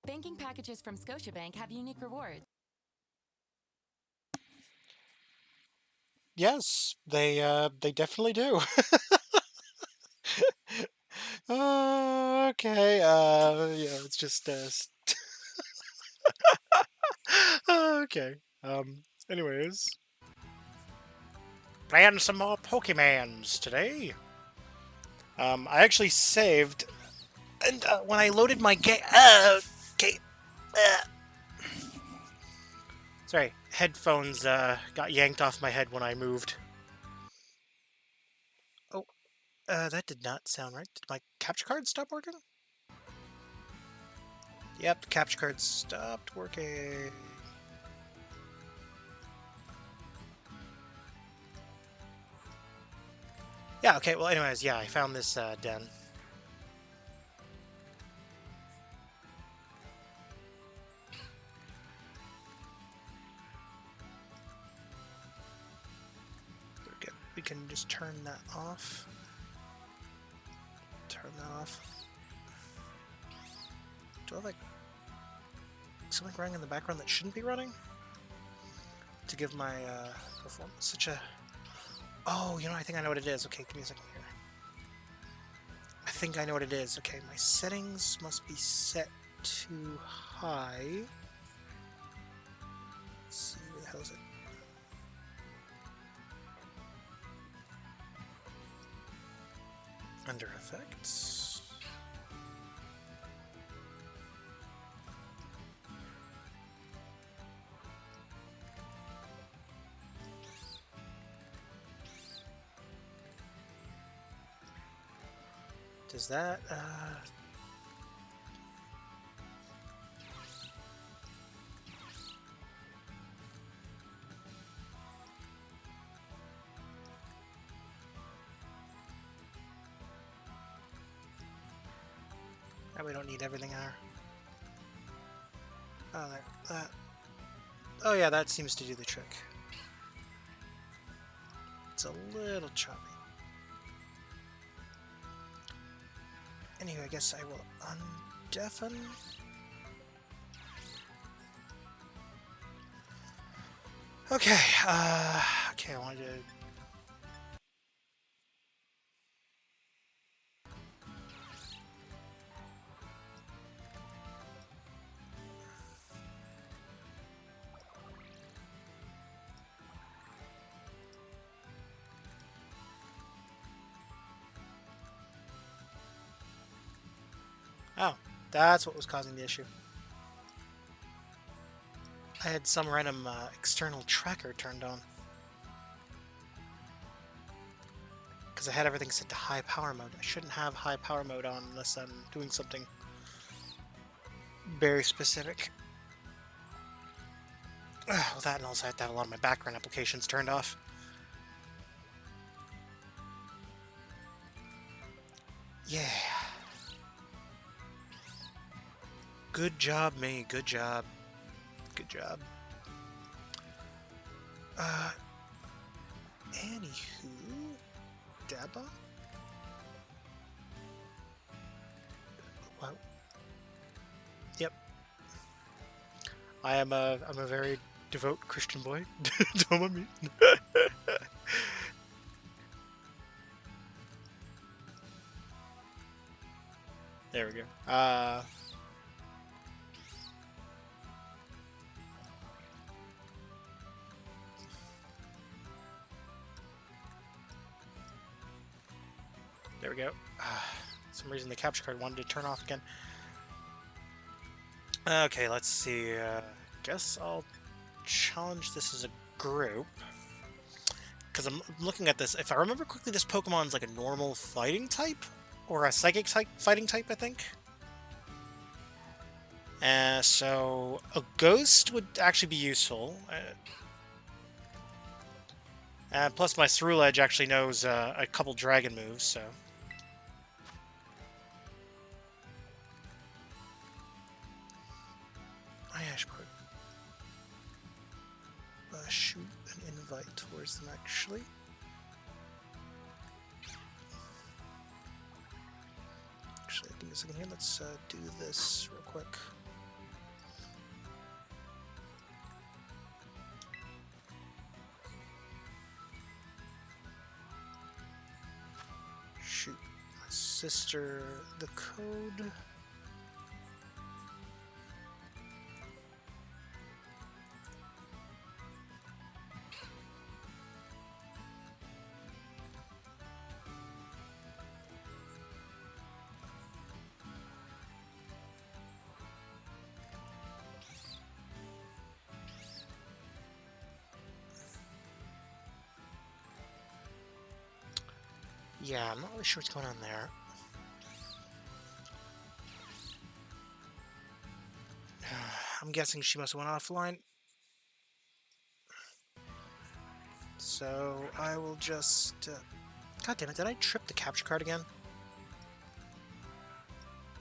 Banking packages from Scotiabank have unique rewards. Yes, they definitely do. Okay, yeah, it's just okay. Anyways, playing some more Pokemons today. I actually saved, and when I loaded my game, okay, sorry, headphones got yanked off my head when I moved. Oh, that did not sound right. Did my capture card stop working? Yep, the capture card stopped working. Yeah, okay, well, anyways, yeah, I found this den. We can just turn that off. Turn that off. Do I have like something running in the background that shouldn't be running? To give my performance such a... Oh, you know, I think I know what it is. Okay, give me a second here. I think I know what it is. Okay, my settings must be set to high. Let's see, where the hell is it? Under effects. Does that we don't need everything there. Oh, there. That. Oh yeah, that seems to do the trick. It's a little choppy. Anyway, I guess I will undeafen. Okay, okay, I wanted to... Oh, that's what was causing the issue. I had some random external tracker turned on. Because I had everything set to high power mode. I shouldn't have high power mode on unless I'm doing something very specific. Well, that, and also I have to have a lot of my background applications turned off. Yeah. Good job, me. Good job. Good job. Anywho, Daba? Wow. Yep. I'm a very devout Christian boy. Don't mind me. There we go. There we go. For some reason the capture card wanted to turn off again. Okay, let's see. Guess I'll challenge this as a group. Because I'm looking at this. If I remember quickly, this Pokemon's like a normal fighting type? Or a psychic fighting type, I think? So a ghost would actually be useful. Plus my Ceruledge actually knows a couple dragon moves, so... I should put shoot an invite towards them, actually. Actually, give me a second here. Let's do this real quick. Shoot my sister the code. Yeah, I'm not really sure what's going on there. I'm guessing she must have went offline. So I will just... God damn it, did I trip the capture card again?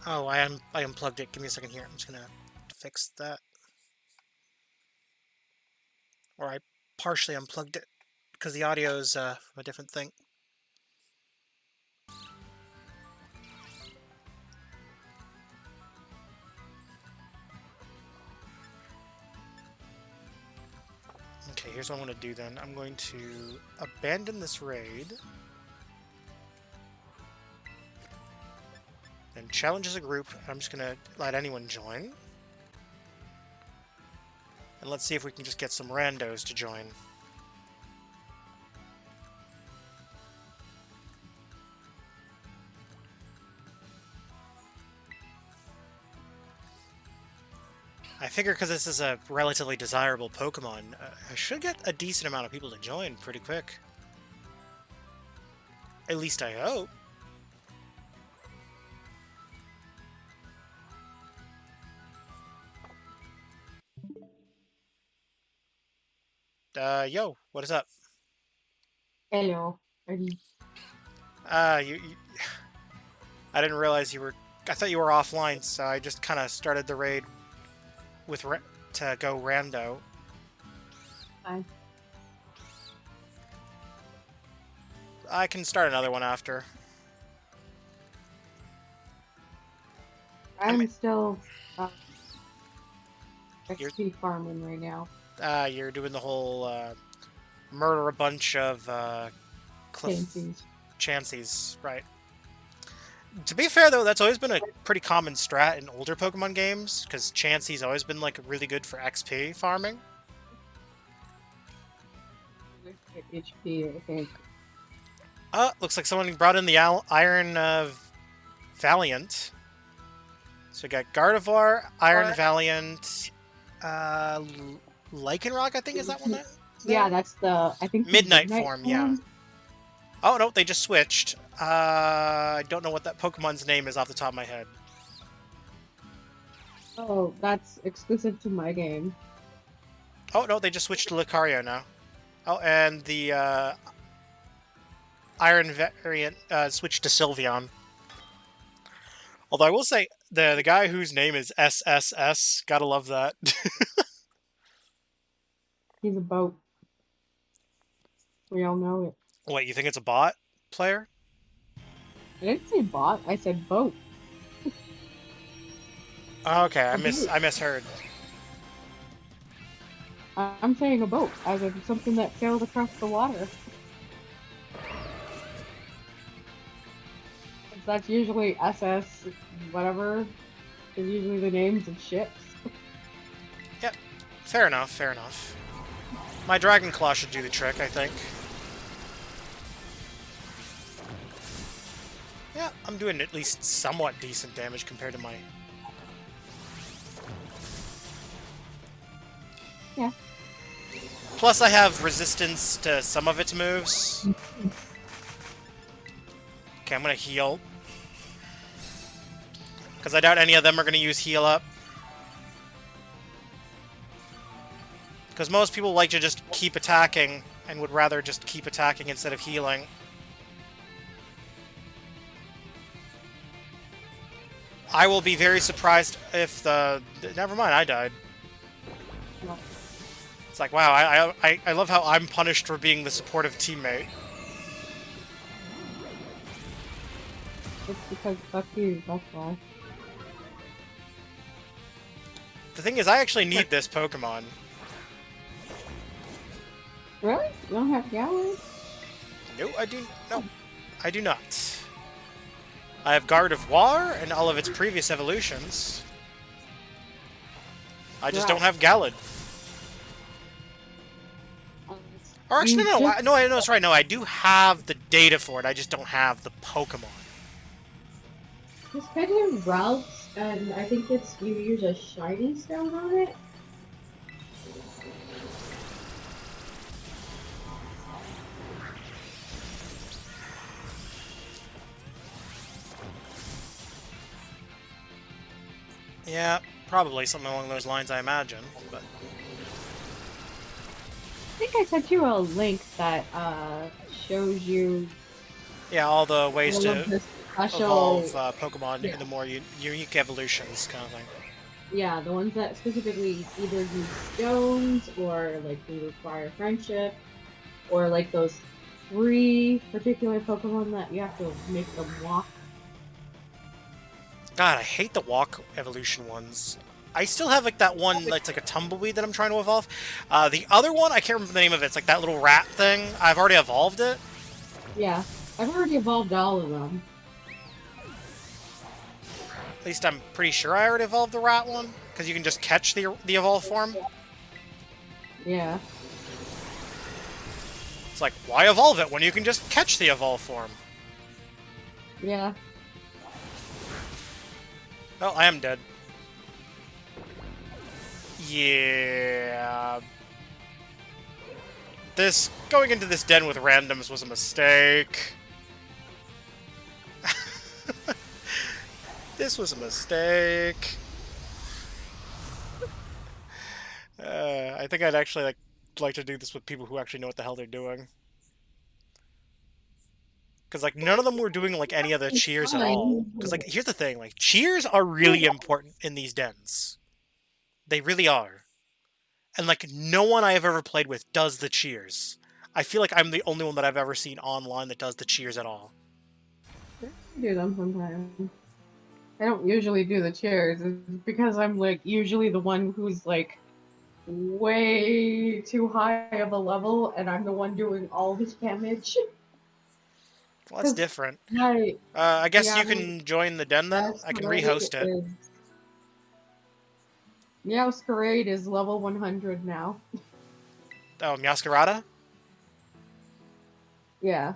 Oh, I unplugged it. Give me a second here. I'm just gonna fix that. Or I partially unplugged it because the audio is from a different thing. Okay, here's what I'm going to do then. I'm going to abandon this raid. Then challenge as a group. I'm just going to let anyone join. And let's see if we can just get some randos to join. I figure because this is a relatively desirable Pokemon, I should get a decent amount of people to join pretty quick. At least I hope. Yo, what is up? Hello. I didn't realize you were... I thought you were offline, so I just kind of started the raid with to go rando. Fine. I can start another one after. I'm still XP farming right now. You're doing the whole murder a bunch of Chanseys, right? To be fair, though, that's always been a pretty common strat in older Pokemon games, because Chansey's always been like really good for XP farming. HP, I think. Looks like someone brought in the Iron Valiant. So we got Gardevoir, Iron What? Valiant, Lycanroc, I think, is that one that? Yeah, that's the, I think the Midnight form, yeah. form. Oh, no, they just switched. I don't know what that Pokemon's name is off the top of my head. Oh, that's exclusive to my game. Oh, no, they just switched to Lucario now. Oh, and the Iron variant switched to Sylveon. Although I will say, the guy whose name is SSS, gotta love that. He's a boat. We all know it. Wait, you think it's a bot player? I didn't say bot, I said boat. Oh, okay, I A boat. misheard. I'm saying a boat, as in something that sailed across the water. That's usually SS, whatever, is usually the names of ships. Yep, fair enough, fair enough. My Dragon Claw should do the trick, I think. Yeah, I'm doing at least somewhat decent damage compared to my... Yeah. Plus I have resistance to some of its moves. Okay, I'm gonna heal. Because I doubt any of them are gonna use heal up. Because most people like to just keep attacking and would rather just keep attacking instead of healing. I will be very surprised if the... Never mind, I died. No. It's like, wow, I love how I'm punished for being the supportive teammate. It's because fuck you, that's why. The thing is, I actually need this Pokemon. Really? You don't have Gallery? No, I do not. I have Gardevoir and all of its previous evolutions. I just don't have Gallade. Or actually, no, that's right. No, I do have the data for it. I just don't have the Pokemon. This kind of routes, and I think it's you use a shiny stone on it. Yeah, probably something along those lines, I imagine. But I think I sent you a link that shows you yeah, all the ways all to of the special. evolve Pokemon Yeah. into more unique evolutions, kind of thing. Yeah, the ones that specifically either use stones or like they require friendship, or like those 3 particular Pokemon that you have to make them walk. God, I hate the walk evolution ones. I still have like that one that's like a tumbleweed that I'm trying to evolve. The other one, I can't remember the name of it. It's like that little rat thing. I've already evolved it. Yeah, I've already evolved all of them. At least I'm pretty sure I already evolved the rat one. Because you can just catch the evolved form. Yeah. It's like, why evolve it when you can just catch the evolved form? Yeah. Oh, I am dead. Yeah. Going into this den with randoms was a mistake. This was a mistake. I think I'd actually like to do this with people who actually know what the hell they're doing. Because, like, none of them were doing, like, any of the cheers at all. Because, like, here's the thing. Like, cheers are really important in these dens. They really are. And, like, no one I have ever played with does the cheers. I feel like I'm the only one that I've ever seen online that does the cheers at all. I do them sometimes. I don't usually do the chairs. It's because I'm, like, usually the one who's, like, way too high of a level, and I'm the one doing all this damage. Well, that's different. Right. I guess Yeah, you can join the den then? I can rehost it. Meowscarade is level 100 now. Oh, Meowscarada? Yeah.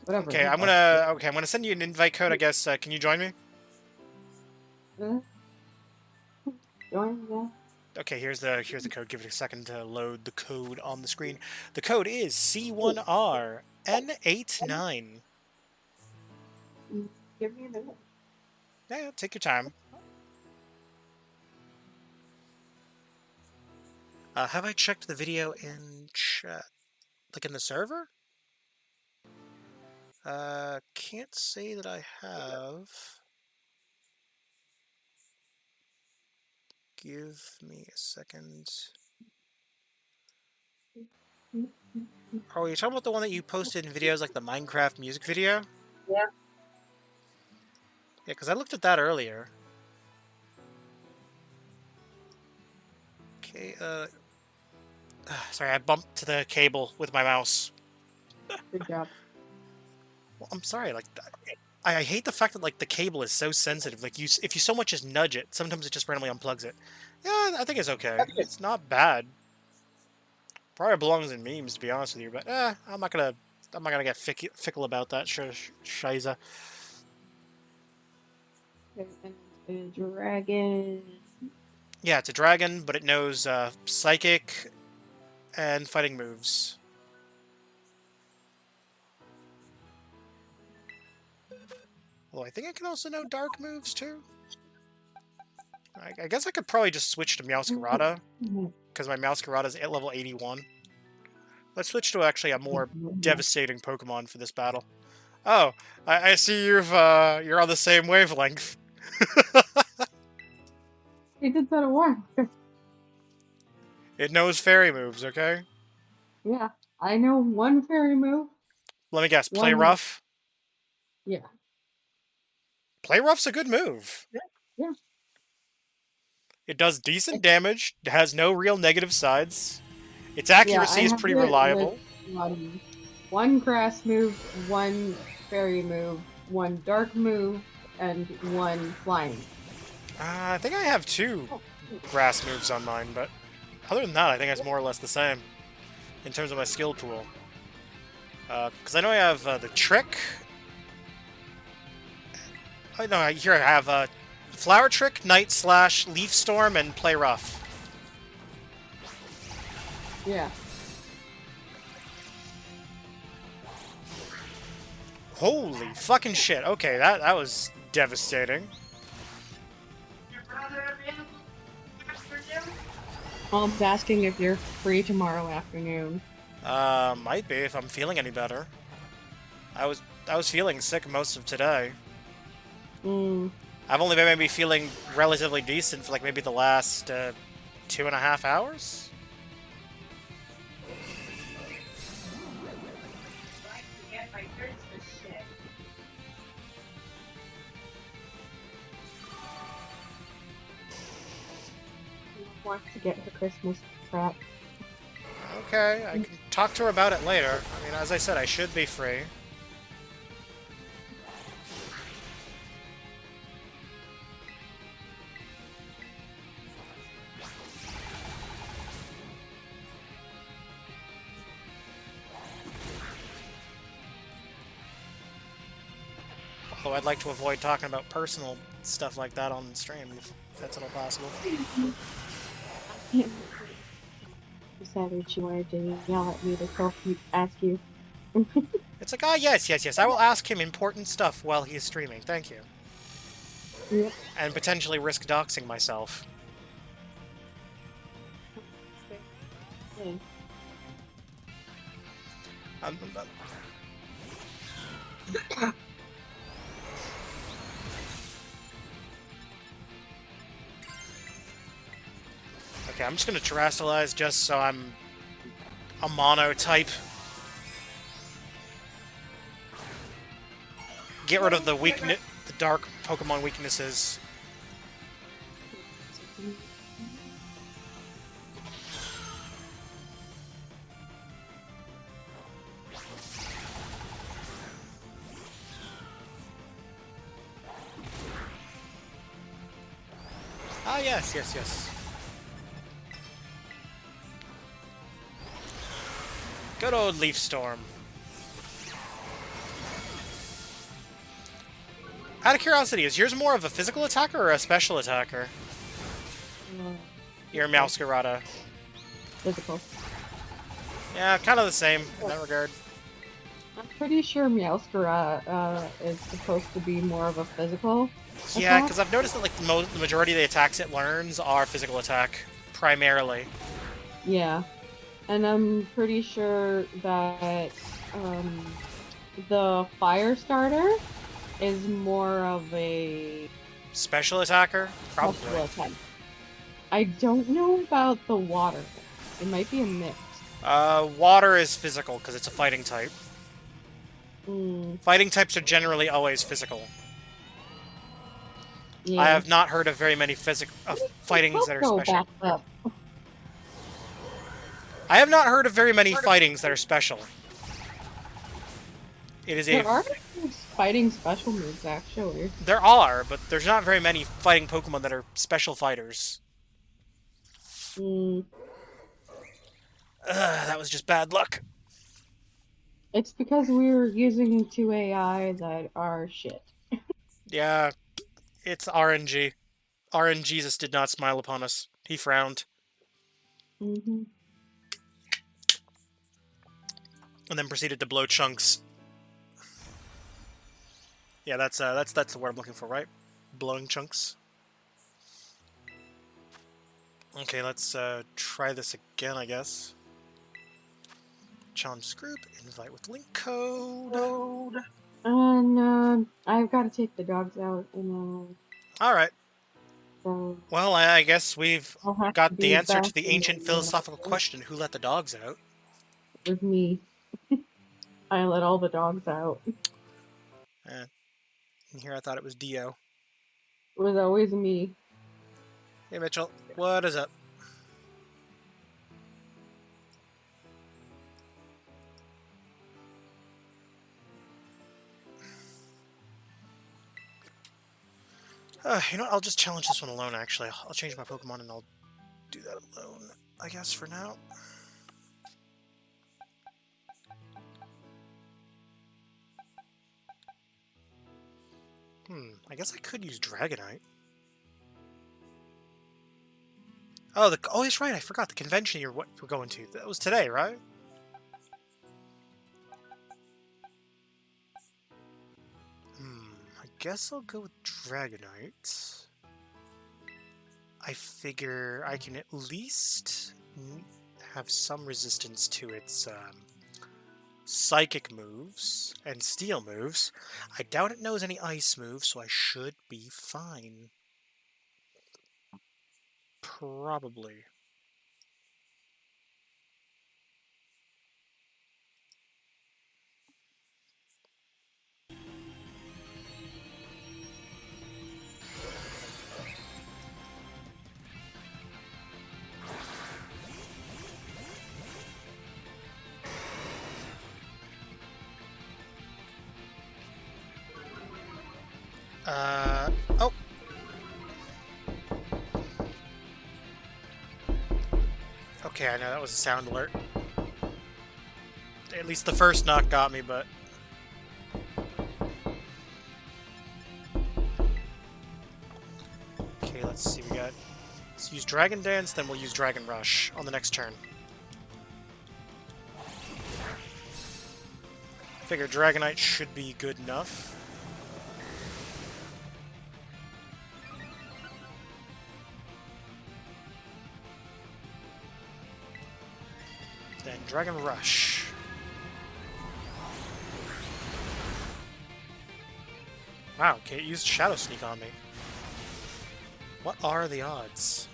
Whatever. Okay, I'm gonna send you an invite code, I guess. Can you join me? Join, yeah. Okay, here's the code. Give it a second to load the code on the screen. The code is C1RN89. Give me a minute. Yeah, take your time. Have I checked the video in chat? Like in the server? Can't say that I have. Give me a second. Oh, you're talking about the one that you posted in videos like the Minecraft music video? Yeah. Yeah, because I looked at that earlier. Okay, sorry, I bumped to the cable with my mouse. Good job. Well, I'm sorry, like, I hate the fact that, like, the cable is so sensitive. Like, if you so much as nudge it, sometimes it just randomly unplugs it. Yeah, I think it's okay. It's not bad. Probably belongs in memes, to be honest with you, but, I'm not gonna get fickle about that shiza. Okay, and it's a dragon. Yeah, it's a dragon, but it knows, psychic and fighting moves. Well, I think I can also know dark moves, too. I guess I could probably just switch to Meowscarada, because my Meowscarada's at level 81. Let's switch to actually a more devastating Pokemon for this battle. Oh, I see you're on the same wavelength. He did that a while. It knows fairy moves, okay? Yeah, I know one fairy move. Let me guess, Play One- Rough? Yeah. Play Rough's a good move. Yeah. It does decent damage, it has no real negative sides. Its accuracy is pretty reliable. One grass move, one fairy move, one dark move, and one flying. I think I have 2 grass moves on mine, but other than that, I think it's more or less the same in terms of my skill pool. Because I know I have the Trick. Oh, no, here I have Flower Trick, Night Slash, Leaf Storm, and Play Rough. Yeah. Holy fucking shit. Okay, that was devastating. Mom's asking if you're free tomorrow afternoon. Might be if I'm feeling any better. I was feeling sick most of today. I've only been maybe feeling relatively decent for like maybe the last 2.5 hours. Wants to get her Christmas crap. Okay, I can talk to her about it later. I mean, as I said, I should be free. Although I'd like to avoid talking about personal stuff like that on stream, if that's at all possible. She decided she wanted to yell at me to ask you. It's like, yes, I will ask him important stuff while he is streaming, thank you. Yep. And potentially risk doxing myself. Okay, I'm just gonna Terrasilize just so I'm a mono type. Get rid of the the dark Pokemon weaknesses. Ah, yes. Good old Leaf Storm. Out of curiosity, is yours more of a physical attacker or a special attacker? You're Meowscarada. Physical. Yeah, kind of the same in that regard. I'm pretty sure Meowscarada is supposed to be more of a physical. Yeah, attack. because I've noticed that like the majority of the attacks it learns are physical attack, primarily. Yeah, and I'm pretty sure that the fire starter is more of a Special attacker? Probably. special attack. I don't know about the water. It might be a mix. Water is physical because it's a fighting type. Mm, Fighting types are generally always physical. yeah. I have not heard of very many fightings that are Go special. back up. I have not heard of very many fightings that are special. It is There a... are fighting special moves, actually. There are, but there's not very many fighting Pokemon that are special fighters. Mm, That was just bad luck. it's because we're using two AI that are shit. Yeah, it's RNG. RNGesus did not smile upon us. He frowned. Mm-hmm. And then proceeded to blow chunks. Yeah, that's the word I'm looking for, right? Blowing chunks. Okay, let's try this again, I guess. Challenge group, invite with link code. And I've got to take the dogs out, and Alright. so Well, I guess we've I'll have to got the be answer back to the in ancient philosophical question, who let the dogs out? with me. I let all the dogs out. And here I thought it was Dio. It was always me. Hey Mitchell, what is up? You know what, I'll just challenge this one alone, actually. I'll change my Pokemon and I'll do that alone, I guess, for now. I guess I could use Dragonite. Oh, oh, that's right, I forgot. The convention we're going to. That was today, right? I guess I'll go with Dragonite. I figure I can at least have some resistance to its psychic moves and steel moves. I doubt it knows any ice moves, so I should be fine. Probably. Oh. Okay, I know that was a sound alert. At least the first knock got me, but... Okay, let's see, let's use Dragon Dance, then we'll use Dragon Rush on the next turn. I figure Dragonite should be good enough. Then Dragon Rush. Wow, okay, it used Shadow Sneak on me. What are the odds?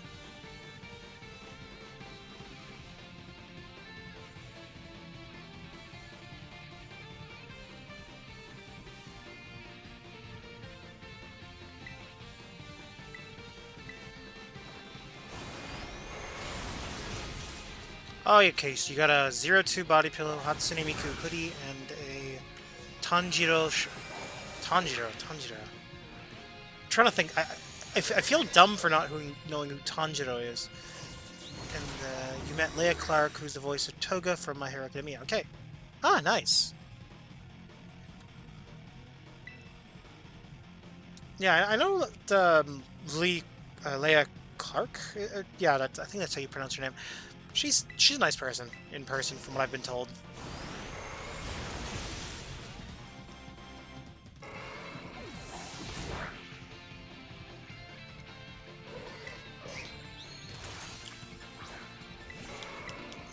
Oh, okay, so you got a 0-2 Body Pillow, Hatsune Miku hoodie, and a Tanjiro... Tanjiro. I'm trying to think. I feel dumb for not knowing who Tanjiro is. And you met Leia Clark, who's the voice of Toga from My Hero Academia. Okay. Ah, nice. Yeah, I know that Leia Clark? Yeah, I think that's how you pronounce her name. She's a nice person in person, from what I've been told.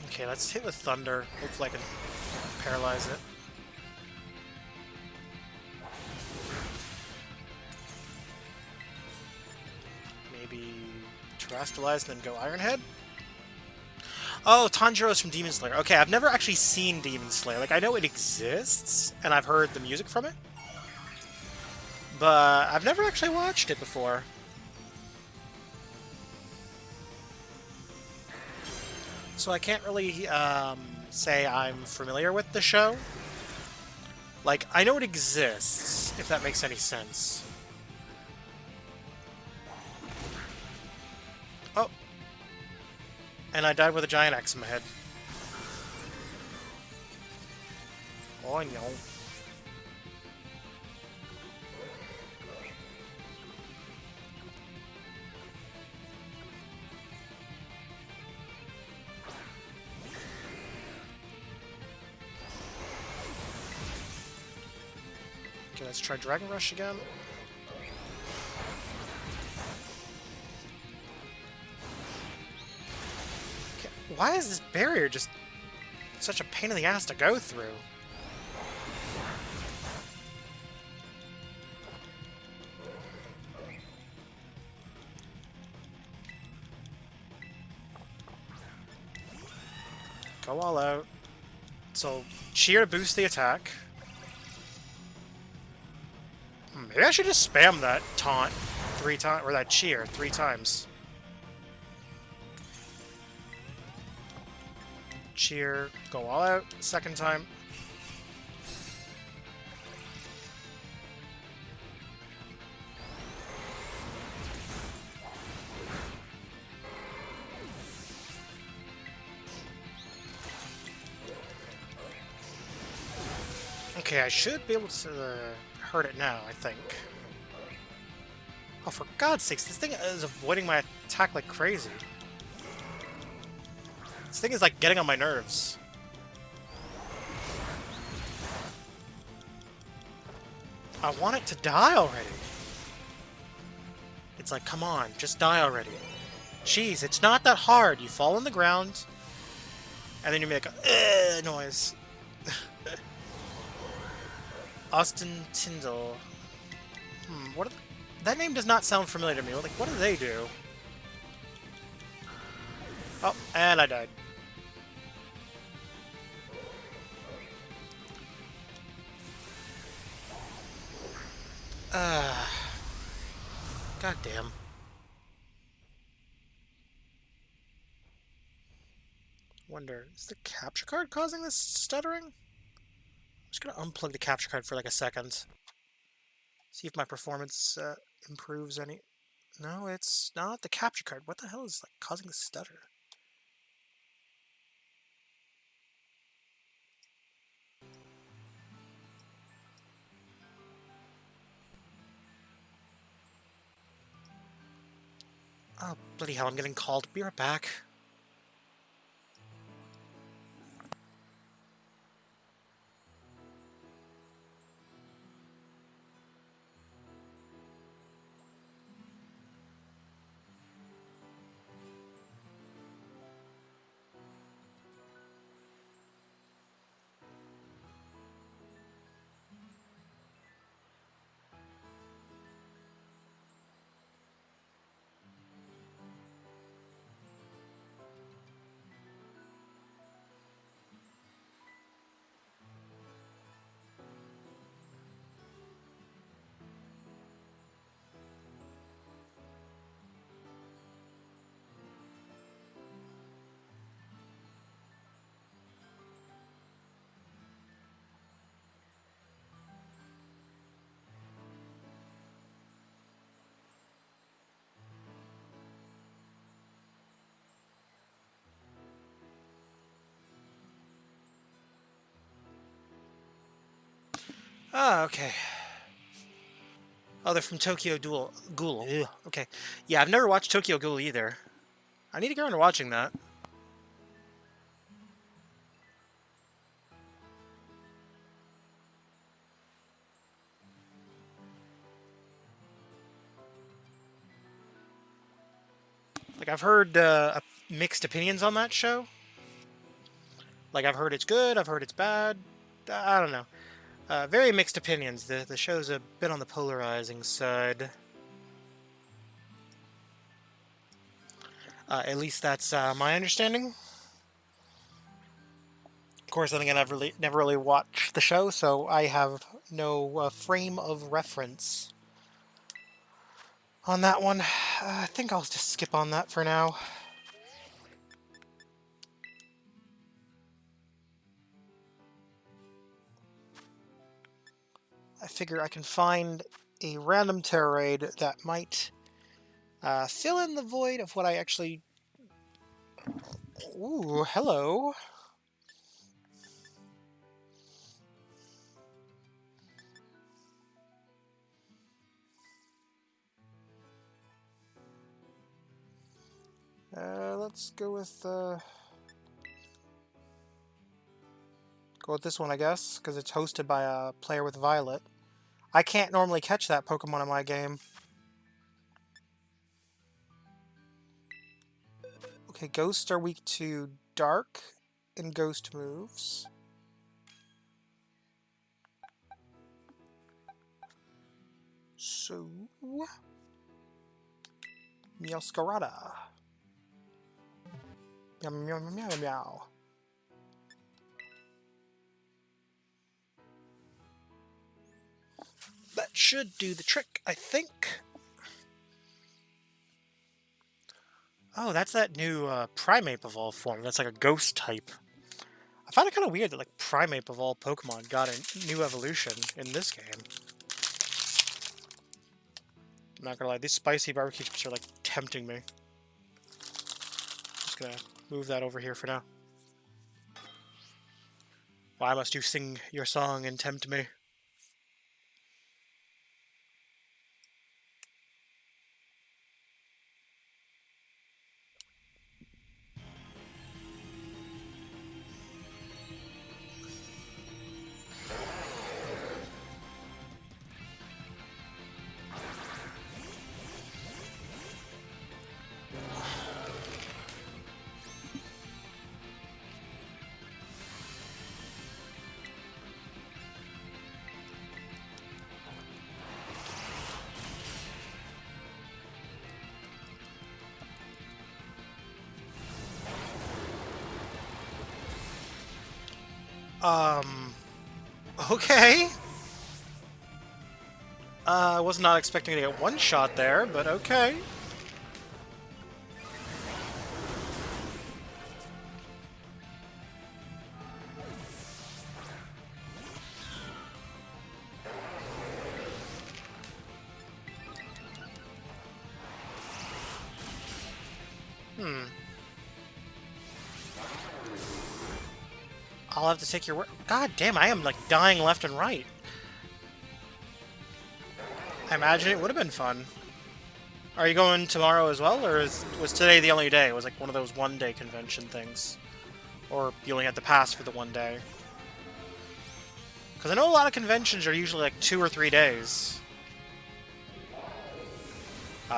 Okay, let's hit with Thunder. Hopefully I can paralyze it. Maybe Terastallize and then go Iron Head? Oh, Tanjiro's from Demon Slayer. Okay, I've never actually seen Demon Slayer. Like, I know it exists, and I've heard the music from it. But I've never actually watched it before. So I can't really say I'm familiar with the show. Like, I know it exists, if that makes any sense. Oh. And I died with a giant axe in my head. Oh, no. Okay, let's try Dragon Rush again. Okay, why is this barrier just such a pain in the ass to go through? Go all out. So, cheer to boost the attack. Maybe I should just spam that taunt 3 times, or that cheer 3 times. Cheer, go all out, second time. Okay, I should be able to hurt it now, I think. Oh, for God's sakes, this thing is avoiding my attack like crazy. This thing is like getting on my nerves. I want it to die already. It's like, come on, just die already. Jeez, it's not that hard. You fall on the ground, and then you make a noise. Austin Tyndall. What? That name does not sound familiar to me. Like, what do they do? Oh, and I died. God damn. Wonder, is the capture card causing this stuttering? I'm just gonna unplug the capture card for like a second. See if my performance improves any. No, it's not the capture card. What the hell is like causing the stutter? Oh, bloody hell, I'm getting called. Be right back. Ah, okay. Oh, they're from Tokyo Ghoul. Ugh, okay. Yeah, I've never watched Tokyo Ghoul either. I need to get around to watching that. Like, I've heard mixed opinions on that show. Like, I've heard it's good, I've heard it's bad. I don't know. Very mixed opinions. The show's a bit on the polarizing side. At least that's my understanding. Of course, then again, I've never really watched the show, so I have no frame of reference on that one. I think I'll just skip on that for now. I figure I can find a random terror raid that might fill in the void of what I actually... Ooh, hello. Let's go with this one, I guess, because it's hosted by a player with Violet. I can't normally catch that Pokemon in my game. Okay, Ghosts are weak to Dark and Ghost moves. So... Meowscarada. Meow, meow, meow, meow, meow. That should do the trick, I think. Oh, that's that new Primeape Evolve form. That's like a ghost type. I find it kind of weird that like Primeape Evolve Pokemon got a new evolution in this game. I'm not gonna lie, these spicy barbecue chips are like tempting me. Just gonna move that over here for now. Why must you sing your song and tempt me? Okay. I was not expecting to get one shot there, but okay. I'll have to take your word. God damn, I am like dying left and right. I imagine it would have been fun. Are you going tomorrow as well, or was today the only day? It was like one of those one-day convention things? Or you only had the pass for the one day? Because I know a lot of conventions are usually like 2 or 3 days.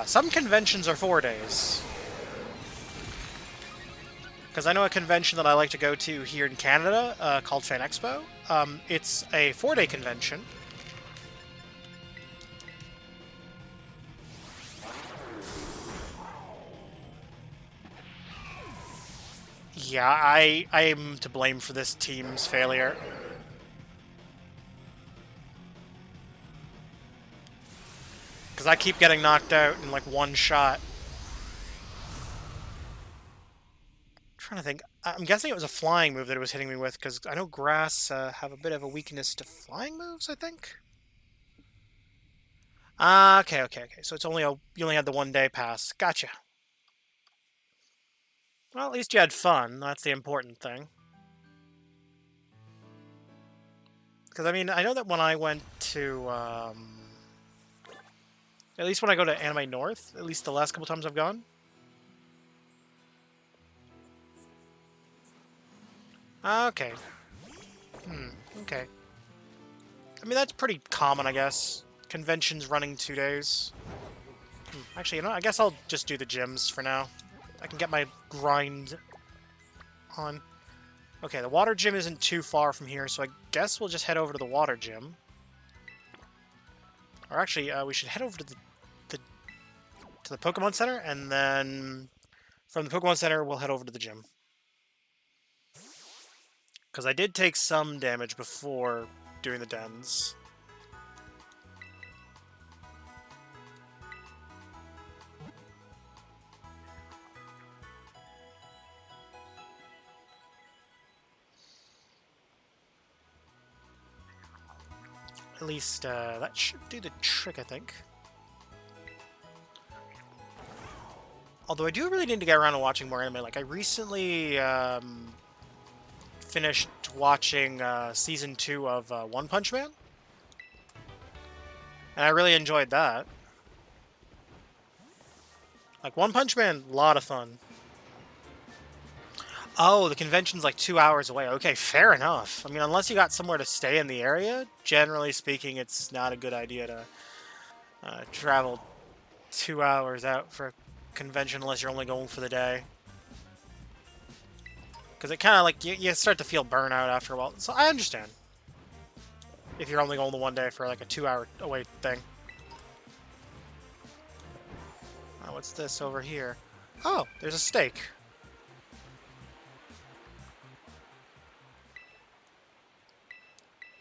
Some conventions are 4 days. Because I know a convention that I like to go to here in Canada called Fan Expo. It's a 4-day convention. Yeah, I am to blame for this team's failure. Because I keep getting knocked out in like one shot. Trying to think. I'm guessing it was a flying move that it was hitting me with, because I know grass have a bit of a weakness to flying moves, I think. Okay. So it's only you only had the 1-day pass. Gotcha. Well, at least you had fun. That's the important thing. Because I mean, I know that when I went to At least when I go to Anime North, at least the last couple times I've gone. Okay. Okay. I mean, that's pretty common, I guess. Conventions running 2 days. Actually, you know, I guess I'll just do the gyms for now. I can get my grind on. Okay, the water gym isn't too far from here, so I guess we'll just head over to the water gym. Or actually, we should head over to the Pokemon Center, and then from the Pokemon Center, we'll head over to the gym. Because I did take some damage before doing the dens. At least that should do the trick, I think. Although I do really need to get around to watching more anime. Like, I recently finished watching Season 2 of One Punch Man. And I really enjoyed that. Like, One Punch Man, a lot of fun. Oh, the convention's like 2 hours away. Okay, fair enough. I mean, unless you got somewhere to stay in the area, generally speaking, it's not a good idea to travel 2 hours out for a convention unless you're only going for the day. Because it kind of like, you start to feel burnout after a while. So I understand. If you're only going the one day for like a 2 hour away thing. Oh, what's this over here? Oh, there's a steak.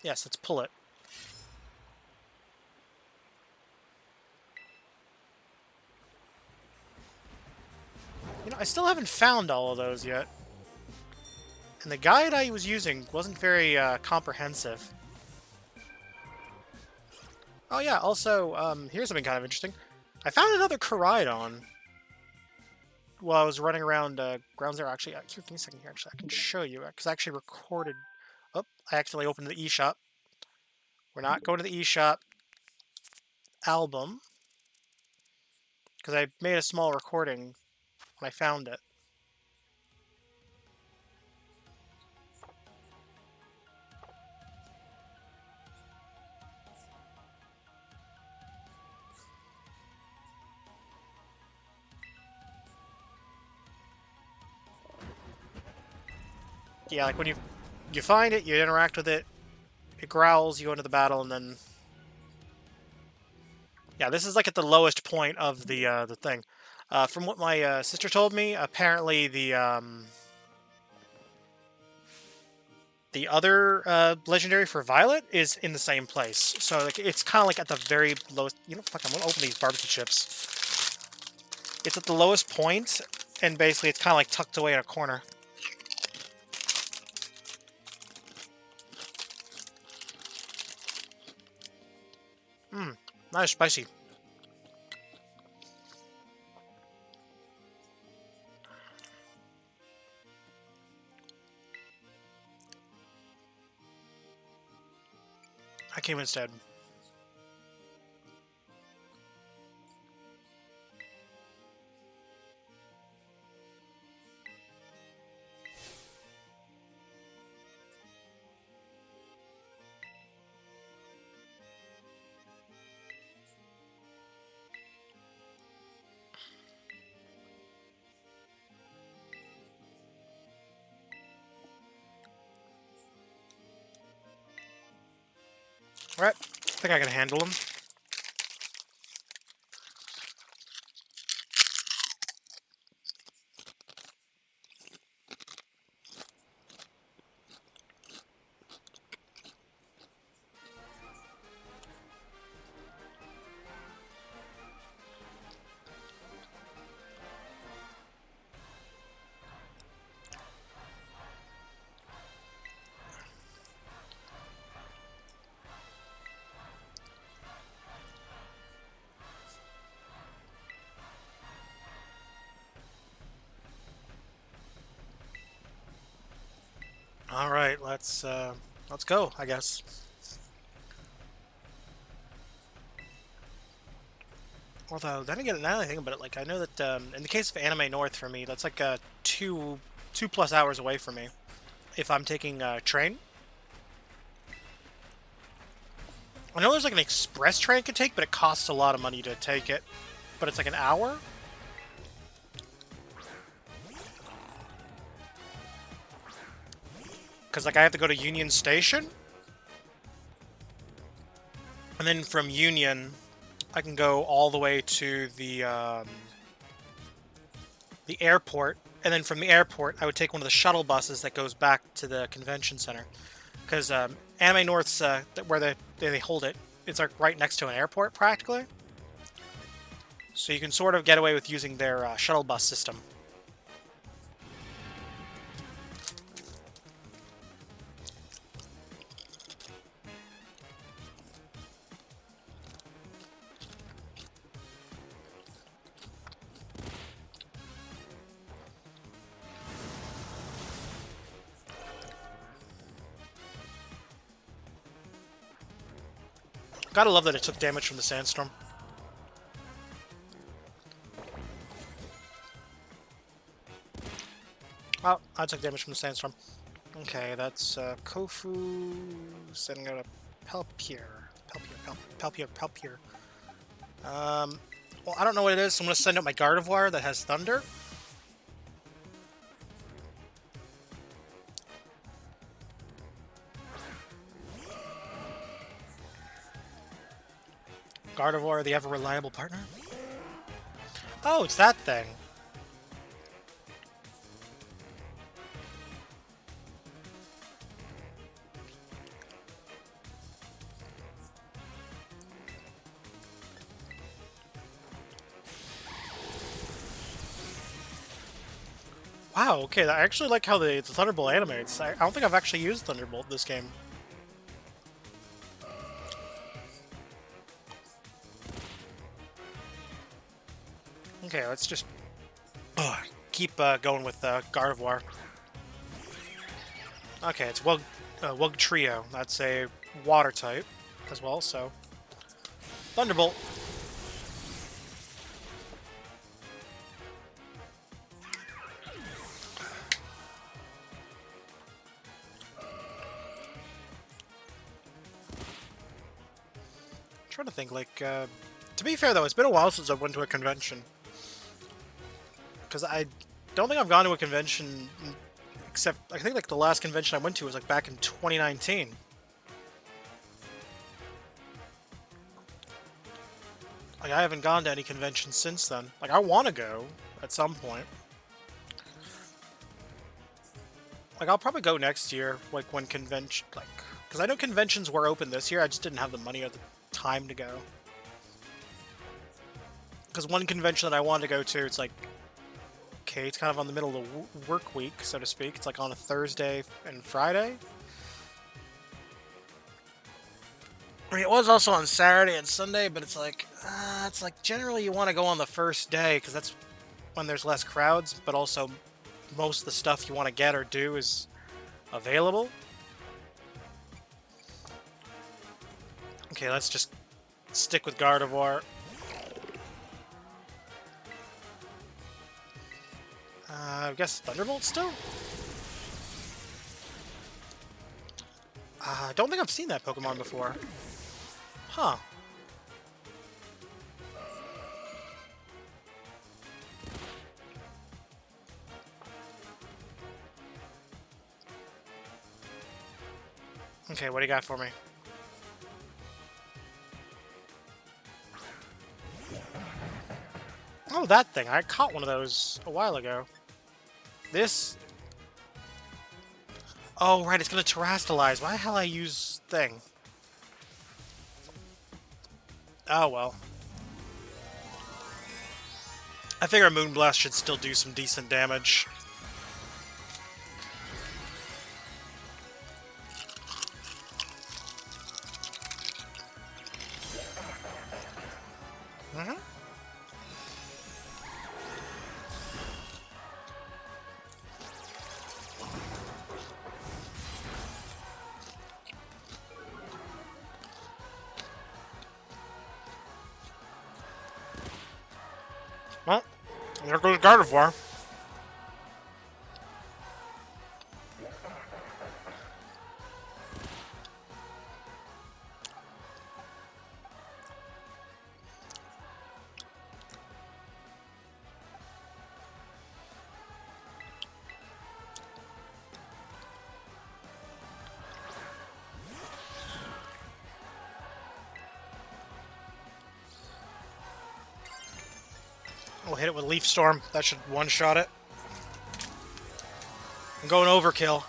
Yes, let's pull it. You know, I still haven't found all of those yet. And the guide I was using wasn't very comprehensive. Oh yeah, also, here's something kind of interesting. I found another Koraidon while I was running around Ground Zero. Actually, here, give me a second here. Actually, I can show you, because I actually recorded... Oh, I accidentally opened the eShop. We're not going to the eShop album, because I made a small recording when I found it. Yeah, like when you find it, you interact with it, it growls, you go into the battle, and then... Yeah, this is like at the lowest point of the thing. From what my sister told me, apparently the other legendary for Violet is in the same place. So like it's kind of like at the very lowest... You know, fuck, I'm gonna open these barbecue chips. It's at the lowest point, and basically it's kind of like tucked away in a corner. Nice, spicy. I came instead. Alright, I think I can handle them. All right, let's go, I guess. Although, then again, now that I think about it, like, I know that, in the case of Anime North for me, that's like, 2+ hours away from me. If I'm taking a train. I know there's like an express train I could take, but it costs a lot of money to take it. But it's like an hour? Because, like, I have to go to Union Station. And then from Union, I can go all the way to the airport. And then from the airport, I would take one of the shuttle buses that goes back to the convention center. Because Anime North's, where they hold it, it's like right next to an airport, practically. So you can sort of get away with using their shuttle bus system. Gotta love that it took damage from the sandstorm. Oh, I took damage from the sandstorm. Okay, that's Kofu. Sending out a Pelpier. Pelpier. Well, I don't know what it is, so I'm gonna send out my Gardevoir that has Thunder. Gardevoir, the ever-reliable partner? Oh, it's that thing. Wow, okay, I actually like how the Thunderbolt animates. I don't think I've actually used Thunderbolt this game. Okay, let's just keep going with Gardevoir. Okay, it's Wugtrio. That's a water type as well, so Thunderbolt. I'm trying to think, like, to be fair though, it's been a while since I went to a convention. Because I don't think I've gone to a convention, except I think like the last convention I went to was like back in 2019. Like, I haven't gone to any conventions since then. Like, I want to go at some point. Like, I'll probably go next year, like when convention, like, because I know conventions were open this year. I just didn't have the money or the time to go. Because one convention that I wanted to go to, it's like, okay, it's kind of on the middle of the work week, so to speak. It's like on a Thursday and Friday. I mean, it was also on Saturday and Sunday, but it's like generally you want to go on the first day because that's when there's less crowds, but also most of the stuff you want to get or do is available. Okay, let's just stick with Gardevoir. I guess Thunderbolt still? I don't think I've seen that Pokemon before. Huh. Okay, what do you got for me? Oh, that thing. I caught one of those a while ago. This... Oh, right, it's gonna Terrastalize. Why the hell I use thing? Oh, well. I figure a Moonblast should still do some decent damage. Mm-hmm. There goes Gardevoir. We'll hit it with Leaf Storm. That should one-shot it. I'm going overkill.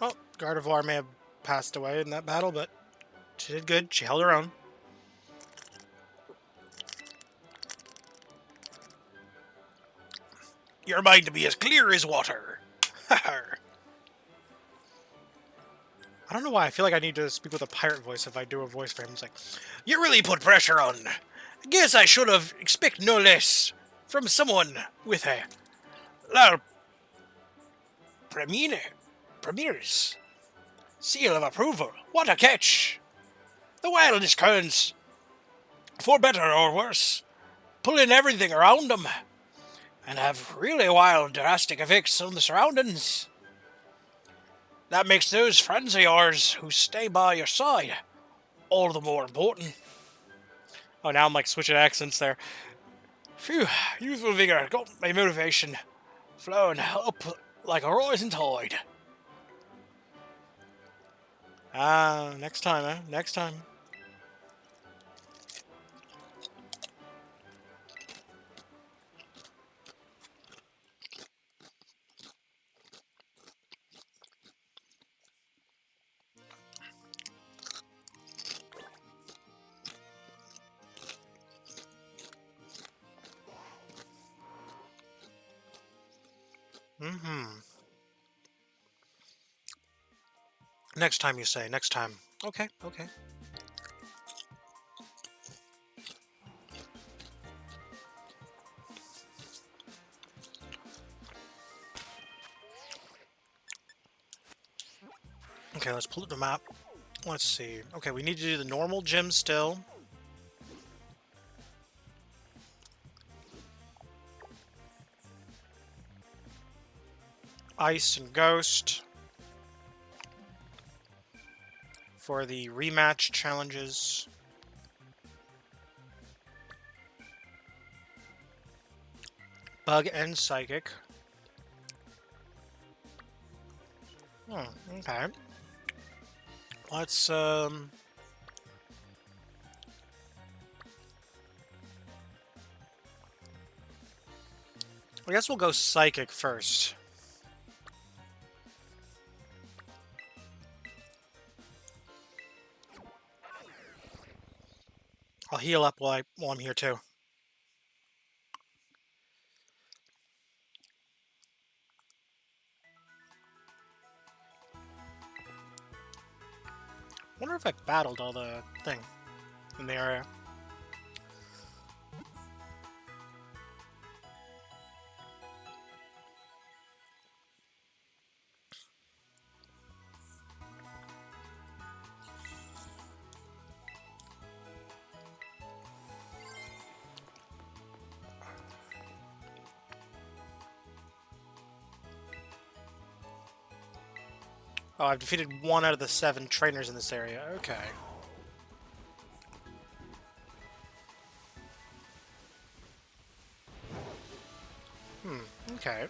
Well, Gardevoir may have passed away in that battle, but she did good. She held her own. Your mind to be as clear as water. I don't know why. I feel like I need to speak with a pirate voice if I do a voice for him. It's like, you really put pressure on. I guess I should have expected no less from someone with a La Premier's seal of approval. What a catch! The wildest currents, for better or worse, pulling everything around them, and have really wild, drastic effects on the surroundings. That makes those friends of yours who stay by your side all the more important. Oh, now I'm like switching accents there. Phew, youthful vigor got my motivation flowing up like a rising tide. Ah, next time, eh? Next time. Next time, you say. Next time. Okay, okay. Okay, let's pull up the map. Let's see. Okay, we need to do the normal gym still. Ice and Ghost. For the rematch challenges. Bug and Psychic. Okay. Let's, I guess we'll go Psychic first. I'll heal up while I'm here too. I wonder if I battled all the thing in the area. Oh, I've defeated 1 out of the 7 trainers in this area. Okay. Okay.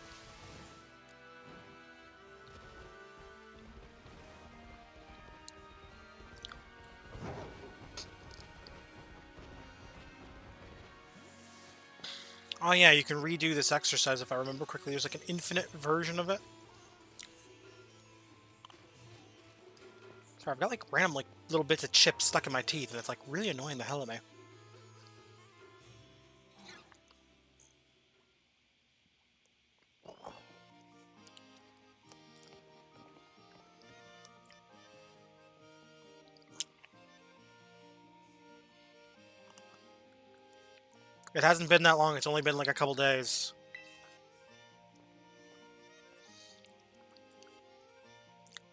Oh yeah, you can redo this exercise if I remember correctly. There's like an infinite version of it. Sorry, I've got like random like little bits of chips stuck in my teeth, and it's like really annoying the hell out of me. It hasn't been that long. It's only been like a couple days.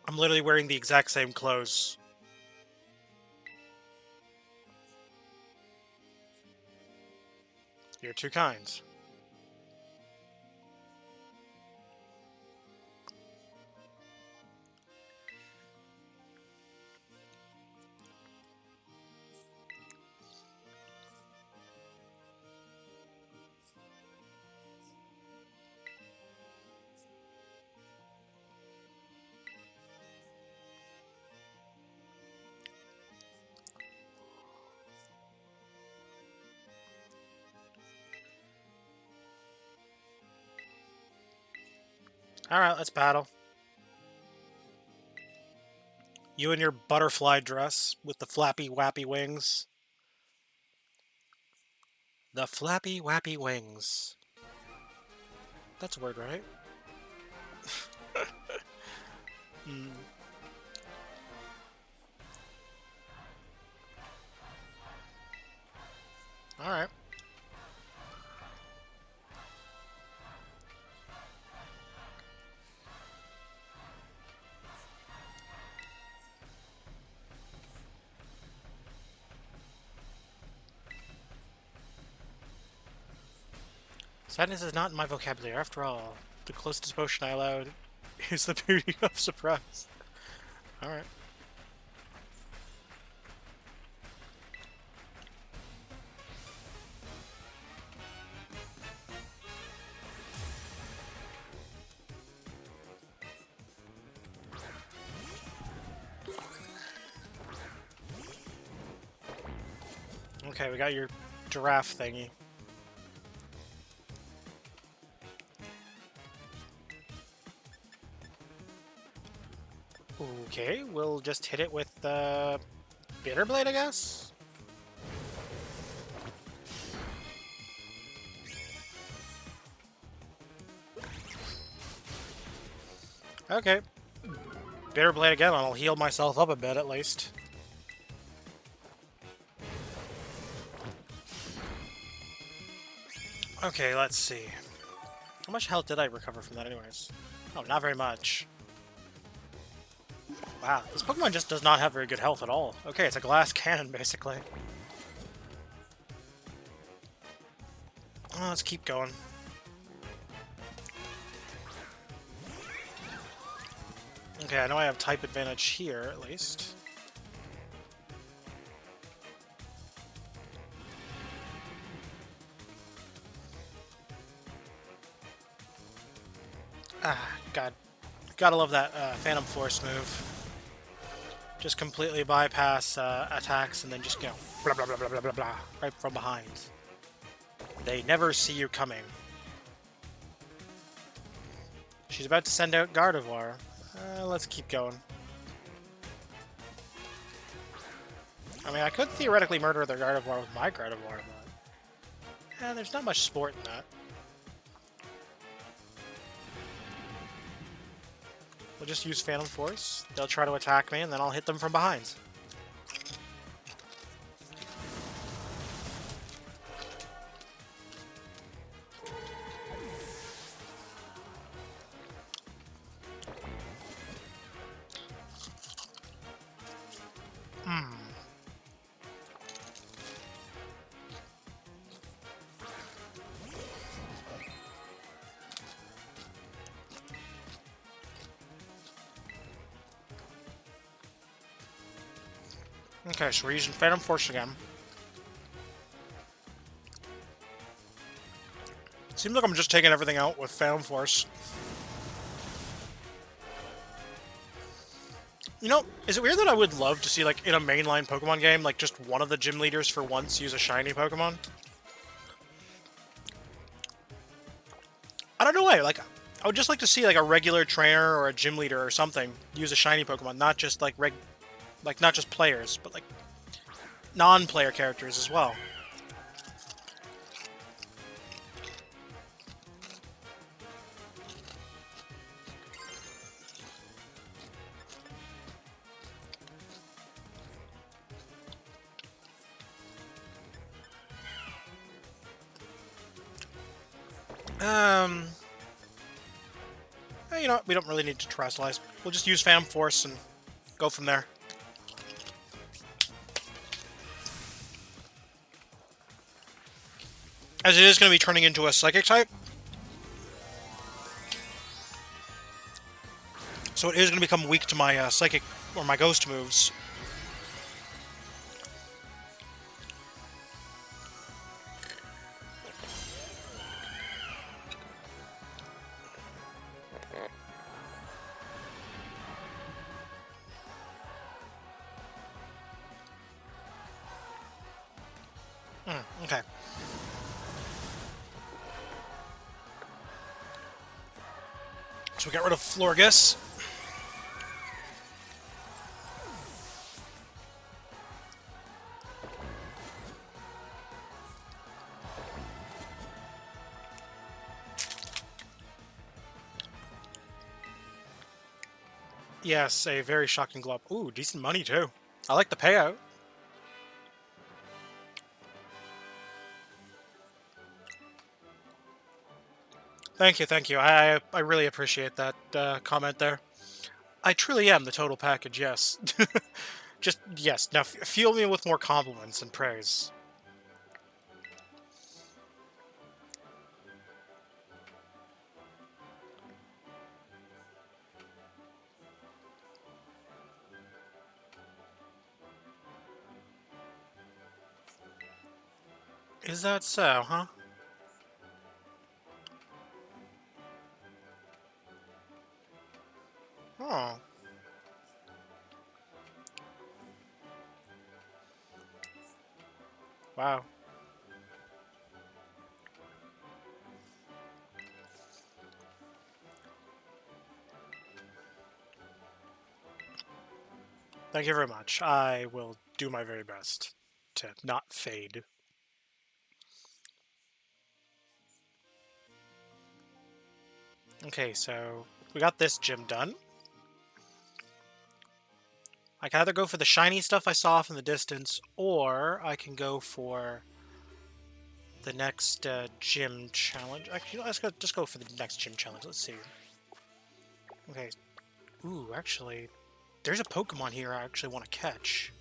I'm literally wearing the exact same clothes. You're too kind. Alright, let's battle. You in your butterfly dress with the flappy wappy wings. The flappy wappy wings. That's a word, right? Mm. Alright. Sadness is not in my vocabulary. After all, the closest emotion I allowed is the beauty of surprise. Alright. Okay, we got your giraffe thingy. Okay, we'll just hit it with Bitter Blade, I guess? Okay. Bitter Blade again, I'll heal myself up a bit at least. Okay, let's see. How much health did I recover from that anyways? Oh, not very much. Wow, this Pokemon just does not have very good health at all. Okay, it's a glass cannon, basically. Oh, let's keep going. Okay, I know I have type advantage here, at least. Ah, God. Gotta love that Phantom Force move. Just completely bypass attacks and then just go blah blah blah blah blah blah blah right from behind. They never see you coming. She's about to send out Gardevoir. Let's keep going. I mean, I could theoretically murder their Gardevoir with my Gardevoir, but there's not much sport in that. We'll just use Phantom Force. They'll try to attack me, and then I'll hit them from behind. Okay, so we're using Phantom Force again. Seems like I'm just taking everything out with Phantom Force. You know, is it weird that I would love to see, like, in a mainline Pokemon game, like, just one of the gym leaders for once use a shiny Pokemon? I don't know why, like, I would just like to see, like, a regular trainer or a gym leader or something use a shiny Pokemon, not just, like, Like, not just players, but like non-player characters as well. You know what? We don't really need to terrestrialize. We'll just use Fam Force and go from there. As it is going to be turning into a Psychic type. So it is going to become weak to my Psychic or my Ghost moves. Okay. So we got rid of Florges. Yes, a very shocking glove. Ooh, decent money too. I like the payout. Thank you, thank you. I really appreciate that comment there. I truly am the total package, yes. Just, yes. Now, fuel me with more compliments and praise. Is that so, huh? Oh. Wow. Thank you very much. I will do my very best to not fade. Okay, so we got this gym done. I can either go for the shiny stuff I saw off in the distance, or I can go for the next gym challenge. Actually, just go for the next gym challenge. Let's see. Okay. Ooh, actually, there's a Pokemon here I actually want to catch.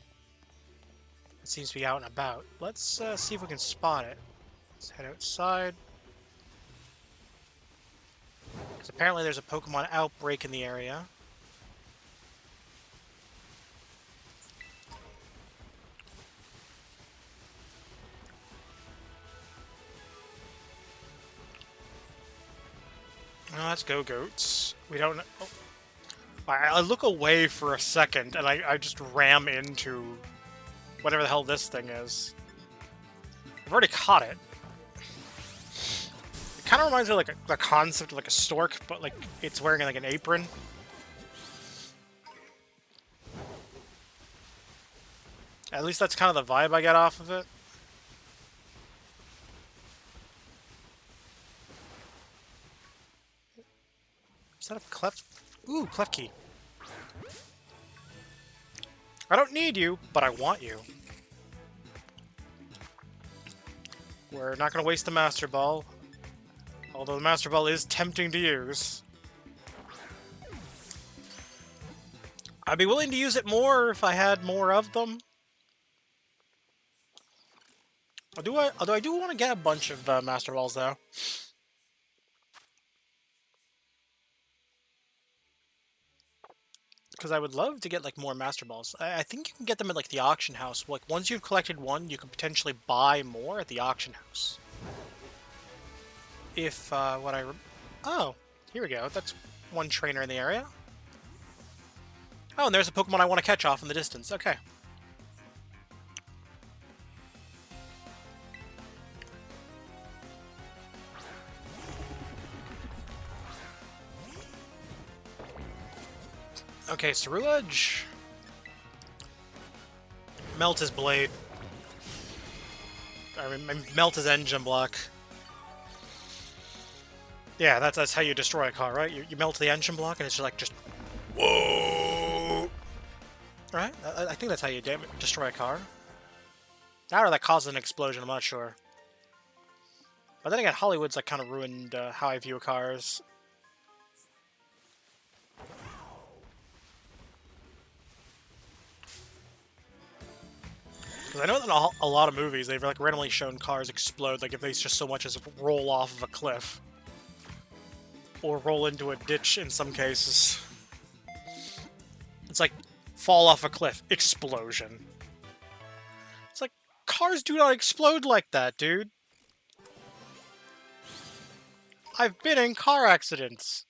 It seems to be out and about. Let's see if we can spot it. Let's head outside. Because apparently there's a Pokemon outbreak in the area. Oh, let's go, goats. We don't... Oh. I look away for a second, and I just ram into whatever the hell this thing is. I've already caught it. It kind of reminds me of like the concept of like a stork, but like it's wearing like an apron. At least that's kind of the vibe I get off of it. Is that a Clef? Ooh, Klefki. I don't need you, but I want you. We're not going to waste the Master Ball. Although the Master Ball is tempting to use. I'd be willing to use it more if I had more of them. Although I do want to get a bunch of Master Balls, though. Because I would love to get like more Master Balls. I think you can get them at like the auction house. Like once you've collected one, you can potentially buy more at the auction house. If oh, here we go. That's one trainer in the area. Oh, and there's a Pokemon I want to catch off in the distance. Okay. Okay, Ceruledge. Melt his blade. I mean, melt his engine block. Yeah, that's how you destroy a car, right? You melt the engine block and it's just whoa. Right? I think that's how you destroy a car. That or that causes an explosion, I'm not sure. But then again, Hollywood's like kind of ruined how I view cars. Because I know that in a lot of movies, they've like randomly shown cars explode, like if they just so much as roll off of a cliff. Or roll into a ditch in some cases. It's like, fall off a cliff, explosion. It's like, cars do not explode like that, dude. I've been in car accidents.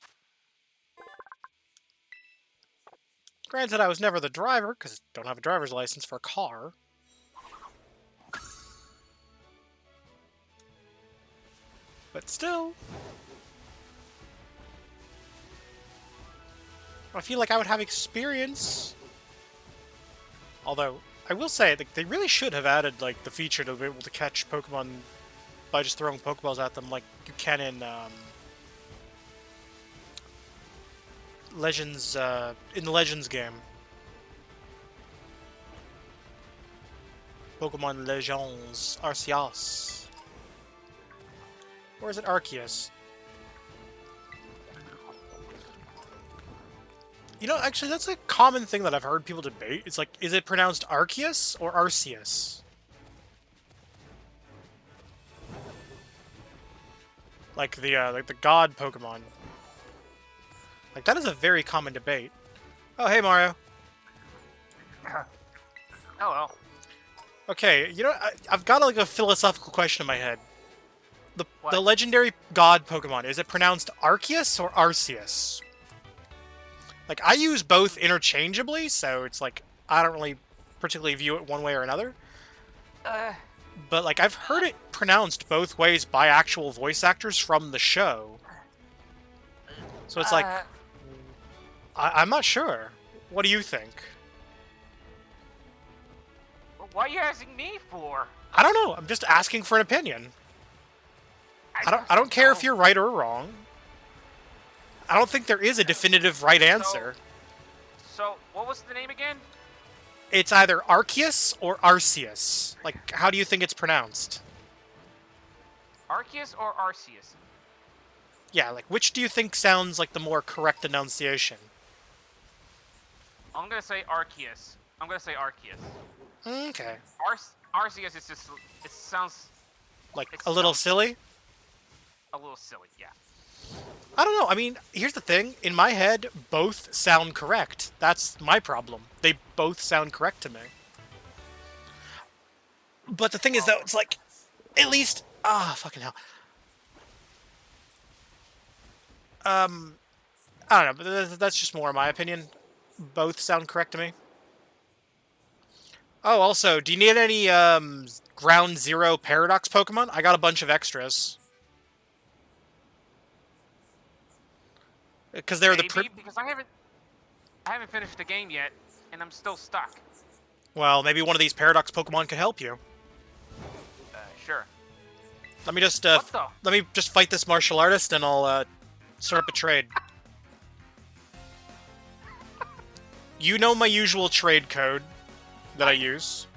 Granted, I was never the driver, because I don't have a driver's license for a car. But still... I feel like I would have experience. Although, I will say, they really should have added like the feature to be able to catch Pokemon by just throwing Pokeballs at them like you can in Legends, in the Legends game. Pokemon Legends Arceus. Or is it Arceus? You know, actually, that's a common thing that I've heard people debate. It's like, is it pronounced Arceus or Arceus? Like the god Pokemon. Like, that is a very common debate. Oh, hey, Mario. Hello. Okay, you know, I've got like a philosophical question in my head. The What? legendary god Pokemon, is it pronounced Arceus or Arceus? Like, I use both interchangeably, so it's like, I don't really particularly view it one way or another. But, like, I've heard it pronounced both ways by actual voice actors from the show. So it's like, I'm not sure. What do you think? What are you asking me for? I don't know. I'm just asking for an opinion. I don't care if you're right or wrong. I don't think there is a definitive right answer. So, what was the name again? It's either Arceus or Arceus. Like, how do you think it's pronounced? Arceus or Arceus? Yeah, like, which do you think sounds like the more correct enunciation? I'm gonna say Arceus. I'm gonna say Arceus. Okay. Arceus is just, it sounds Like, It a little sounds- silly? a little silly, yeah. I don't know. I mean, here's the thing. In my head, both sound correct. That's my problem. They both sound correct to me. But the thing is, though, it's like, at least... fucking hell. I don't know, but that's just more my opinion. Both sound correct to me. Oh, also, do you need any, Ground Zero Paradox Pokemon? I got a bunch of extras. Because they're Maybe, because I haven't finished the game yet, and I'm still stuck. Well, maybe one of these Paradox Pokemon could help you. Sure. Let me just, What the? let me just fight this martial artist, and I'll, start up a trade. You know my usual trade code that I use.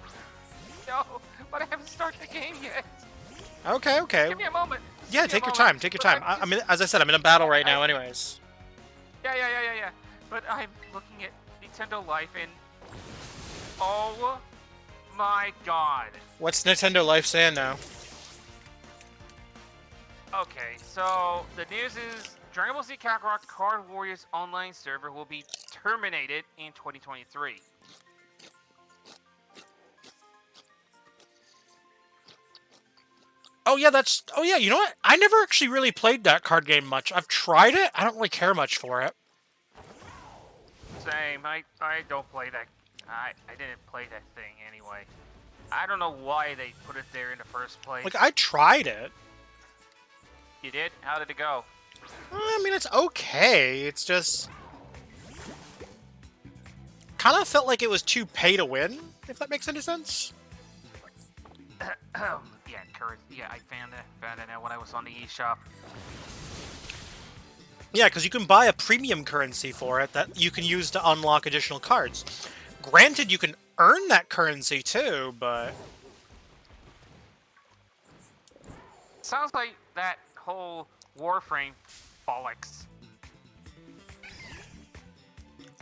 No, but I haven't started the game yet. Okay, okay. Give me a moment. Just Yeah, give me a take your moment. time, take your But time. I'm I mean, as I said, I'm in a battle right now anyways. Yeah. But I'm looking at Nintendo Life and... Oh my god. What's Nintendo Life saying now? Okay, so the news is Dragon Ball Z Kakarot Card Warriors online server will be terminated in 2023. Oh yeah, oh yeah, you know what? I never actually really played that card game much. I've tried it. I don't really care much for it. Same, I don't play that. I didn't play that thing anyway. I don't know why they put it there in the first place. Like, I tried it. You did? How did it go? I mean, it's okay. It's just... kind of felt like it was too pay to win, if that makes any sense. Yeah, currency. Yeah, I found it out when I was on the eShop. Yeah, because you can buy a premium currency for it that you can use to unlock additional cards. Granted, you can earn that currency too, but... Sounds like that whole Warframe bollocks.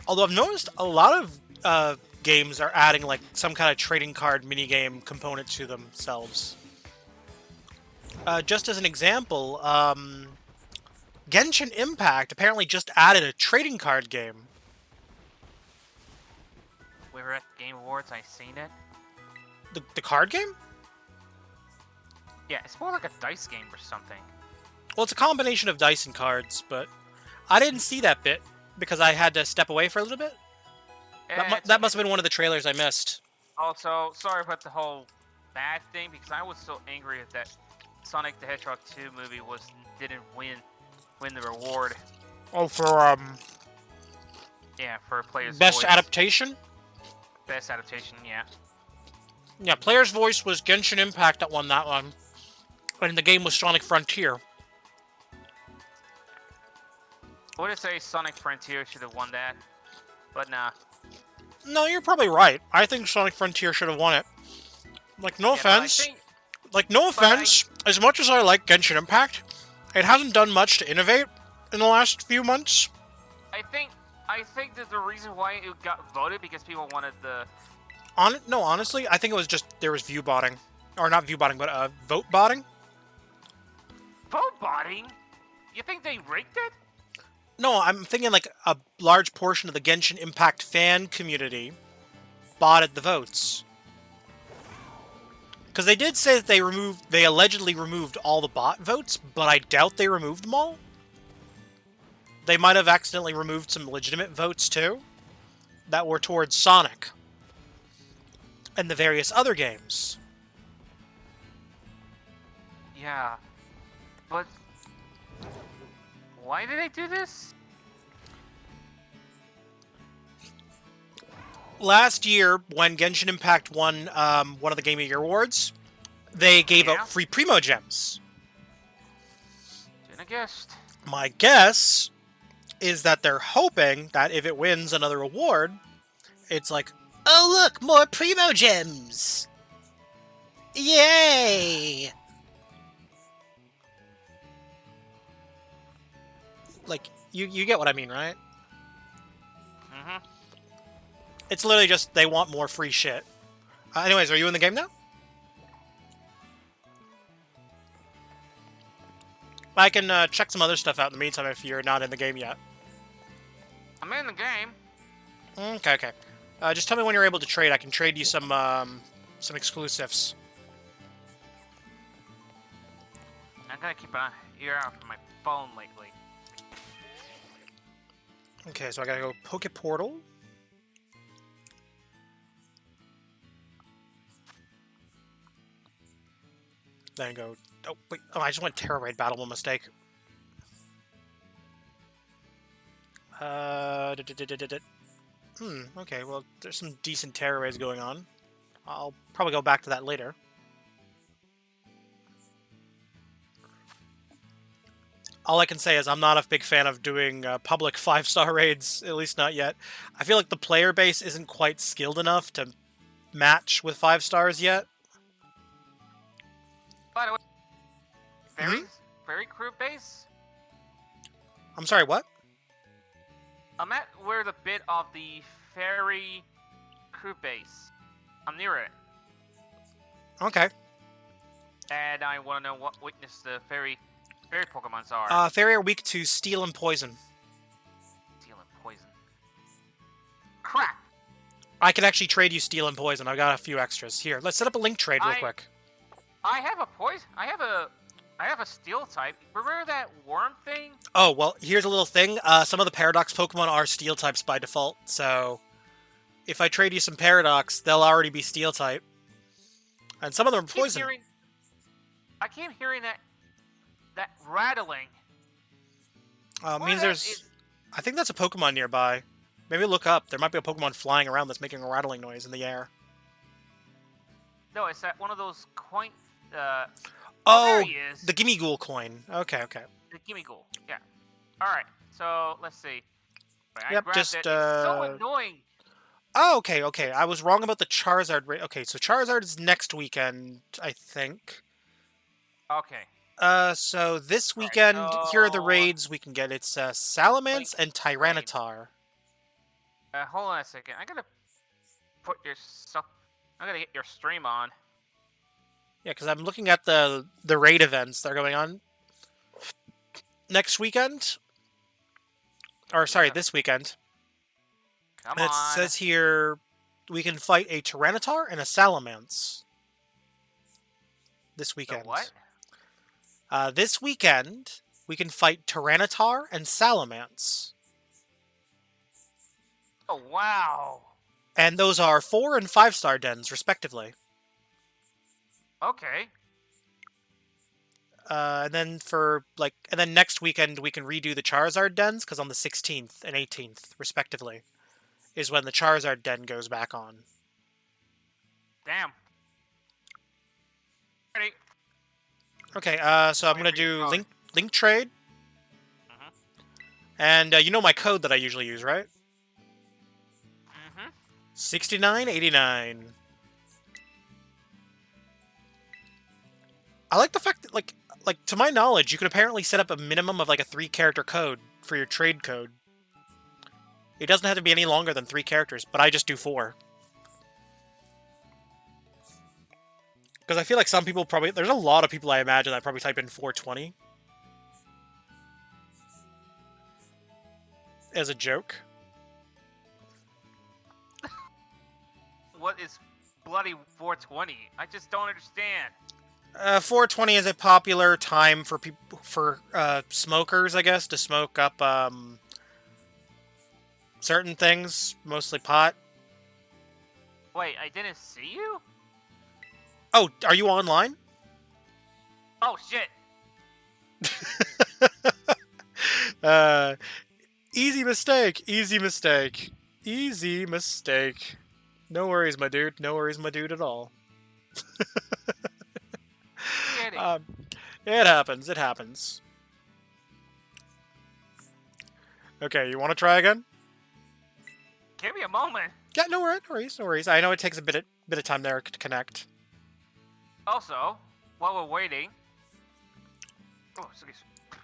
Although I've noticed a lot of games are adding like some kind of trading card minigame component to themselves. Just as an example, Genshin Impact apparently just added a trading card game. We were at Game Awards, I seen it. The card game? Yeah, it's more like a dice game or something. Well, it's a combination of dice and cards, but I didn't see that bit because I had to step away for a little bit. That must have been one of the trailers I missed. Also, sorry about the whole bad thing, because I was so angry that Sonic the Hedgehog 2 movie didn't win the reward. Oh, for Yeah, for Player's best Voice. adaptation? Best adaptation, yeah. Yeah, Player's Voice was Genshin Impact that won that one. And the game was Sonic Frontier. I would say Sonic Frontier should have won that, but nah. No, you're probably right. I think Sonic Frontier should have won it. Like, no Yeah, but I offense. think- Like, no but I- offense. As much as I like Genshin Impact, it hasn't done much to innovate in the last few months. I think that the reason why it got voted because people wanted the No, honestly, I think it was just there was view botting. Or not view botting, but vote botting. vote botting. You think they rigged it? No, I'm thinking like a large portion of the Genshin Impact fan community botted the votes. Because they did say that they allegedly removed all the bot votes, but I doubt they removed them all. They might have accidentally removed some legitimate votes too, that were towards Sonic and the various other games. Yeah, but why did they do this? Last year, when Genshin Impact won one of the Game of the Year awards, they gave Yeah? out free Primo Gems. Shouldn't have guessed. My guess is that they're hoping that if it wins another award, it's like, oh look, more Primo Gems! Yay! Like, you get what I mean, right? Mm-hmm. It's literally just they want more free shit. Anyways, are you in the game now? I can check some other stuff out in the meantime if you're not in the game yet. I'm in the game. Okay, okay. Just tell me when you're able to trade. I can trade you some exclusives. I'm gonna keep an ear out for my phone lately. Okay, so I gotta go Poke Portal. Then go... Oh, wait. Oh, I just went Terra Raid Battle. One mistake. Okay, well, there's some decent Terra Raids going on. I'll probably go back to that later. All I can say is I'm not a big fan of doing public 5-star raids, at least not yet. I feel like the player base isn't quite skilled enough to match with 5 stars yet. By the way, Fairy Crew base? I'm sorry, what? I'm at where the bit of the Fairy Crew base. I'm near it. Okay. And I want to know what weakness the fairy Pokemons are. Fairy are weak to Steel and Poison. Steel and Poison. Crap! I can actually trade you Steel and Poison. I've got a few extras. Here, let's set up a link trade real quick. I have a poison. I have a steel type. Remember that worm thing? Oh, well, here's a little thing. Some of the Paradox Pokemon are Steel types by default, so if I trade you some Paradox, they'll already be Steel type. And some of them are Poison. I keep hearing that rattling. Means there's... I think that's a Pokemon nearby. Maybe look up. There might be a Pokemon flying around that's making a rattling noise in the air. No, it's that one of those coin. There Oh, he is. the Gimme Ghoul coin. Okay, okay. The Gimme Ghoul. Yeah. All right. So let's see. Right, I Yep, grabbed just, it. It's so annoying. Oh, okay, okay. I was wrong about the Charizard. Okay, so Charizard is next weekend, I think. Okay. So this Alright, weekend, here are the so- raids we can get. It's Salamence Link and Tyranitar. Hold on a second. I gotta put your stuff. I gotta get your stream on. Yeah, because I'm looking at the raid events that are going on next weekend. Or sorry, Yeah. this weekend. Come And it on. says here we can fight a Tyranitar and a Salamence this The weekend. what? This weekend we can fight Tyranitar and Salamence. Oh wow. And those are 4- and 5-star dens, respectively. Okay. And then next weekend we can redo the Charizard dens, because on the 16th and 18th, respectively, is when the Charizard den goes back on. Damn. Ready. Okay, so I'm Wait gonna for your do phone. link trade, Mhm. and you know my code that I usually use, right? Mhm. 6989. I like the fact that like to my knowledge, you can apparently set up a minimum of like a 3-character code for your trade code. It doesn't have to be any longer than 3 characters, but I just do 4. Because I feel like some people probably... There's a lot of people I imagine that probably type in 420. As a joke. What is bloody 420? I just don't understand. 420 is a popular time for smokers, I guess, to smoke up certain things, mostly pot. Wait, I didn't see you? Oh, are you online? Oh shit. Easy mistake, easy mistake, easy mistake. No worries, my dude. No worries, my dude, at all. Kidding. It happens. It happens. Okay, you want to try again? Give me a moment. Yeah, no worries, no worries. I know it takes a bit of time there to connect. Also, while we're waiting, oh, excuse me.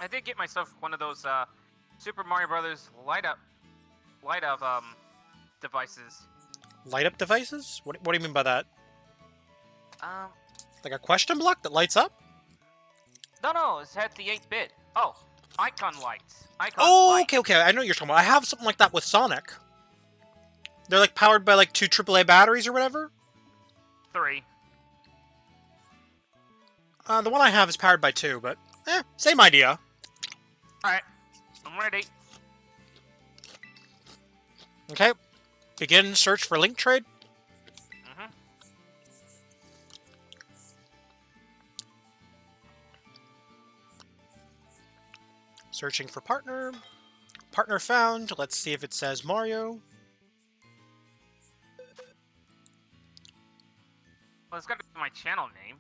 I did get myself one of those Super Mario Brothers light up devices. Light up devices? What do you mean by that? Um, Like a question block that lights up? no, it's had the 8-bit. Oh, icon lights. Icon Oh, lights. okay. I know what you're talking about. I have something like that with Sonic. They're like powered by like 2 AAA batteries or whatever. 3. The one I have is powered by 2, but same idea. Alright, I'm ready. Okay. Begin search for link trade. Mm-hmm. Searching for partner. Partner found. Let's see if it says Mario. Well, it's got to be my channel name.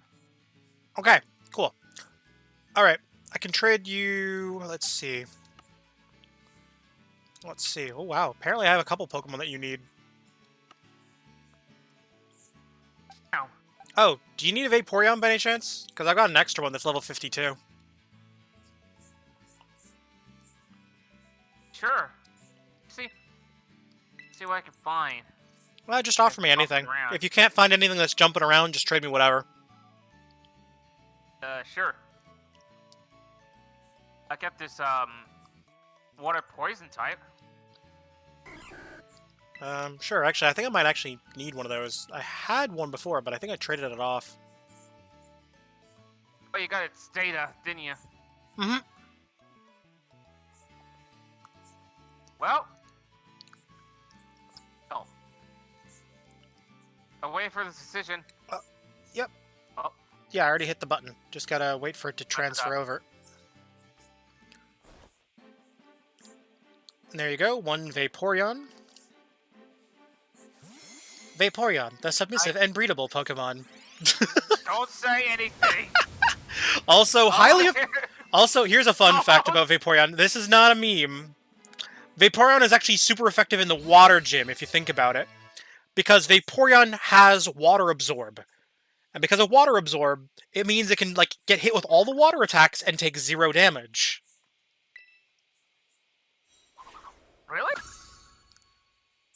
Okay, cool. Alright, I can trade you... Let's see. Let's see. Oh, wow. Apparently I have a couple Pokemon that you need. Ow. Oh, do you need a Vaporeon by any chance? Because I've got an extra one that's level 52. Sure. See what I can find. Well, just offer me Jumping anything. around. If you can't find anything that's jumping around, just trade me whatever. Sure. I kept this water poison type. Sure. Actually, I think I might actually need one of those. I had one before, but I think I traded it off. Oh, you got its data, didn't you? Mm-hmm. Well. Oh. I'll wait for the decision. Yep. Oh. Yeah, I already hit the button. Just gotta wait for it to transfer over. There you go, one Vaporeon. Vaporeon, the submissive and breedable Pokemon. Don't say anything. Also, highly... Also, here's a fun fact Oh. about Vaporeon. This is not a meme. Vaporeon is actually super effective in the water gym, if you think about it. Because Vaporeon has Water Absorb. And because of Water Absorb, it means it can like get hit with all the water attacks and take 0 damage. Really?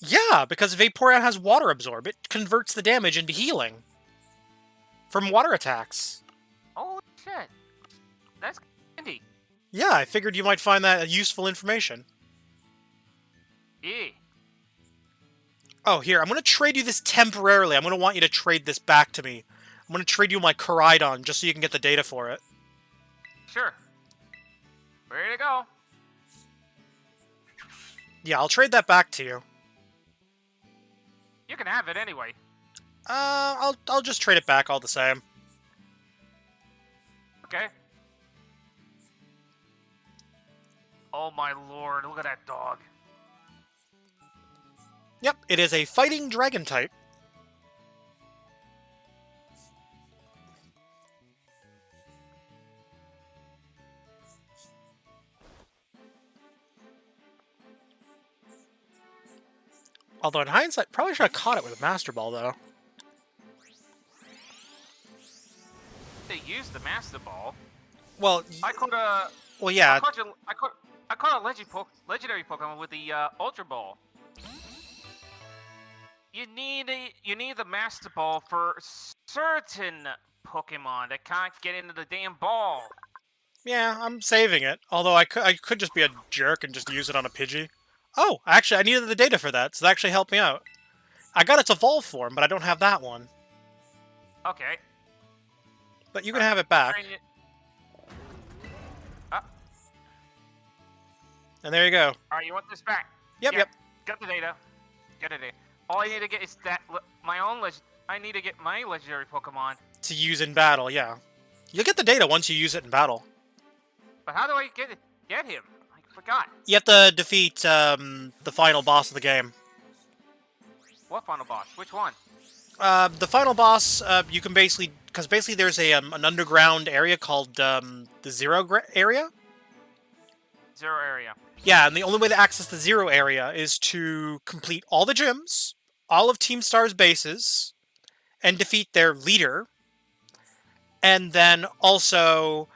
Yeah, because Vaporeon has Water Absorb. It converts the damage into healing. From water attacks. Holy shit. That's handy. Yeah, I figured you might find that useful information. Yeah. Oh, here, I'm going to trade you this temporarily. I'm going to want you to trade this back to me. I'm going to trade you my Koraidon just so you can get the data for it. Sure. Ready to go. Yeah, I'll trade that back to you. You can have it anyway. I'll just trade it back all the same. Okay. Oh my lord, look at that dog. Yep, it is a fighting dragon type. Although in hindsight, probably should have caught it with a Master Ball, though. They used the Master Ball. Well, I caught a. well, yeah. I caught a legendary Pokemon with the Ultra Ball. You need the Master Ball for certain Pokemon that can't get into the damn ball. Yeah, I'm saving it. Although I could just be a jerk and just use it on a Pidgey. Oh, actually, I needed the data for that, so that actually helped me out. I got its evolve form, but I don't have that one. Okay. But you can have it back. Train it. Ah, And there you go. alright, you want this back? Yep, Yeah, yep. Got the data. Got the data. All I need to get is that my own I need to get my legendary Pokemon. To use in battle, yeah. You'll get the data once you use it in battle. But how do I get him? I forgot. You have to defeat the final boss of the game. What final boss? Which one? The final boss, you can basically... Because basically there's an underground area called the Zero area. Zero area. Yeah, and the only way to access the Zero area is to complete all the gyms, all of Team Star's bases, and defeat their leader. And then also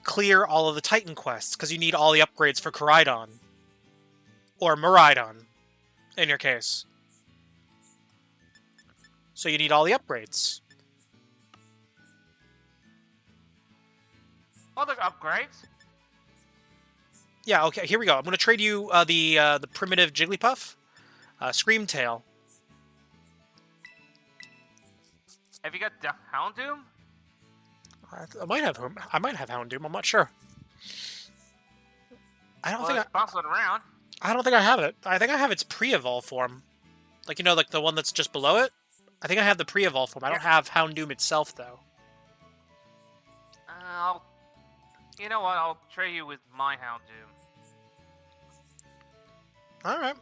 clear all of the Titan quests, because you need all the upgrades for Koraidon. Or Miraidon, in your case. So you need all the upgrades. All the upgrades? Yeah, okay, here we go. I'm going to trade you the primitive Jigglypuff. Screamtail. Have you got the Houndoom? I might have Houndoom, I'm not sure. I don't Well, think it's bouncing around. I don't think I have it. I think I have its pre-evolve form. Like, you know, like the one that's just below it? I think I have the pre-evolve form. I don't have Houndoom itself, though. You know what? I'll trade you with my Houndoom. Alright.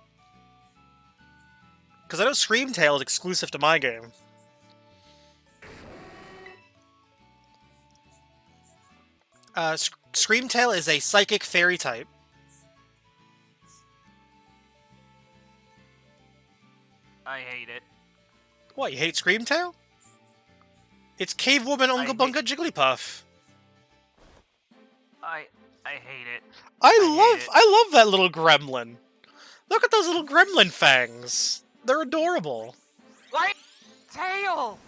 Because I know Screamtail is exclusive to my game. Screamtail is a psychic fairy type. I hate it. What, you hate Screamtail? It's Cave Woman Unga Bunga Jigglypuff. I hate it. I love that little gremlin. Look at those little gremlin fangs. They're adorable. Like tail.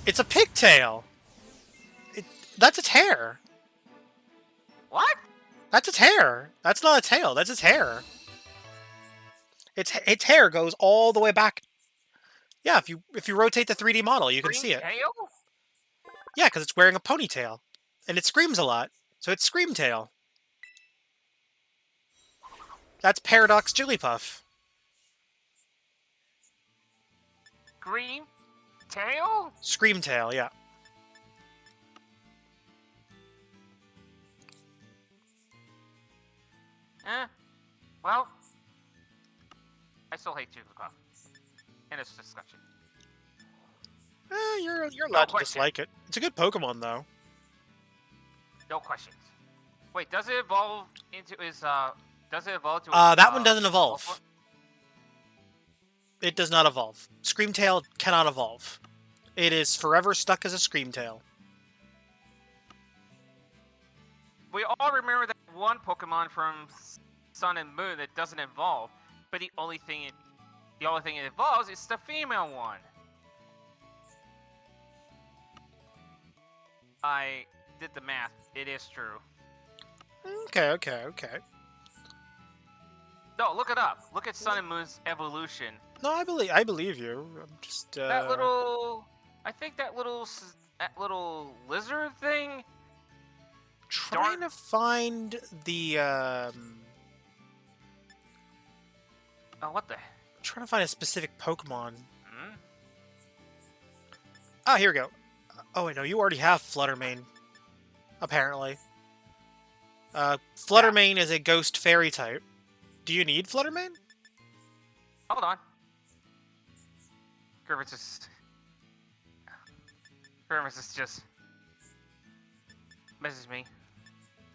It's a pigtail. That's its hair. What? That's its hair. That's not a tail. That's its hair. Its hair goes all the way back. Yeah, if you rotate the 3D model, you can see it. Tail? Yeah, because it's wearing a ponytail, and it screams a lot, so it's Screamtail. That's Paradox Jigglypuff. Green tail? Screamtail, yeah. Well, I still hate Jigglypuff. And its discussion. You're allowed to question. dislike it. It's a good Pokemon, though. No questions. Wait, does it evolve into his, does it evolve to That one doesn't evolve. It does not evolve. Screamtail cannot evolve. It is forever stuck as a Screamtail. We all remember that one Pokemon from Sun and Moon that doesn't evolve, but the only thing it evolves is the female one. I did the math. It is true. Okay. No, look it up. Look at Sun and Moon's evolution. No, I believe you. I'm just That little, I think that little lizard thing. trying to find the Oh, what the? trying to find a specific Pokemon. Hmm? Ah, here we go. Oh wait, no, you already have Fluttermane. Apparently. Fluttermane is a ghost fairy type. Do you need Fluttermane? Hold on. Grimace is just messes me.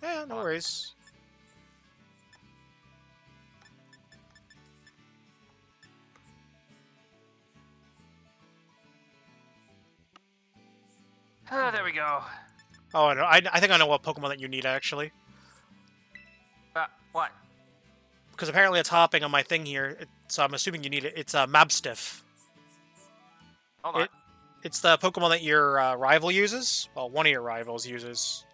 Yeah, no worries. Oh, there we go. Oh, I know. I think I know what Pokemon that you need, actually. What? Because apparently it's hopping on my thing here, so I'm assuming you need it. It's Mabstiff. Hold on. It's the Pokemon that your rival uses. Well, one of your rivals uses.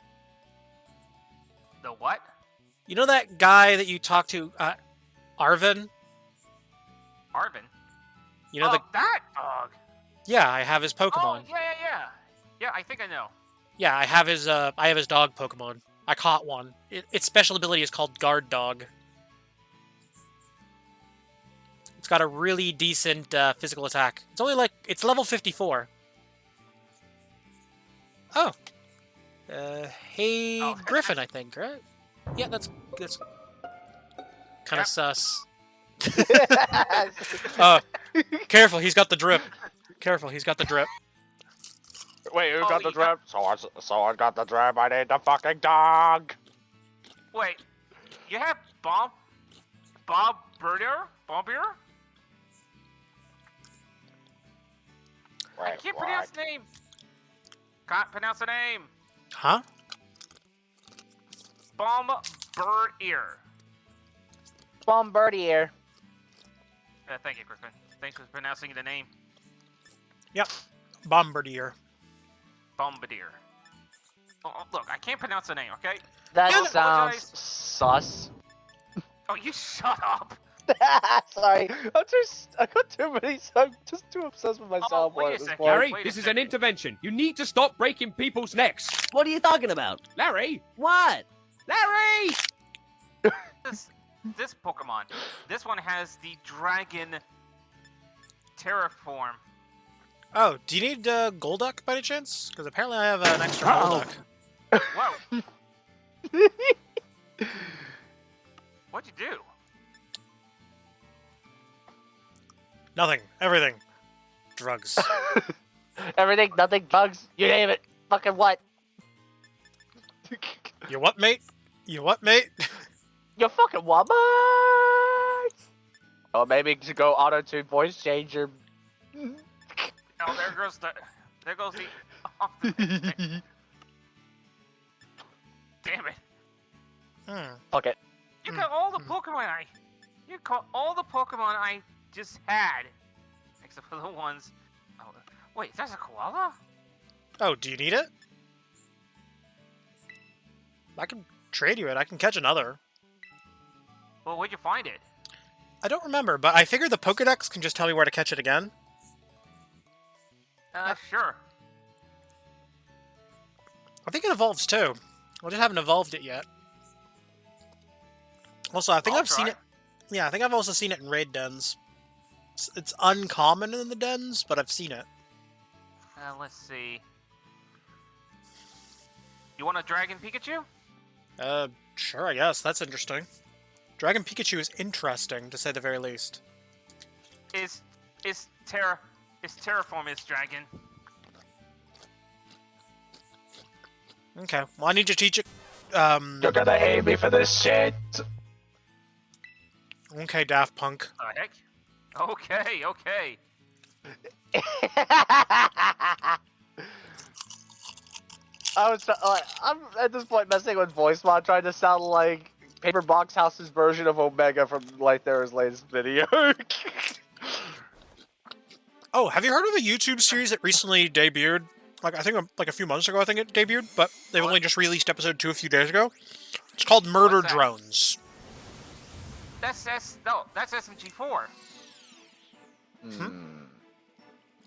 The what? You know that guy that you talked to, Arvin? Arvin? You know that dog! Yeah, I have his Pokemon. Oh, yeah. Yeah, I think I know. Yeah, I have his dog Pokemon. I caught one. Its special ability is called Guard Dog. It's got a really decent physical attack. It's only it's level 54. Oh. Hey, Oh. Griffin, I think, right? Yeah, that's kind of Yep. sus. Careful, he's got the drip. Careful, he's got the drip. Wait, who Oh, got the you drip? Someone got the drip. I need the fucking dog. Wait, you have Bombeer? I Wait, can't what? pronounce the name. Can't pronounce the name. Huh? Bombeer. Bombardier. Thank you, Griffin. Thanks for pronouncing the name. Yep. Bombardier. Bombardier. Oh, look, I can't pronounce the name, okay? That Yeah, sounds sus. Oh, you shut up. Sorry, I got too many. I'm just too obsessed with myself. wait a at this second. point. Larry, Wait a this is second. an intervention. You need to stop breaking people's necks. What are you talking about? Larry! What? Larry! This Pokemon, this one has the Dragon Terraform. Oh, do you need Golduck by any chance? Because apparently I have an extra Golduck. Whoa. What'd you do? Nothing. Everything. Drugs. Everything, nothing, bugs. You name it. Fucking what? You what, mate? You what, mate? You fucking what, mate? Or maybe to go auto-tune voice changer. Oh, there goes the. Damn it! Fuck it. You got all the Pokemon You caught all the Pokemon I just had, except for the ones. Oh, wait, that's a koala? Oh, do you need it? I can trade you it. I can catch another. Well, where'd you find it? I don't remember, but I figure the Pokedex can just tell me where to catch it again. Sure. I think it evolves too. I just haven't evolved it yet. Also, I think I'll I've seen try. it. Yeah, I think I've also seen it in raid dens. It's uncommon in the dens, but I've seen it. Let's see. You want a Dragon Pikachu? Sure, I guess. That's interesting. Dragon Pikachu is interesting, to say the very least. Is Terraform is dragon. Okay, well I need to teach it. You're gonna hate me for this shit. Okay, Daft Punk. The heck? Okay. I'm at this point messing with voice mod, trying to sound like Paper Box House's version of Omega from Light There's latest video. Oh, have you heard of a YouTube series that recently debuted? Like I think like a few months ago, I think it debuted, but they've only just released episode 2 a few days ago. It's called Murder What's that? Drones. That's SMG4.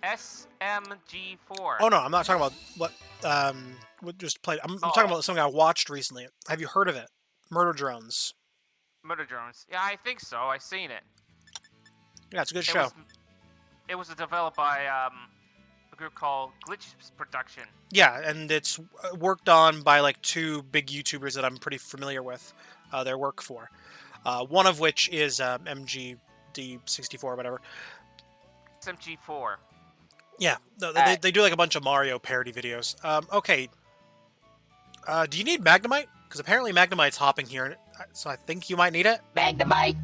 SMG4. Oh no, I'm not talking about what just played. I'm talking about something I watched recently. Have you heard of it? Murder Drones. Murder Drones. Yeah, I think so. I've seen it. Yeah, it's a good show. It was developed by a group called Glitch Production. Yeah, and it's worked on by like 2 big YouTubers that I'm pretty familiar with their work for. One of which is MGD64 or whatever. SMG4. Yeah, they do like a bunch of Mario parody videos. Okay. Do you need Magnemite? Because apparently Magnemite's hopping here, so I think you might need it. Magnemite.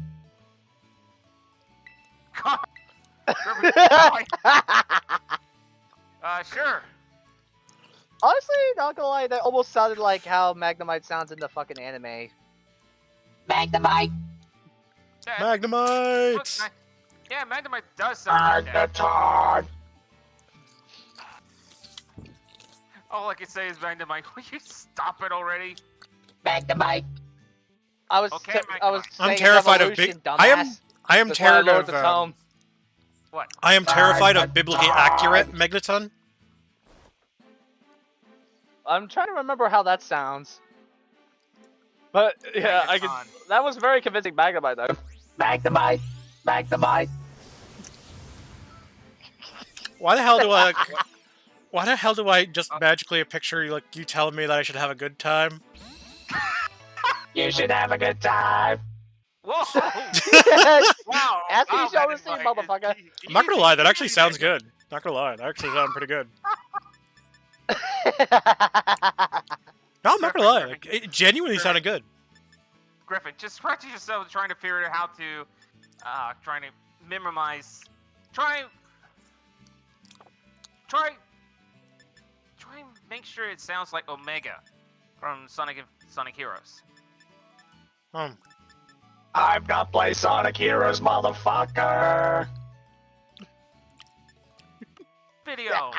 Sure. Honestly, not gonna lie, that almost sounded like how Magnemite sounds in the fucking anime. Magnemite. Yeah, Magnemite! looks nice. Yeah, Magnemite does sound like that. All I can say is Magnemite. Will you stop it already? Magnemite. I was Okay, I'm terrified of big. I am terrified of. What? I am terrified of biblically accurate Magneton. I'm trying to remember how that sounds. But yeah, I can. Magneton. That was very convincing. Magnemite though. Magnemite. Magnemite. Why the hell do I? Why the hell do I just magically picture you telling me that I should have a good time? You should have a good time. Whoa! Wow! Ask me, wow, shall receive, Magnemite. motherfucker. I'm not gonna lie, that actually sounds good. Not gonna lie, that actually sounds pretty good. No, I'm not gonna lie, like, it genuinely sounded good. Griffin, just practice yourself trying to figure out how to, trying to memorize. Try and make sure it sounds like Omega from Sonic Heroes. I'm not play Sonic Heroes, motherfucker. Video.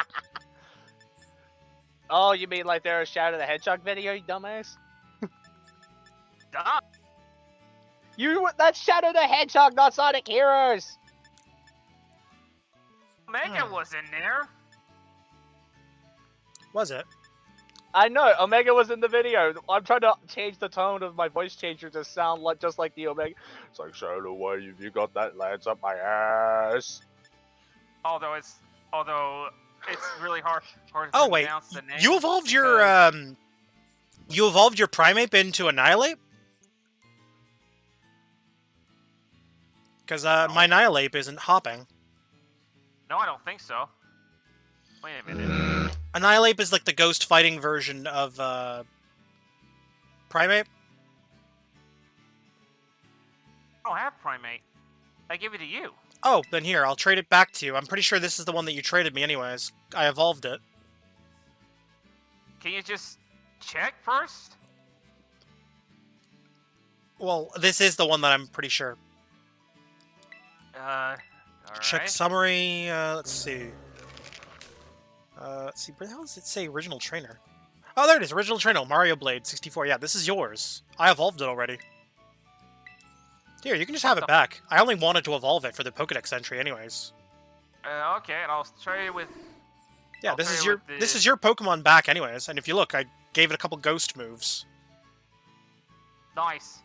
Oh, you mean like their Shadow the Hedgehog video, you dumbass? Duh. That's Shadow the Hedgehog, not Sonic Heroes. Omega was in there. Was it? I know, Omega was in the video. I'm trying to change the tone of my voice changer to sound like just like the Omega. It's like, Shadow, why have you got that lance up my ass? Although it's really hard to Oh wait, pronounce the name. you evolved your Primeape into Annihilate? Because my Annihilape isn't hopping. No, I don't think so. Wait a minute. Annihilape is like the ghost fighting version of Primeape. I don't have Primate. I give it to you. Oh, then here, I'll trade it back to you. I'm pretty sure this is the one that you traded me anyways. I evolved it. Can you just check first? Well, this is the one that I'm pretty sure. Alright. Check summary, let's see. Where the hell does it say original trainer? Oh, there it is, original trainer, Mario Blade 64. Yeah, this is yours. I evolved it already. Here, you can just have it back. I only wanted to evolve it for the Pokedex entry anyways. Okay, and I'll trade it with... Yeah, I'll this trade is it your with the- this is your Pokemon back anyways, and if you look, I gave it a couple ghost moves. Nice.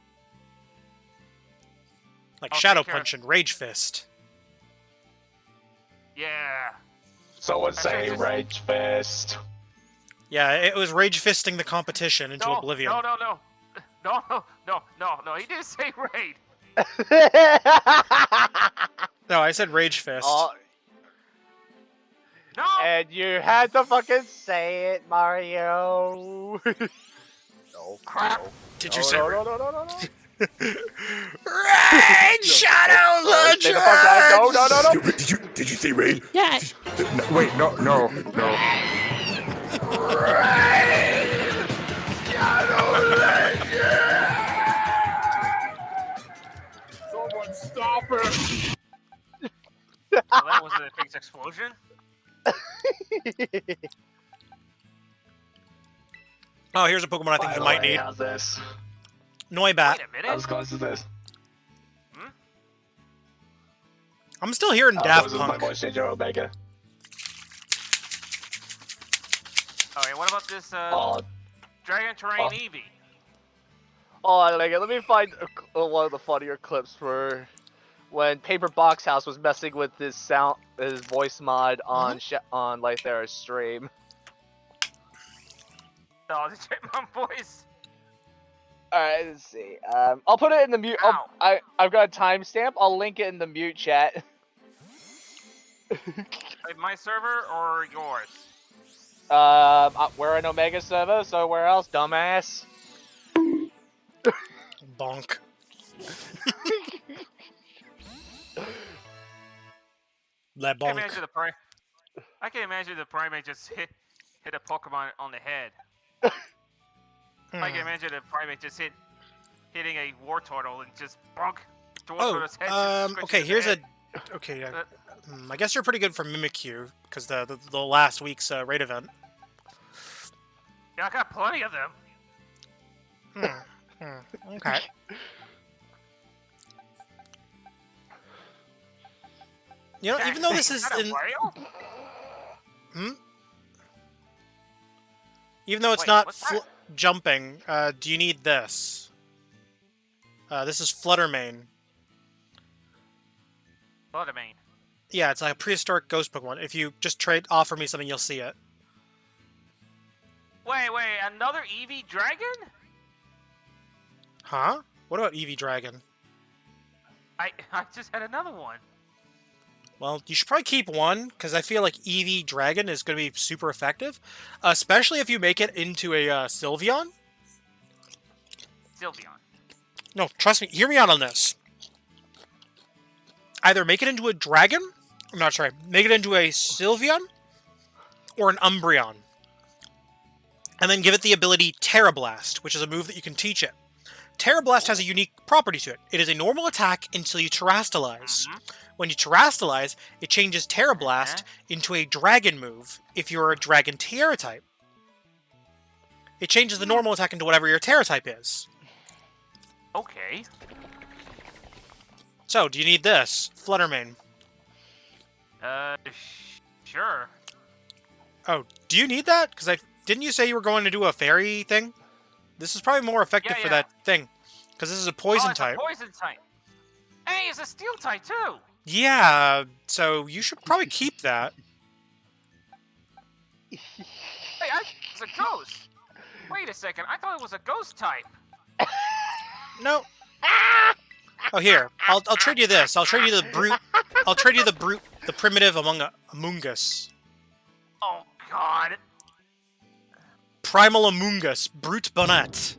Like I'll Shadow take care of- Punch and Rage Fist. Yeah. Someone say Rage Fist. Yeah, it was Rage Fisting the competition into No, oblivion. no. No, he didn't say raid. No, I said Rage Fist. Oh, No! and you had to fucking say it, Mario. No. Crap. Did No, you say no, Rage? no, no, no, no. Raid Shadow Oh, stay the fuck out. No, no, no, no. Did you say raid? Yeah. No, wait, no. Someone stop it! Well, that was a big explosion. Oh, here's a Pokemon I think you might need. How's this? Noibat. Wait a minute. How close is this? I'm still hearing How Daft close is my Punk. voice changer Omega? Alright, what about this Oh, Dragon Terrain Oh. Eevee? Oh, like, let me find one of the funnier clips for when Paper Box House was messing with his voice mod on on Lythera's stream. No, the Chipmunk voice. Alright, let's see. I'll put it in the mute. Ow. I've got a timestamp. I'll link it in the mute chat. Like my server or yours? We're an Omega server, so where else, dumbass? Bonk. La I can bonk. imagine I can imagine the Primate just hit a Pokemon on the head. I can imagine the Primate just hitting a Wartortle and just bonk. Wartortle's head just squishes okay, his here's head. Okay, I guess you're pretty good for Mimikyu, because the last week's raid event. Yeah, I got plenty of them. Okay. You know, even though this is that a in... Wario? Even though it's Wait, not what's that? jumping, do you need this? This is Fluttermane. Fluttermane. Yeah, it's like a prehistoric ghost Pokemon. If you just offer me something, you'll see it. Wait, another Eevee Dragon? Huh? What about Eevee Dragon? I just had another one. Well, you should probably keep one, because I feel like Eevee Dragon is going to be super effective. Especially if you make it into a Sylveon. Sylveon. No, trust me, hear me out on this. Either make it into a Dragon, I'm not sorry, make it into a Sylveon, or an Umbreon. And then give it the ability Terra Blast, which is a move that you can teach it. Terra Blast has a unique property to it. It is a normal attack until you Terrastalize. When you Terrastalize, it changes Terra Blast into a Dragon move if you're a Dragon Tierra type. It changes the normal attack into whatever your Terra type is. Okay. So, do you need this? Fluttermane. Sure. Oh, do you need that? Because didn't you say you were going to do a fairy thing? This is probably more effective for Yeah. that thing. Because this is a poison it's type. A poison type. Hey, it's a steel type too. Yeah, so you should probably keep that. Hey, it's a ghost. Wait a second, I thought it was a ghost type. No. Oh, here. I'll trade you this. I'll trade you the brute. I'll trade you the primitive Amoongus. Oh God. Primal Amoongus, Brute Bonnet.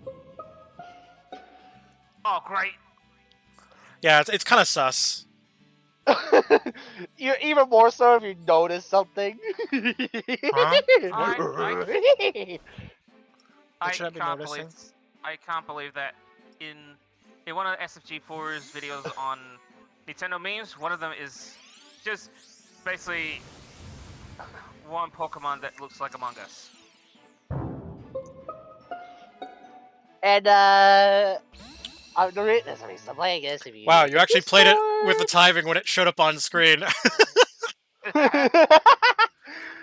Oh great. Yeah, it's kind of sus. You're even more so if you notice something. What should I be noticing? I can't believe that in one of SFG4's videos on Nintendo memes, one of them is just basically one Pokemon that looks like Among Us. And the reason I'm playing this. If you Wow, you actually played it with the timing when it showed up on screen.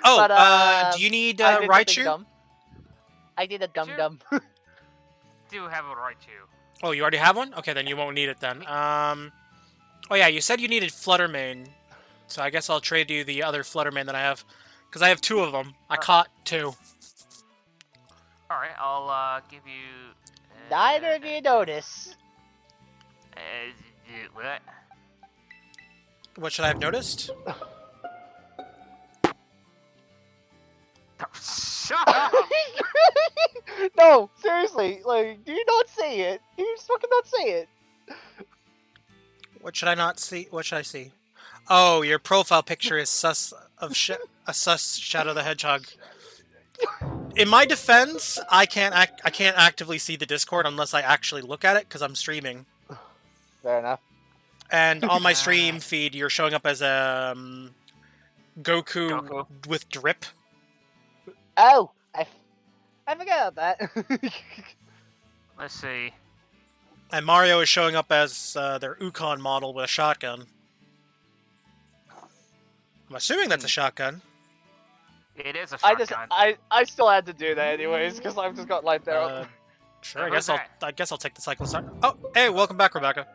Oh, But, do you need I did something Raichu? dumb. I did a Sure. dum. Do have a Raichu. Oh, you already have one? Okay, then you won't need it then. Oh yeah, you said you needed Fluttermane. So I guess I'll trade you the other Fluttermane that I have. Because I have two of them. I caught two. Alright, I'll give you Neither of you notice. What? What should I have noticed? Shut up! No, seriously. Like, do you not say it? Do you just fucking not say it? What should I not see? What should I see? Oh, your profile picture is sus of a sus Shadow the Hedgehog. In my defense, I can't actively see the Discord unless I actually look at it because I'm streaming. Fair enough. And on my stream feed, you're showing up as a Goku with drip. Oh, I forgot about that. Let's see. And Mario is showing up as their Ukon model with a shotgun. I'm assuming that's a shotgun. It is a shotgun. I still had to do that anyways because I've just got light there. Sure, I Who's guess I'll take the cycle start. Oh, hey, welcome back, Rebecca.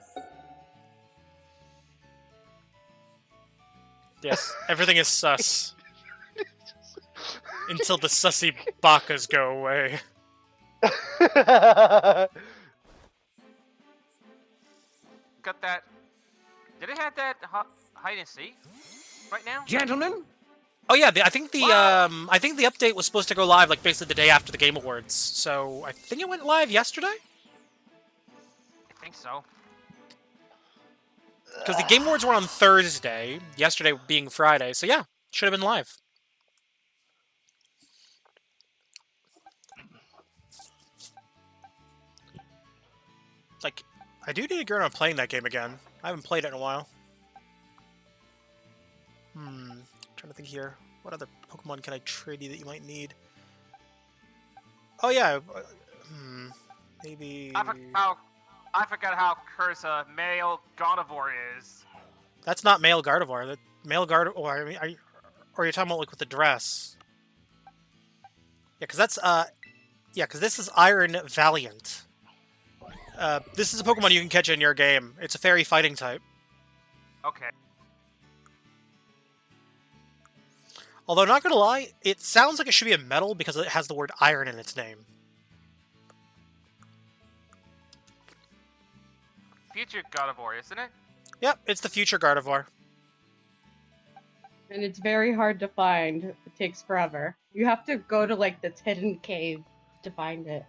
Yes, everything is sus. Until the sussy bakas go away. Got that. Did it have that hide and seek right now? Gentlemen, Oh yeah, I think the update was supposed to go live like basically the day after the Game Awards. So I think it went live yesterday. I think so. Because the Game Awards were on Thursday, yesterday being Friday. So yeah, should have been live. Like, I do need to get around playing that game again. I haven't played it in a while. Trying to think here. What other Pokemon can I trade you that you might need? Oh yeah. Maybe. I forgot how Cursa male Gardevoir is. That's not male Gardevoir. That male Gardevoir. I mean, are you talking about like with the dress? Yeah, because that's yeah, because this is Iron Valiant. This is a Pokemon you can catch in your game. It's a fairy fighting type. Okay. Although, not gonna lie, it sounds like it should be a metal because it has the word iron in its name. Future Gardevoir, isn't it? Yep, it's the future Gardevoir. And it's very hard to find. It takes forever. You have to go to like this hidden cave to find it.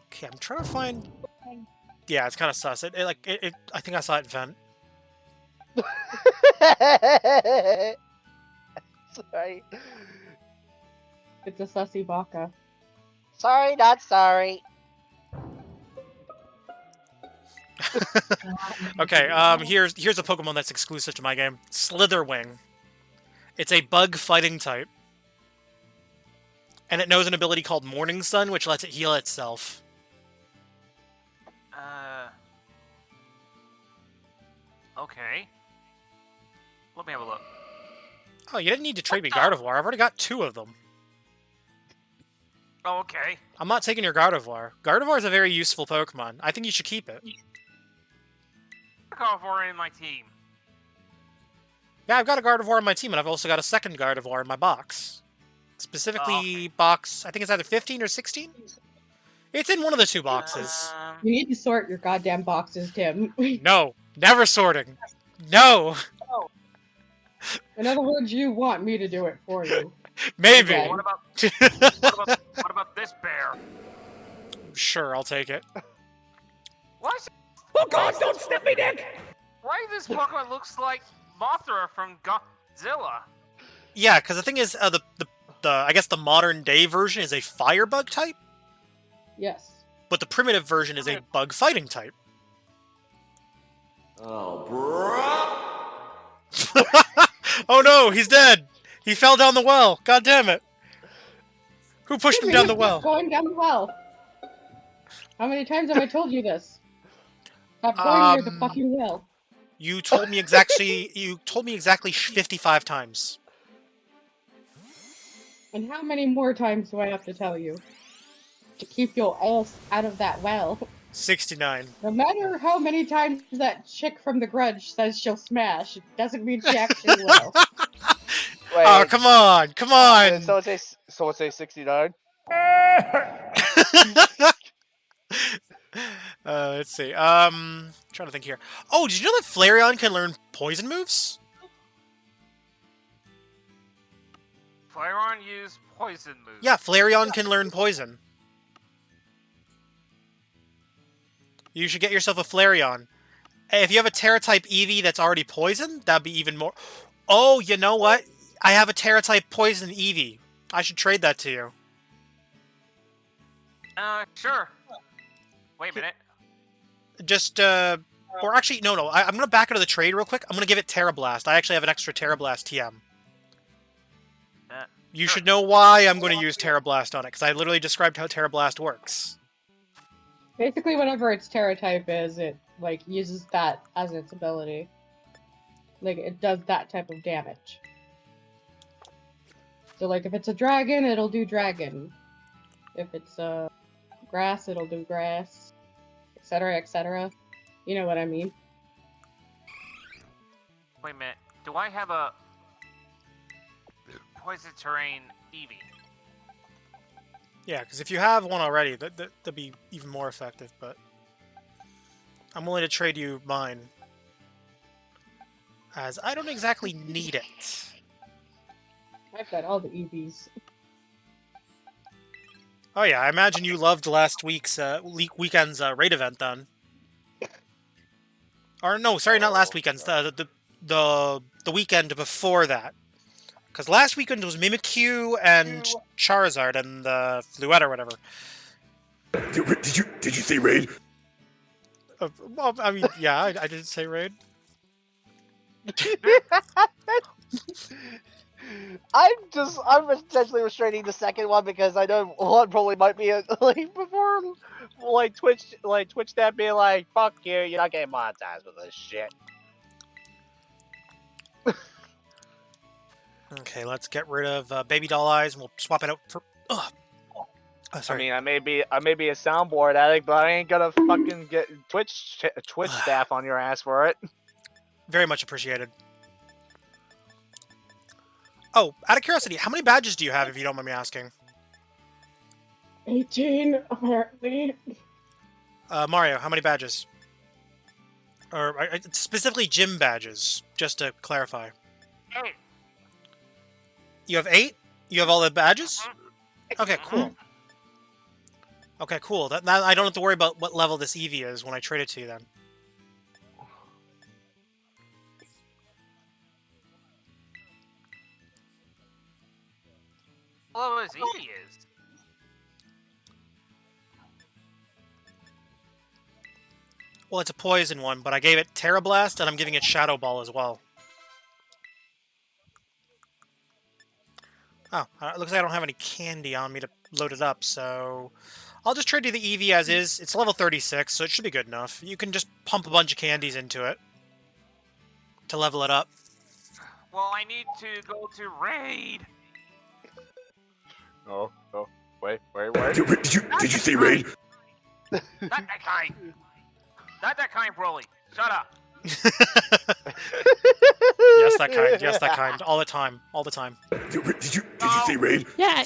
Okay, I'm trying to find... Yeah, it's kind of sus. I think I saw it vent. Sorry. It's a sussy baka. Sorry, not sorry. Okay, here's a Pokemon that's exclusive to my game. Slitherwing. It's a bug fighting type. And it knows an ability called Morning Sun, which lets it heal itself. Okay. Let me have a look. Oh, you didn't need to trade me Gardevoir. I've already got 2 of them. Oh, okay. I'm not taking your Gardevoir. Gardevoir is a very useful Pokemon. I think you should keep it. Gardevoir in my team. Yeah, I've got a Gardevoir on my team, and I've also got a second Gardevoir in my box. Specifically, box, I think it's either 15 or 16? It's in one of the 2 boxes. You need to sort your goddamn boxes, Tim. No, never sorting. No! In other words, you want me to do it for you. Maybe. Okay. What about this bear? Sure, I'll take it. Why is oh god, don't snip me, Dick! Why this Pokemon looks like Mothra from Godzilla? Yeah, because the thing is, I guess the modern day version is a Firebug type, Yes. but the primitive version is a bug fighting type. Oh, bro. Oh no, he's dead! He fell down the well! God damn it! Who pushed him down the well? Going down the well. How many times have I told you this? Stop going near the fucking well. You told me exactly. You told me exactly 55 times. And how many more times do I have to tell you? To keep your ass out of that well. 69. No matter how many times that chick from The Grudge says she'll smash, it doesn't mean she actually will. Wait, Oh, come on! Come on! someone say 69? Let's see. Trying to think here. Oh, did you know that Flareon can learn poison moves? Flareon use poison moves. Yeah, Flareon can learn poison. You should get yourself a Flareon. Hey, if you have a Terra-type Eevee that's already poisoned, that'd be even more... Oh, you know what? I have a Terra-type poison Eevee. I should trade that to you. Sure. Wait a minute. Just, Or actually, no. I'm gonna back out of the trade real quick. I'm gonna give it Terra Blast. I actually have an extra Terra Blast TM. You Sure. should know why I'm going to use Terra Blast on it, because I literally described how Terra Blast works. Basically, whatever its Terra type is, it like uses that as its ability. Like it does that type of damage. So like if it's a dragon, it'll do dragon. If it's grass, it'll do grass, etc., etc. You know what I mean? Wait a minute. Do I have a poison terrain Eevee? Yeah, because if you have one already, that'd be even more effective, but... I'm willing to trade you mine. As I don't exactly need it. I've got all the EVs. Oh yeah, I imagine you loved last week's weekend's raid event then. Or no, sorry, not last weekend's. The weekend before that. Because last weekend was Mimikyu and Charizard and the Fluette or whatever. Did you say raid? Well, I mean, yeah, I did say raid. I'm essentially restraining the second one because I know one probably might be like before Twitch that being like, fuck you, you're not getting monetized with this shit. Okay, let's get rid of Baby Doll Eyes and we'll swap it out for... Ugh. Oh, sorry. I mean, I may be a soundboard addict, but I ain't gonna fucking get Twitch staff on your ass for it. Very much appreciated. Oh, out of curiosity, how many badges do you have, if you don't mind me asking? 18, apparently. Mario, how many badges? Or specifically gym badges, just to clarify. 8. You have 8? You have all the badges? Okay, cool. Okay, cool. Now I don't have to worry about what level this Eevee is when I trade it to you then. Well, as Eevee is. Well, it's a poison one, but I gave it Terra Blast and I'm giving it Shadow Ball as well. Oh, it looks like I don't have any candy on me to load it up, so... I'll just trade you the Eevee as is. It's level 36, so it should be good enough. You can just pump a bunch of candies into it to level it up. Well, I need to go to raid. Oh, wait. Did you say raid? Not that kind. Not that kind, Broly. Shut up. Yes, that kind. All the time. Did you say raid? Yeah.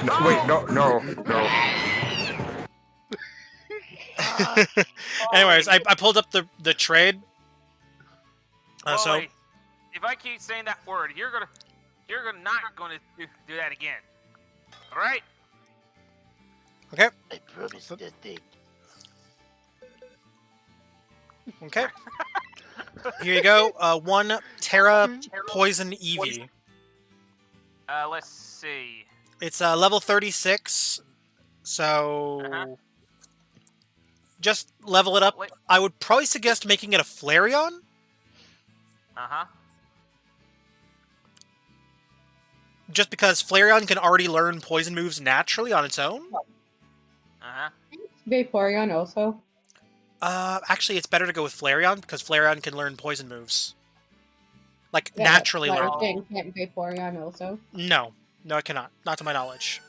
No, wait, no. Anyways, I pulled up the trade. So Broly, if I keep saying that word, you're not gonna do that again. All right? okay, I promise nothing. okay. Here you go. 1 Terra Poison Eevee. Let's see. It's level 36, so just level it up. Wait. I would probably suggest making it a Flareon. Just because Flareon can already learn poison moves naturally on its own. Vaporeon also. Actually, it's better to go with Flareon because Flareon can learn poison moves. Like, Yeah, naturally but learn. Can't Vaporeon also? No, it cannot. Not to my knowledge.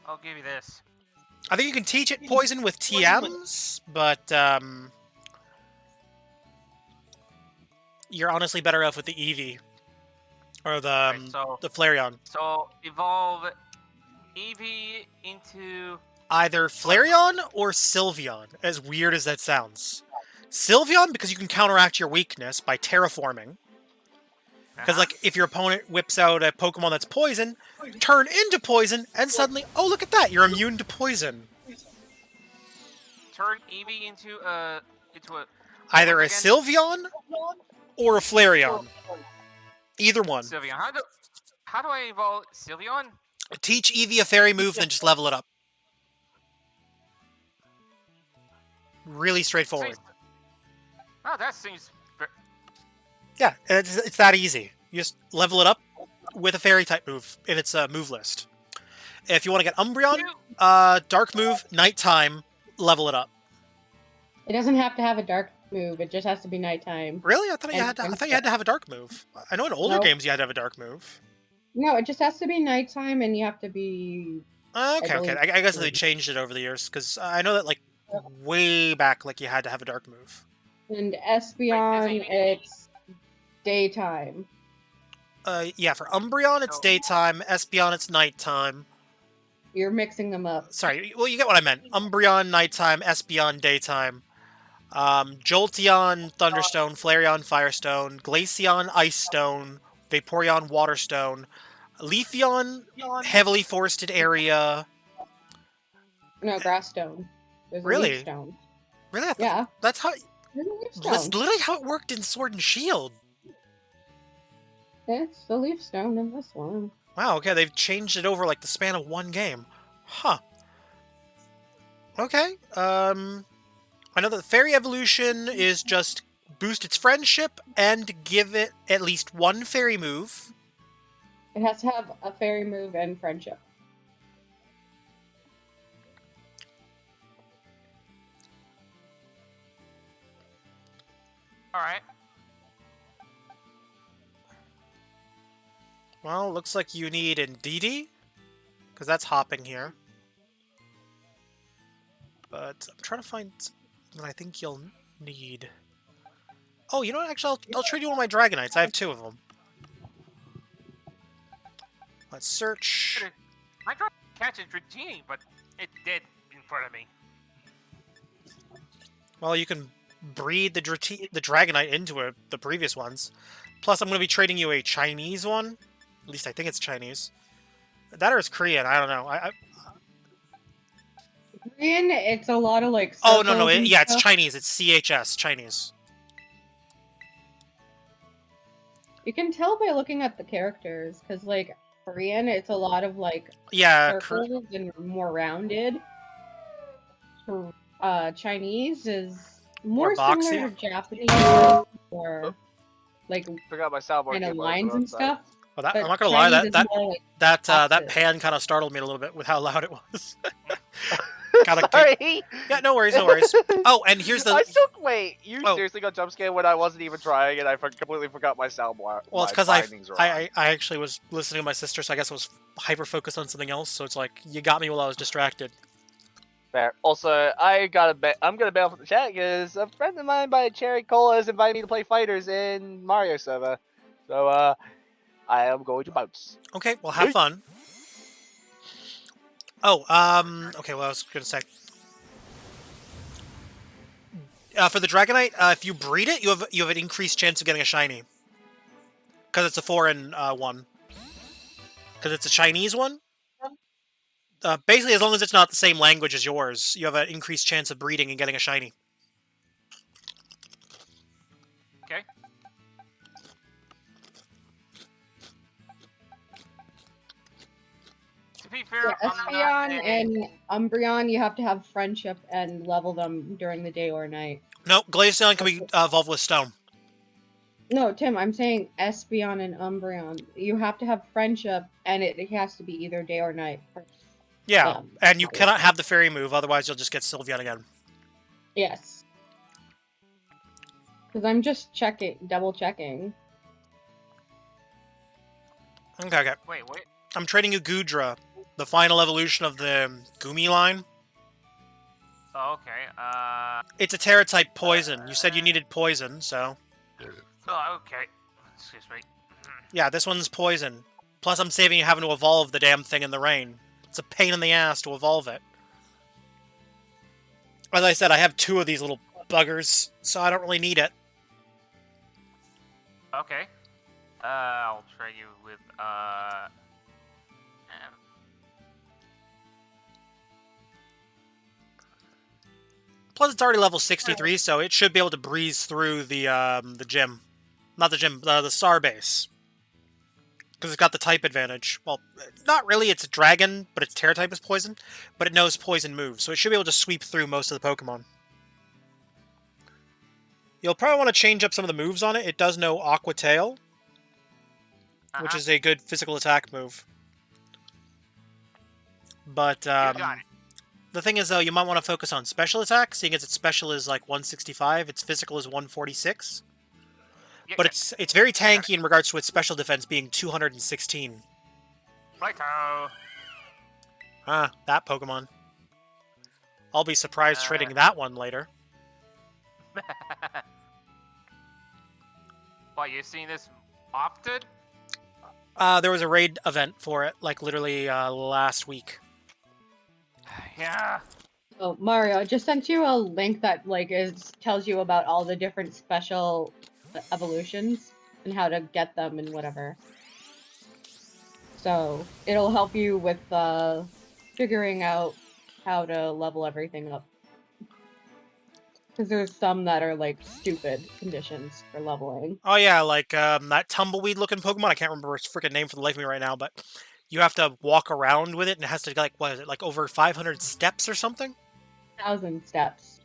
I'll give you this. I think you can teach it poison with TMs, but you're honestly better off with the Eevee. Or Right, so- the Flareon. So evolve Eevee into Either Flareon or Sylveon, as weird as that sounds. Sylveon, because you can counteract your weakness by terraforming. Because, like, if your opponent whips out a Pokemon that's poison, turn into poison, and suddenly, oh, look at that, you're immune to poison. Turn Eevee into a Either a again? Sylveon or a Flareon. Either one. Sylveon. How do I evolve Sylveon? Teach Eevee a fairy move, then just level it up. Really straightforward. Oh, that seems. Yeah, it's that easy. You just level it up with a fairy type move in its move list. If you want to get Umbreon, dark move, nighttime, level it up. It doesn't have to have a dark move. It just has to be nighttime. Really? I thought you had to have a dark move. I know in older Nope. games you had to have a dark move. No, it just has to be nighttime, and you have to be. Okay. believe I guess they so. changed it over the years because I know that like way back, like you had to have a dark move. And Espeon, it's daytime. Yeah, for Umbreon it's daytime. Espeon it's nighttime. You're mixing them up. Sorry, well you get what I meant. Umbreon nighttime, Espeon daytime. Jolteon Thunderstone, Flareon Firestone, Glaceon Ice Stone, Vaporeon Waterstone, Leafeon heavily forested area. No, Grass Stone. There's a Really? Leaf Stone. Really? Yeah. That's how. There's a Leaf That's Stone. literally how it worked in Sword and Shield. It's the Leaf Stone in this one. Wow. Okay, they've changed it over like the span of one game. Huh. Okay. I know that the Fairy Evolution is just boost its friendship and give it at least one fairy move. It has to have a fairy move and friendship. All right. Well, looks like you need Indeedee, because that's hopping here. But I'm trying to find something I think you'll need. Oh, you know what? Actually, I'll trade you one of my Dragonites. I have two of them. Let's search. I tried to catch a Dratini, but it dead in front of me. Well, you can breed the Dragonite into the previous ones. Plus, I'm going to be trading you a Chinese one. At least I think it's Chinese. That or it's Korean. I don't know. Korean, it's a lot of like. Oh, no. circles and Yeah, it's stuff. Chinese. It's CHS. Chinese. You can tell by looking at the characters, because like Korean, it's a lot of like Yeah, circles and more rounded. Chinese is more boxy? similar to Japanese, or like Forgot my soundboard. kind of came on, lines so and that's stuff. Well, that, But I'm not gonna lie. Chinese That is more, like, that opposite. pan kind of startled me a little bit with how loud it was. Gotta Sorry. Yeah, no worries, no worries. Oh, and here's the. I still wait. You Oh. seriously got jump scared when I wasn't even trying, and I completely forgot my soundboard. Well, it's because I actually was listening to my sister, so I guess I was hyper focused on something else. So it's like you got me while I was distracted. Fair. Also, I'm gonna bail from the chat because a friend of mine by Cherry Cola has invited me to play fighters in Mario server. So I am going to bounce. Okay, well, have fun. Oh, okay, well, I was gonna say. For the Dragonite, if you breed it, you have an increased chance of getting a shiny. Because it's a 4 and 1. Because it's a Chinese one. Basically, as long as it's not the same language as yours, you have an increased chance of breeding and getting a shiny. Okay. To be fair, Yeah, I'm not Espeon and Umbreon, you have to have friendship and level them during the day or night. No, Glaceon can be evolved with Stone. No, Tim, I'm saying Espeon and Umbreon. You have to have friendship, and it has to be either day or night. Yeah, and you cannot have the fairy move, otherwise you'll just get Sylveon again. Yes. Because I'm just double checking. Okay. Wait. I'm trading you Goodra, the final evolution of the Gumi line. Oh, okay. It's a Terra-type poison. You said you needed poison, so... Oh, okay. Excuse me. Yeah, this one's poison. Plus, I'm saving you having to evolve the damn thing in the rain. It's a pain in the ass to evolve it. As I said, I have 2 of these little buggers, so I don't really need it. Okay. I'll train you with Plus, it's already level 63, so it should be able to breeze through the gym. Not the gym, the star base. Because it's got the type advantage. Well, not really, it's a dragon, but its Terra type is poison. But it knows poison moves, so it should be able to sweep through most of the Pokemon. You'll probably want to change up some of the moves on it. It does know Aqua Tail, which is a good physical attack move. But, got it. the thing is, though, you might want to focus on special attack, seeing as its special is like 165, its physical is 146. Yeah, But it's very tanky in regards to its special defense being 216. Righto. Ah, that Pokemon. I'll be surprised trading that one later. What, you seen this often? There was a raid event for it, like literally last week. Yeah. Oh, Mario, I just sent you a link that tells you about all the different special evolutions and how to get them and whatever. So it'll help you with figuring out how to level everything up. Because there's some that are like stupid conditions for leveling. Oh yeah, like that tumbleweed-looking Pokemon. I can't remember its freaking name for the life of me right now, but you have to walk around with it, and it has to like what is it, like over 500 steps or something? 1,000 steps.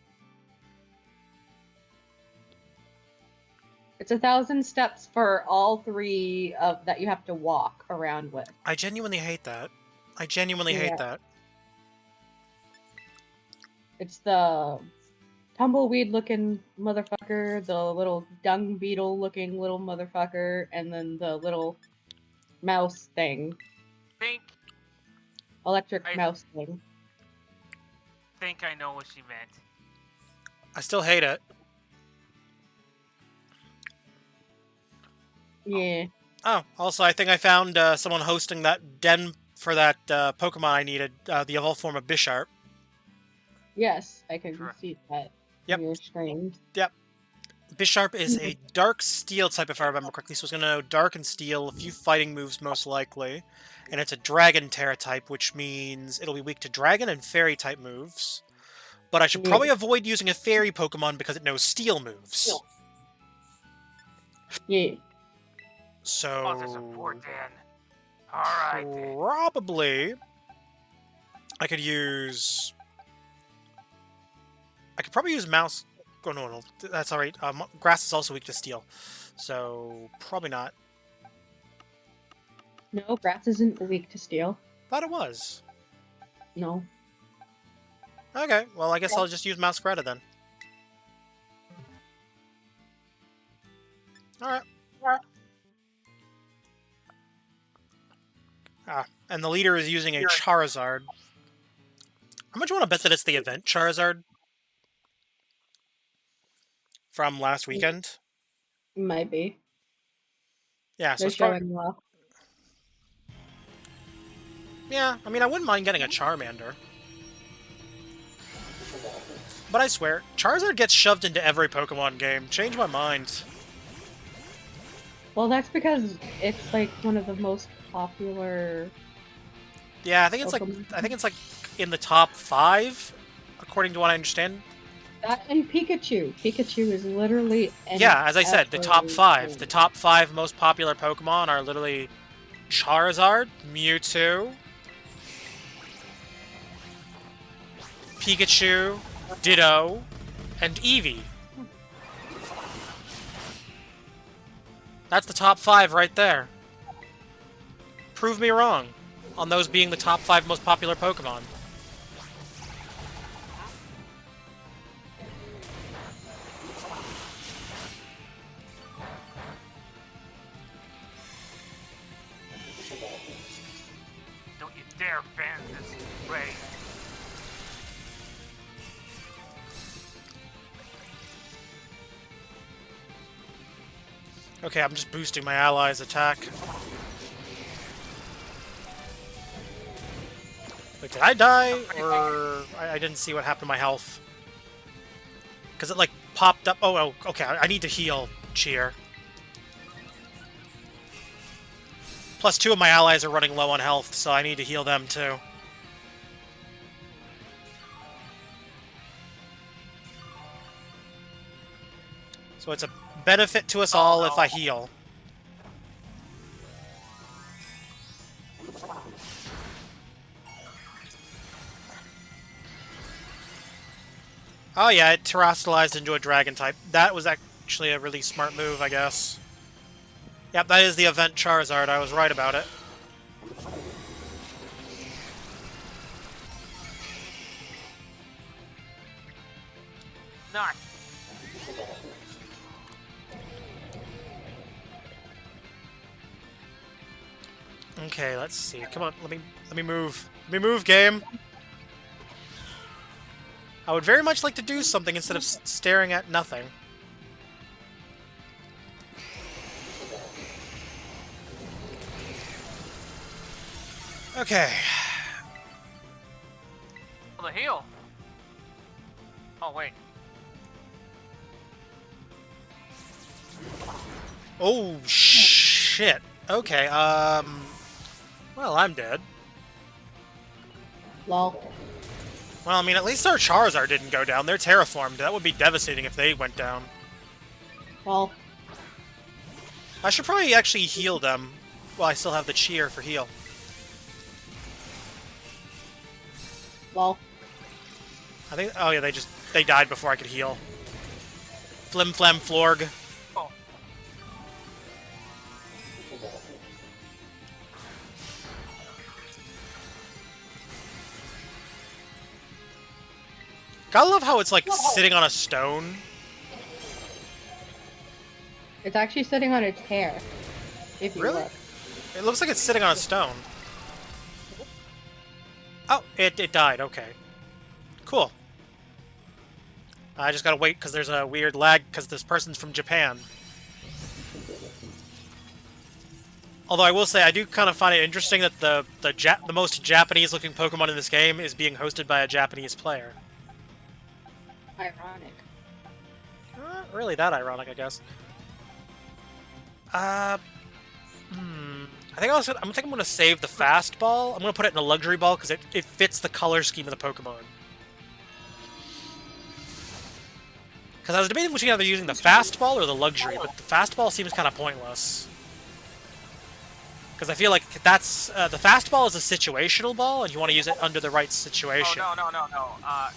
It's 1,000 steps for all 3 that you have to walk around with. I genuinely hate that. I genuinely hate that. It's the tumbleweed-looking motherfucker, the little dung beetle-looking little motherfucker, and then the little mouse thing. Electric mouse thing. Think I know what she meant. I still hate it. Yeah. Oh, also, I think I found someone hosting that den for that Pokemon I needed, the evolved form of Bisharp. Yes, I can Sure. see that Yep. on your screen. Bisharp is a Dark Steel type, if I remember correctly, so it's going to know Dark and Steel, a few fighting moves most likely, and it's a Dragon Terra type, which means it'll be weak to Dragon and Fairy type moves. But I should probably avoid using a Fairy Pokemon because it knows Steel moves. Yeah. So... Sponsor support, Dan. Alright, then. Probably... I could probably use Mouse... Oh, no, that's alright. Grass is also weak to Steel. So, probably not. No, grass isn't weak to steel. Thought it was. No. Okay, well, I guess I'll just use Mouse Greta then. Alright. And the leader is using a Charizard. How much do you want to bet that it's the event Charizard? From last weekend? Might be. Yeah, so They're it's probably... showing you off. Yeah, I mean, I wouldn't mind getting a Charmander. But I swear, Charizard gets shoved into every Pokemon game. Change my mind. Well, that's because it's like one of the most popular. Yeah, I think it's like in the top 5, according to what I understand. That and Pikachu. Pikachu is literally. Yeah, as I said, the top 5. everything. The top 5 most popular Pokemon are literally Charizard, Mewtwo, Pikachu, Ditto, and Eevee. That's the top 5 right there. Prove me wrong on those being the top 5 most popular Pokemon. Don't you dare ban this raid. Okay, I'm just boosting my allies' attack. Wait, did I die? Or I didn't see what happened to my health. Because it, like, popped up. Oh, okay. I need to heal Cheer. Plus, 2 of my allies are running low on health, so I need to heal them, too. So it's a benefit to us all if I heal. Oh yeah, it terrestrialized into a dragon type. That was actually a really smart move, I guess. Yep, that is the event Charizard. I was right about it. Not. Okay, let's see. Come on, let me move. Let me move, game. I would very much like to do something instead of staring at nothing. Okay. Oh, the heal. Oh, wait. Oh, shit. Okay, well, I'm dead. Lol. Well, I mean, at least our Charizard didn't go down. They're terraformed. That would be devastating if they went down. Lol. I should probably actually heal them while I still have the cheer for heal. Lol. I think... Oh, yeah, they died before I could heal. Flim Flam Florg. Oh. Gotta love how it's, like, sitting on a stone. It's actually sitting on its hair. If you Really? look. It looks like it's sitting on a stone. Oh, it died. Okay. Cool. I just gotta wait because there's a weird lag because this person's from Japan. Although I will say, I do kind of find it interesting that the most Japanese-looking Pokemon in this game is being hosted by a Japanese player. Ironic. Not really that ironic, I guess. I think I'm gonna save the fastball. I'm gonna put it in a luxury ball because it fits the color scheme of the Pokemon. Because I was debating between either using the fastball or the luxury, but the fastball seems kind of pointless. Because I feel like that's the fastball is a situational ball, and you want to use it under the right situation. Oh, no.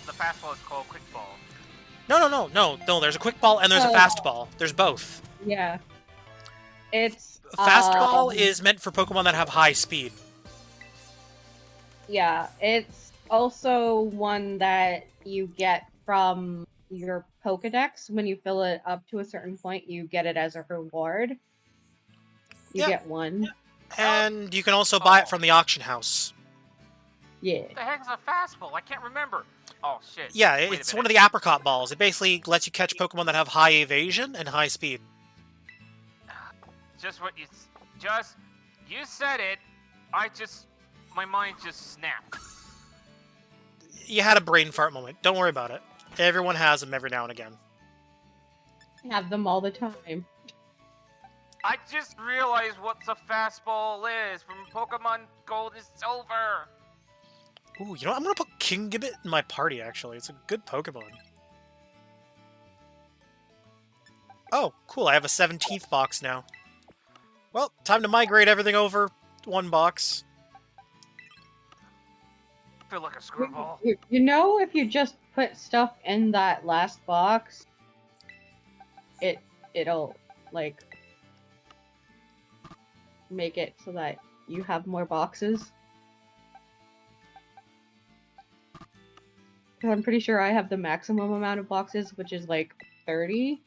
The fastball is called quick ball. No. There's a quick ball and there's a fastball. There's both. Yeah. It's Fastball is meant for Pokemon that have high speed. Yeah, it's also one that you get from your Pokedex. When you fill it up to a certain point, you get it as a reward. You get one. And you can also buy it from the auction house. Yeah. What the heck is a fastball? I can't remember. Oh, shit. Yeah, Wait a it's one of minute. the apricot balls. It basically lets you catch Pokemon that have high evasion and high speed. Just what you said it. My mind just snapped. You had a brain fart moment. Don't worry about it. Everyone has them every now and again. Have them all the time. I just realized what a fastball is from Pokemon Gold and Silver. Ooh, you know what? I'm gonna put Kingambit in my party, actually. It's a good Pokemon. Oh, cool. I have a 17th box now. Well, time to migrate everything over one box. I feel like a screwball. You know, if you just put stuff in that last box, it'll like make it so that you have more boxes. 'Cause I'm pretty sure I have the maximum amount of boxes, which is like 30.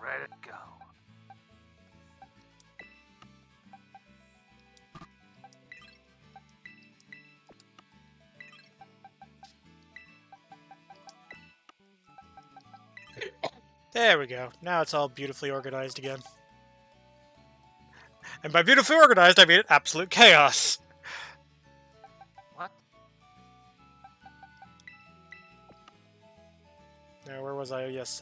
Let it go. There we go. Now it's all beautifully organized again. And by beautifully organized, I mean absolute chaos. What? Now, where was I? Yes,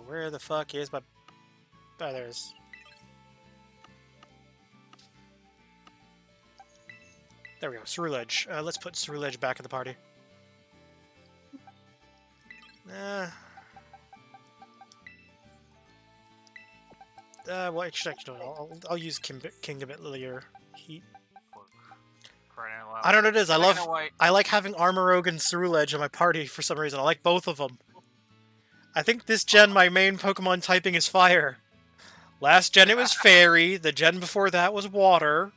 where the fuck is my... Oh, there it is. There we go, Ceruledge. Let's put Ceruledge back in the party. Well, actually, I'll use King Gambit Lily or Heat. Crying out loud. I don't know what it is. Black and white. I like having Armorogue and Ceruledge in my party for some reason. I like both of them. I think this gen, my main Pokemon typing is Fire. Last gen it was Fairy. The gen before that was Water.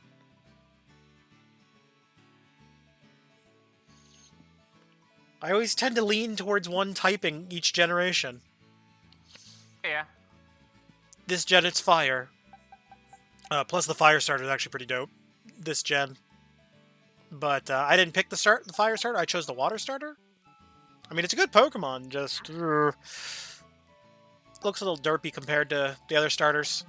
I always tend to lean towards one typing each generation. Yeah. This gen it's Fire. Plus the Fire starter is actually pretty dope. This gen. But I didn't pick the Fire starter. I chose the Water starter. I mean, it's a good Pokemon. Just looks a little derpy compared to the other starters.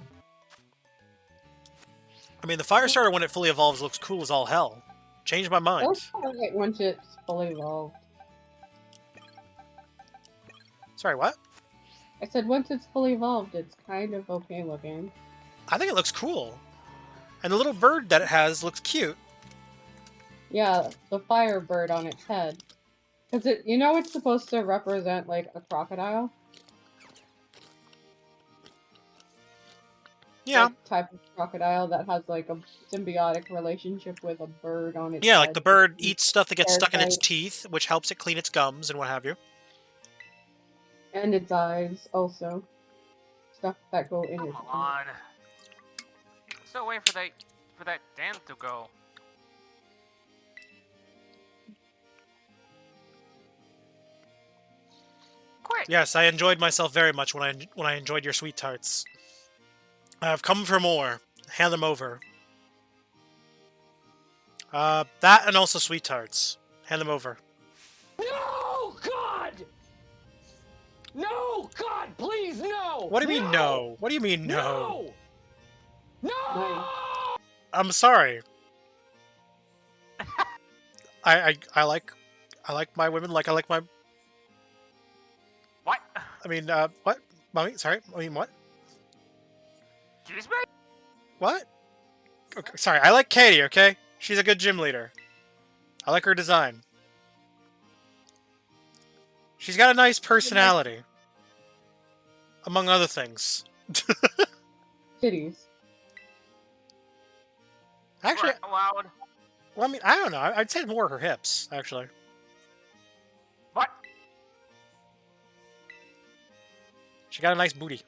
I mean, the Fire starter when it fully evolves looks cool as all hell. Changed my mind. That's like once it's fully evolved. Sorry, what? I said once it's fully evolved, it's kind of okay looking. I think it looks cool. And the little bird that it has looks cute. Yeah, the fire bird on its head. Cause it's supposed to represent like a crocodile. Yeah. Like, type of crocodile that has like a symbiotic relationship with a bird on its Yeah, head. like the bird eats stuff that gets stuck in its Parasite. teeth, which helps it clean its gums and what have you. And its eyes also. Stuff that go in Come its eyes. on. Still waiting for that dam to go. Quick. Yes, I enjoyed myself very much when I enjoyed your sweet tarts. I've come for more. Hand them over. That and also sweet tarts. Hand them over. No, God! No, God, please, no! What do you mean no? What do you mean no? No! No! I'm sorry. I like my women like I like my... What? I mean, what? Mommy, sorry. I mean, what? Excuse me? What? Okay, sorry, I like Katie, okay? She's a good gym leader. I like her design. She's got a nice personality. Among other things. Titties. Actually, Right, loud. well, I mean, I don't know. I'd say more her hips, actually. What? She got a nice booty.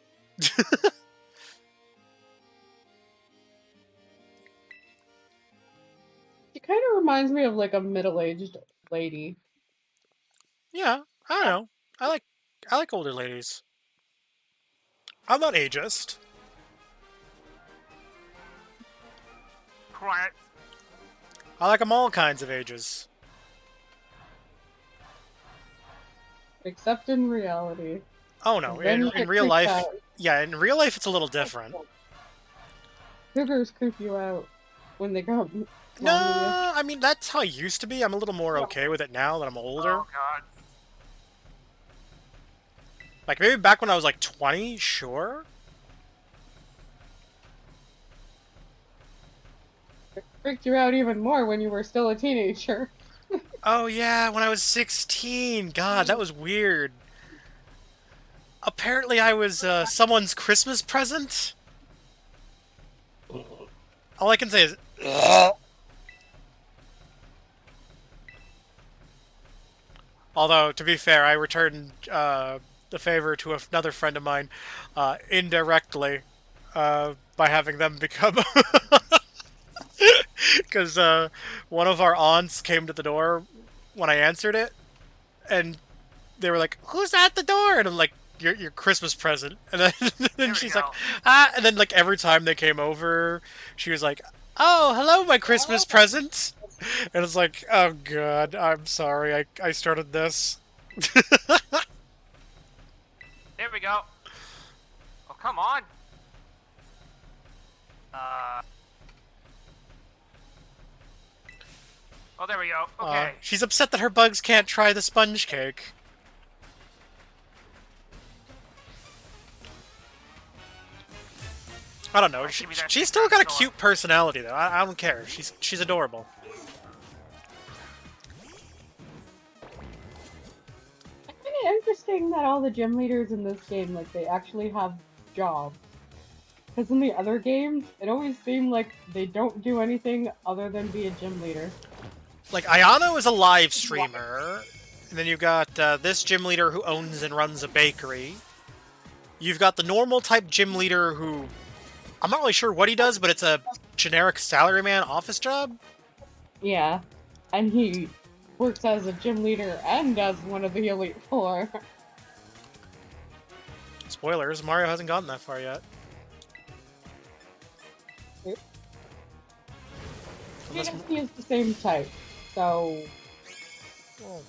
She kind of reminds me of like a middle-aged lady. Yeah, I don't know. I like older ladies. I'm not ageist. Quiet. I like them all kinds of ages. Except in reality. Oh no, Then you in get real creeped life, out. yeah, in real life it's a little different. Cougars creep you out when they go. No, I mean, that's how I used to be. I'm a little more okay with it now that I'm older. Oh God. Like, maybe back when I was like 20, sure. It freaked you out even more when you were still a teenager. Oh yeah, when I was 16. God, that was weird. Apparently I was someone's Christmas present. All I can say is... Although, to be fair, I returned the favor to another friend of mine indirectly by having them become... Because one of our aunts came to the door when I answered it, and they were like, "Who's at the door?" And I'm like, "Your Christmas present." And then, There we she's go. like, "Ah!" And then like every time they came over, she was like, "Oh, hello, my Christmas present." And it's like, oh god, I'm sorry, I started this. There we go. Oh, come on. Oh, there we go. Okay. She's upset that her bugs can't try the sponge cake. I don't know. Oh, give me that She's still got a dinosaur. cute personality, though. I don't care. She's adorable. I find it interesting that all the gym leaders in this game, like, they actually have jobs. Because in the other games, it always seemed like they don't do anything other than be a gym leader. Like, Ayano is a live streamer. And then you've got this gym leader who owns and runs a bakery. You've got the normal type gym leader who... I'm not really sure what he does, but it's a generic salaryman office job. Yeah. And he works as a gym leader and as one of the Elite Four. Spoilers, Mario hasn't gotten that far yet. He doesn't use the same type, so... Oh.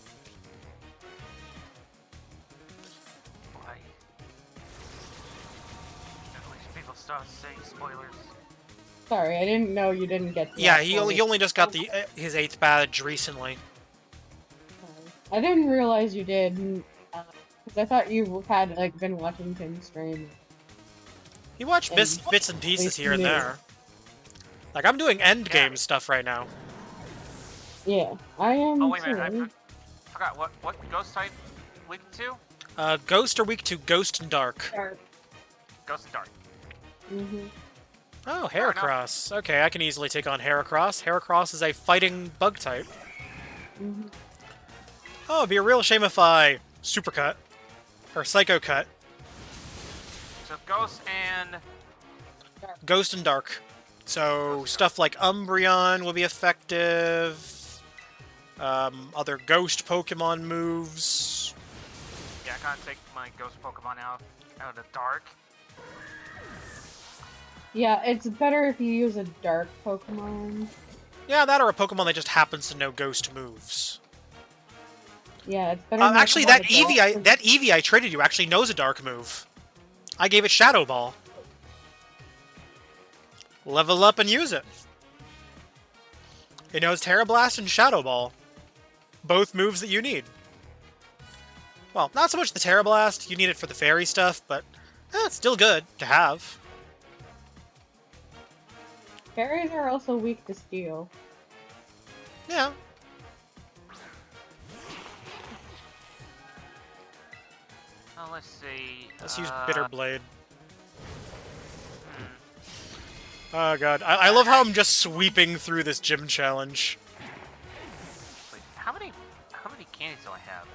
Why? At least people start saying spoilers. Sorry, I didn't know you didn't get to Yeah, that he point. only just got the his 8th badge recently. I didn't realize you did, because I thought you had, like, been watching Tim stream. He watched And bits and pieces least here and you knew. there. Like, I'm doing endgame Yeah. stuff right now. Yeah, I am Oh, wait a too. minute. I forgot what ghost type week 2? Ghost or week 2, Ghost and Dark. Ghost and Dark. Mm-hmm. Oh, Fair enough. Heracross. Okay, I can easily take on Heracross. Heracross is a fighting bug type. Mm-hmm. Oh, it'd be a real shame if I Supercut. Or Psycho Cut. So Ghost and Ghost and Dark. So, stuff like Umbreon will be effective. Other Ghost Pokemon moves. yeah, I can't take my Ghost Pokemon out of the dark. Yeah, it's better if you use a dark Pokemon. Yeah, that or a Pokemon that just happens to know Ghost moves. Yeah, it's better. not to Actually, have that a dark Eevee I traded you actually knows a Dark move. I gave it Shadow Ball. Level up and use it. It knows Terra Blast and Shadow Ball. Both moves that you need. Well, not so much the Terra Blast. You need it for the fairy stuff, but it's still good to have. Fairies are also weak to steel. Yeah. Oh, let's see. Let's use Bitter Blade. hmm. Oh god, I love how I'm just sweeping through this gym challenge. Wait, how many candies do I have?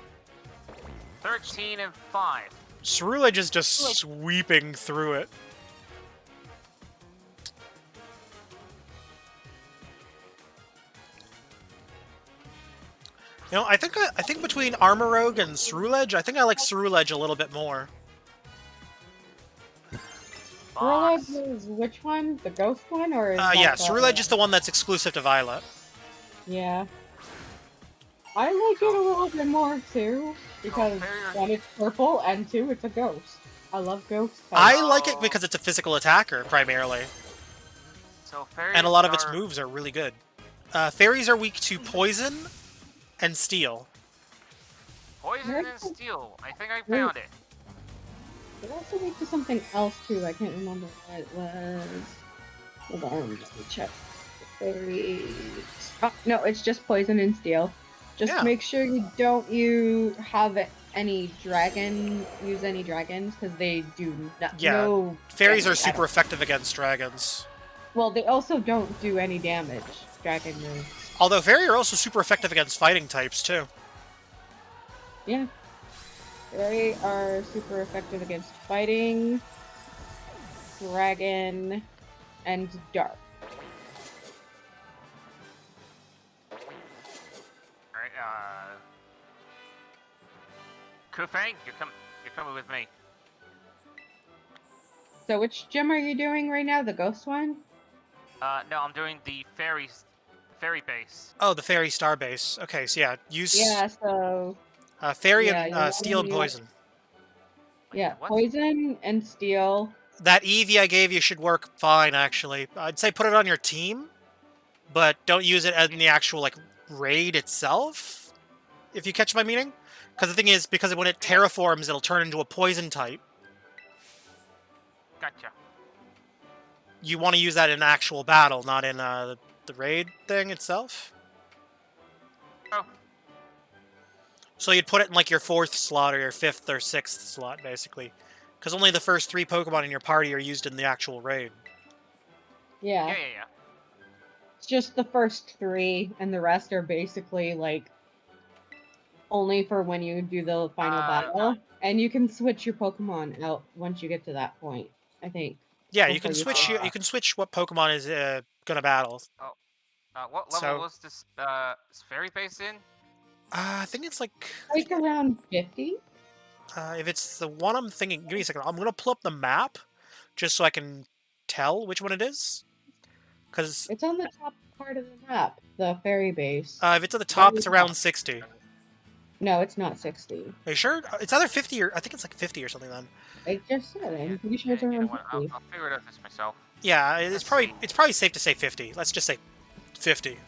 13 and 5. Cerulege is just sweeping through it. You know, I think between Armorogue and Cerulege, I think I like Cerulege a little bit more. Box. Cerulege is which one? The ghost one, or is Yeah, that the- Cerulege is the one that's exclusive to Violet. Yeah. I like it a little bit more too, because fair. one, it's purple, and two, it's a ghost. I love ghosts. I like it because it's a physical attacker, primarily. So fairies And a lot of its are- moves are really good. Fairies are weak to Poison and Steel. Poison and steel. I think I found it. It also weak to something else too. I can't remember what it was. Hold on, let me check. Fairies. Oh, no, it's just poison and steel. Just Yeah. make sure you don't have any use any dragons, because they do not. Yeah, No Fairies are damage at super all. effective against dragons. Well, they also don't do any damage. Dragon moves. Although Fairy are also super effective against fighting types, too. Yeah. They are super effective against fighting, dragon, and dark. Alright, Kufang, you're coming with me. So which gym are you doing right now? The ghost one? No, I'm doing the fairy fairy base. Oh, the fairy star base. Okay, so yeah, use Yeah, so fairy yeah, you wanna and steel and use- poison. Wait, yeah, what? poison and steel. That Eevee I gave you should work fine, actually. I'd say put it on your team, but don't use it in the actual like raid itself. If you catch my meaning, because the thing is, because when it terraforms, it'll turn into a poison type. Gotcha. You want to use that in actual battle, not in the raid thing itself. Oh. So you'd put it in like your 4th slot or your 5th or 6th slot, basically. Because only the first 3 Pokemon in your party are used in the actual raid. Yeah. Yeah. It's just the first 3, and the rest are basically like only for when you do the final battle. And you can switch your Pokemon out once you get to that point, I think. Yeah, you Before can you switch. switch You can switch what Pokemon is gonna battle. What level So- was this fairy base in? I think it's like Like around 50? if it's the one I'm thinking. Give me a second. I'm gonna pull up the map just so I can tell which one it is. Because It's on the top part of the map, the fairy base. if it's at the top, Very it's around top. 60. No, it's not 60. Are you sure? It's either 50 or I think it's like 50 or something then. I just said it. I'm pretty sure it's You know around what? 50. I'll figure it out this myself. Yeah, it's Let's probably see. safe to say 50. Let's just say 50.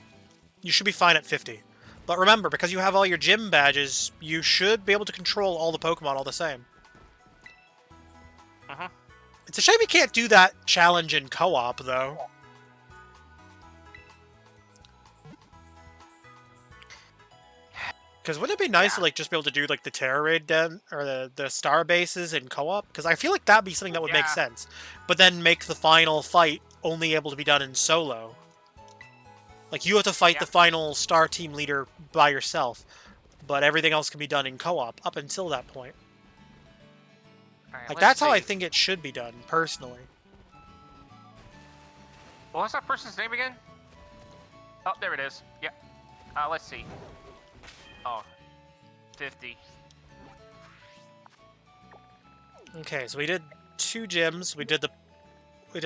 You should be fine at 50. But remember, because you have all your gym badges, you should be able to control all the Pokemon all the same. Uh-huh. It's a shame you can't do that challenge in co-op, though. Because wouldn't it be nice to like just be able to do like the Terra Raid den or the star bases in co-op? Because I feel like that'd be something that would make Yeah. sense. But then make the final fight only able to be done in solo. Like you have to fight Yeah. the final star team leader by yourself, but everything else can be done in co-op up until that point. Alright, Like let's that's how I see. think it should be done, personally. What was that person's name again? Oh, there it is. Yeah. Let's see. Oh, 50. Okay, so we did 2 gyms. We did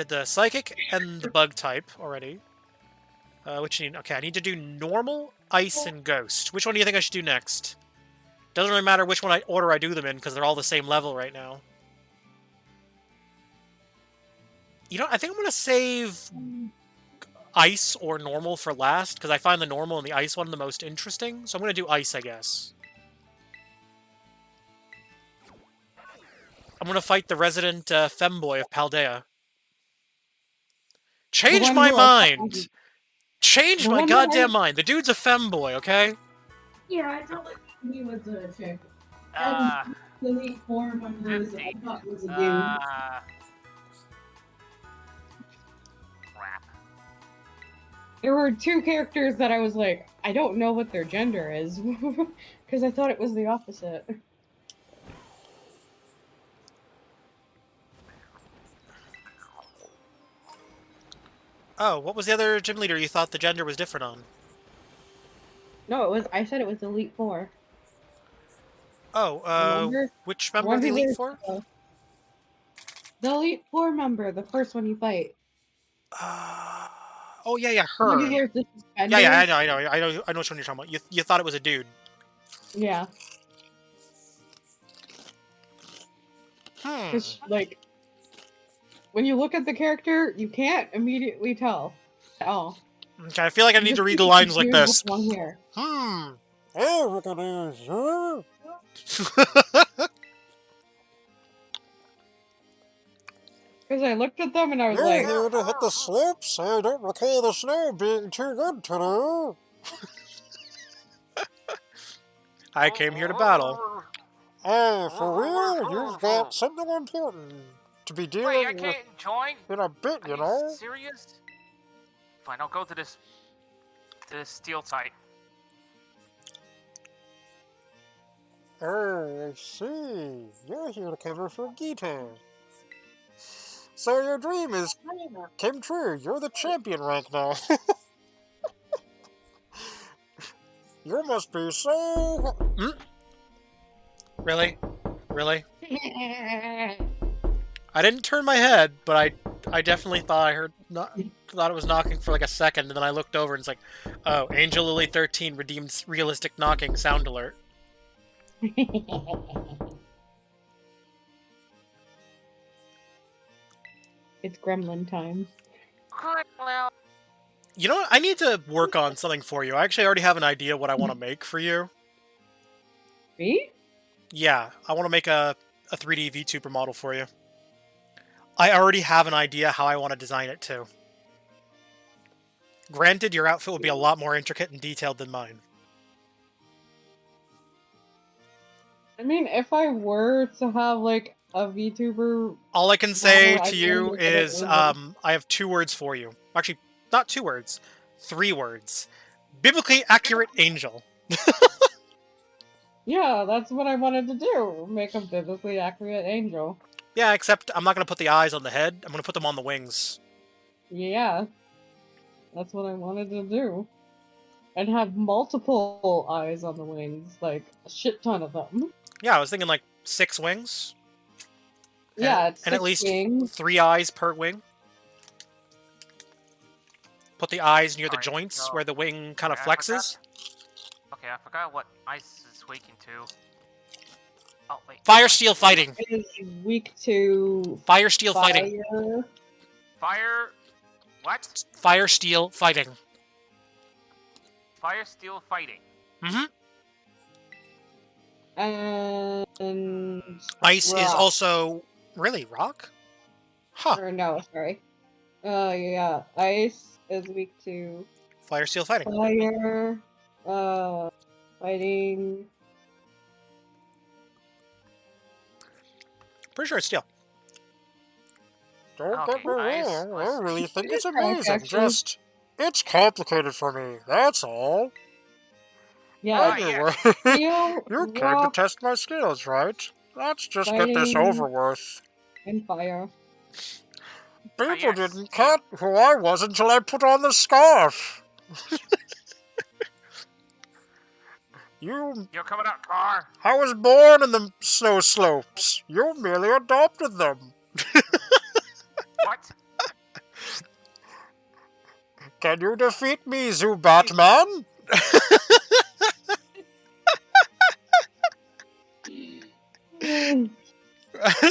the psychic and the bug type already. Which okay, I need to do normal, ice, and ghost. Which one do you think I should do next? Doesn't really matter which order I do them in because they're all the same level right now. You know, I think I'm gonna save ice or normal for last because I find the normal and the ice one the most interesting. So I'm gonna do ice, I guess. I'm gonna fight the resident femboy of Paldea. Change one my who- mind! Change The my one who goddamn has- mind! The dude's a femboy, okay? Yeah, I thought he was a chick. Ah, The Elite Four members, 50. I thought was a dude. Crap. There were 2 characters that I was like, I don't know what their gender is, because I thought it was the opposite. Oh, what was the other gym leader you thought the gender was different on? No, it was. I said it was Elite Four. Oh, Remember? which member of the Elite Four? The Elite Four member, the first one you fight. Oh yeah, The one who her. wears the Yeah, suspenders. I know which one you're talking about. You thought it was a dude. Yeah, Hmm. because like when you look at the character, you can't immediately tell at all. Okay, I feel like I need You to just read the think lines it's like you this. with one here. Hmm. Oh, look at this. Because I looked at them and I was like, here to hit the slopes. I don't recall the snow being too good today. I came here to battle. Oh, for real? You've got something important to be Wait, dealing I with can't join? in a bit, Are you know? serious? Fine, I'll go to this steel site. Oh, I see. You're here to cover for Gita. So your dream came true. You're the champion rank now. You must be so... Hmm? Really? Really? I didn't turn my head, but I I definitely thought I heard thought it was knocking for like a second, and then I looked over and it's like, oh, Angel Lily 13 redeemed realistic knocking sound alert. It's gremlin time. You know what? I need to work on something for you. I actually already have an idea what I want to make for you. Me? Yeah, I want to make a 3D VTuber model for you. I already have an idea how I want to design it too. Granted, your outfit will be a lot more intricate and detailed than mine. I mean, if I were to have like a VTuber, All I can say Well, I to you can look at it is, over. I have 2 words for you. Actually, not 2 words. 3 words. Biblically accurate angel. yeah, that's what I wanted to do. Make a biblically accurate angel. Yeah, except I'm not going to put the eyes on the head. I'm going to put them on the wings. Yeah, that's what I wanted to do. And have multiple eyes on the wings, like a shit ton of them. Yeah, I was thinking like 6 wings. Yeah, it's and at 6 least wings. 3 eyes per wing. Put the eyes near the Alright, joints so- where the wing kind of Yeah, I forgot- flexes. Okay, I forgot what ice is weak to. Oh wait. Fire steel fighting. It is weak to Fire steel fighting. fire. Fire. What? Fire steel fighting. Fire steel fighting. Mm-hmm. And Ice is rock. also really rock. Huh. Or no, sorry. Yeah, ice is weak to Fire steel fighting. fire. Fighting. Pretty sure it's steel. Don't Okay, get me ice wrong. was- I really think it's It's amazing. actually- Just it's complicated for me. That's all. Yeah, Ah, Anyway, steel, you came to rock, test my skills, right? Let's just get this Fighting. over with. and fire. People yes. didn't cat who I was until I put on the scarf. You're coming out, car. I was born in the snow slopes. You merely adopted them. What? Can you defeat me, Zoo Batman?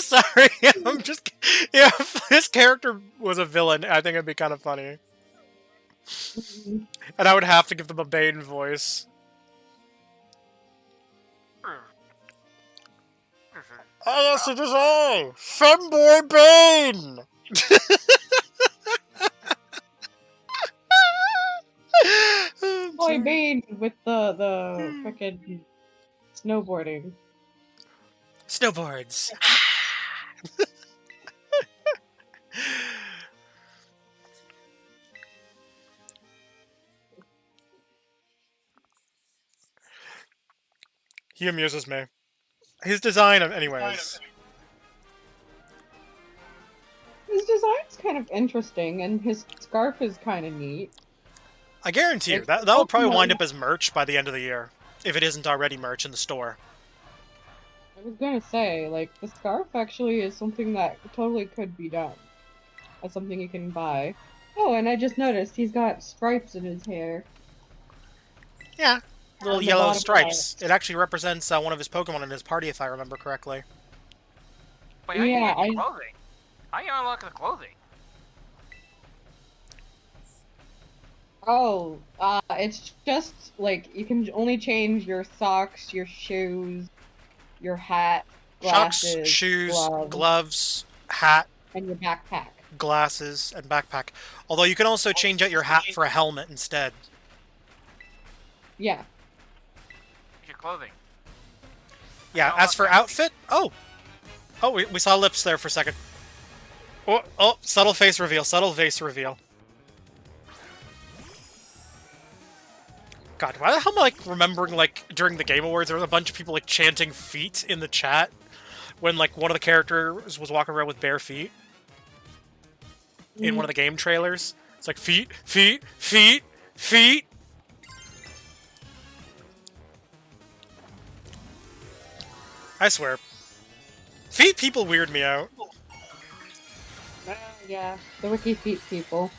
Sorry, I'm just. Yeah, if this character was a villain, I think it'd be kind of funny. And I would have to give them a Bane voice. Oh, yes, it is I, Femboy Bane! Boy, Bane with the frickin' snowboarding. Snowboards. He amuses me. His design, anyways. His design's kind of interesting, and his scarf is kind of neat. I guarantee you, that will probably wind up as merch by the end of the year. If it isn't already merch in the store. I was gonna say, like, the scarf actually is something that totally could be done. As something you can buy. Oh, and I just noticed he's got stripes in his hair. Yeah. Little On the yellow bottom stripes. It actually represents one of his Pokemon in his party, if I remember correctly. Wait, how you Yeah, get the I- clothing? How you unlock the clothing? Oh, it's just, like, you can only change your socks, your shoes, your hat, glasses, Chucks, shoes, gloves, gloves, hat, and your backpack. glasses, and backpack. Although you can also change out your hat for a helmet instead. Yeah. Your clothing. Yeah, as for outfit, oh, we saw lips there for a second. Oh, subtle face reveal, subtle face reveal. God, why the hell am I, like, remembering, like, during the Game Awards, there was a bunch of people, like, chanting feet in the chat when, like, one of the characters was walking around with bare feet in one of the game trailers. It's like, feet, feet, feet, feet. I swear. Feet people weird me out. Yeah, the Wiki Feet people.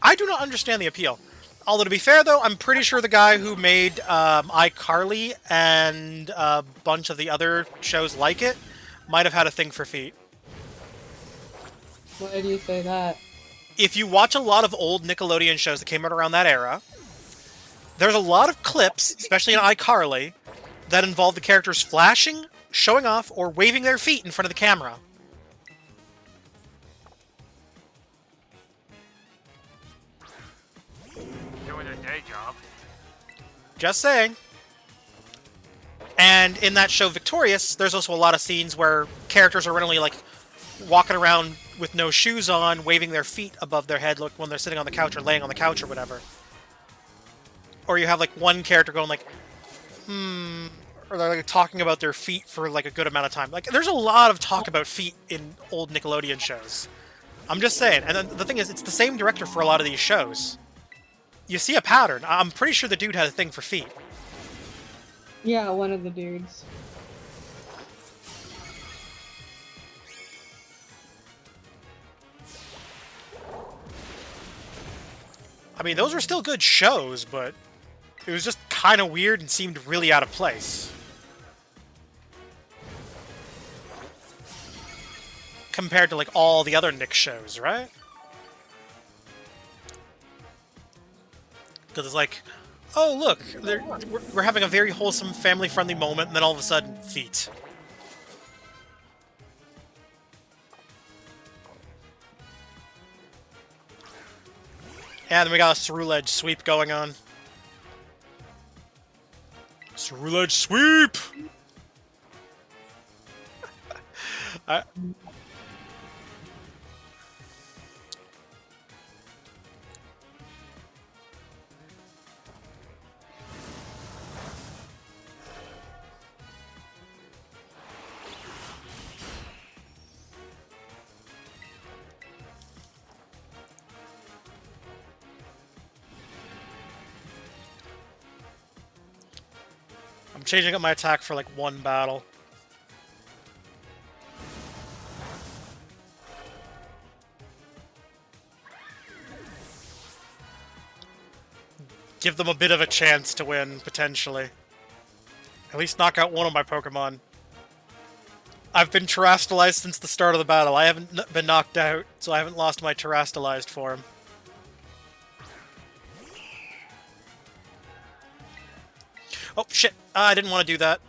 I do not understand the appeal. Although, to be fair, though, I'm pretty sure the guy who made iCarly and a bunch of the other shows like it might have had a thing for feet. Why do you say that? If you watch a lot of old Nickelodeon shows that came out around that era, there's a lot of clips, especially in iCarly, that involve the characters flashing, showing off, or waving their feet in front of the camera. Doing their day job. Just saying. And in that show, Victorious, there's also a lot of scenes where characters are randomly, like, walking around with no shoes on, waving their feet above their head, like when they're sitting on the couch or laying on the couch or whatever. Or you have, like, one character going, like, or they're, like, talking about their feet for, like, a good amount of time. Like, there's a lot of talk about feet in old Nickelodeon shows. I'm just saying. And then the thing is, it's the same director for a lot of these shows. You see a pattern. I'm pretty sure the dude had a thing for feet. Yeah, one of the dudes. I mean, those were still good shows, but it was just kind of weird and seemed really out of place. Compared to, like, all the other Nick shows, right? Because it's like, oh, look, we're having a very wholesome, family-friendly moment, and then all of a sudden, feet. Yeah, then we got a through-ledge sweep going on. Through-ledge sweep! I'm changing up my attack for, like, one battle. Give them a bit of a chance to win, potentially. At least knock out one of my Pokemon. I've been Terastallized since the start of the battle. I haven't been knocked out, so I haven't lost my Terastallized form. Oh, shit. I didn't want to do that.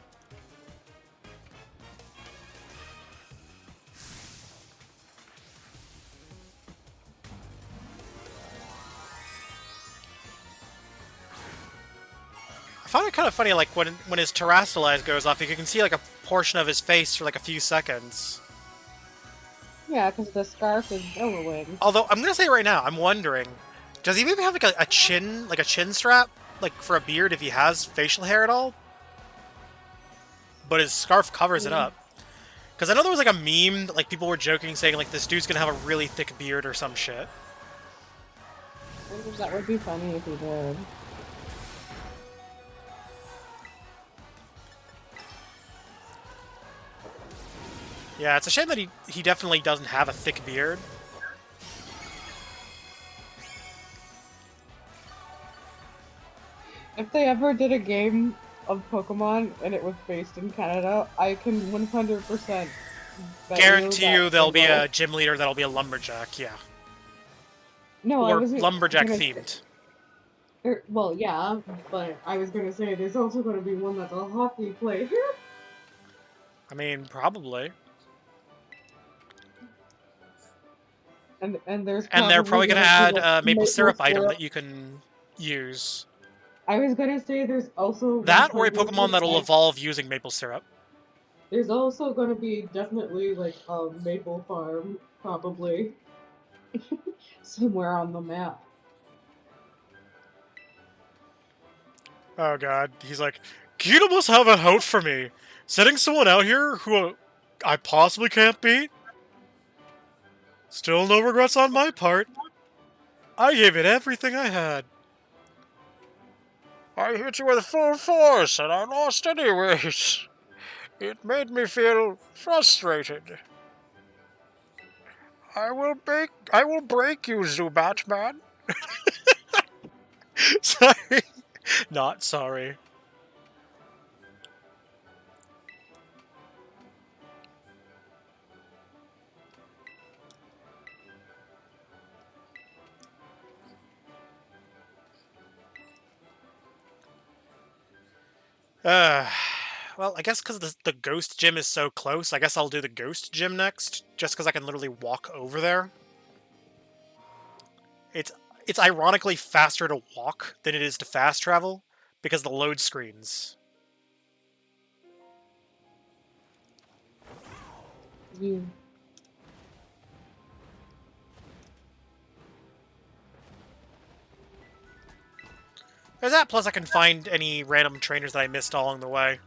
I found it kind of funny, like, when his Terastallized goes off, you can see, like, a portion of his face for, like, a few seconds. Yeah, because the scarf is billowing. Although, I'm gonna say right now, I'm wondering, does he maybe have, like, a chin strap? Like, for a beard if he has facial hair at all? But his scarf covers it up. Because I know there was, like, a meme that, like, people were joking, saying, like, this dude's gonna have a really thick beard or some shit. That would be funny if he did. Yeah, it's a shame that he definitely doesn't have a thick beard. If they ever did a game of Pokemon and it was based in Canada, I can 100% Guarantee you there'll be a gym leader that'll be a lumberjack, yeah. No, Or I wasn't lumberjack gonna themed. well, yeah, but I was gonna say there's also gonna be one that's a hockey player. I mean, probably. And they're probably gonna add maple syrup item syrup. that you can use. I was gonna say there's also That or a Pokemon that'll evolve using maple syrup. There's also gonna be definitely like a maple farm, probably somewhere on the map. Oh god, he's like, Kita must have a out for me. Sending someone out here who I possibly can't beat? Still no regrets on my part. I gave it everything I had. I hit you with full force and I lost anyways. It made me feel frustrated. I will break you, Zubat man. Sorry. Not sorry. Well, I guess because the ghost gym is so close, I guess I'll do the ghost gym next, just because I can literally walk over there. It's ironically faster to walk than it is to fast travel, because the load screens. You. There's that, plus I can find any random trainers that I missed along the way.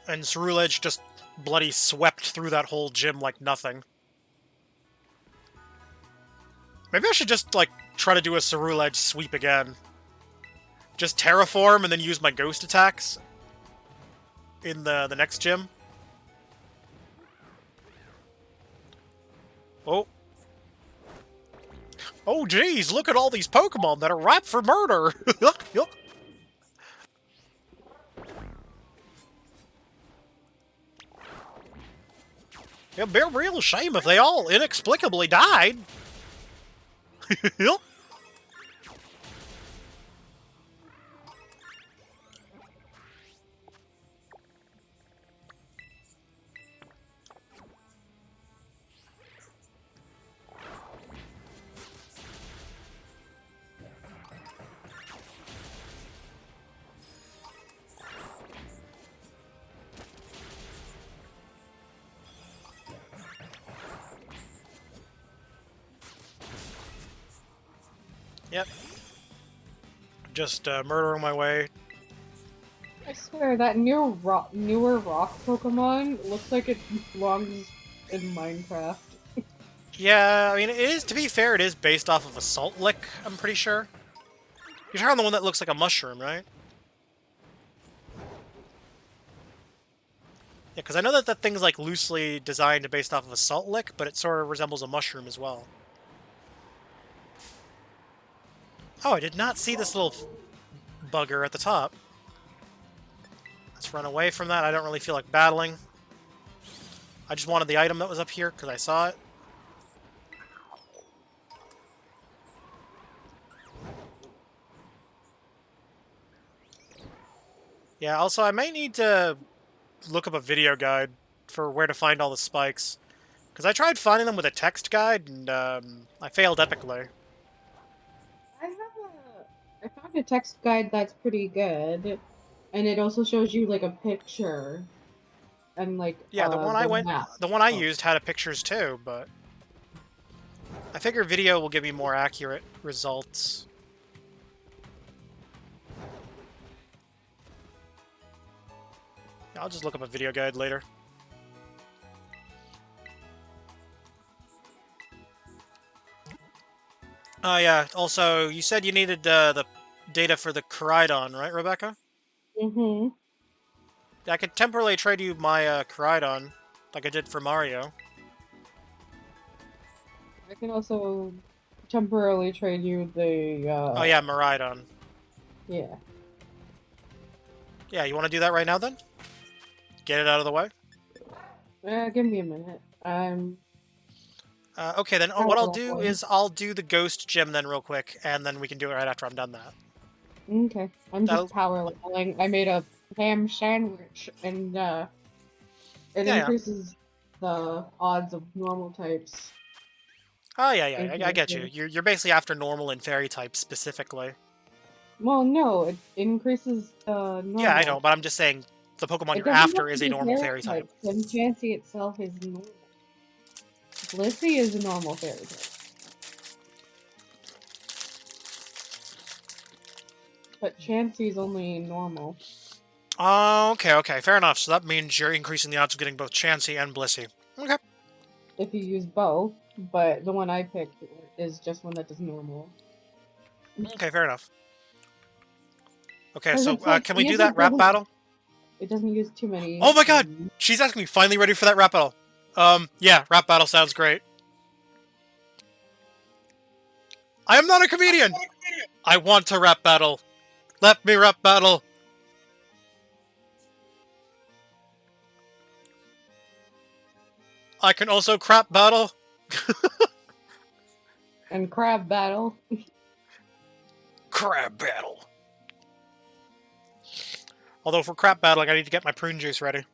And Ceruledge just bloody swept through that whole gym like nothing. Maybe I should just, like, try to do a Ceruledge sweep again. Just terraform and then use my ghost attacks in the next gym. Oh. Oh, geez, look at all these Pokemon that are ripe for murder! Yup. It'd be a real shame if they all inexplicably died. Yup. Yep. Just murdering my way. I swear that newer rock Pokemon looks like it belongs in Minecraft. Yeah, I mean, it is, to be fair, it is based off of Assault Lick, I'm pretty sure. You're talking the one that looks like a mushroom, right? Yeah, because I know that that thing's, like, loosely designed based off of Assault Lick, but it sort of resembles a mushroom as well. Oh, I did not see this little bugger at the top. Let's run away from that. I don't really feel like battling. I just wanted the item that was up here because I saw it. Yeah, also I may need to look up a video guide for where to find all the spikes. Because I tried finding them with a text guide, and I failed epically. I found a text guide that's pretty good, and it also shows you like a picture, and like Yeah, the one map. the one I used had a pictures too, but I figure video will give me more accurate results. I'll just look up a video guide later. Oh yeah, also, you said you needed the data for the Koraidon, right, Rebecca? Mm-hmm. I could temporarily trade you my Koraidon, like I did for Mario. I can also temporarily trade you the. Oh yeah, Miraidon. Yeah. Yeah, you want to do that right now then? Get it out of the way? Give me a minute. Okay, then what I'll do is I'll do the Ghost Gym then real quick, and then we can do it right after I'm done that. Okay. I'm just power leveling. I made a ham sandwich, and it increases the odds of normal types. Oh yeah, I get you. You're basically after normal and fairy types specifically. Well, no, it increases the normal. Yeah, I know, but I'm just saying the Pokemon you're after is a normal fairy type. And Chansey itself is normal. Blissey is a normal fairy type. But Chansey's only normal. Oh, okay, fair enough. So that means you're increasing the odds of getting both Chansey and Blissey. Okay. If you use both, but the one I picked is just one that does normal. Okay, fair enough. Okay, so can we do that rap battle? It doesn't use too many. Oh my god! She's asking me, finally ready for that rap battle. Yeah, rap battle sounds great. I am not a comedian! I want to rap battle. Let me rap battle. I can also crap battle. And crab battle. Crab battle. Although for crap battling, I need to get my prune juice ready.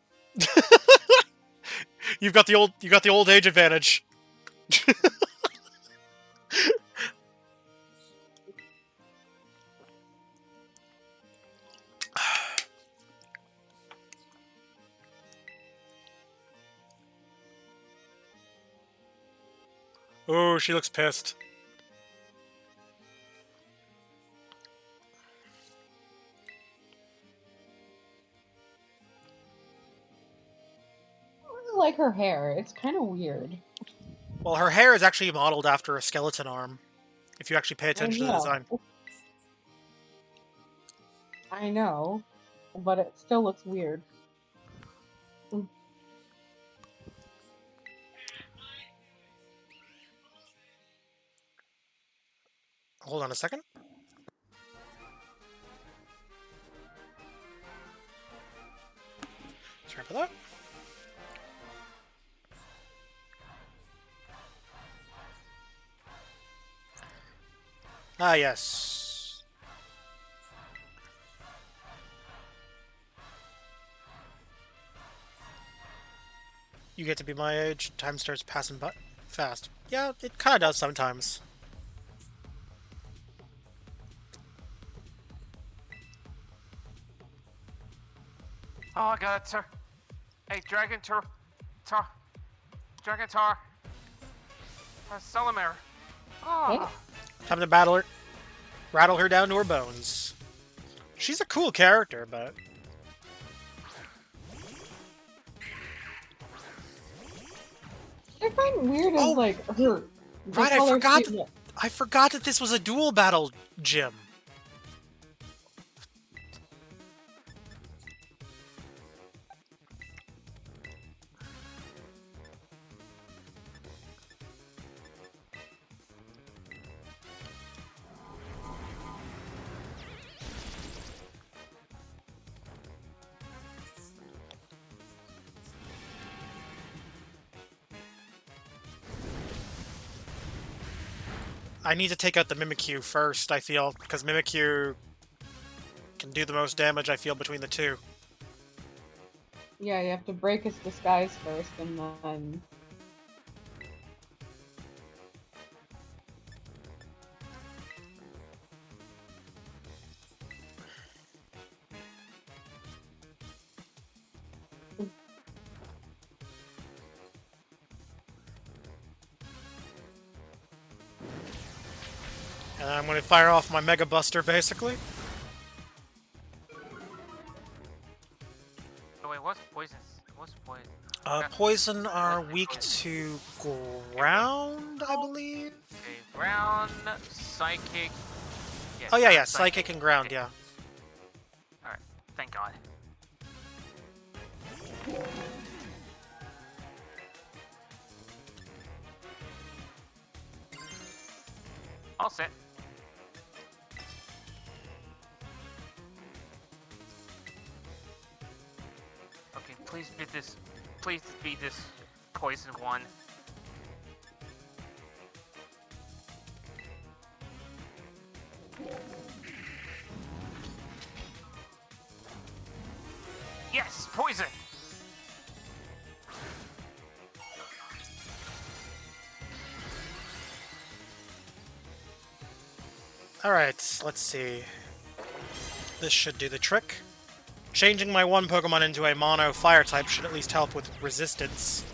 You got the old age advantage. Oh, she looks pissed. I really like her hair. It's kind of weird. Well, her hair is actually modeled after a skeleton arm, if you actually pay attention to the design. I know, but it still looks weird. Hold on a second. Sorry for that. Ah, yes. You get to be my age, time starts passing by fast. Yeah, it kind of does sometimes. Oh, I got it, sir. Hey, Dragon Dragon Tar. Celamere. Oh. Time to battle her. Rattle her down to her bones. She's a cool character, but... I find weird is like her. Right, I forgot that this was a dual battle gym. I need to take out the Mimikyu first, I feel, because Mimikyu can do the most damage, I feel, between the two. Yeah, you have to break his disguise first, and then... And I'm going to fire off my Mega Buster, basically. Oh, wait, what's poisons? What's poison? Poison are weak to ground, I believe? Okay, ground, psychic. Oh, yeah, psychic and ground, yeah. Alright, thank God. All set. Okay, please beat this. Please beat this poison one. Yes, poison. Alright, let's see. This should do the trick. Changing my one Pokemon into a mono fire type should at least help with resistance.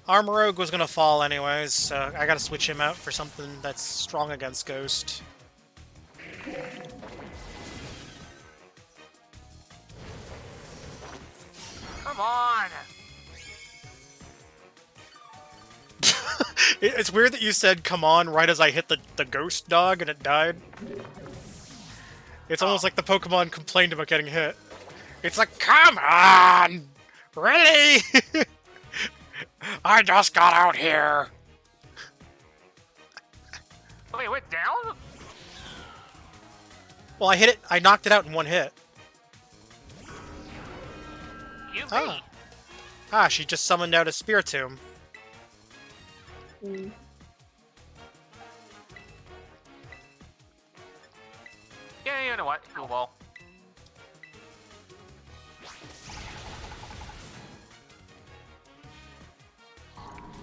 Armorogue was gonna fall anyways, so I gotta switch him out for something that's strong against Ghost. Come on. It's weird that you said "come on" right as I hit the ghost dog and it died. It's almost like the Pokemon complained about getting hit. It's like, come on! Really? I just got out here. Wait, it went down? Well, I hit it. I knocked it out in one hit. You Ah. Ah, she just summoned out a Spiritomb. Mm. Yeah, you know what? Cool ball.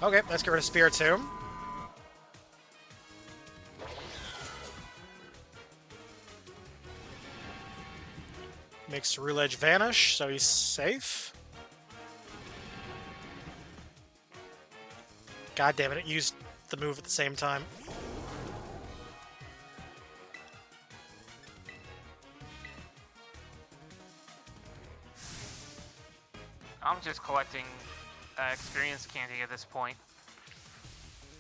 Okay, let's get rid of Spiritomb. Makes Rule Edge vanish, so he's safe. God damn it, it used the move at the same time. I'm just collecting experience candy at this point.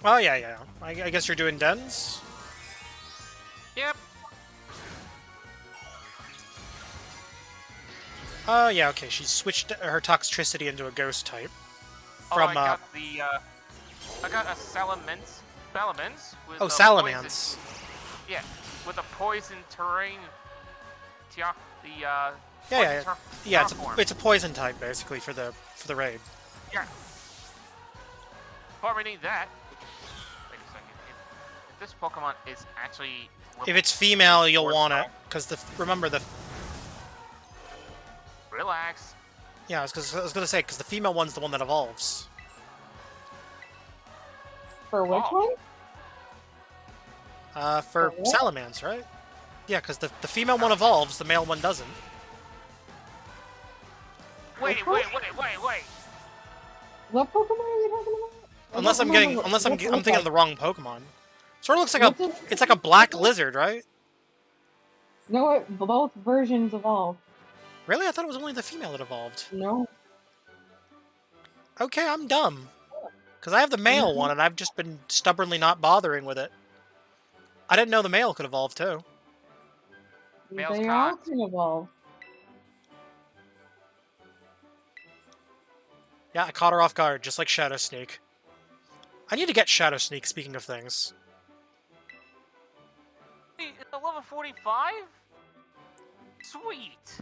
Oh, yeah. I guess you're doing dens? Yep. Oh, yeah, okay. She switched her toxicity into a ghost type. Oh, I got the, I got a Salamence with Oh, a Salamence. Poison, yeah, with a poison terrain. Yeah, Yeah, it's a poison type, basically, for the raid. Yeah. But we need that. Wait a second. If this Pokemon is actually... If it's female, you'll want it, because remember the... Relax. Yeah, I was gonna say, because the female one's the one that evolves. For which one? For what? Salamence, right? Yeah, because the female one evolves, the male one doesn't. Wait. What Pokemon are you talking about? Unless I'm thinking of the wrong Pokemon. Sort of looks like What's it- it's like a black lizard, right? No, both versions evolve. Really? I thought it was only the female that evolved. No. Okay, I'm dumb. Because I have the male one, and I've just been stubbornly not bothering with it. I didn't know the male could evolve, too. Male's They all cocked. can evolve. Yeah, I caught her off guard, just like Shadow Sneak. I need to get Shadow Sneak, speaking of things. Wait, it's a level 45? Sweet.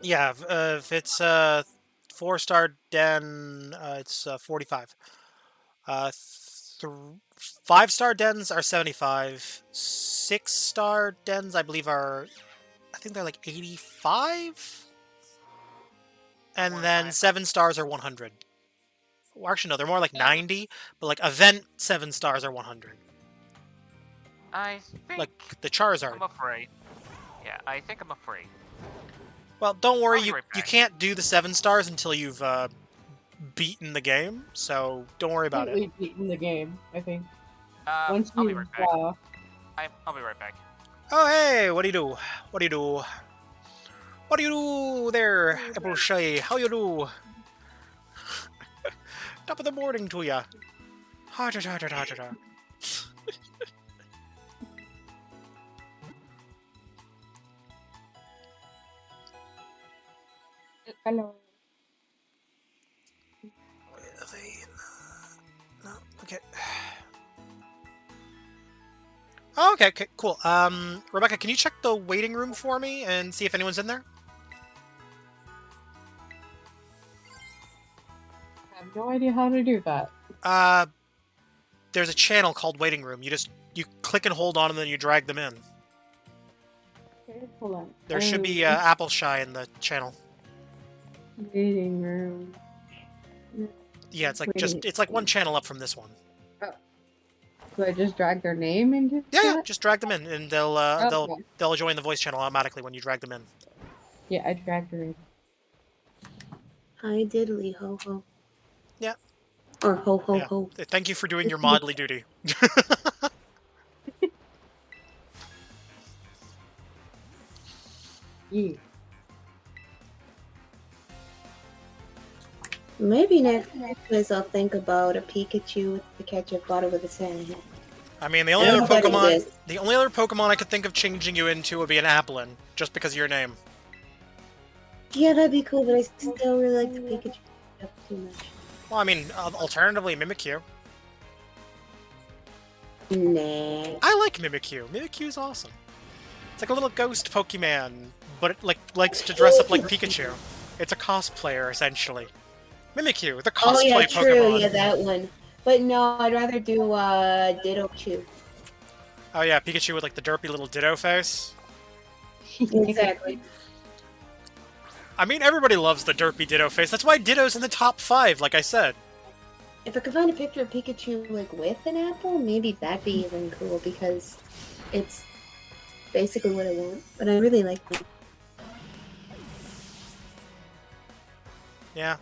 Yeah, if it's 4-star den, it's 45. 5-star dens are 75. 6-star dens, I believe, I think they're like 85? And then 7 stars are 100. Well, actually, no, they're more like 90, but like event 7 stars are 100. I think Like the Charizard. I'm afraid. Yeah, I think I'm afraid. Well, don't worry, I'll be you right back. can't do the 7 stars until you've beaten the game, so don't worry about it. Completely beaten the game, I think. Once I'll be you, right back. I'll be right back. Oh, hey, what do you do? What do you do? What do you do there, Apple Shy? How you do? Top of the morning to ya. Ha ta ta ta ta ta ta. Hello. No, okay. Oh, okay, cool. Rebecca, can you check the waiting room for me and see if anyone's in there? I have no idea how to do that. There's a channel called waiting room. You click and hold on, and then you drag them in. Okay, hold on. There should be Apple Shy in the channel. Waiting room. Yeah, it's like Waiting. it's like one channel up from this one. Do I just drag their name into Yeah, that? just drag them in, and they'll Okay. they'll join the voice channel automatically when you drag them in. Yeah, I dragged her in. Hi, diddly ho ho. Yeah. Or ho ho Yeah. ho. Thank you for doing your modly duty. Yeah. Maybe next quiz I'll think about a Pikachu with the ketchup bottle with a Santa hat. I mean, the I only don't other know if that Pokemon, exists. the only other Pokemon I could think of changing you into would be an Applin, just because of your name. Yeah, that'd be cool, but I still really like the Pikachu stuff too much. Well, I mean, alternatively, Mimikyu. Nah. I like Mimikyu. Mimikyu's awesome. It's like a little ghost Pokemon, but it likes to dress up like Pikachu. It's a cosplayer, essentially. Mimikyu, the cosplay Oh yeah, true. Pokemon. Yeah, that one. But no, I'd rather do Dittochew. Oh yeah, Pikachu with like the derpy little Ditto face. Exactly. I mean, everybody loves the derpy Ditto face. That's why Ditto's in the top 5, like I said. If I could find a picture of Pikachu like with an apple, maybe that'd be even cool because it's basically what I want. But I really like it. Yeah.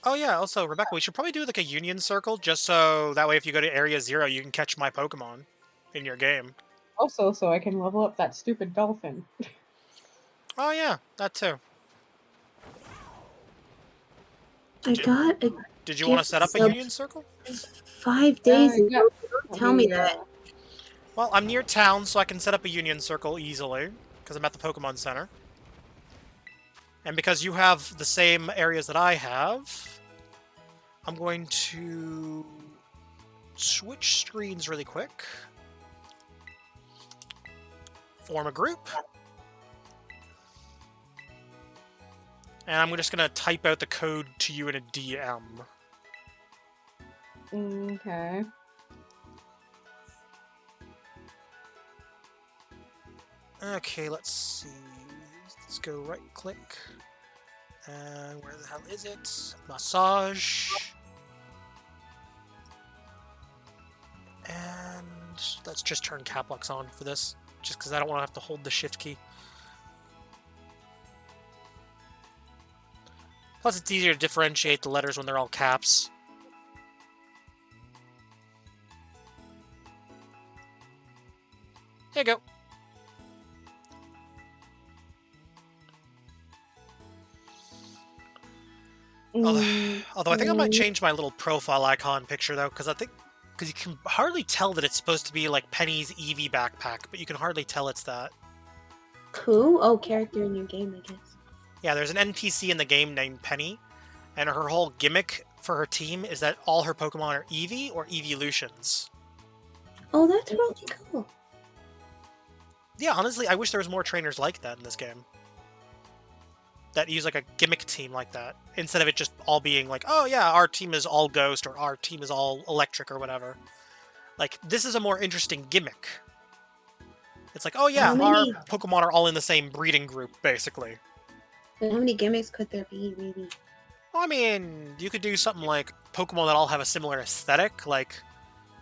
Oh yeah, also, Rebecca, we should probably do like a Union Circle, just so that way if you go to Area 0, you can catch my Pokemon in your game. Also, so I can level up that stupid dolphin. Oh yeah, that too. I got a Did you want to set up a sub- Union Circle? 5 days Yeah, ago. yeah. Tell me that. Well, I'm near town, so I can set up a Union Circle easily, because I'm at the Pokemon Center. And because you have the same areas that I have, I'm going to switch screens really quick. Form a group. And I'm just going to type out the code to you in a DM. Okay. Okay, let's see. Let's go right click. And where the hell is it? Massage. And let's just turn cap locks on for this, just because I don't want to have to hold the shift key. Plus, it's easier to differentiate the letters when they're all caps. There you go. Although I think I might change my little profile icon picture though, because you can hardly tell that it's supposed to be like Penny's Eevee backpack, but you can hardly tell it's that. Who? Oh, character in your game, I guess. Yeah, there's an NPC in the game named Penny, and her whole gimmick for her team is that all her Pokemon are Eevee or Eeveelutions. Oh, that's really cool. Yeah, honestly, I wish there was more trainers like that in this game. That use like a gimmick team like that, instead of it just all being like, oh yeah, our team is all Ghost, or our team is all Electric, or whatever. Like, this is a more interesting gimmick. It's like, oh yeah, How our many- Pokemon are all in the same breeding group, basically. But how many gimmicks could there be, really? Well, I mean, you could do something like Pokemon that all have a similar aesthetic, like,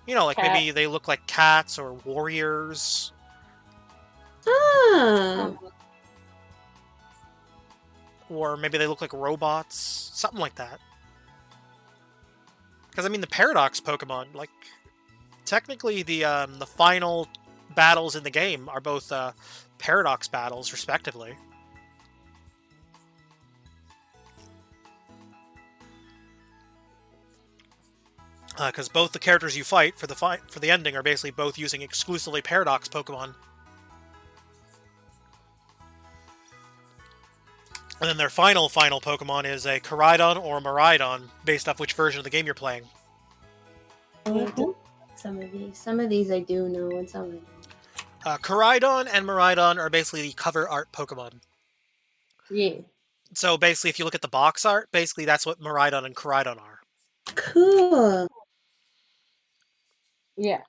you know, like Cat. maybe they look like cats or warriors. Ah, Or maybe they look like robots, something like that. Because I mean, the Paradox Pokemon, like, technically the final battles in the game are both Paradox battles, respectively. Because both the characters you fight for the ending are basically both using exclusively Paradox Pokemon. And then their final Pokemon is a Koraidon or a Miraidon, based off which version of the game you're playing. I have to- some of these. Some of these I do know, and some I don't. Koraidon and Miraidon are basically the cover art Pokemon. Yeah. So basically, if you look at the box art, basically that's what Miraidon and Koraidon are. Cool. Yeah.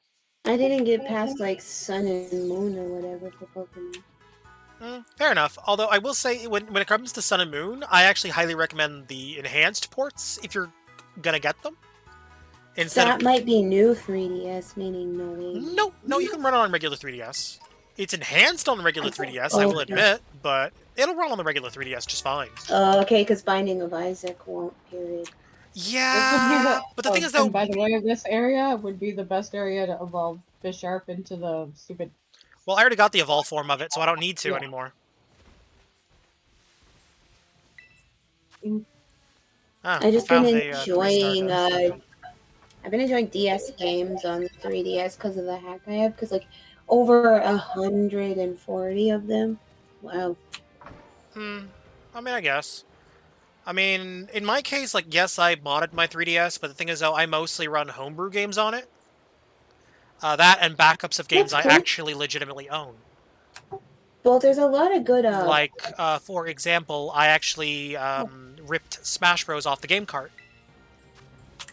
I didn't get past like Sun and Moon or whatever for Pokemon. Fair enough. Although I will say, when it comes to Sun and Moon, I actually highly recommend the enhanced ports if you're gonna get them. Instead That of might be new 3DS, meaning no way. no, you can run it on regular 3DS. It's enhanced on regular 3DS, I will Okay. admit, but it'll run on the regular 3DS just fine. Okay, because Binding of Isaac won't, period. Yeah, but the thing is though, And by the way, this area would be the best area to evolve Bisharp into the stupid. well, I already got the evolve form of it, so I don't need to Yeah. anymore. Mm. Ah, I just found been a, enjoying three-star I've been enjoying DS games on the 3DS because of the hack I have. Because like over 140 of them. Wow. I mean, I guess. I mean, in my case, like, yes, I modded my 3DS, but the thing is, though, I mostly run homebrew games on it. That and backups of games That's I cool. actually legitimately own. Well, there's a lot of good. Like, for example, I actually ripped Smash Bros. Off the game cart.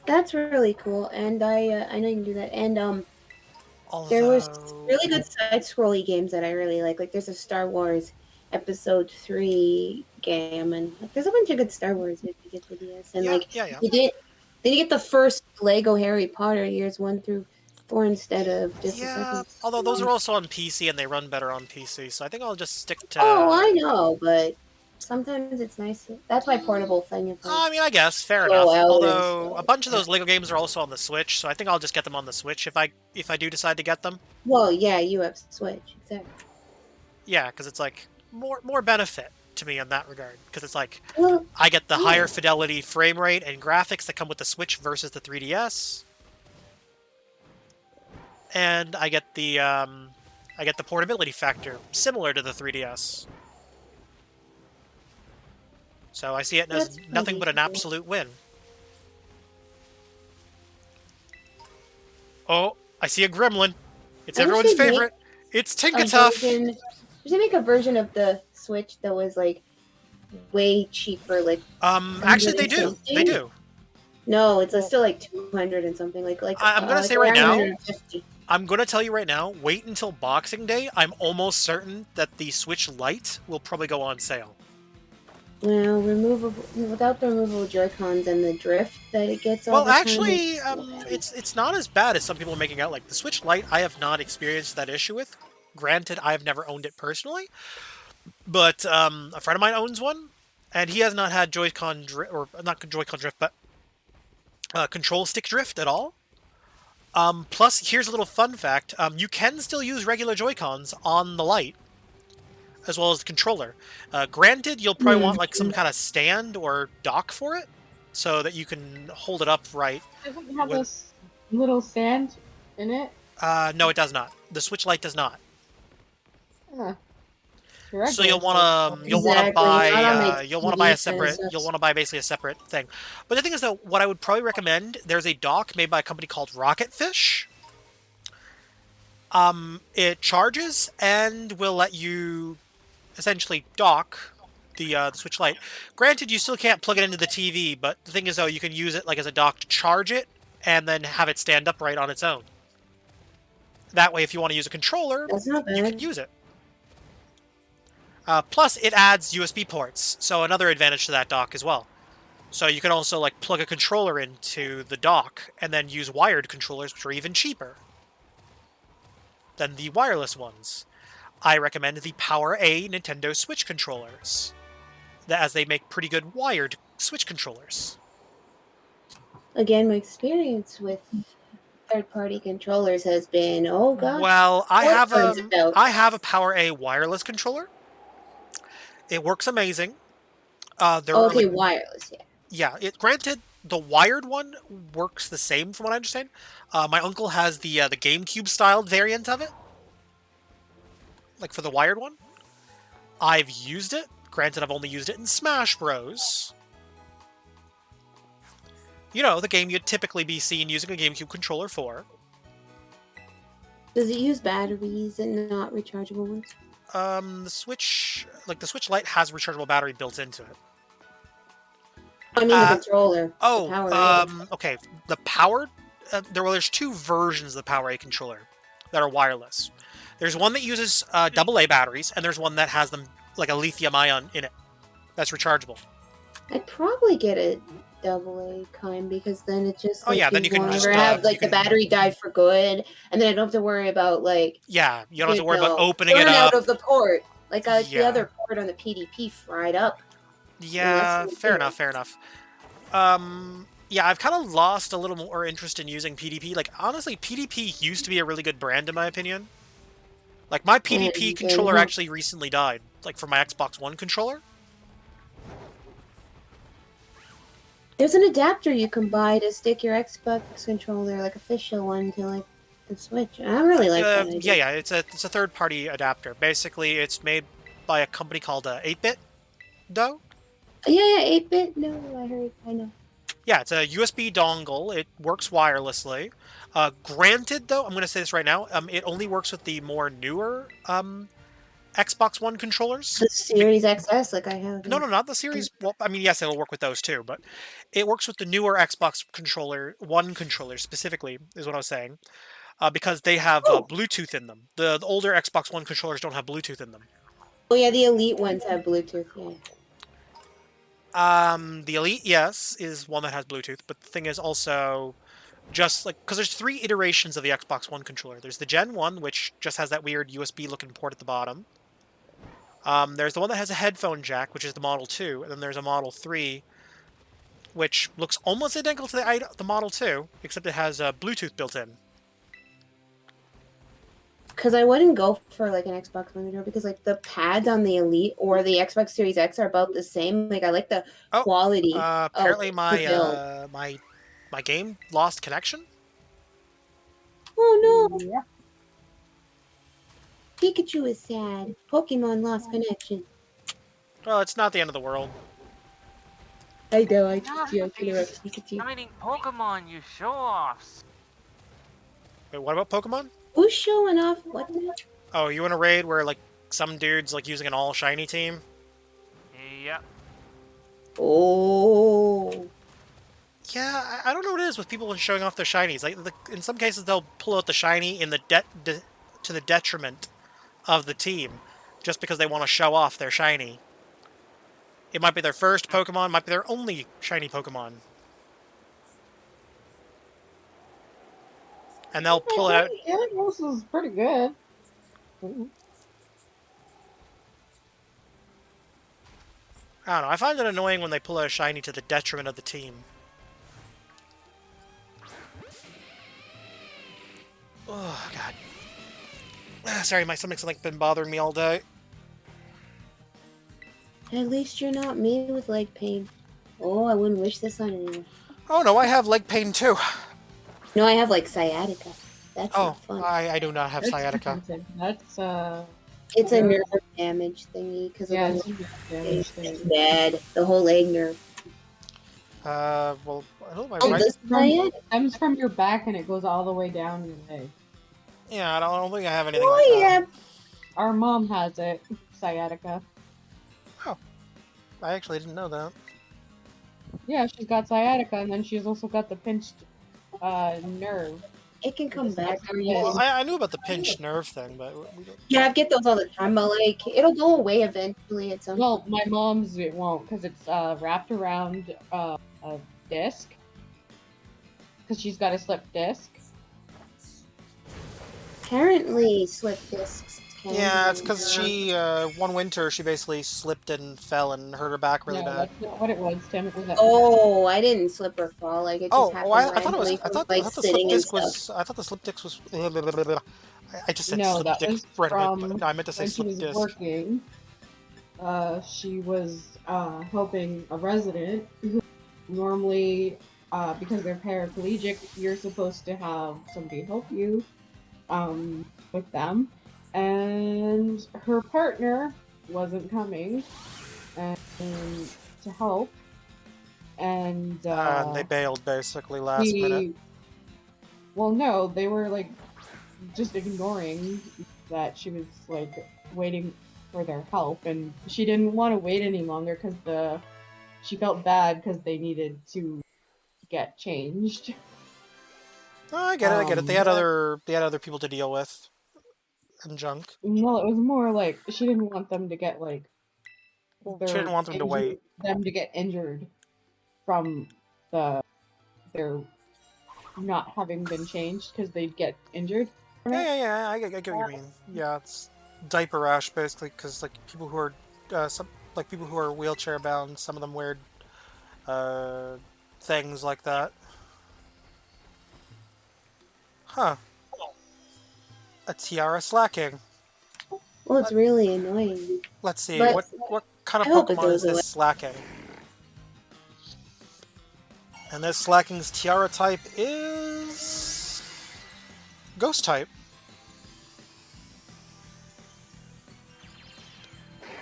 That's really cool, and I know you can do that. And there was really good side-scrolly games that I really like. Like there's a Star Wars Episode 3 game, and like, there's a bunch of good Star Wars if you get the DS. And Yeah. you get the first Lego Harry Potter years 1 through 4 instead of just the second. Although those are also on PC and they run better on PC, so I think I'll just stick to. Oh, I know, but sometimes it's nice. That's my portable thing. If I mean, I guess fair Oh, enough. well, Although a bunch of those Lego games are also on the Switch, so I think I'll just get them on the Switch if I do decide to get them. Well, yeah, you have Switch, exactly. Yeah, because it's like more benefit to me in that regard. Because it's like Well, I get the yeah. higher fidelity frame rate and graphics that come with the Switch versus the 3DS, and I get the portability factor similar to the 3DS. So I see it as That's nothing but an pretty cool. absolute win. Oh, I see a gremlin. It's I wish everyone's they'd make favorite. It's a Tinkatuff. version- Should they make a version of the Switch that was like way cheaper? Like Actually, they do. They 160? do. no, it's still like 200 and something. Like I'm gonna like say right around now- 150. I'm gonna tell you right now. Wait until Boxing Day. I'm almost certain that the Switch Lite will probably go on sale. Well, without the removable Joy-Cons and the drift that it gets all Well, the time, actually, it's- it's not as bad as some people are making out. Like the Switch Lite, I have not experienced that issue with. Granted, I have never owned it personally, but a friend of mine owns one, and he has not had Joy-Con drift, or not Joy-Con drift, but control stick drift at all. Plus, here's a little fun fact: you can still use regular Joy-Cons on the Lite, as well as the controller. Granted, you'll probably want like some kind of stand or dock for it, so that you can hold it upright. Does it have With- this little sand in it? No, it does not. The Switch Lite does not. Huh. So you'll want to Exactly. buy You'll you'll want to buy a TV separate concepts. you'll want to buy basically a separate thing. But the thing is though, what I would probably recommend, there's a dock made by a company called Rocketfish. It charges and will let you essentially dock the Switch Lite. Granted, you still can't plug it into the TV, but the thing is though, you can use it like as a dock to charge it and then have it stand upright on its own. That way, if you want to use a controller, That's not you can bad. use it. Plus, it adds USB ports, so another advantage to that dock as well. So you can also like plug a controller into the dock and then use wired controllers, which are even cheaper than the wireless ones. I recommend the Power A Nintendo Switch controllers, as they make pretty good wired Switch controllers. Again, my experience with third-party controllers has been, oh god. Well, I What have turns a it out? I have a Power A wireless controller. It works amazing. There are Okay, like, wireless, yeah. yeah. Granted, the wired one works the same, from what I understand. My uncle has the GameCube styled variant of it, like for the wired one. I've used it. Granted, I've only used it in Smash Bros. You know, the game you'd typically be seen using a GameCube controller for. Does it use batteries and not rechargeable ones? The Switch Lite has a rechargeable battery built into it. I mean the controller. the Oh, Power A. okay. The powered, there's two versions of the Power A controller that are wireless. There's one that uses AA batteries, and there's one that has them like a lithium ion in it. That's rechargeable. I'd probably get a AA kind because then it just Oh, yeah, then you can longer just, have you like the can- battery die for good, and then I don't have to worry about like Yeah, you don't have to worry about opening it burn up. out of the port. Like the Yeah. other port on the PDP fried up. Yeah, that's fair okay. enough, fair enough. Yeah, I've kind of lost a little more interest in using PDP. Like, honestly, PDP used to be a really good brand, in my opinion. Like, my PDP And, controller uh, actually recently died. Like, for my Xbox One controller. There's an adapter you can buy to stick your Xbox controller, like official one, to like the Switch. I really like that idea. Yeah. It's a third-party adapter. Basically, it's made by a company called 8-Bit, though. Yeah, 8-bit. No, I know. Yeah, it's a USB dongle. It works wirelessly. Granted, though, I'm going to say this right now. It only works with the more newer Xbox One controllers. The Series XS, like I have. No, not the Series. Well, I mean, yes, it'll work with those too, but it works with the newer Xbox One controllers specifically, is what I was saying, because they have Bluetooth in them. The older Xbox One controllers don't have Bluetooth in them. Oh yeah, the Elite ones have Bluetooth. Yeah. The Elite, yes, is one that has Bluetooth, but the thing is also just like because there's 3 iterations of the Xbox One controller. There's the Gen 1, which just has that weird USB-looking port at the bottom. There's the one that has a headphone jack, which is the Model 2, and then there's a Model 3, which looks almost identical to the Model 2, except it has Bluetooth built in. Because I wouldn't go for like an Xbox One controller because like the pads on the Elite or the Xbox Series X are about the same. Like I like the quality. Apparently of my the build. my game lost connection. Oh no! Yeah. Pikachu is sad. Pokemon lost connection. Well, it's not the end of the world. I know. I Enough joke with these about Pikachu. Shining Pokemon, you show-offs. Wait, what about Pokemon? Who's showing off? What? Oh, you in a raid where like some dude's like using an all shiny team? Yep. Oh. Yeah, I don't know what it is with people showing off their shinies. Like in some cases, they'll pull out the shiny in the to the detriment of the team, just because they want to show off their shiny. It might be their first Pokemon, might be their only shiny Pokemon, and they'll pull it out. This is pretty good. I don't know. I find it annoying when they pull out a shiny to the detriment of the team. Oh god. Sorry, my stomach's like been bothering me all day. At least you're not me with leg pain. Oh, I wouldn't wish this on anyone. Oh no, I have leg pain too. No, I have like sciatica. That's Oh, not fun. I do not have That's sciatica. expensive. That's It's a nerve damage thingy because yeah, of it's the a damage thing. it's bad. The whole leg nerve. Well, I don't know Oh, my right. this is it? It comes from your back and it goes all the way down your leg. Yeah, I don't think I have anything Oh like that. yeah. Our mom has it, sciatica. I actually didn't know that. Yeah, she's got sciatica, and then she's also got the pinched nerve. It can come back. Well, I knew about the pinched nerve thing, but we don't... Yeah, I get those all the time, but like it'll go away eventually at some Well, my mom's it won't, because it's wrapped around a disc. Because she's got a slip disc. Apparently slip discs can Yeah, it's be because she, one winter, she basically slipped and fell and hurt her back really No, bad. that's not what it was, Tim. It was a Oh, I didn't slip or fall. Like it just happened I thought it was. randomly I from, thought, like I thought the sitting slip and disc stuff. was. I thought the slip disc was. I just said No, slip that disc was randomly, from but no, I meant to say when she slip was disc. working. She was helping a resident who normally, because they're paraplegic, you're supposed to have somebody help you with them. And her partner wasn't coming and to help. And They bailed basically last minute. well, no, they were like just ignoring that she was like waiting for their help, and she didn't want to wait any longer because she felt bad because they needed to get changed. Oh, I get it. I get it. They had but- other people to deal with and junk. Well, it was more like she didn't want them to get like. Well, she didn't want them to wait. Them to get injured from their not having been changed because they'd get injured. from it. Yeah. I get what you mean. Yeah, it's diaper rash basically because like people who are people who are wheelchair bound, some of them wear things like that. Huh. A tiara slacking. Well, it's really annoying. Let's see, But what kind I of hope it Pokemon is goes away. this slacking? And this Slacking's Tiara type is... Ghost type.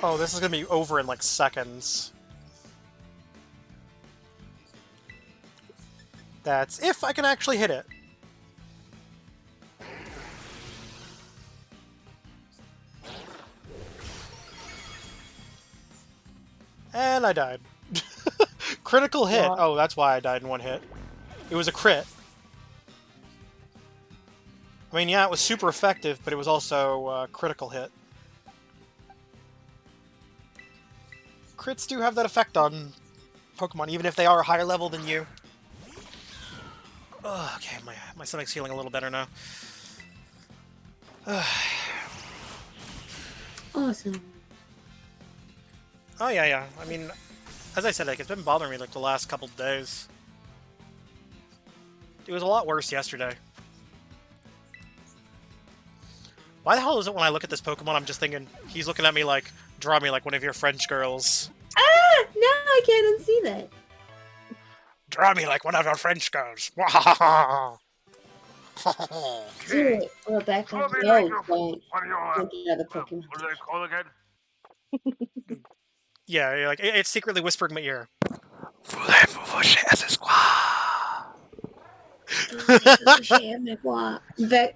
Oh, this is gonna be over in like seconds. That's if I can actually hit it. And I died. Critical hit. Oh, that's why I died in one hit. It was a crit. I mean, yeah, it was super effective, but it was also a critical hit. Crits do have that effect on Pokemon, even if they are higher level than you. Ugh, okay, my stomach's feeling a little better now. Awesome. Oh, yeah. I mean, as I said, like, it's been bothering me, like, the last couple of days. It was a lot worse yesterday. Why the hell is it when I look at this Pokemon, I'm just thinking, he's looking at me like, draw me like one of your French girls. Ah! No, I can't unsee that. Draw me like one of your French girls. Do it. Or back on What don't. do Don't get other Pokemon. what do they call again? Yeah, like, it's secretly whispering in my ear.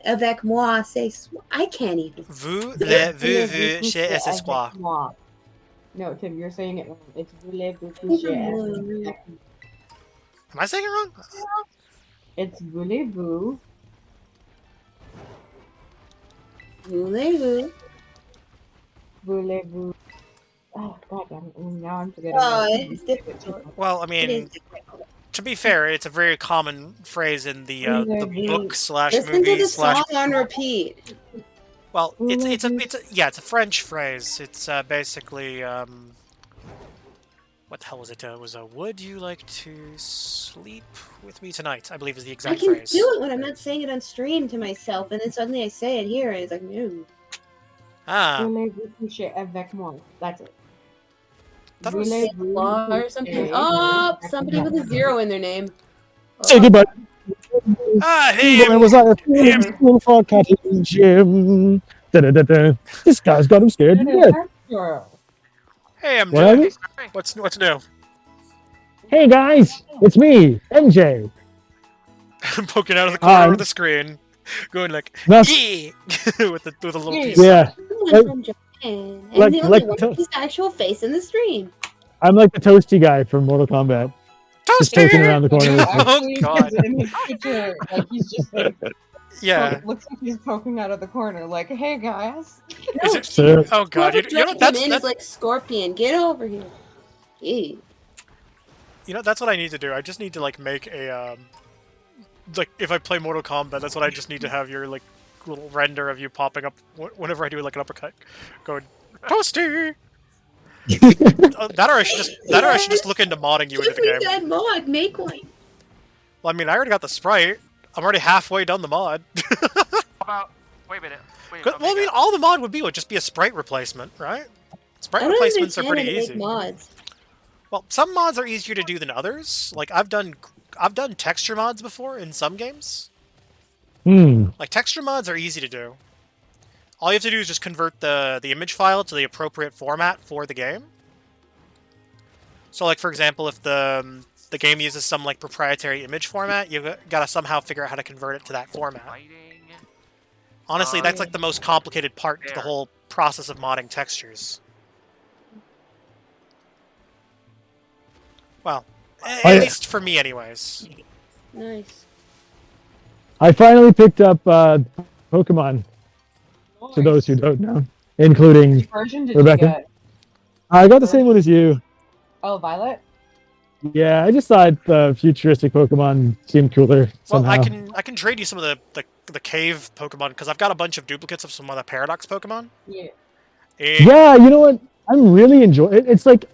Avec moi, c'est... I can't even. Vous voulez chez Esespoir. No, Tim, you're saying it wrong. It's voulez-vous I coucher don't avec know. moi. Am I saying it wrong? It's voulez-vous. Voulez-vous? Voulez-vous. Oh, god damn it. Now I'm forgetting. Oh, it's difficult. Well, I It mean, is difficult. to be fair, it's a very common phrase in the book slash Listen to movie the slash... song on repeat. Well, it's a French phrase. It's basically what the hell was it? It was a "Would you like to sleep with me tonight?" I believe is the I exact can phrase. do it when I'm not saying it on stream to myself, and then suddenly I say it here, and it's like, no. Ah, Voulez-vous coucher avec moi? That's it. that was... Voulez-vous Or something. coucher Oh, avec somebody moi? with a zero in their name. Hey, goodbye. hey, It was like a little frog cat in gym. Da-da-da-da. This guy's got him scared to death. Girl. hey, I'm What? Jay. What's new? Hey guys, it's me, MJ. I'm poking out of the corner Hi. of the screen, going like, That's- "Yeah," with the little Yeah. piece. Yeah, Someone from Japan. And like- the only like one to- with his actual face in the stream. I'm like the toasty guy from Mortal Kombat. Just Toasty! toasting around the corner. Actually, God. because in his picture, like he's just like Yeah. looks like he's poking out of the corner, like, "Hey guys." Is it? So, Oh god, Whoever you know dragged that's him in is like Scorpion. Get over here. Gee. that's what I need to do. I just need to like make a like if I play Mortal Kombat, that's what I just need to have your like little render of you popping up whenever I do like an uppercut, going toasty. That or I should just look into modding you into If the we game. did mod, make one. Well, I mean, I already got the sprite. I'm already halfway done the mod. How about? Wait a minute. Well, I mean, all the mod would just be a sprite replacement, right? Sprite I don't replacements are understand pretty how to make easy. mods. Well, some mods are easier to do than others. Like I've done texture mods before in some games. Like texture mods are easy to do. All you have to do is just convert the image file to the appropriate format for the game. So, like for example, if the game uses some like proprietary image format, you gotta somehow figure out how to convert it to that format. Honestly, that's like the most complicated part to the whole process of modding textures. Well, at least for me, anyways. Nice. I finally picked up Pokemon. To those who don't know, including Which version did Rebecca. you get? I got the same one as you. Oh, Violet. Yeah, I just thought the futuristic Pokemon seemed cooler Well, somehow. I can trade you some of the cave Pokemon because I've got a bunch of duplicates of some of the Paradox Pokemon. Yeah. And Yeah, you know what? I'm really enjoying it. It's like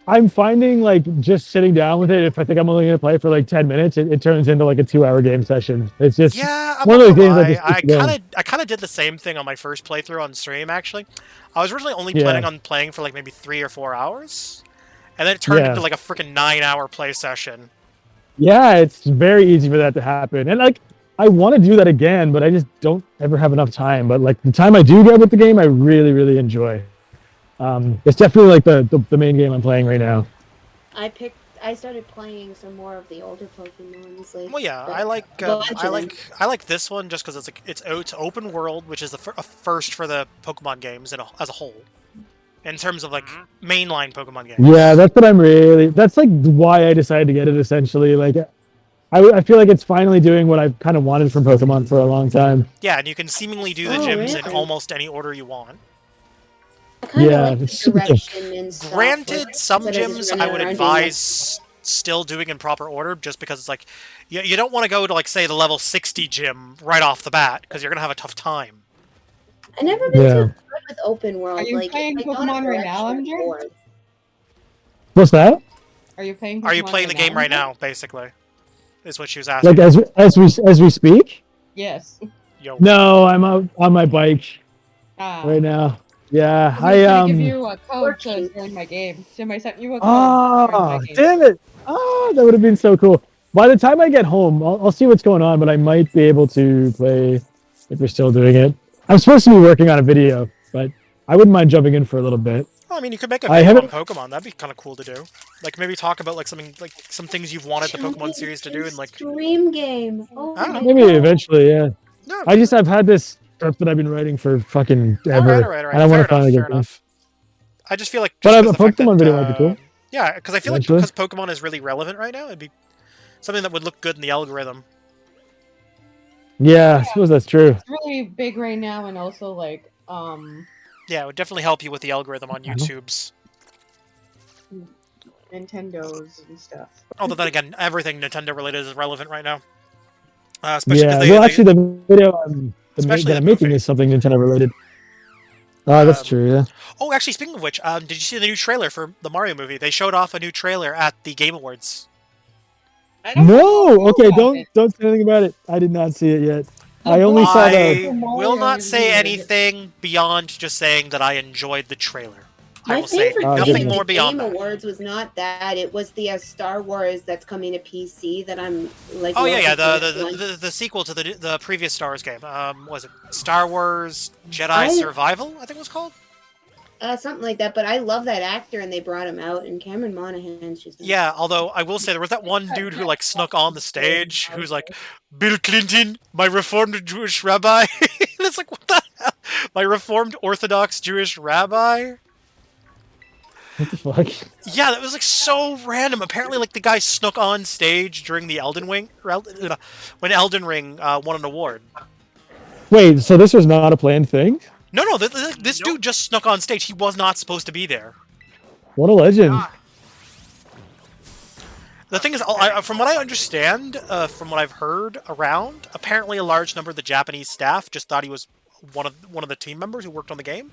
I'm finding like just sitting down with it. If I think I'm only going to play for like 10 minutes, it turns into like a 2-hour game session. It's just yeah, I'm one not of those gonna games lie. I just I kind of did the same thing on my first playthrough on stream. Actually, I was originally only Yeah. planning on playing for like maybe 3 or 4 hours, and then it turned Yeah. into like a freaking 9-hour play session. Yeah, it's very easy for that to happen. And like I want to do that again, but I just don't ever have enough time. But like the time I do get with the game, I really, really enjoy. It's definitely like the main game I'm playing right now. I started playing some more of the older Pokemons. Like, Well, yeah, the I like Legend. I like this one just because it's open world, which is a first for the Pokemon games as a whole, in terms of like mainline Pokemon games. Yeah, that's what I'm really. That's like why I decided to get it. Essentially, like I feel like it's finally doing what I've kind of wanted from Pokemon for a long time. Yeah, and you can seemingly do the Oh, gyms in really? almost any order you want. I kind of Yeah, like the it's super cool. direction and stuff. Granted, like, some instead of just gyms I running would around doing, advise still doing in proper order, just because it's like you don't want to go to like say the level 60 gym right off the bat because you're gonna have a tough time. I never been Yeah. too good with open world. Are you like, playing I thought Pokemon of right now, direction MJ? before. What's that? Are you playing? Are you Pokemon playing the game right MJ? now? Basically, is what she was asking. Like as we speak? Yes. Yo. No, I'm out on my bike Ah. right now. Yeah, I was gonna give I you a code to working. join my game. Tim, I sent you a code. to join Oh, my game. damn it! Oh, that would have been so cool. By the time I get home, I'll see what's going on, but I might be able to play if we're still doing it. I'm supposed to be working on a video, but I wouldn't mind jumping in for a little bit. Well, I mean, you could make a I video on haven't- Pokemon. That'd be kind of cool to do. Like maybe talk about like something like some things you've wanted the Pokemon series to do, and like Stream game. Oh I don't my know. Maybe God. eventually, yeah. no. I've had this script that I've been writing for fucking ever, All right. and I want Fair to finally enough. get Fair done. enough. I just feel like But just a 'cause the fact Pokemon that, video might be cool. Yeah, because I feel like Eventually. because Pokemon is really relevant right now, it'd be something that would look good in the algorithm. Yeah, I suppose that's true. It's really big right now, and also like Yeah, it would definitely help you with the algorithm on Mhm. YouTube's. Nintendos and stuff. Although then again, everything Nintendo related is relevant right now. Especially Yeah, 'cause well, actually, the video Especially that the I'm making movie. is something Nintendo related. Oh, that's Um, true. Yeah. Oh, actually, speaking of which, did you see the new trailer for the Mario movie? They showed off a new trailer at the Game Awards. I don't No. know Okay. about it. Don't say anything about it. I did not see it yet. I only saw I the. will not say Mario anything beyond just saying that I enjoyed the trailer. I My will say favorite Oh, thing nothing at more the beyond Game that. Awards was not that. It was the Star Wars that's coming to PC that I'm like. Oh yeah, looking yeah. for The this one. the sequel to the previous Star Wars game. Was it Star Wars Jedi I- Survival? I think it was called. Something like that. But I love that actor, and they brought him out. And Cameron Monaghan, she's Yeah, although I will say there was that one dude who like snuck on the stage who's like, Bill Clinton, my reformed Jewish rabbi. And it's like, what the hell? My reformed Orthodox Jewish rabbi? What the fuck? Yeah, that was like so random. Apparently, like the guy snuck on stage during the when Elden Ring won an award. Wait. So this was not a planned thing? No, this dude just snuck on stage. He was not supposed to be there. What a legend! The thing is, from what I understand, from what I've heard around, apparently a large number of the Japanese staff just thought he was one of the team members who worked on the game.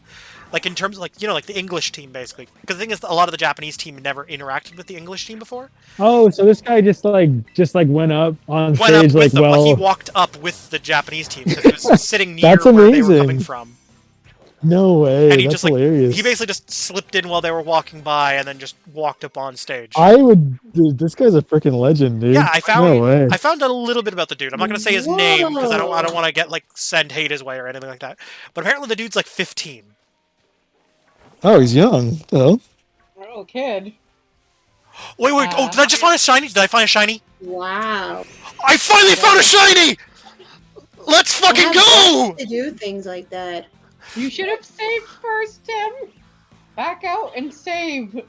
Like in terms of like like the English team basically. Because the thing is, a lot of the Japanese team never interacted with the English team before. Oh, so this guy just went up on Went up stage with them, like he well. walked up with the Japanese team. So he was sitting near That's where they were coming amazing. from. No way. And he That's just like hilarious. he basically just slipped in while they were walking by and then just walked up on stage. Dude, this guy's a freaking legend, dude. Yeah, I No way. found out a little bit about the dude. I'm not gonna say his name because I don't want to get like send hate his way or anything like that. But apparently the dude's like 15. Oh, he's young. What the hell? Little kid. Wait, oh, did I just find a shiny? Did I find a shiny? Wow. I finally found a shiny! Let's fucking I have go! guts to do things like that. You should have saved first, Tim. Back out and save.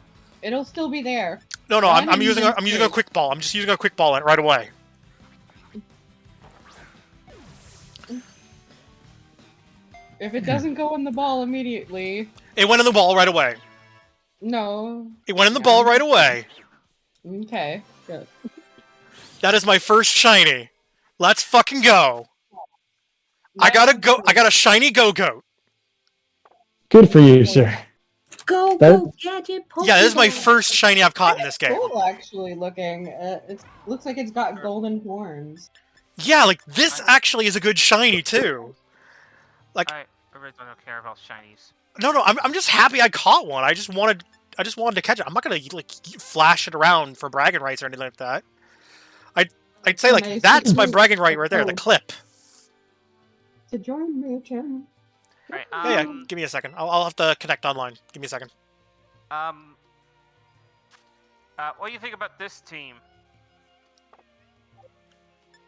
It'll still be there. No, Run I'm and using then I'm using a save. quick ball. I'm just using a quick ball right away. If it doesn't go in the ball immediately, It went in the ball right away. no. It went in the ball right away. Okay, good. That is my first shiny. Let's fucking go. I got a shiny Go-Goat. Good for you, sir. Go, That- go, gadget, Pokemon. Yeah, this is my first shiny I've caught in this game. Cool, actually, looking. It looks like it's got golden horns. Yeah, like this actually is a good shiny too. Like I really don't care about shinies. no, I'm just happy I caught one. I just wanted to catch it. I'm not gonna like flash it around for bragging rights or anything like that. I'd say like Nice. that's my bragging right there. The clip. To join me, Jim. Right. Yeah, give me a second. I'll have to connect online. Give me a second. What do you think about this team?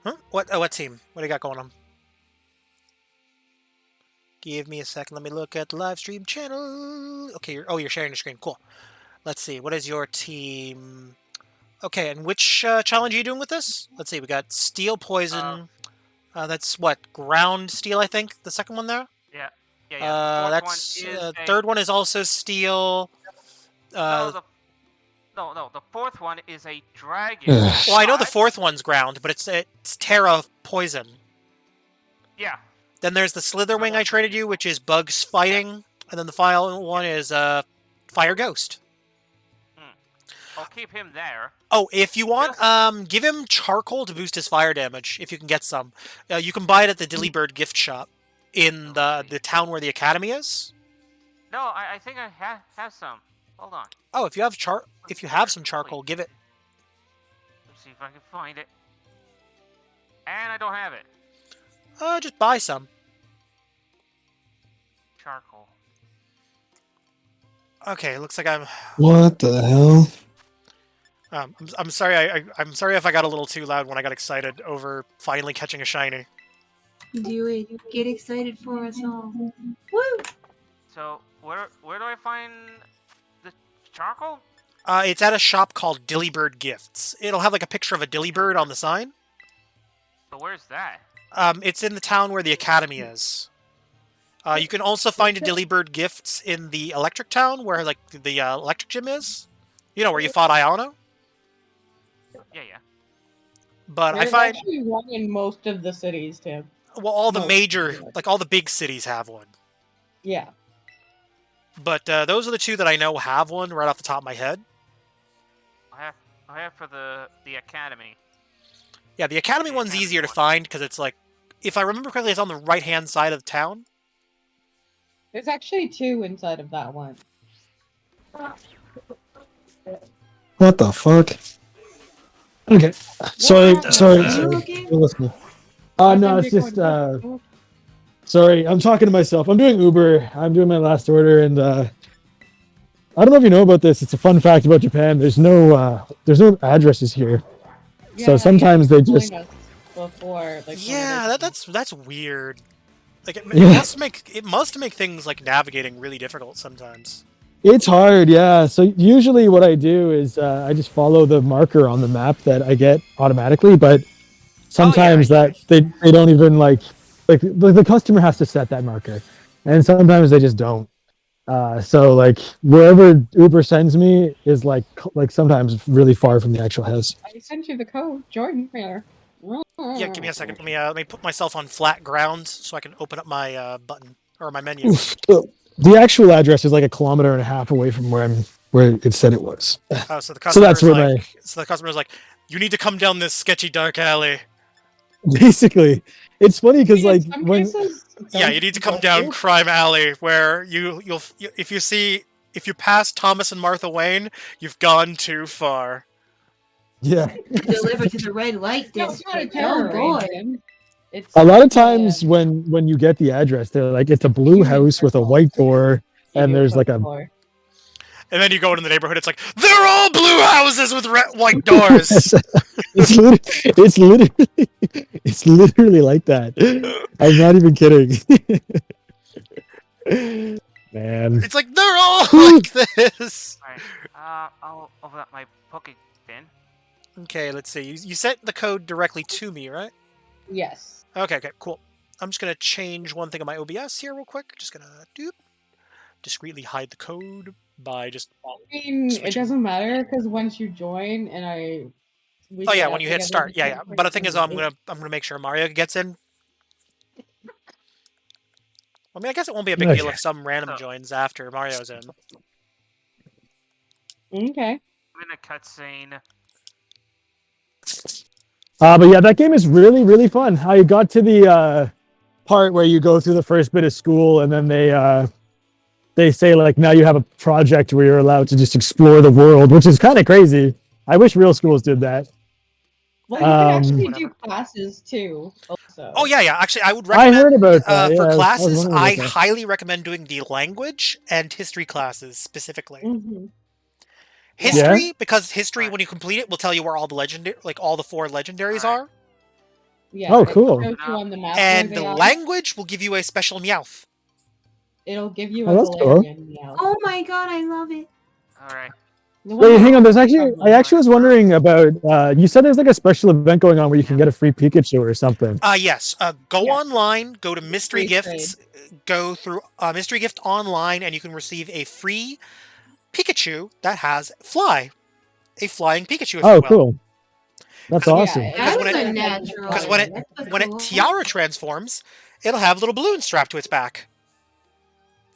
Huh? What team? What do you got going on? Give me a second. Let me look at the live stream channel. Okay, you're sharing the screen. Cool. Let's see. What is your team? Okay, and which challenge are you doing with this? Let's see. We got Steel Poison. That's what? Ground Steel, I think. The second one there? Yeah. Third one is also Steel. No, the fourth one is a dragon. Well, I know the fourth one's Ground, but it's Terra Poison. Yeah. Then there's the Slitherwing I traded you, which is Bugs fighting, and then the final one is Fire Ghost. I'll keep him there. Oh, if you want, give him charcoal to boost his fire damage, if you can get some. You can buy it at the Dillybird gift shop in the town where the academy is. No, I think I have some. Hold on. Oh, if you have some charcoal, give it. Let's see if I can find it. And I don't have it. Just buy some. Charcoal. Okay, looks like I'm. What the hell? I'm sorry. I'm sorry if I got a little too loud when I got excited over finally catching a shiny. Do it. Get excited for us all. Woo! So where do I find the charcoal? It's at a shop called Dillybird Gifts. It'll have like a picture of a Dillybird on the sign. But where's that? It's in the town where the academy is. You can also find a Dillybird Gifts in the Electric Town, where like the electric gym is. You know, where you fought Iono. Yeah. But There's I find actually one in most of the cities too. well, all the major, like all the big cities have one. Yeah. But those are the two that I know have one right off the top of my head. I have for the academy. Yeah, the academy one's easier to find because it's like, if I remember correctly, it's on the right-hand side of town. There's actually two inside of that one. What the fuck? Okay. Sorry. Listen. No, it's just sorry, I'm talking to myself. I'm doing Uber. I'm doing my last order, and I don't know if you know about this. It's a fun fact about Japan. There's no addresses here. Yeah, So sometimes they telling just us before, like, Yeah, that's weird. Like it Yeah. must make things like navigating really difficult sometimes. It's hard, yeah. So usually what I do is I just follow the marker on the map that I get automatically, but sometimes they don't even like the customer has to set that marker, and sometimes they just don't. So like wherever Uber sends me is like sometimes really far from the actual house. I sent you the code. Join me there. Yeah, give me a second. Let me put myself on flat ground so I can open up my button or my menu. So the actual address is like 1.5 kilometers away from where it said it was. Oh, so the customer that's where so the customer's like, you need to come down this sketchy dark alley. Basically, it's funny because like when Yeah, you need to come down Crime Alley, where you'll if you pass Thomas and Martha Wayne, you've gone too far. Yeah. Delivered to the red light district. Oh boy. It's A lot of times when you get the address, they're like, it's a blue house with a white door, and there's like a. And then you go into the neighborhood, it's like, they're all blue houses with white doors. it's literally like that. I'm not even kidding. Man. It's like, they're all like this. Alright, I'll open up my Poké bin. Okay, let's see. You sent the code directly to me, right? Yes. Okay, cool. I'm just gonna change one thing on my OBS here real quick. Just gonna discreetly hide the code by just. I mean, it doesn't matter because once you join and Oh yeah, when you hit start, yeah. But the thing is, I'm gonna make sure Mario gets in. I mean, I guess it won't be a big deal if some random joins after Mario's in. Okay. I'm in a cutscene. But yeah, that game is really, really fun. I got to the part where you go through the first bit of school, and then they say like, now you have a project where you're allowed to just explore the world, which is kind of crazy. I wish real schools did that. Well, you can actually Whatever. do classes too. Also. Oh yeah, yeah. Actually, I would I recommend heard about that. Yeah, for I was classes. wondering I about that. highly recommend doing the language and history classes specifically. Mhm. History, because history, Right. when you complete it, will tell you where all the legendary, like all the 4 legendaries Right. are, Yeah. Oh, it cool. shows you on the map and where the they are. language will give you a special Meowth. It'll give you Oh, a that's cool. Galarian meow. Oh my god, I love it. All right. The one Wait, that hang on. looks There's actually, lovely. I actually was wondering about. You said there's like a special event going on where you can get a free Pikachu or something. Yes. Go Yeah. online, go to Mystery Free Gifts, go through Mystery Gift online, and you can receive a free Pikachu that has Fly. A flying Pikachu, if Oh, you will. cool. That's Yeah, awesome. it- That when was it- a natural. Because when it Tiara transforms, it'll have little balloons strapped to its back.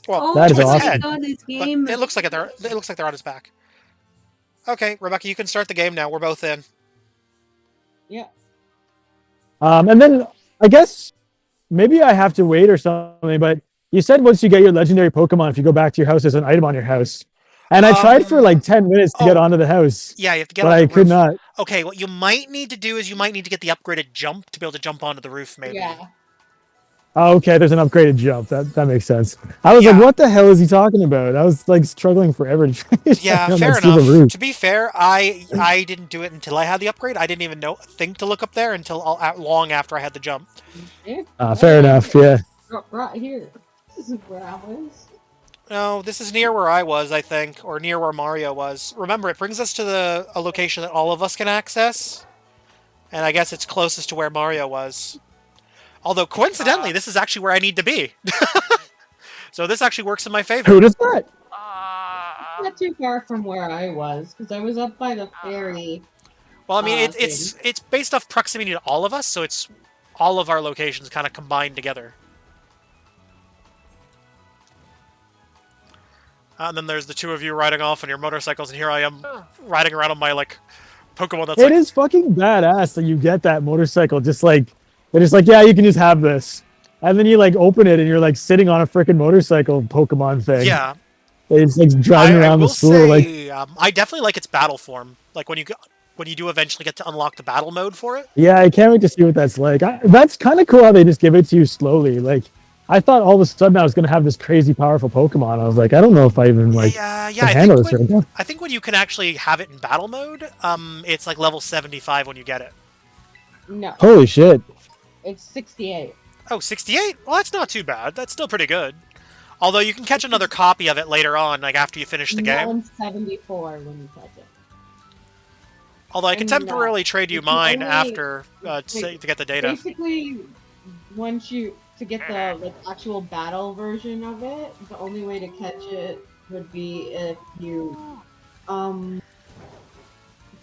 Well, Oh That is to its awesome. head, my god, this but game. it looks like they're on its back. Okay, Rebecca, you can start the game now. We're both in. Yeah. And then I guess maybe I have to wait or something. But you said once you get your legendary Pokemon, if you go back to your house, there's an item on your house. And I tried for like 10 minutes to get oh, onto the house, Yeah, you have to get but on the I could roof. not. Okay, what you might need to do is you might need to get the upgraded jump to be able to jump onto the roof, maybe. Yeah. Oh, okay, there's an upgraded jump. That makes sense. I was Yeah. like, what the hell is he talking about? I was like struggling forever to try to Yeah, get fair on the enough. roof. To be fair, I didn't do it until I had the upgrade. I didn't even think to look up there until long after I had the jump. Yeah. Fair enough. Yeah. Right here. This is where I was. No, this is near where I was, I think, or near where Mario was. Remember, it brings us to a location that all of us can access, and I guess it's closest to where Mario was. Although, coincidentally, this is actually where I need to be. So this actually works in my favor. Who does that? Not too far from where I was, because I was up by the ferry. Well, I mean, thing. it's based off proximity to all of us, so it's all of our locations kind of combined together. And then there's the two of you riding off on your motorcycles, and here I am riding around on my Pokemon. That's It is fucking badass that you get that motorcycle. Just like they're just like, yeah, you can just have this, and then you open it and you're sitting on a freaking motorcycle Pokemon thing. Yeah. It's driving around the will school. say, I definitely like its battle form. Like when you do eventually get to unlock the battle mode for it. Yeah, I can't wait to see what that's like. That's kind of cool how they just give it to you slowly. I thought all of a sudden I was gonna have this crazy powerful Pokemon. I was like, I don't know if I even Yeah, can handle this right now. I think when you can actually have it in battle mode, it's level 75 when you get it. No, Holy shit! it's 68. Oh, 68? Well, that's not too bad. That's still pretty good. Although you can catch another copy of it later on, after you finish the game. 174 when you catch it. Although I can And, temporarily trade you you can mine only- after to get the data. Basically, once to get the actual battle version of it, the only way to catch it would be if you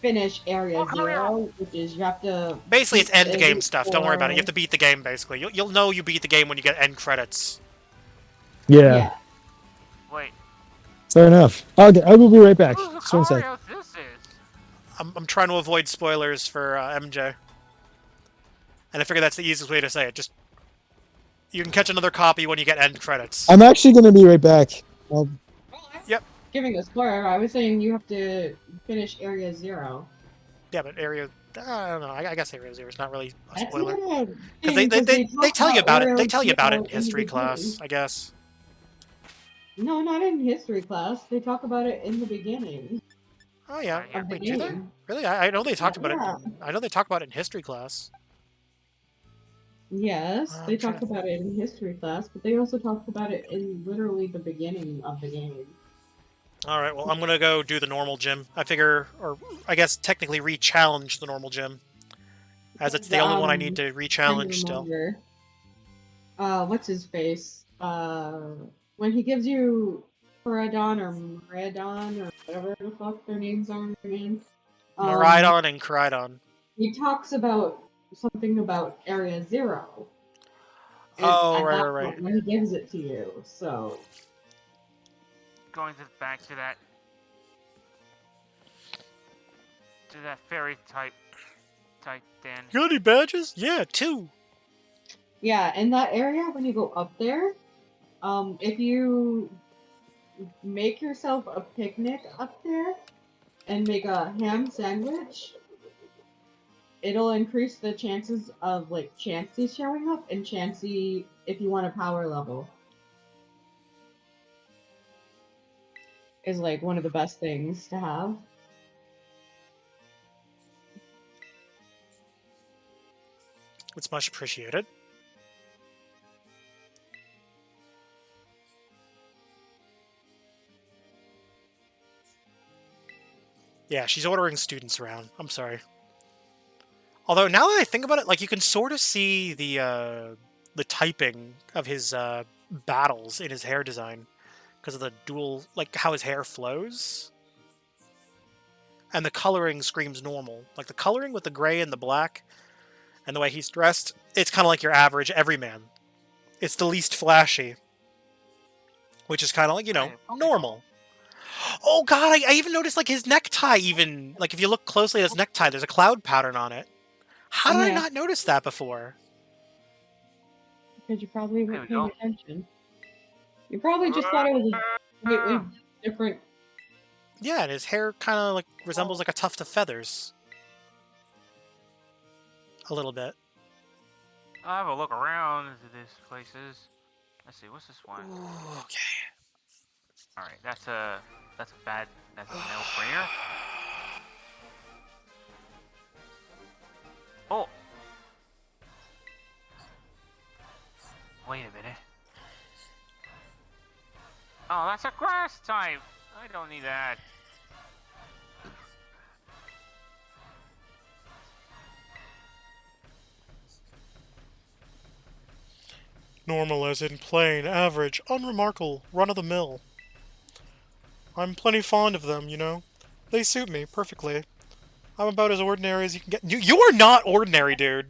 finish Area 0, which is you have to... Basically, it's end beat game stuff. Don't worry about it. You have for- to beat the game, basically. You'll know you beat the game when you get end credits. Yeah, Wait. fair enough. Okay, I will be right back. Just one sec. Mario, this is. I'm trying to avoid spoilers for MJ. And I figure that's the easiest way to say it. Just you can catch another copy when you get end credits. I'm actually gonna be right back. Giving a spoiler, I was saying you have to finish Area 0. Yeah, but area. I don't know. I guess area 0 is not really a That's spoiler. not a Because thing, they talk tell you about it. Area They tell you about it in 0 the history class, beginning. I guess. No, not in history class. They talk about it in the beginning Oh yeah. of the Wait, do they? game. Really? I know they talked about Yeah. it. I know they talk about it in history class. Yes, I'm they trying talked to- about it in history class, but they also talked about it in literally the beginning of the game. All right. Well, I'm gonna go do the normal gym. I figure, or I guess technically re-challenge the normal gym, as it's the only one I need to Trying to re-challenge still. remember. What's his face? When he gives you Paradon or Maradon or whatever the fuck their names are again. Maridon and Crydon. He talks about something about Area 0. And Oh, at right, that right, point when he gives it to you, so... Going back to that fairy type then. You got any badges? Yeah, 2. Yeah, in that area, when you go up there, if you make yourself a picnic up there and make a ham sandwich, it'll increase the chances of like Chansey showing up, and Chansey if you want a power level is like one of the best things to have. It's much appreciated. Yeah, she's ordering students around. I'm sorry. Although now that I think about it, like you can sort of see the typing of his battles in his hair design because of the dual, like how his hair flows, and the coloring screams normal. Like the coloring with the gray and the black, and the way he's dressed, it's kind of like your average everyman. It's the least flashy, which is kind of like, you know, normal. Oh god, I even noticed like his necktie even, like if you look closely at his necktie, there's a cloud pattern on it. How did I not notice that before? Because you probably weren't paying attention. You probably just thought it was a completely different... Yeah, and his hair kind of like resembles like a tuft of feathers. A little bit. I'll have a look around into these places. Let's see, what's this one? Ooh, okay. Alright, that's a no-brainer. Oh! Wait a minute. Oh, that's a grass type! I don't need that. Normal as in plain, average, unremarkable, run-of-the-mill. I'm plenty fond of them, you know. They suit me perfectly. I'm about as ordinary as you can get. You are not ordinary, dude.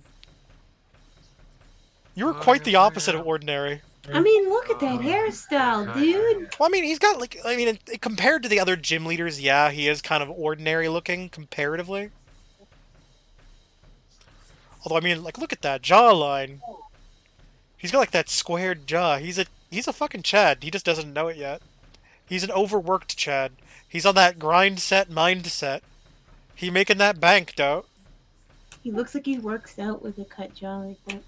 You are quite the opposite of ordinary. I mean, look at that hairstyle, dude. Well, I mean, he's got, like, I mean, compared to the other gym leaders, yeah, he is kind of ordinary looking, comparatively. Although, I mean, like, look at that jawline. He's got, like, that squared jaw. He's a fucking Chad. He just doesn't know it yet. He's an overworked Chad. He's on that grind set mindset. He making that bank, though. He looks like he works out with a cut jaw like that.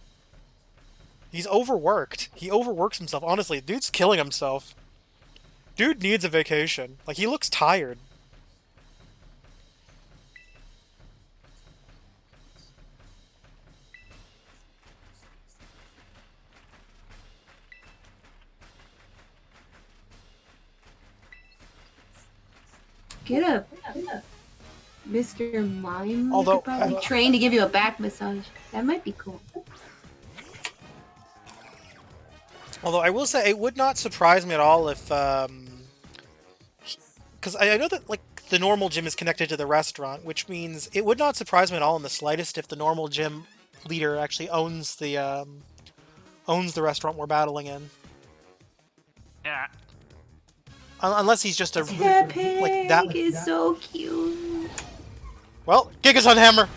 He's overworked. He overworks himself. Honestly, dude's killing himself. Dude needs a vacation. Like, he looks tired. Get up. Mr. Mime. Although, could probably train to give you a back massage. That might be cool. Although I will say, it would not surprise me at all if, because I know that, like, the normal gym is connected to the restaurant, which means it would not surprise me at all in the slightest if the normal gym leader actually owns the restaurant we're battling in. Yeah. Unless he's just a That pig like that. is so cute. Well, Gigaton Hammer.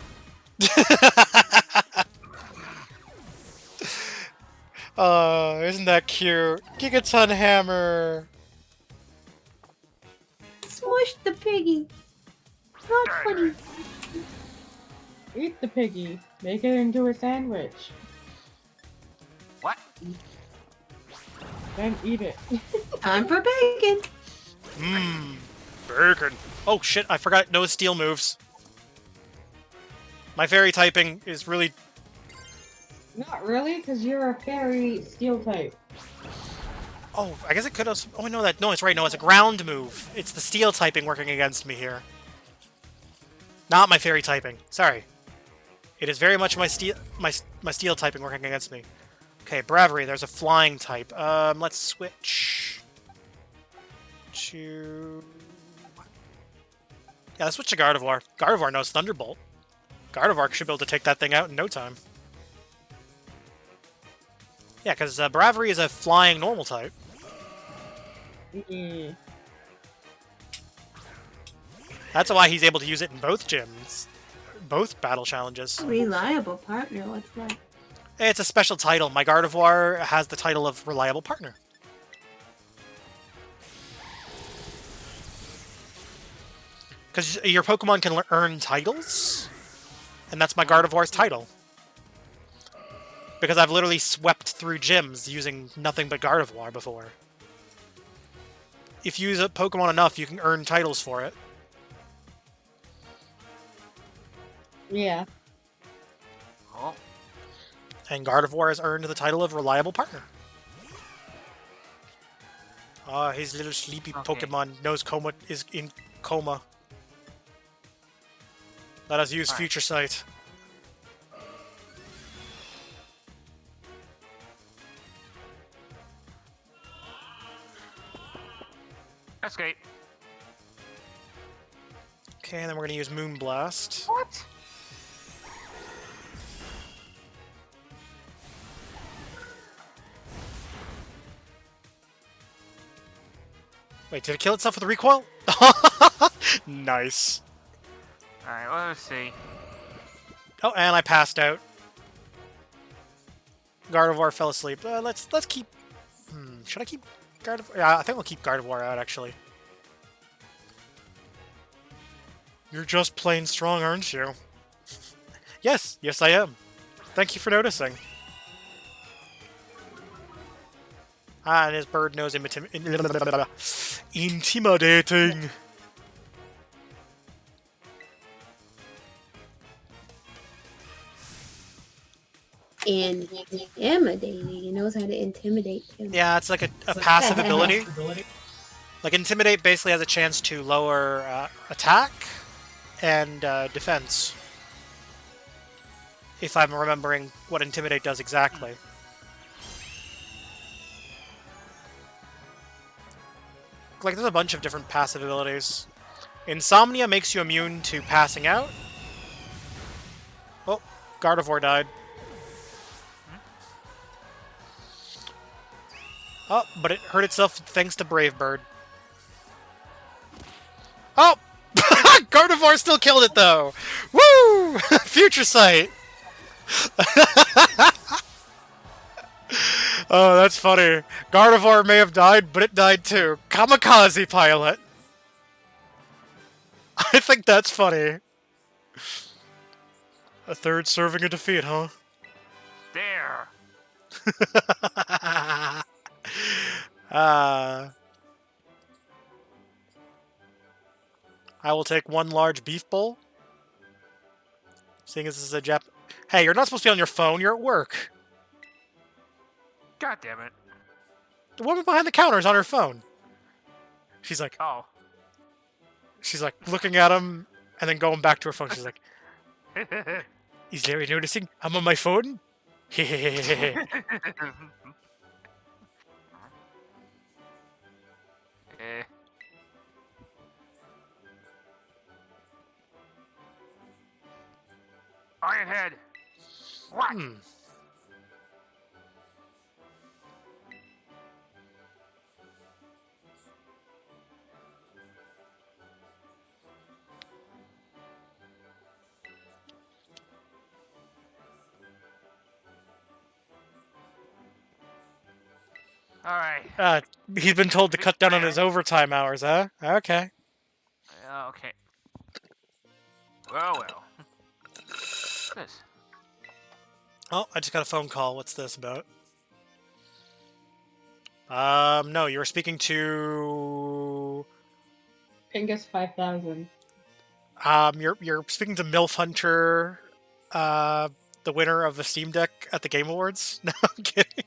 Isn't that cute? Gigaton Hammer. Smush the piggy. Not funny. Eat the piggy. Make it into a sandwich. What? Then eat it. Time for bacon. Mmm. Bacon. Oh shit, I forgot no steel moves. My fairy typing is really... Not really, because you're a fairy steel type. Oh, I guess it could have... Oh, no, no, it's right. No, it's a ground move. It's the steel typing working against me here. Not my fairy typing. Sorry. It is very much my steel typing working against me. Okay, Bravery, there's a flying type. Let's switch to... Yeah, let's switch to Gardevoir. Gardevoir knows Thunderbolt. Gardevoir should be able to take that thing out in no time. Yeah, because Bravery is a flying normal type. Mm. That's why he's able to use it in both gyms. Both battle challenges. Reliable partner, what's that? It's a special title. My Gardevoir has the title of Reliable Partner. Because your Pokemon can earn titles. And that's my Gardevoir's title. Because I've literally swept through gyms using nothing but Gardevoir before. If you use a Pokemon enough, you can earn titles for it. Yeah. Oh. And Gardevoir has earned the title of Reliable Partner. Ah, his little sleepy Pokemon knows Coma is in coma. Let us use Future Sight. Escape. Okay, and then we're gonna use Moonblast. What? Wait, did it kill itself with recoil? Nice. Alright, well, let's see. Oh, and I passed out. Gardevoir fell asleep. Let's keep. Should I keep Gardevoir? Yeah, I think we'll keep Gardevoir out actually. You're just plain strong, aren't you? Yes, yes I am. Thank you for noticing. Ah, and his bird nose intimidating. Intimidating. He knows how to intimidate him. Yeah, it's like a passive ability. Like Intimidate basically has a chance to lower attack and defense. If I'm remembering what Intimidate does exactly. Like, there's a bunch of different passive abilities. Insomnia makes you immune to passing out. Oh, Gardevoir died. Oh, but it hurt itself thanks to Brave Bird. Oh! Gardevoir still killed it, though! Woo! Future Sight! Oh, that's funny. Gardevoir may have died, but it died too. Kamikaze pilot! I think that's funny. A third serving of defeat, huh? There! I will take one large beef bowl. Seeing as this is a Jap... Hey, you're not supposed to be on your phone, you're at work. God damn it. The woman behind the counter is on her phone. She's like... Oh. She's like, looking at him, and then going back to her phone. She's like... Is Larry noticing I'm on my phone? Eh. Ironhead! What? Alright. He's been told to cut down on his overtime hours, huh? Okay. Okay. Well. What's this? Oh, I just got a phone call. What's this about? No, you were speaking to... Pingus 5000. You're speaking to MILF Hunter, the winner of the Steam Deck at the Game Awards. No, I'm kidding.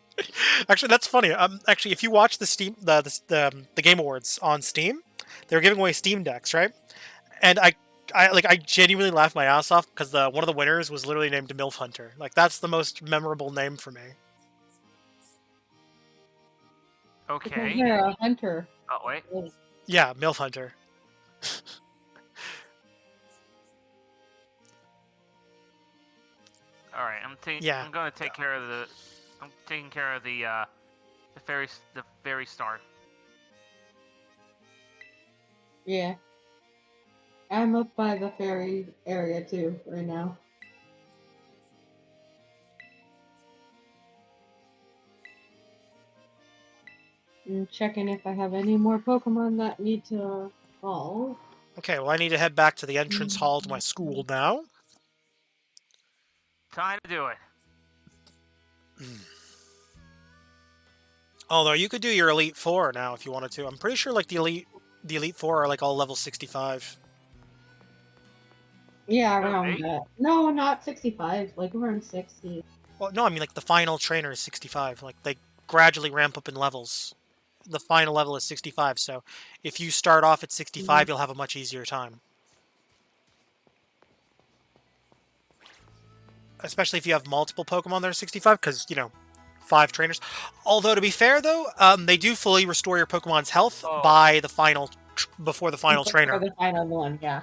Actually, that's funny. Actually, if you watch the Game Awards on Steam, they were giving away Steam Decks, right? And I genuinely laughed my ass off because one of the winners was literally named MILF Hunter. Like, that's the most memorable name for me. Okay. Yeah, a hunter. Oh, wait. Yeah, MILF Hunter. Alright, I'm gonna take care of the... I'm taking care of the fairy star. Yeah. I'm up by the ferry area too, right now. I'm checking if I have any more Pokemon that need to evolve. Okay, well, I need to head back to the entrance hall to my school now. Time to do it. Although you could do your Elite Four now if you wanted to. I'm pretty sure like the Elite Four are like all level 65. Yeah, Oh, around eight? that. No, not 65. Like around 60. Well, no, I mean like the final trainer is 65. Like they gradually ramp up in levels. The final level is 65. So if you start off at 65, you'll have a much easier time. Especially if you have multiple Pokemon that are 65, because, you know, 5 trainers. Although, to be fair, though, they do fully restore your Pokemon's health by the final, before the final trainer. The final one, yeah.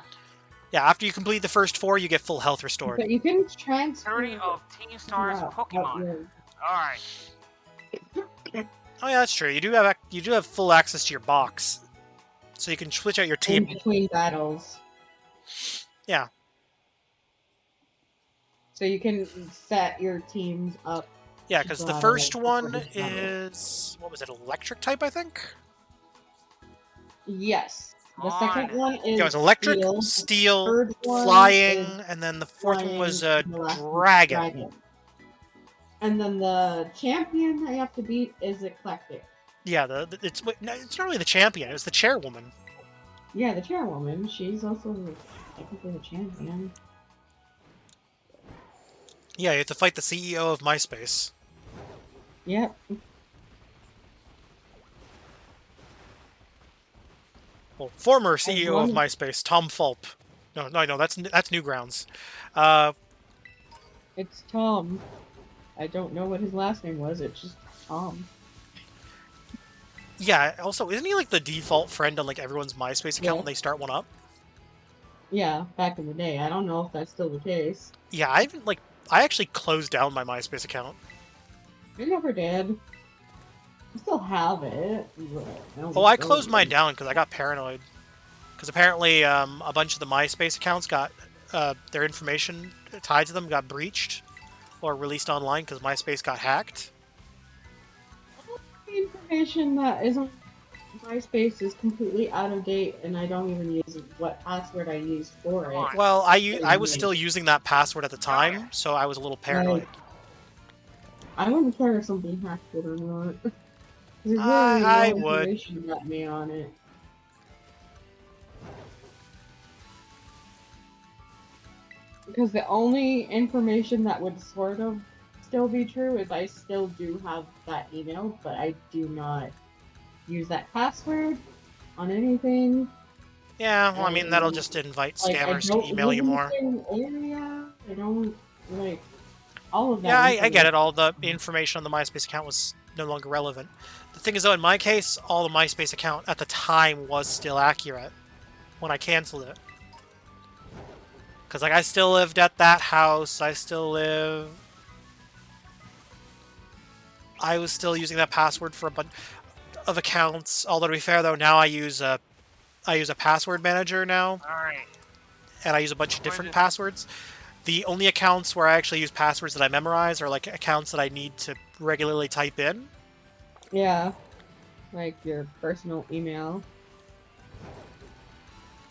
Yeah, after you complete the first 4, you get full health restored. But you can transfer. 30 of Team Star's Pokemon. Alright. Oh yeah, that's true. You do have full access to your box, so you can switch out your team in between battles. Yeah. So you can set your teams up. Yeah, because the first one is, what was it, electric type, I think? Yes. The second one is Yeah, it was electric, steel, flying, and then the fourth one was dragon. And then the champion I have to beat is eclectic. Yeah, it's not really the champion, it was the chairwoman. Yeah, the chairwoman. She's also technically the champion. Yeah, you have to fight the CEO of MySpace. Yep. Well, former CEO of MySpace, Tom Fulp. No, that's Newgrounds. It's Tom. I don't know what his last name was. It's just Tom. Yeah. Also, isn't he like the default friend on like everyone's MySpace account when they start one up? Yeah, back in the day. I don't know if that's still the case. Yeah, I actually closed down my MySpace account. I never did. I still have it. Oh, I closed mine down because I got paranoid. Because apparently a bunch of the MySpace accounts got their information tied to them got breached or released online because MySpace got hacked. The information that isn't MySpace is completely out of date, and I don't even use what password I used for it. Well, I was still using that password at the time, so I was a little paranoid. I wouldn't care if somebody hacked it or not. There's really I no would. information about me on it. Because the only information that would sort of still be true is I still do have that email, but I do not use that password on anything. Yeah, well, I mean, that'll just invite scammers to email you more. Area. I don't, like, all of that. Yeah, I get it. All the information on the MySpace account was no longer relevant. The thing is, though, in my case, all the MySpace account at the time was still accurate when I canceled it. Because, like, I still lived at that house. I was still using that password for a bunch of accounts. Although, to be fair, though, now I use a password manager now. Alright. And I use a bunch of different passwords. The only accounts where I actually use passwords that I memorize are, like, accounts that I need to regularly type in. Yeah. Like your personal email.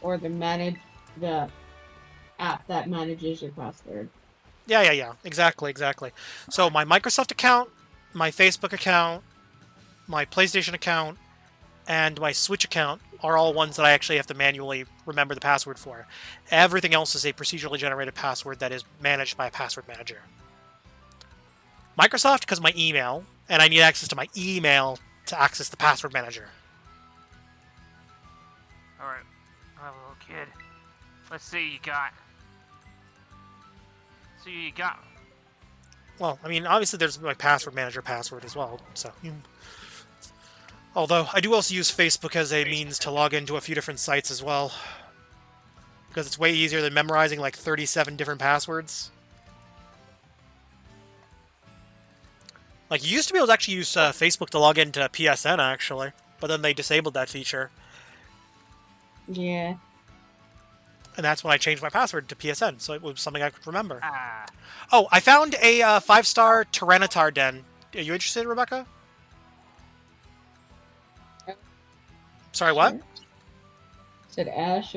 Or the app that manages your password. Yeah. Exactly. So my Microsoft account, my Facebook account, my PlayStation account, and my Switch account are all ones that I actually have to manually remember the password for. Everything else is a procedurally generated password that is managed by a password manager. Microsoft, because of my email, and I need access to my email to access the password manager. Alright. My little kid. Let's see you got. Well, I mean, obviously there's my password manager password as well, so... Although, I do also use Facebook as a means to log into a few different sites as well. Because it's way easier than memorizing like 37 different passwords. Like, you used to be able to actually use Facebook to log into PSN, actually. But then they disabled that feature. Yeah. And that's when I changed my password to PSN, so it was something I could remember. Oh, I found a 5-star Tyranitar den. Are you interested, Rebecca? Sorry, what? Said Ash.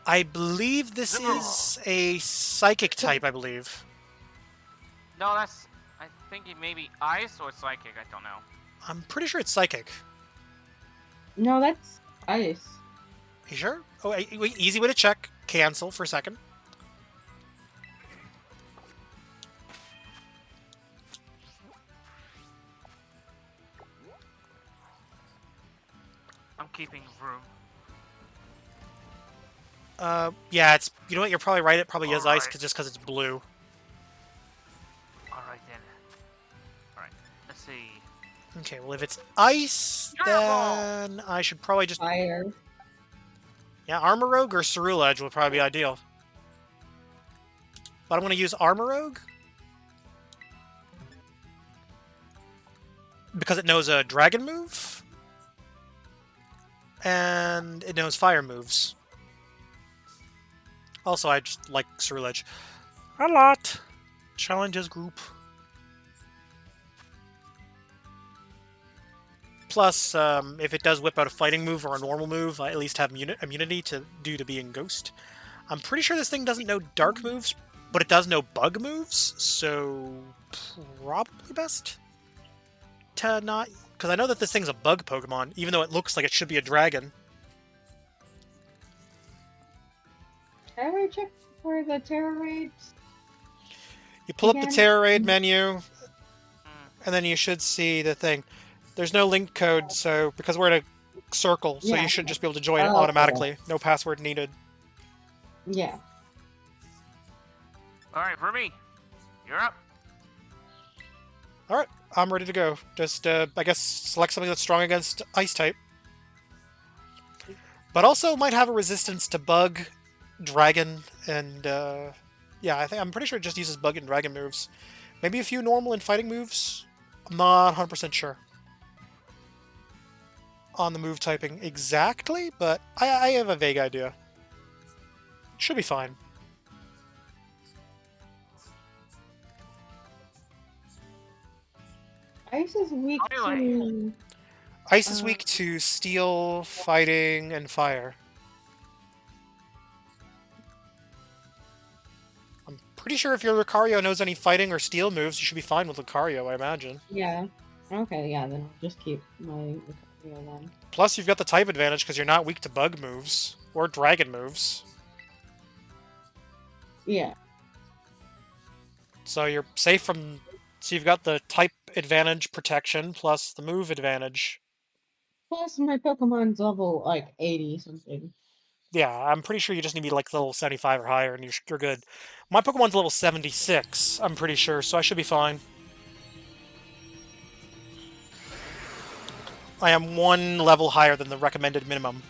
I believe this is a psychic type, I believe. No, that's. I think it may be ice or psychic. I don't know. I'm pretty sure it's psychic. No, that's ice. You sure? Oh, wait, easy way to check. Cancel for a second. I'm keeping room. Yeah, it's. You know what? You're probably right. It probably is ice, Alright. just because it's blue. Alright then. Alright, let's see. Okay, well if it's ice, then I should probably just. Fire. Yeah, Armor Rogue or Cerule Edge would probably be ideal. But I'm going to use Armor Rogue because it knows a dragon move and it knows fire moves. Also, I just like Cerule Edge a lot. Challenges group. Plus, if it does whip out a fighting move or a normal move, I at least have immunity due to being Ghost. I'm pretty sure this thing doesn't know dark moves, but it does know bug moves, so probably best to not... Because I know that this thing's a bug Pokemon, even though it looks like it should be a dragon. Have I checked for the Terra Raids? You pull up the Again? Terra Raid menu, and then you should see the thing. There's no link code, so because we're in a circle, so Yeah. you should just be able to join it Oh, automatically. No password needed. Yeah. Alright, for me. You're up. Alright, I'm ready to go. Just, I guess, select something that's strong against Ice type. But also might have a resistance to Bug, Dragon, and, yeah, I'm pretty sure it just uses Bug and Dragon moves. Maybe a few normal and fighting moves? I'm not 100% sure on the move typing exactly, but I have a vague idea. Should be fine. Ice is weak Really? to... Ice is weak to steel, fighting, and fire. I'm pretty sure if your Lucario knows any fighting or steel moves, you should be fine with Lucario, I imagine. Yeah. Okay, yeah, then I'll just keep my Lucario one. Plus, you've got the type advantage because you're not weak to bug moves or dragon moves. Yeah. So you're safe from... So you've got the type advantage protection plus the move advantage. Plus, my Pokemon's level, like, 80 something. Yeah, I'm pretty sure you just need to be like level 75 or higher and you're good. My Pokemon's level 76, I'm pretty sure, so I should be fine. I am one level higher than the recommended minimum.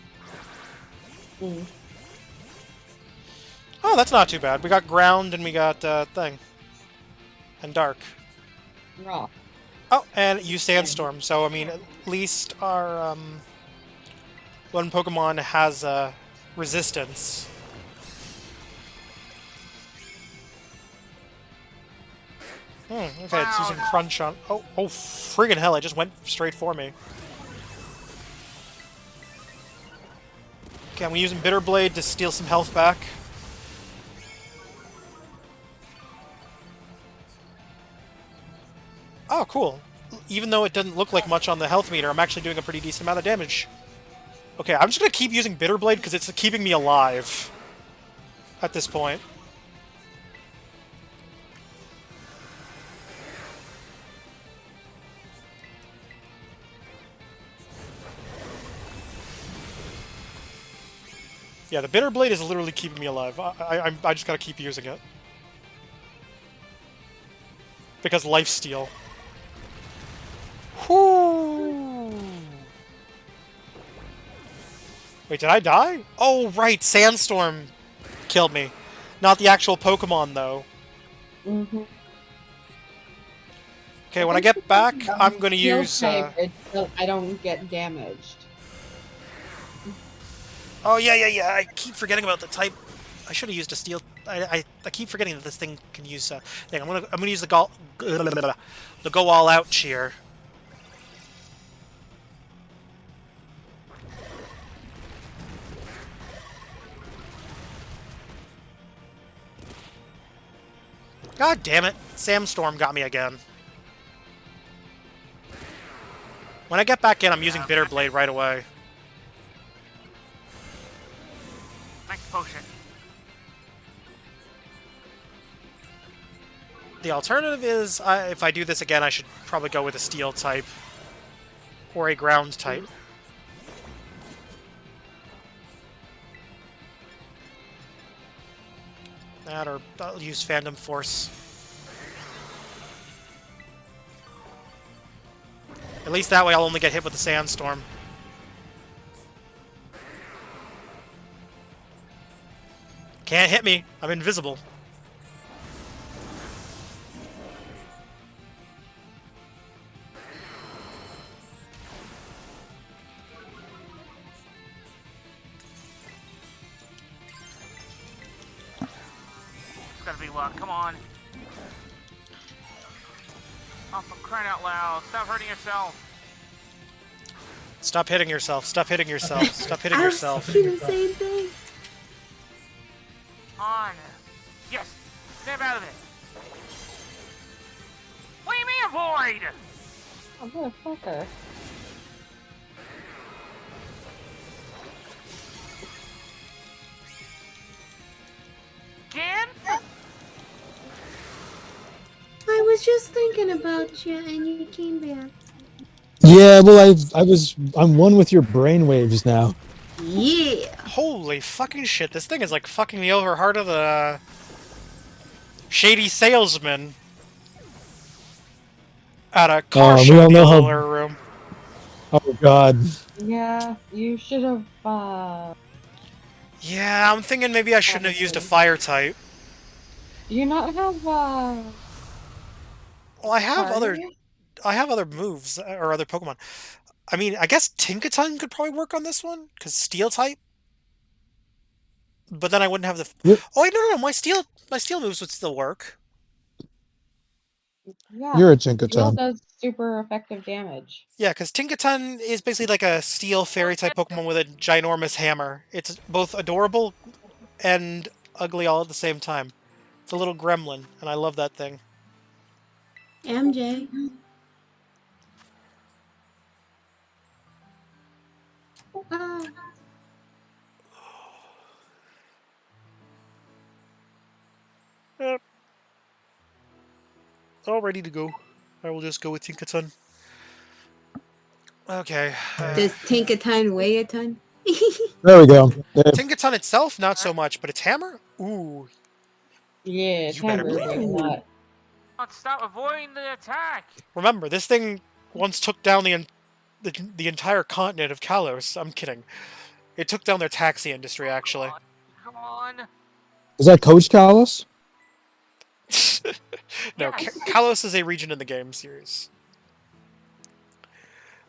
Mm. Oh, that's not too bad. We got ground and we got thing. And dark. Rock. Oh, and you sandstorm. So I mean, at least our one Pokemon has resistance. Okay, it's using Crunch on. Oh, friggin' hell! It just went straight for me. Okay, I'm using Bitter Blade to steal some health back. Oh, cool. Even though it doesn't look like much on the health meter, I'm actually doing a pretty decent amount of damage. Okay, I'm just gonna keep using Bitter Blade because it's keeping me alive at this point. Yeah, the Bitter Blade is literally keeping me alive. I just gotta keep using it. Because lifesteal. Whoo! Wait, did I die? Oh, right, Sandstorm killed me. Not the actual Pokemon, though. Mm-hmm. Okay, when I get back, I'm gonna use... I don't get damaged. Oh, yeah. I keep forgetting about the type. I should have used a steel... I keep forgetting that this thing can use... thing. I'm gonna use the go all out cheer. God damn it. Sandstorm got me again. When I get back in, I'm using Bitter Blade right away. Next potion. The alternative is, if I do this again, I should probably go with a Steel type. Or a Ground type. That, or I'll use Phantom Force. At least that way I'll only get hit with the Sandstorm. Can't hit me. I'm invisible. It's gotta be luck. Come on. Oh, for crying out loud. Stop hurting yourself. Stop hitting yourself. Stop hitting yourself. Stop hitting yourself. I was thinking the same thing. On. Yes. Snap out of it. What do you mean avoid? Oh, motherfucker. Again? I was just thinking about you, and you came back. Yeah, well, I'm one with your brainwaves now. Yeah. Holy fucking shit! This thing is like fucking me over harder than a shady salesman at a car we show all know how- dealer room. Oh God. Yeah, you should have. Yeah, I'm thinking maybe I shouldn't have used a fire type. Do you not have Well, I have Party? other moves or other Pokemon. I mean, I guess Tinkaton could probably work on this one because Steel type. But then I wouldn't have the. Yep. Oh wait, no, my Steel moves would still work. Yeah. You're a Steel Tinkaton. does super effective damage. Yeah, because Tinkaton is basically like a Steel Fairy type Pokemon with a ginormous hammer. It's both adorable and ugly all at the same time. It's a little gremlin, and I love that thing. MJ. Yep. All ready to go. I will just go with Tinkaton. Okay. Does Tinkaton weigh a ton? There we go. There. Tinkaton itself, not so much, but its hammer? Ooh. Yeah, You better Timber's believe doing it. that. Stop avoiding the attack. Remember, this thing once took down the entire continent of Kalos. I'm kidding. It took down their taxi industry, actually. Come on. Is that Coach Kalos? No, Yes. Kalos is a region in the game series.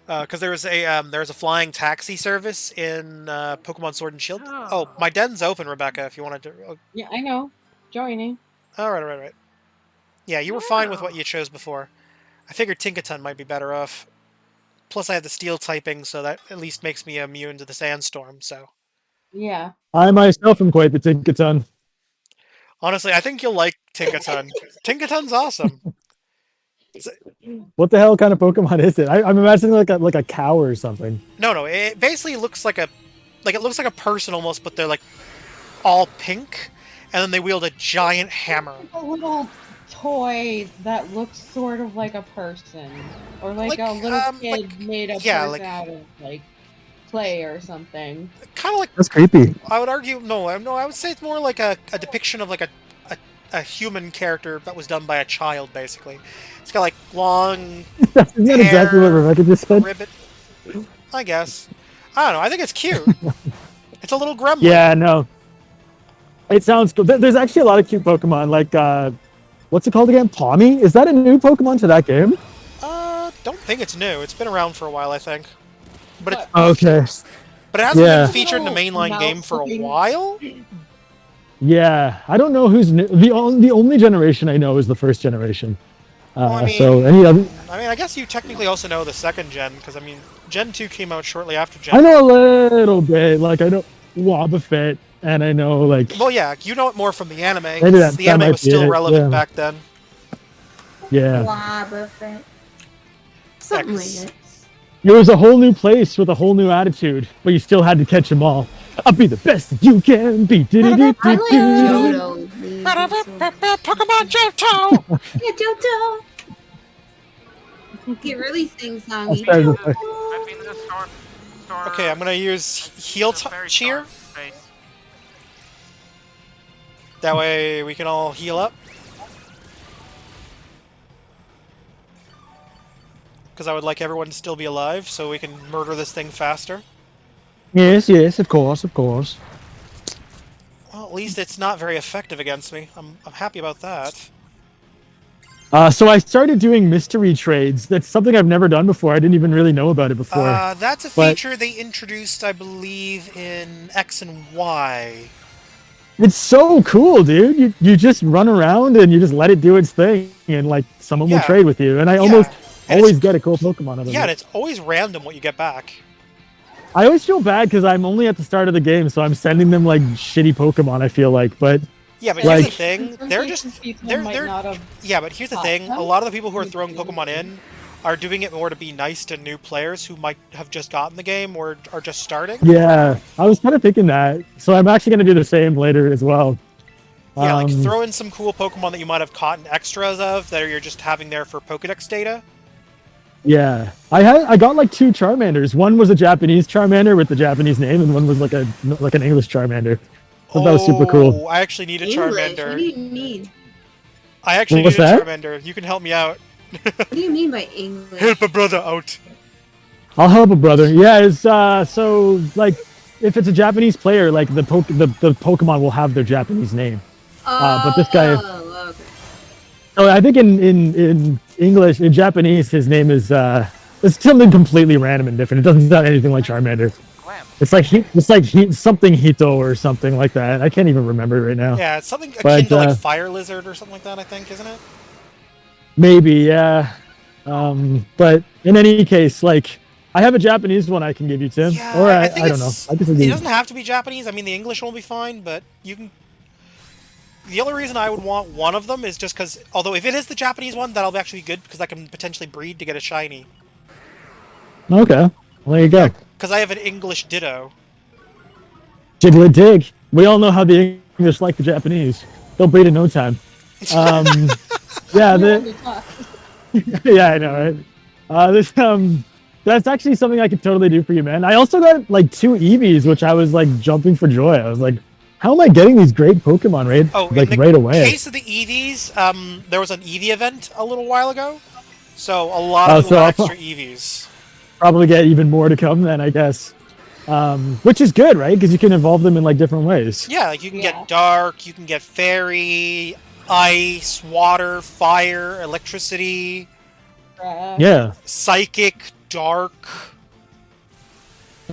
Because there was a flying taxi service in Pokemon Sword and Shield. Oh, my den's open, Rebecca. If you wanted to. Oh, Yeah, I know. Joining. all right. Yeah, you were fine with what you chose before. I figured Tinkaton might be better off. Plus, I have the Steel typing, so that at least makes me immune to the Sandstorm. So, Yeah. I myself am quite the Tinkaton. honestly, I think you'll like Tinkaton. Tinkaton's awesome. What the hell kind of Pokemon is it? I'm imagining like a cow or something. No, it basically looks like it looks like a person almost, but they're like all pink, and then they wield a giant hammer. A little toy that looks sort of like a person, or like a little kid made a person out of like clay or something. Kind of like That's creepy. I would argue. No, I would say it's more like a depiction of like a human character that was done by a child, basically. It's got like long. Isn't that exactly what Rebecca just said? Ribbit. I guess. I don't know. I think it's cute. It's a little gremlin. Yeah, no. It sounds cool. There's actually a lot of cute Pokemon, like what's it called again? Pawmi? Is that a new Pokemon to that game? Don't think it's new. It's been around for a while, I think. But it Okay. but it hasn't Yeah. been featured in the mainline game for a while. Yeah, I don't know who's new. The only generation I know is the first generation. I mean- So any other? I mean, I guess you technically also know the second gen, because I mean, Gen 2 came out shortly after Gen. I know a little bit. Like I know Wobbuffet, and I know like. Well, yeah, you know it more from the anime. Maybe 'cause the that anime might was be still it, relevant yeah. back then. Yeah. Boba Fett. Something like that. It was a whole new place with a whole new attitude, but you still had to catch them all. I'll be the best that you can be. I like Johto. Pokemon Johto! Yeah, Johto! He really sings I'll songy. start with like- I've been in the store. Okay, I'm gonna use Heal Cheer. Space. That way we can all heal up. Because I would like everyone to still be alive, so we can murder this thing faster. Yes, yes, of course, of course. Well, at least it's not very effective against me. I'm happy about that. So I started doing mystery trades. That's something I've never done before. I didn't even really know about it before. That's a But- feature they introduced, I believe, in X and Y. It's so cool, dude. You just run around and you just let it do its thing, and like someone will Yeah. trade with you. And I almost always get a cool Pokemon out of Yeah, and it. it's always random what you get back. I always feel bad because I'm only at the start of the game, so I'm sending them like shitty Pokemon. I feel like, but Yeah, but like, here's the thing. They're just they're yeah, but here's the thing. A lot of the people who are throwing Pokemon in are doing it more to be nice to new players who might have just gotten the game or are just starting. yeah, I was kind of thinking that. So I'm actually gonna do the same later as well. Yeah, like throw in some cool Pokemon that you might have caught in extras of that you're just having there for Pokedex data. Yeah, I got like 2 Charmanders. One was a Japanese Charmander with the Japanese name, and one was like an English Charmander. So that was super cool. Oh, I actually need a English? Charmander. What do you mean? I actually What's need a that? Charmander. You can help me out. What do you mean by English? Help a brother out. I'll help a brother. Yeah, it's so like if it's a Japanese player, like the Pokemon will have their Japanese name. But this guy. Oh, okay. So I think in English, in Japanese, his name is it's something completely random and different. It doesn't sound anything like Charmander. It's like something Hito or something like that. I can't even remember right now. Yeah, it's something But, akin to like Fire Lizard or something like that, I think, isn't it? Maybe, yeah. But in any case, like I have a Japanese one I can give you, Tim. Yeah, Or I think I don't know. it's- I just It doesn't have to be Japanese. I mean, the English will be fine, but you can. The only reason I would want one of them is just because, although if it is the Japanese one, that'll be actually good because I can potentially breed to get a shiny. Okay. Well, there you go. Because I have an English Ditto. Diglett dig. We all know how the English like the Japanese. They'll breed in no time. Yeah, yeah, I know, right? That's actually something I could totally do for you, man. I also got like 2 Eevees, which I was like jumping for joy. I was like, how am I getting these great Pokemon right away? In case of the EVs, there was an EV event a little while ago, so a lot of so I'll extra EVs. Probably get even more to come then, I guess. Which is good, right? Because you can evolve them in like different ways. Yeah, like you can get Dark, you can get Fairy, Ice, Water, Fire, Electricity. Yeah. Psychic, Dark.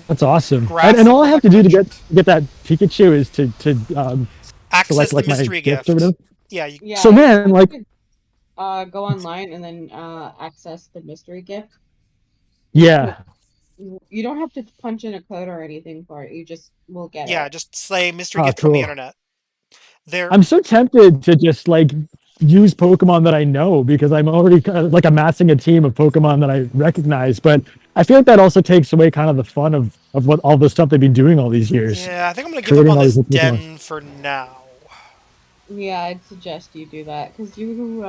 That's awesome. Grass And all I have to do to get that Pikachu is to access select the like my mystery gift gift. or whatever. Yeah, Yeah, So, man, you like- could, go online and then access the mystery gift. Yeah. You don't have to punch in a code or anything for it. You just will get Yeah, it. just say mystery Oh, gift from the cool. internet. There. I'm so tempted to just like use Pokemon that I know because I'm already kind of, like amassing a team of Pokemon that I recognize. But I feel like that also takes away kind of the fun of what all the stuff they've been doing all these years. Yeah, I think I'm gonna give up Creating on all this these Pokemon. den for now. Yeah, I'd suggest you do that because you.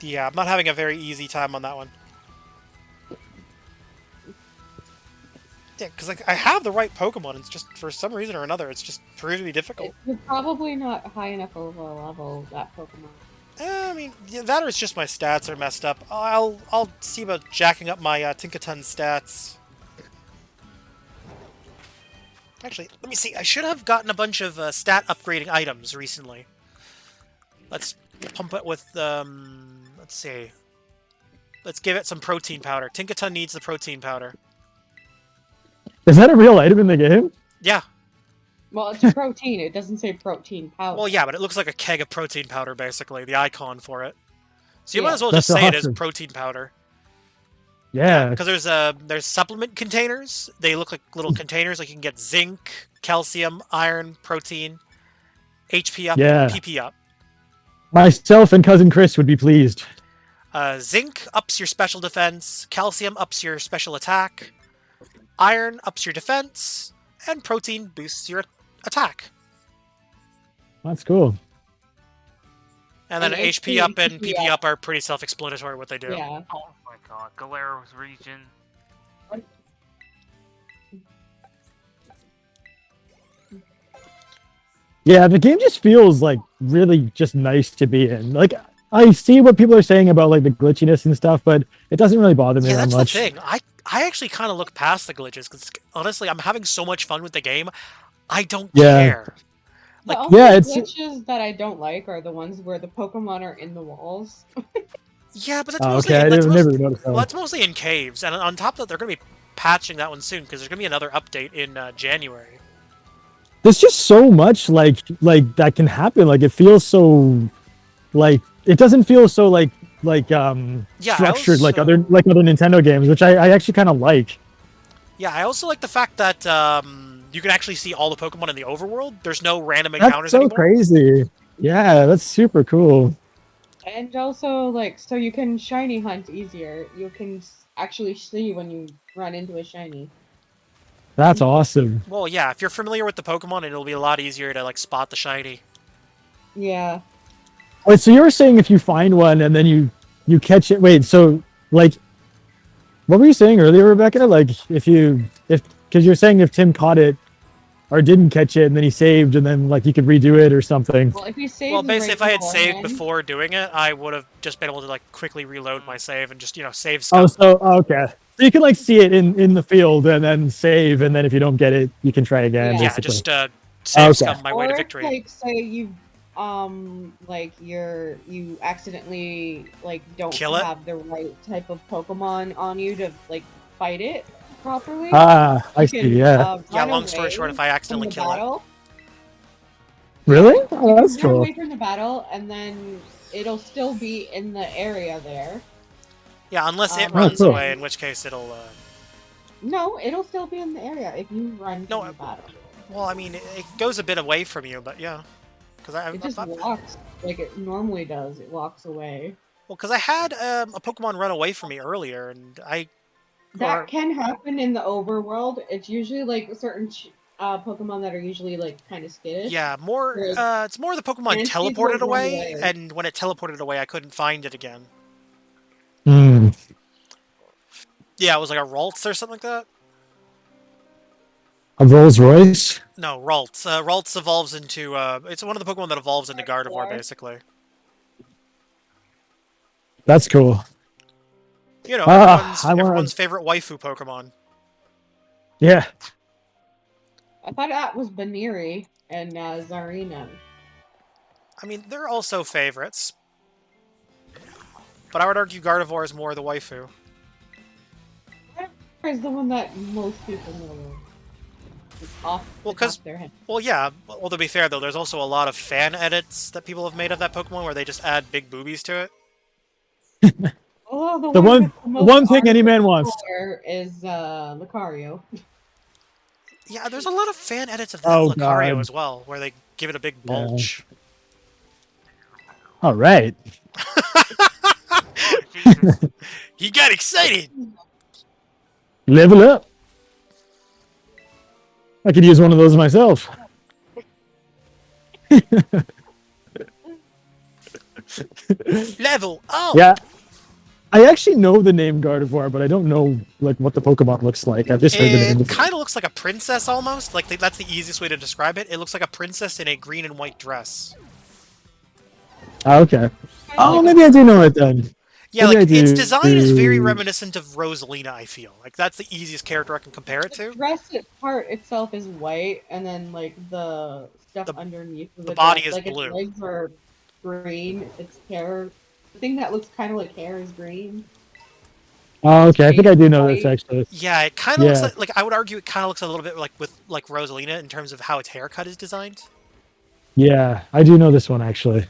Yeah, I'm not having a very easy time on that one. Yeah, because like I have the right Pokemon, it's just for some reason or another, it's just proved to be difficult. You're probably not high enough over a level that Pokemon. I mean, yeah, that or it's just my stats are messed up. I'll see about jacking up my Tinkaton stats. Actually, let me see. I should have gotten a bunch of stat upgrading items recently. Let's pump it with let's see. Let's give it some protein powder. Tinkaton needs the protein powder. Is that a real item in the game? Yeah. Well, it's protein. It doesn't say protein powder. Well, yeah, but it looks like a keg of protein powder, basically. The icon for it. So you Yeah. might as well That's just say it as awesome. protein powder. Yeah. Because there's supplement containers. They look like little containers. Like you can get zinc, calcium, iron, protein, HP up, Yeah. PP up. Myself and cousin Chris would be pleased. Zinc ups your special defense, calcium ups your special attack, iron ups your defense, and protein boosts your attack. That's cool. And then And HP HP up and and PP PP up are pretty self-explanatory what they do. Yeah. Oh my god, Galero's region. Yeah, the game just feels like really just nice to be in. Like I see what people are saying about like the glitchiness and stuff, but it doesn't really bother me Yeah, that that's much. the thing. I actually kind of look past the glitches because honestly, I'm having so much fun with the game. I don't Yeah. care. The Like, only yeah, it's- glitches that I don't like are the ones where the Pokemon are in the walls. Yeah, but that's Oh, mostly okay, I that's, never most- noticed that. well, that's mostly in caves, and on top of that, they're going to be patching that one soon because there's going to be another update in January. There's just so much like that can happen. Like it feels so like it doesn't feel so like Yeah, I structured like also- other Nintendo games, which I actually kind of like. Yeah, I also like the fact that you can actually see all the Pokemon in the overworld. There's no random That's encounters so anymore. crazy. Yeah, that's super cool. And also, like, so you can shiny hunt easier. You can actually see when you run into a shiny. That's awesome. Well, yeah, if you're familiar with the Pokemon, it'll be a lot easier to like spot the shiny. Yeah. Wait, so you were saying if you find one and then you catch it? Wait, so like, what were you saying earlier, Rebecca? Like, if because you're saying if Tim caught it or didn't catch it and then he saved and then like you could redo it or something. Well, if you save Well, them basically, right if I had saved beforehand- before doing it, I would have just been able to like quickly reload my save and just save Oh, stuff. so okay. So you can like see it in the field and then save, and then if you don't get it, you can try again. Yeah, Yeah, basically. just save Okay. scum my way or to if, victory. like, say you you accidentally like don't Kill it? have the right type of Pokemon on you to like fight it properly. Ah, I you see. can, Yeah. Yeah, run long story away short, if I from accidentally the kill it. battle. Really? You Oh, that's can run cool. away from the battle, and then it'll still be in the area there. Yeah, unless it Oh, runs cool. away, in which case it'll. No, it'll still be in the area if you run No, from the battle. Well, I mean, it goes a bit away from you, but yeah, because It just walks like it normally does. It walks away. Well, because I had a Pokemon run away from me earlier, and That or- can happen in the overworld. It's usually like certain Pokemon that are usually like kind of skittish. yeah, more. Whereas It's more the Pokemon Banshees teleported will run away, away. and when it teleported away, I couldn't find it again. Hmm. Yeah, it was like a Ralts or something like that. A Rolls Royce. No, Ralts. Ralts evolves into. It's one of the Pokemon that evolves into Gardevoir, Gardevoir. basically. That's cool. You know, Ah, I want- everyone's favorite waifu Pokemon. Yeah. I thought that was Baniri and Zarina. I mean, they're also favorites. But I would argue Gardevoir is more the waifu. Is the one that most people know. It's off Well, the top 'cause- of their head. Well, yeah. Well, to be fair, though, there's also a lot of fan edits that people have made of that Pokemon where they just add big boobies to it. Oh, The one- with the most one thing any art man wants. for is Lucario. Yeah, there's a lot of fan edits of that Oh, Lucario God. as well, where they give it a big Yeah. bulge. All right. Oh, Jesus. He got excited! Level up. I could use one of those myself. Level up! Yeah. I actually know the name Gardevoir, but I don't know like what the Pokemon looks like. I've just heard the name It before. kind of looks like a princess almost. Like that's the easiest way to describe it. It looks like a princess in a green and white dress. Ah, okay. Oh, maybe I do know it then. Yeah, Maybe like I its do- design is very do. reminiscent of Rosalina. I feel like that's the easiest character I can compare it The to. dress part itself is white, and then like the stuff The- underneath of the body dress, is like blue. Its legs are green. Its hair, the thing that looks kind of like hair, is green. Oh, okay. I think I do know this White. actually. Yeah, it kind of looks Yeah. like I would argue it kind of looks a little bit like with like Rosalina in terms of how its haircut is designed. Yeah, I do know this one actually.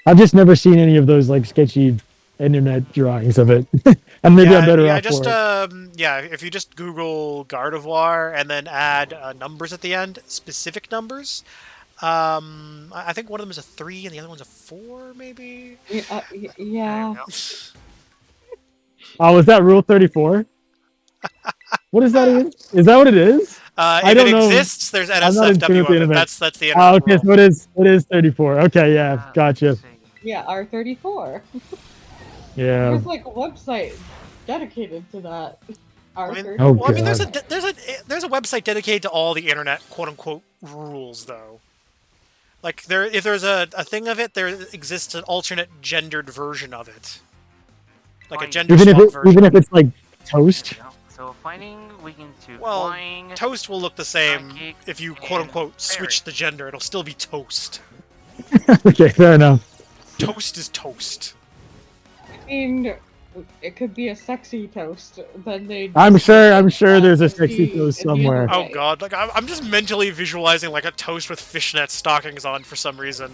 I've just never seen any of those like sketchy internet drawings of it, and maybe yeah, I'm better yeah, off just for it. yeah. If you just Google Gardevoir and then add numbers at the end, specific numbers, I think one of them is a 3 and the other one's a 4, maybe. Yeah. Oh, is that Rule 34? What is that again? Is that what it is? If it exists, there's I'm not in tune NSFW with the of it. internet. That's the Oh, internet okay, rule. so it is 34. Okay, yeah, gotcha. Yeah, R34. Yeah. There's like a website dedicated to that. R34. Oh, Well, I mean, God. there's a website dedicated to all the internet quote unquote rules, though. Like if there's a thing of it, there exists an alternate gendered version of it, like a gender swap version. Even if it's like toast. So fighting, we can do Well, flying. toast will look the same psychic, if you quote unquote and switch the gender. It'll still be toast. Okay, fair enough. Toast is toast. I mean, it could be a sexy toast. Then they. I'm sure there's a sexy toast somewhere. Oh god, like I'm just mentally visualizing like a toast with fishnet stockings on for some reason.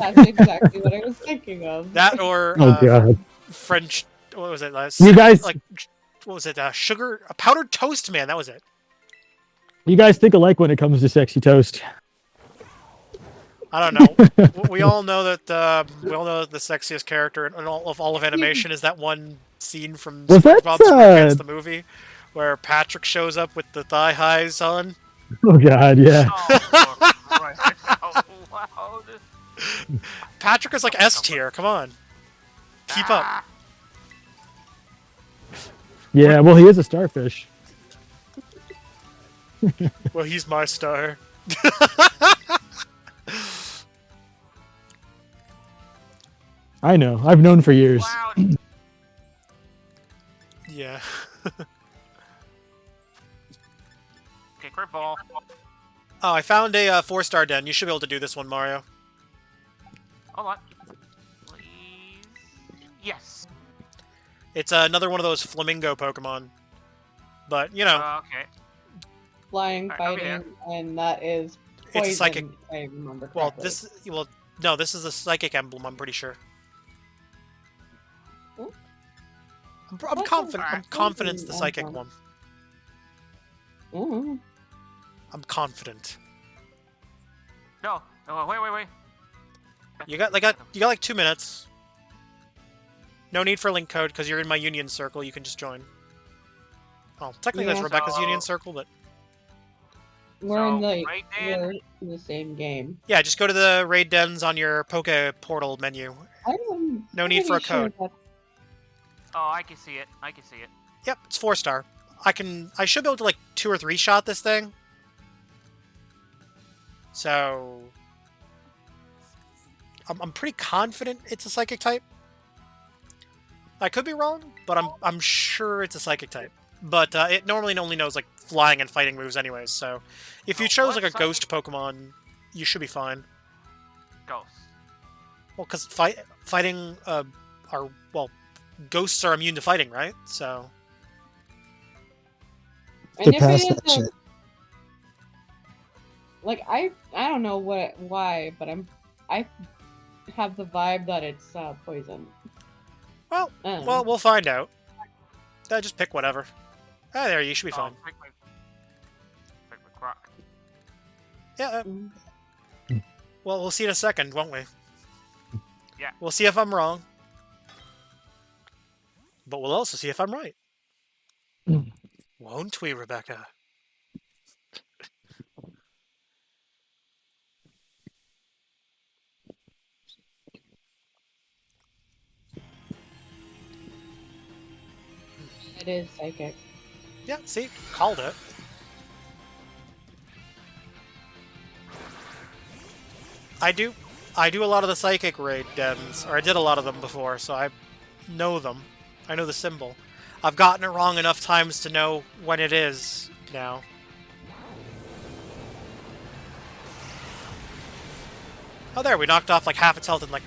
That's exactly what I was thinking of. That or Oh, God. French. What was it? You guys- like what was it? Sugar, a powdered toast man. That was it. You guys think alike when it comes to sexy toast. I don't know. We all know that the sexiest character in all of animation is that one scene from Was that, SpongeBob SquarePants the movie, where Patrick shows up with the thigh highs on. Oh God, yeah. Patrick is like S tier. Come on, keep up. Yeah, well, he is a starfish. Well, he's my star. I know. I've known for years. Yeah. Okay, crit ball. Oh, I found a 4-star den. You should be able to do this one, Mario. Hold on. Please. Yes. It's another one of those flamingo Pokemon. But, you know. Okay. Flying, Alright, I'll be fighting, and that is poison. It's a psychic. if I remember Well, correctly. no, this is a psychic emblem, I'm pretty sure. Ooh. I'm confident. I'm confident it's the psychic one. Mm-hmm. I'm confident. No. Oh, wait. You got like 2 minutes. No need for link code because you're in my union circle. You can just join. Oh, technically that's Yeah. Rebecca's union circle, but We're in So, the right then- we're in the same game. yeah, just go to the raid dens on your Poke Portal menu. I'm No need for a pretty sure code. that- Oh, I can see it. Yep, it's 4-star. I should be able to like 2 or 3 shot this thing. So I'm pretty confident it's a psychic type. I could be wrong, but I'm sure it's a psychic type. But it normally only knows like flying and fighting moves anyways. So if you chose like a ghost Pokemon, you should be fine. Ghost. Well, because fighting ghosts are immune to fighting, right? So And if it pass is that a, shit. like I don't know why, but I have the vibe that it's poison. well, we'll find out. Just pick whatever. Ah, there, you should be fine. Pick my croc. Yeah. Well, we'll see in a second, won't we? Yeah. We'll see if I'm wrong. But we'll also see if I'm right. Won't we, Rebecca? It is psychic. Yeah, see? Called it. I do a lot of the psychic raid dens, or I did a lot of them before, so I know them. I know the symbol. I've gotten it wrong enough times to know when it is now. Oh, there, we knocked off like half its health in like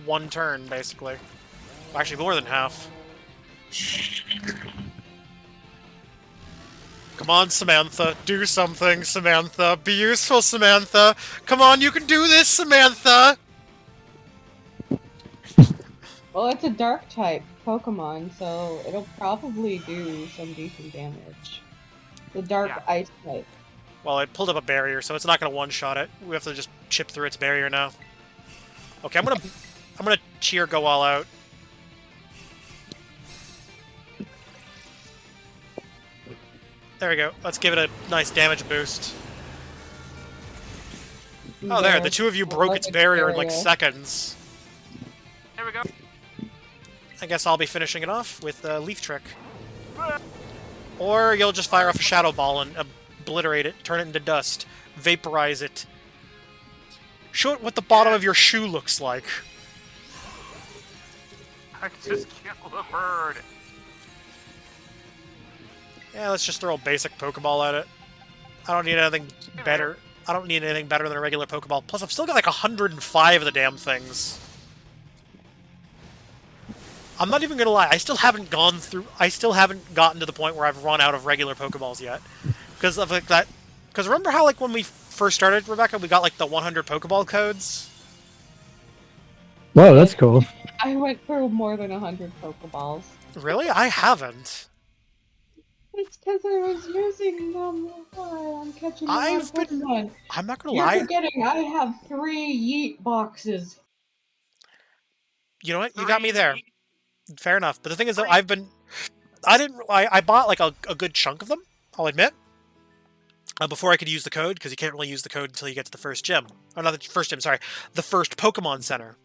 1 turn, basically. Actually, more than half. Come on, Samantha. Do something, Samantha. Be useful, Samantha. Come on, you can do this, Samantha! Well, it's a dark type Pokemon, so it'll probably do some decent damage. The dark ice type. Well, it pulled up a barrier, so it's not gonna one-shot it. We have to just chip through its barrier now. Okay, I'm gonna cheer go all out. There we go. Let's give it a nice damage boost. Oh, there. The two of you broke its barrier in like seconds. There we go. I guess I'll be finishing it off with Leaf Trick. Or you'll just fire off a Shadow Ball and obliterate it, turn it into dust, vaporize it. Show it what the bottom of your shoe looks like. I just killed a bird. Yeah, let's just throw a basic Pokeball at it. I don't need anything better. I don't need anything better than a regular Pokeball. Plus, I've still got like 105 of the damn things. I'm not even gonna lie. I still haven't gotten to the point where I've run out of regular Pokeballs yet, because of like that. Because remember how like when we first started, Rebecca, we got like the 100 Pokeball codes. Whoa, that's cool. I went through more than 100 Pokeballs. Really? I haven't. It's because I was using them. I'm catching the wrong Pokemon. I'm not gonna You're lie. forgetting I have 3 Yeet boxes. You know what? You got me there. Fair enough. But the thing is, though, I bought like a good chunk of them, I'll admit, before I could use the code, because you can't really use the code until you get to the first gym. Oh, not the first gym, sorry. The first Pokemon Center.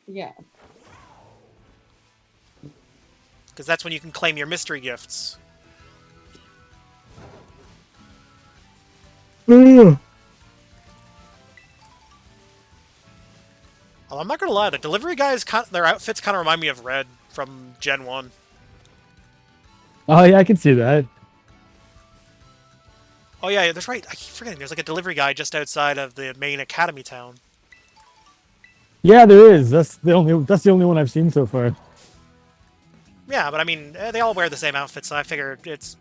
Yeah. Because that's when you can claim your mystery gifts. Well, I'm not gonna lie, the delivery guys, their outfits kind of remind me of Red from Gen 1. Oh yeah, I can see that. Oh yeah, that's right. I keep forgetting. There's like a delivery guy just outside of the main academy town. Yeah, there is. That's the only one I've seen so far. Yeah, but I mean, they all wear the same outfits, so I figure it's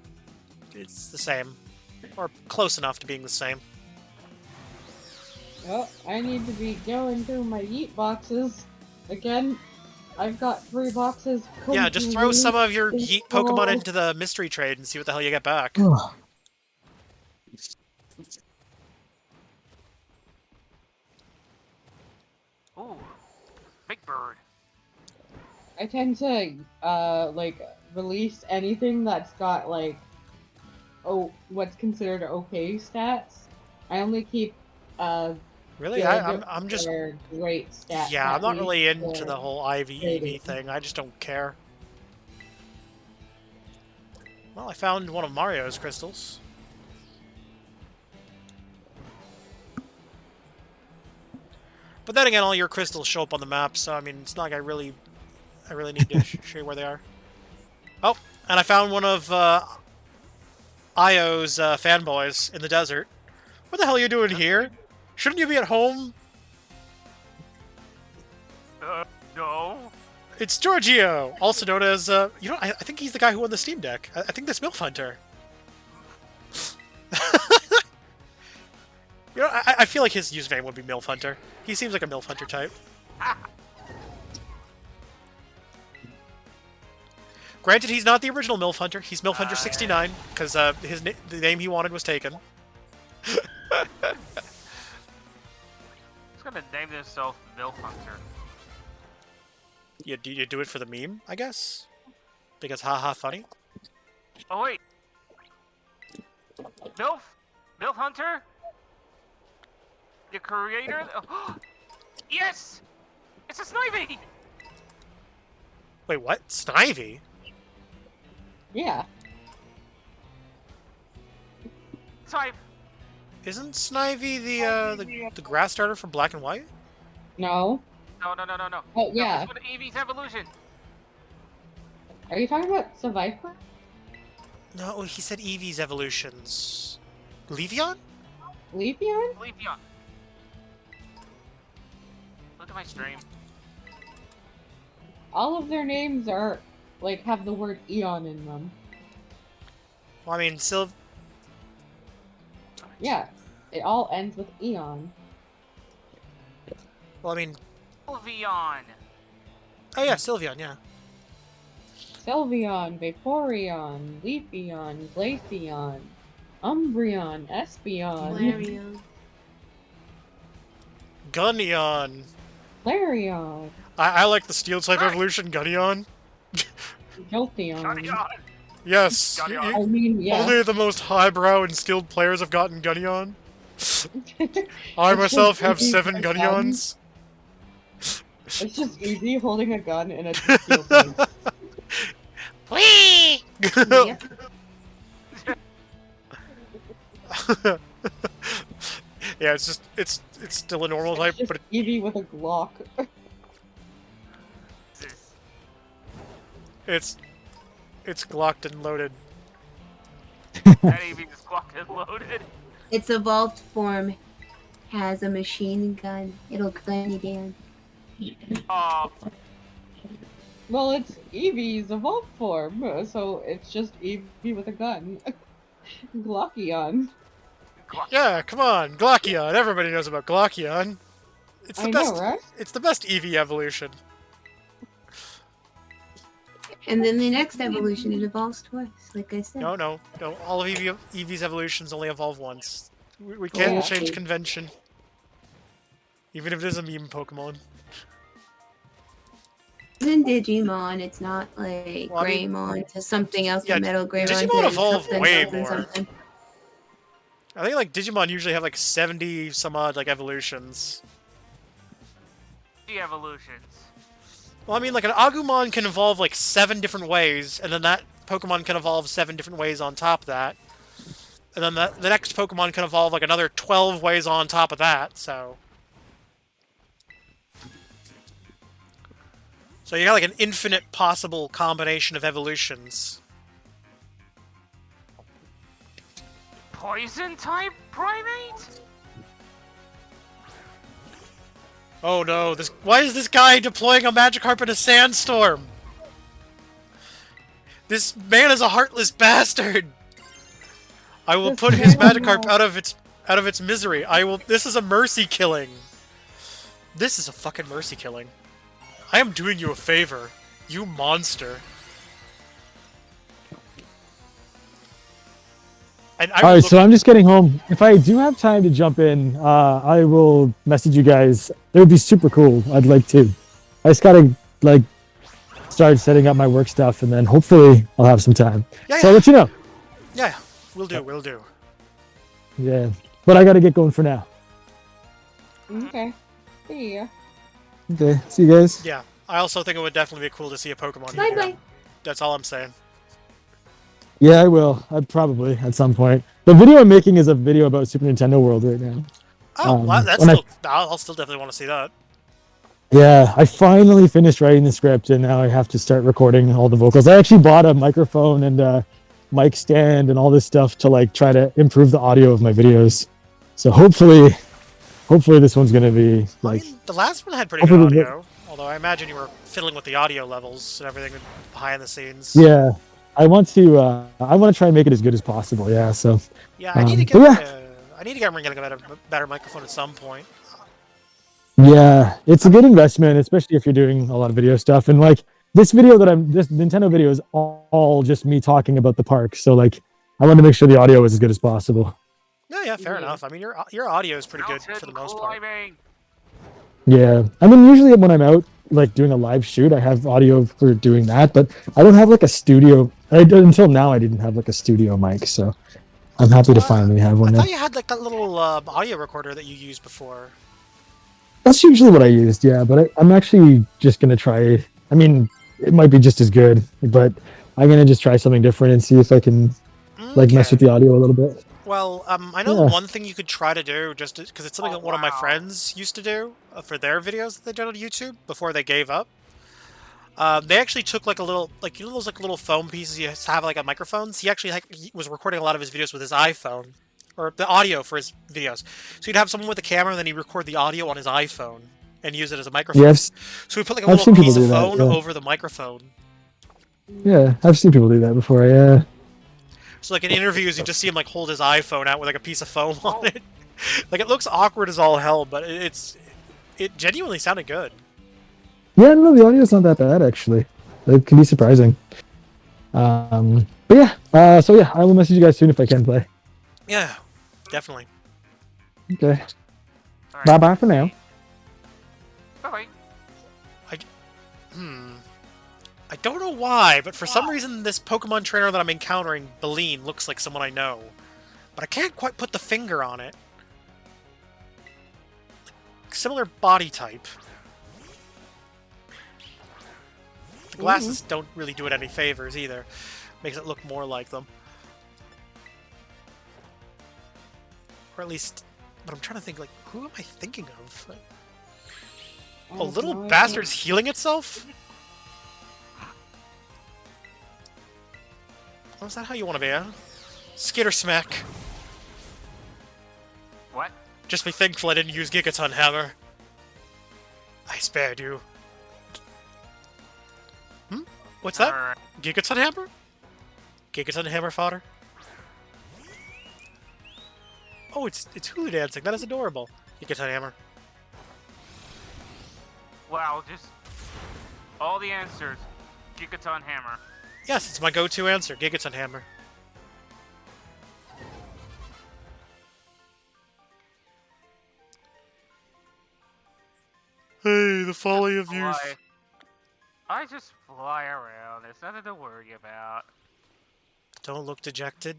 the same, or close enough to being the same. Well, I need to be going through my Yeet boxes. Again, I've got 3 boxes. Yeah, just throw some of your Yeet Pokemon into the mystery trade and see what the hell you get back. Ooh, big bird. I tend to, like, release anything that's got, like, what's considered okay stats. I only keep, Really? good I'm just... or great stats. Yeah, I'm not really at least into the for whole IV trading. EV thing. I just don't care. Well, I found one of Mario's crystals. But then again, all your crystals show up on the map, so I mean, it's not like I really need to show you where they are. Oh, and I found one of Io's fanboys in the desert. What the hell are you doing here? Shouldn't you be at home? No. It's Giorgio, also known as, you know, I think he's the guy who won the Steam Deck. I think that's MILF Hunter. You know, I feel like his username would be MILF Hunter. He seems like a MILF Hunter type. Granted, he's not the original MILF Hunter. He's MILF Hunter 69, because the name he wanted was taken. He's gonna name himself MILF Hunter. You do it for the meme, I guess? Because haha funny? Oh wait. MILF Hunter? The creator? Oh, yes! It's a Snivy! Wait, what? Snivy? Yeah. Snipe. Isn't Snivy the grass starter from Black and White? No. No. Oh, yeah. No, it's for the EV's evolution. Are you talking about Survivor? No, he said Eevee's evolutions. Leafeon? Leafeon? Leafeon. Look at my stream. All of their names are, like, have the word Eon in them. Well, I mean, Yeah. It all ends with Eon. Well, I mean... Sylveon. Oh yeah, Sylveon, yeah. Sylveon, Vaporeon, Leafeon, Glaceon, Umbreon, Espeon, Flareon. Gunneon. Flareon, I like the steel type evolution, Gunneon. Jolteon. Gunneon. Yes. Gunneon. I mean, yeah. Only the most highbrow and skilled players have gotten Gunneon. I It's myself just have easy 7 to gun. Gunneons. It's just easy holding a gun in a steel thing. Whee! Yep. Yeah, it's still a normal type, It's but just Eevee with a Glock. it's glocked and loaded. That Eevee is fucking loaded. Its evolved form has a machine gun. It'll gun you down. Oh, Well, it's Eevee's evolved form, so it's just Eevee with a gun. Glockion. Yeah, come on, Glockion. Everybody knows about Glockion. It's the I best. know, right? It's the best Eevee evolution. And then the next evolution, it evolves twice, like I said. No. All of Eevee's evolutions only evolve once. We can't Yeah. change convention. Even if it is a meme Pokemon. In Digimon, it's not like Well, I mean- Greymon to something else, Yeah, Metal Greymon Digimon to evolve something, way something, more. something. I think like Digimon usually have like 70 some odd like evolutions. the evolutions. Well, I mean like an Agumon can evolve like 7 different ways, and then that Pokemon can evolve 7 different ways on top of that. And then the next Pokemon can evolve like another 12 ways on top of that, so... So you got like an infinite possible combination of evolutions. Poison type primate? Oh no, why is this guy deploying a Magikarp in a sandstorm? This man is a heartless bastard! I will This put his man- Magikarp out of its misery. This is a mercy killing. This is a fucking mercy killing. I am doing you a favor, you monster. And I will Alright, look- so I'm just getting home. If I do have time to jump in, I will message you guys. It would be super cool. I'd like to. I just gotta like start setting up my work stuff, and then hopefully I'll have some time. Yeah, So I'll let you know. yeah, we'll do. Yeah, but I gotta get going for now. Okay. See ya. Okay, see you guys. Yeah, I also think it would definitely be cool to see a Pokemon Bye here. bye. That's all I'm saying. Yeah, I will. I'd probably at some point. The video I'm making is a video about Super Nintendo World right now. Oh, well, that's when I- still, I'll still definitely want to see that. Yeah, I finally finished writing the script, and now I have to start recording all the vocals. I actually bought a microphone and a mic stand and all this stuff to like try to improve the audio of my videos. So hopefully this one's gonna be like. I mean, the last one had pretty good Hopefully the- audio, although I imagine you were fiddling with the audio levels and everything behind the scenes. Yeah, I want to try and make it as good as possible. Yeah, so. Yeah, I need to get. But yeah. I need to get a better microphone at some point. Yeah, it's a good investment, especially if you're doing a lot of video stuff. And like this Nintendo video is all just me talking about the park. So like, I want to make sure the audio is as good as possible. Yeah, fair enough. I mean, your audio is pretty good for the most part. Climbing. Yeah, I mean, usually when I'm out like doing a live shoot, I have audio for doing that, but I don't have like a studio. Until now, I didn't have like a studio mic, so I'm happy to finally have one I now. thought you had like that little audio recorder that you used before. That's usually what I used, yeah. But I'm actually just gonna try. I mean, it might be just as good, but I'm gonna just try something different and see if I can like mess with the audio a little bit. Well, I know Yeah. one thing you could try to do, just because it's something that one of my friends used to do for their videos that they did on YouTube before they gave up. They actually took like a little, like you know those like little foam pieces you have like on microphones. He actually he was recording a lot of his videos with his iPhone, or the audio for his videos. So he'd have someone with a camera, and then he'd record the audio on his iPhone and use it as a microphone. Yes. So we put like a I've little seen people piece of do that, phone yeah. over the microphone. Yeah, I've seen people do that before. Yeah. So like in interviews, you just see him like hold his iPhone out with like a piece of foam on it. Like it looks awkward as all hell, but it genuinely sounded good. Yeah, no, the audio's not that bad actually. It can be surprising. But yeah, so yeah, I will message you guys soon if I can play. Yeah, definitely. Okay. All Bye bye for now. Bye. I don't know why, but for some reason this Pokemon trainer that I'm encountering, Beline, looks like someone I know. But I can't quite put the finger on it. Similar body type. The glasses don't really do it any favors either. Makes it look more like them. Or at least... But I'm trying to think, like, who am I thinking of? A little bastard's healing itself? Oh, is that how you want to be, huh? Skitter Smack. What? Just be thankful I didn't use Gigaton Hammer. I spared you. What's that? Alright. Gigaton Hammer? Gigaton Hammer fodder? Oh, it's hula dancing. That is adorable. Gigaton Hammer. Wow, just all the answers. Gigaton Hammer. Yes, it's my go-to answer. Gigaton Hammer. Hey, the folly of youth. I just fly around. There's nothing to worry about. Don't look dejected.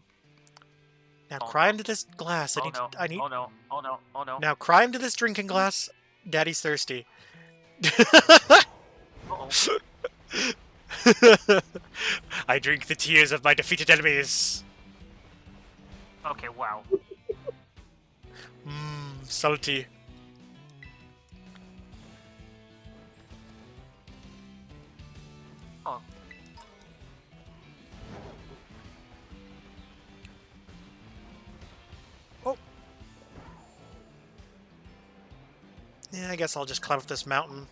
Now Oh, cry no. into this glass. Oh no! I need. Oh no! Oh no! Oh no! Now cry into this drinking glass. Daddy's thirsty. Uh-oh. I drink the tears of my defeated enemies. Okay, wow. Salty. Oh. Oh. Yeah, I guess I'll just climb up this mountain.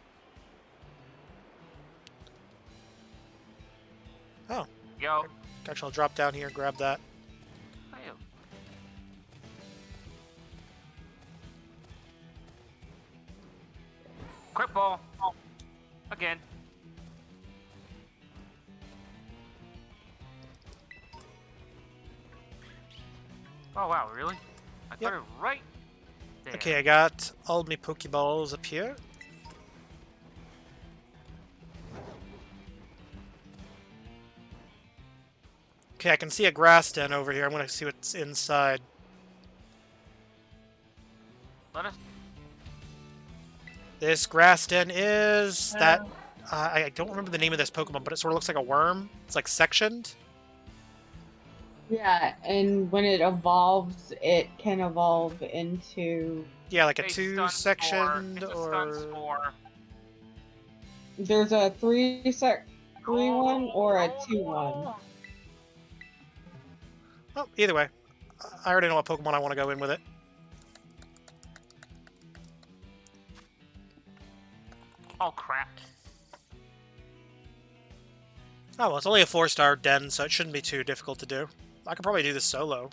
Oh. Yo. Actually, I'll drop down here and grab that. Ew. Quick ball. Again. Oh wow, really? I Yep. put it right there. Okay, I got all my Pokeballs up here. Okay, I can see a grass den over here. I'm gonna see what's inside. Let us. This grass den is that... I don't remember the name of this Pokemon, but it sort of looks like a worm. It's like sectioned. Yeah, and when it evolves, it can evolve into. Yeah, like a Stun Spore. two-sectioned It's a or... Stun Spore. There's a 3-1 or a 2-1. Oh, either way. I already know what Pokemon I want to go in with it. Oh crap. Oh, well, it's only a 4-star den, so it shouldn't be too difficult to do. I could probably do this solo.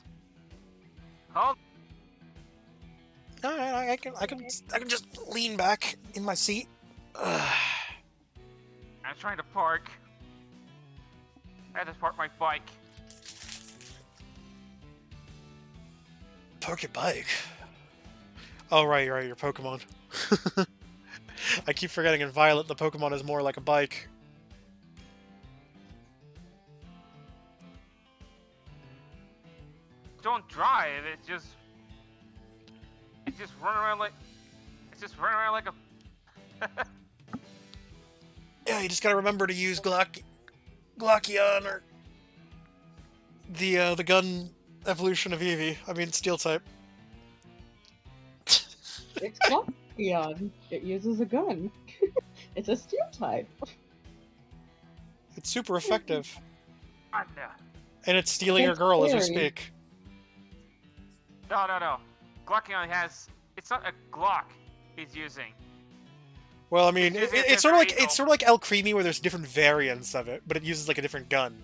Oh. Alright, I can just lean back in my seat. I'm trying to park. I had to park my bike. Park your bike. Oh, right, your Pokemon. I keep forgetting in Violet the Pokemon is more like a bike. Don't drive. It's just run around like a. Yeah, you just gotta remember to use Glaceon or the gun evolution of Eevee. I mean, Steel type. It's Glaceon. It uses a gun. It's a steel type. It's super effective. Ah, no. And it's stealing your It's girl as we scary. speak. No. Glaceon has. It's not a Glock he's using. Well, I mean, It's using a it's sort of like different it's sort of like El Creamy, where there's different variants of it, but it uses like a different gun.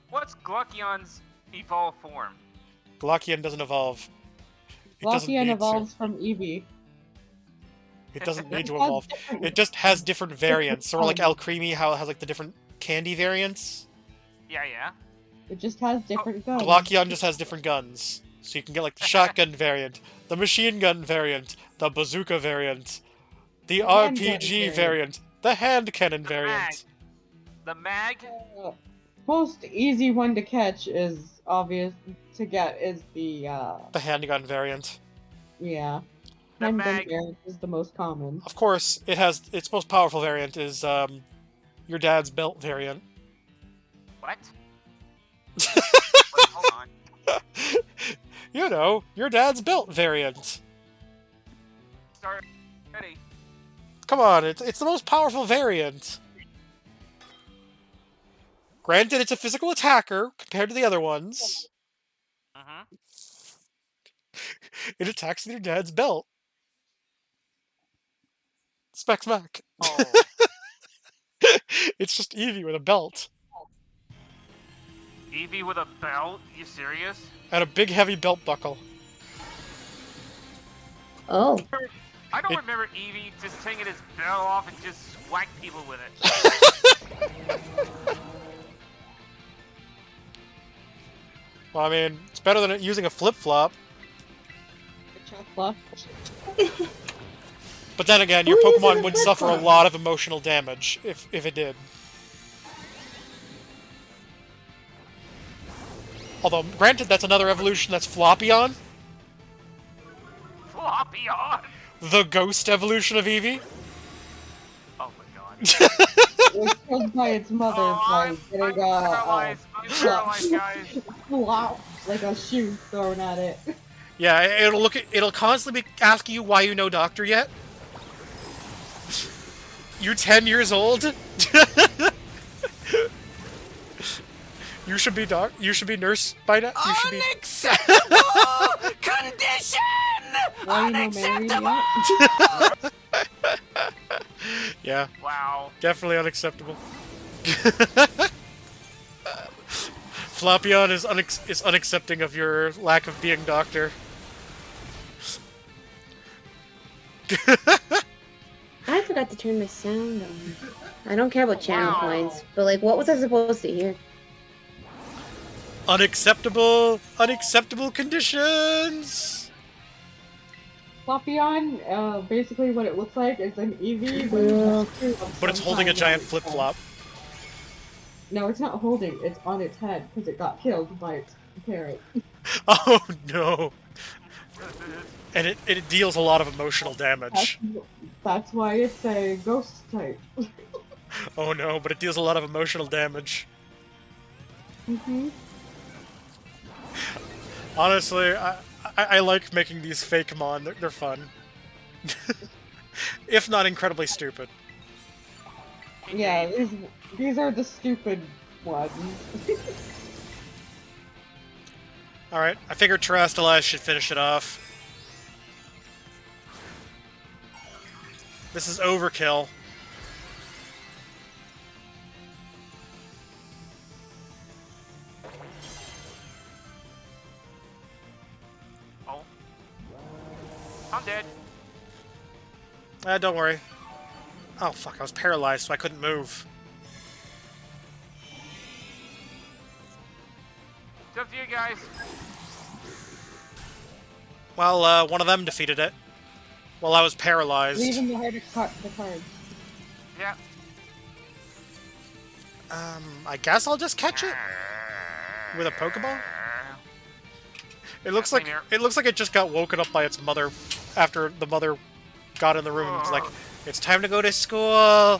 What's Glaceon's evolved form? Glaceon doesn't evolve. It doesn't Glaceon need evolves from Eevee. to. It doesn't need to It has evolve. different- It just has different variants. Sort of like El Creamy, how it has like the different candy variants. Yeah. It just has different guns. Glockion just has different guns. So you can get like the shotgun variant, the machine gun variant, the bazooka variant, the hand RPG gun variant, the hand cannon variant. The mag? Most easy one to catch is obvious to get is the handgun variant. yeah. The Handgun mag. variant is the most common. Of course, it has its most powerful variant is your dad's belt variant. What? Wait, hold on. You know, your dad's belt variant. Start ready. Come on, it's the most powerful variant. Granted, it's a physical attacker compared to the other ones. It attacks with your dad's belt. Spec Mac. Oh. It's just Eevee with a belt. Eevee with a belt? You serious? And a big heavy belt buckle. Oh. I don't remember Eevee just taking his belt off and just whack people with it. Well, I mean, it's better than using a flip-flop. But then again, your Who uses Pokemon a would suffer a flip-flop? lot of emotional damage if it did. Although, granted, that's another evolution that's Floppyon. Floppyon! The ghost evolution of Eevee. Oh my god. It was killed by its mother by I'm getting paralyzed. I'm paralyzed, guys. flop, like a shoe thrown at it. Yeah, it'll constantly be asking you why you know Doctor yet. You 10 years old? You should be nurse by now. You should be Unacceptable condition! Why you no married yet? Yeah. Wow. Definitely unacceptable. Floppyon is unaccepting of your lack of being Doctor. I forgot to turn my sound on. I don't care about channel Wow. points, but like, what was I supposed to hear? Unacceptable conditions. Floppyon, basically what it looks like is an Eevee, But it's holding a giant flip-flop. No, it's not holding. It's on its head because it got killed by its parent. Oh no. And it deals a lot of emotional damage. That's why it's a ghost type. Oh no, but it deals a lot of emotional damage. Mm-hmm. Honestly, I like making these fake mon. They're fun. If not incredibly stupid. Yeah, these are the stupid ones. Alright, I figured Terrestrialize should finish it off. This is overkill. Oh. I'm dead. Don't worry. Oh fuck, I was paralyzed so I couldn't move. It's up to you guys. Well, one of them defeated it. While I was paralyzed. Leaving the hard to cut the cards. Yeah. I guess I'll just catch it? With a Pokeball? It looks like it just got woken up by its mother after the mother got in the room and was like, it's time to go to school. I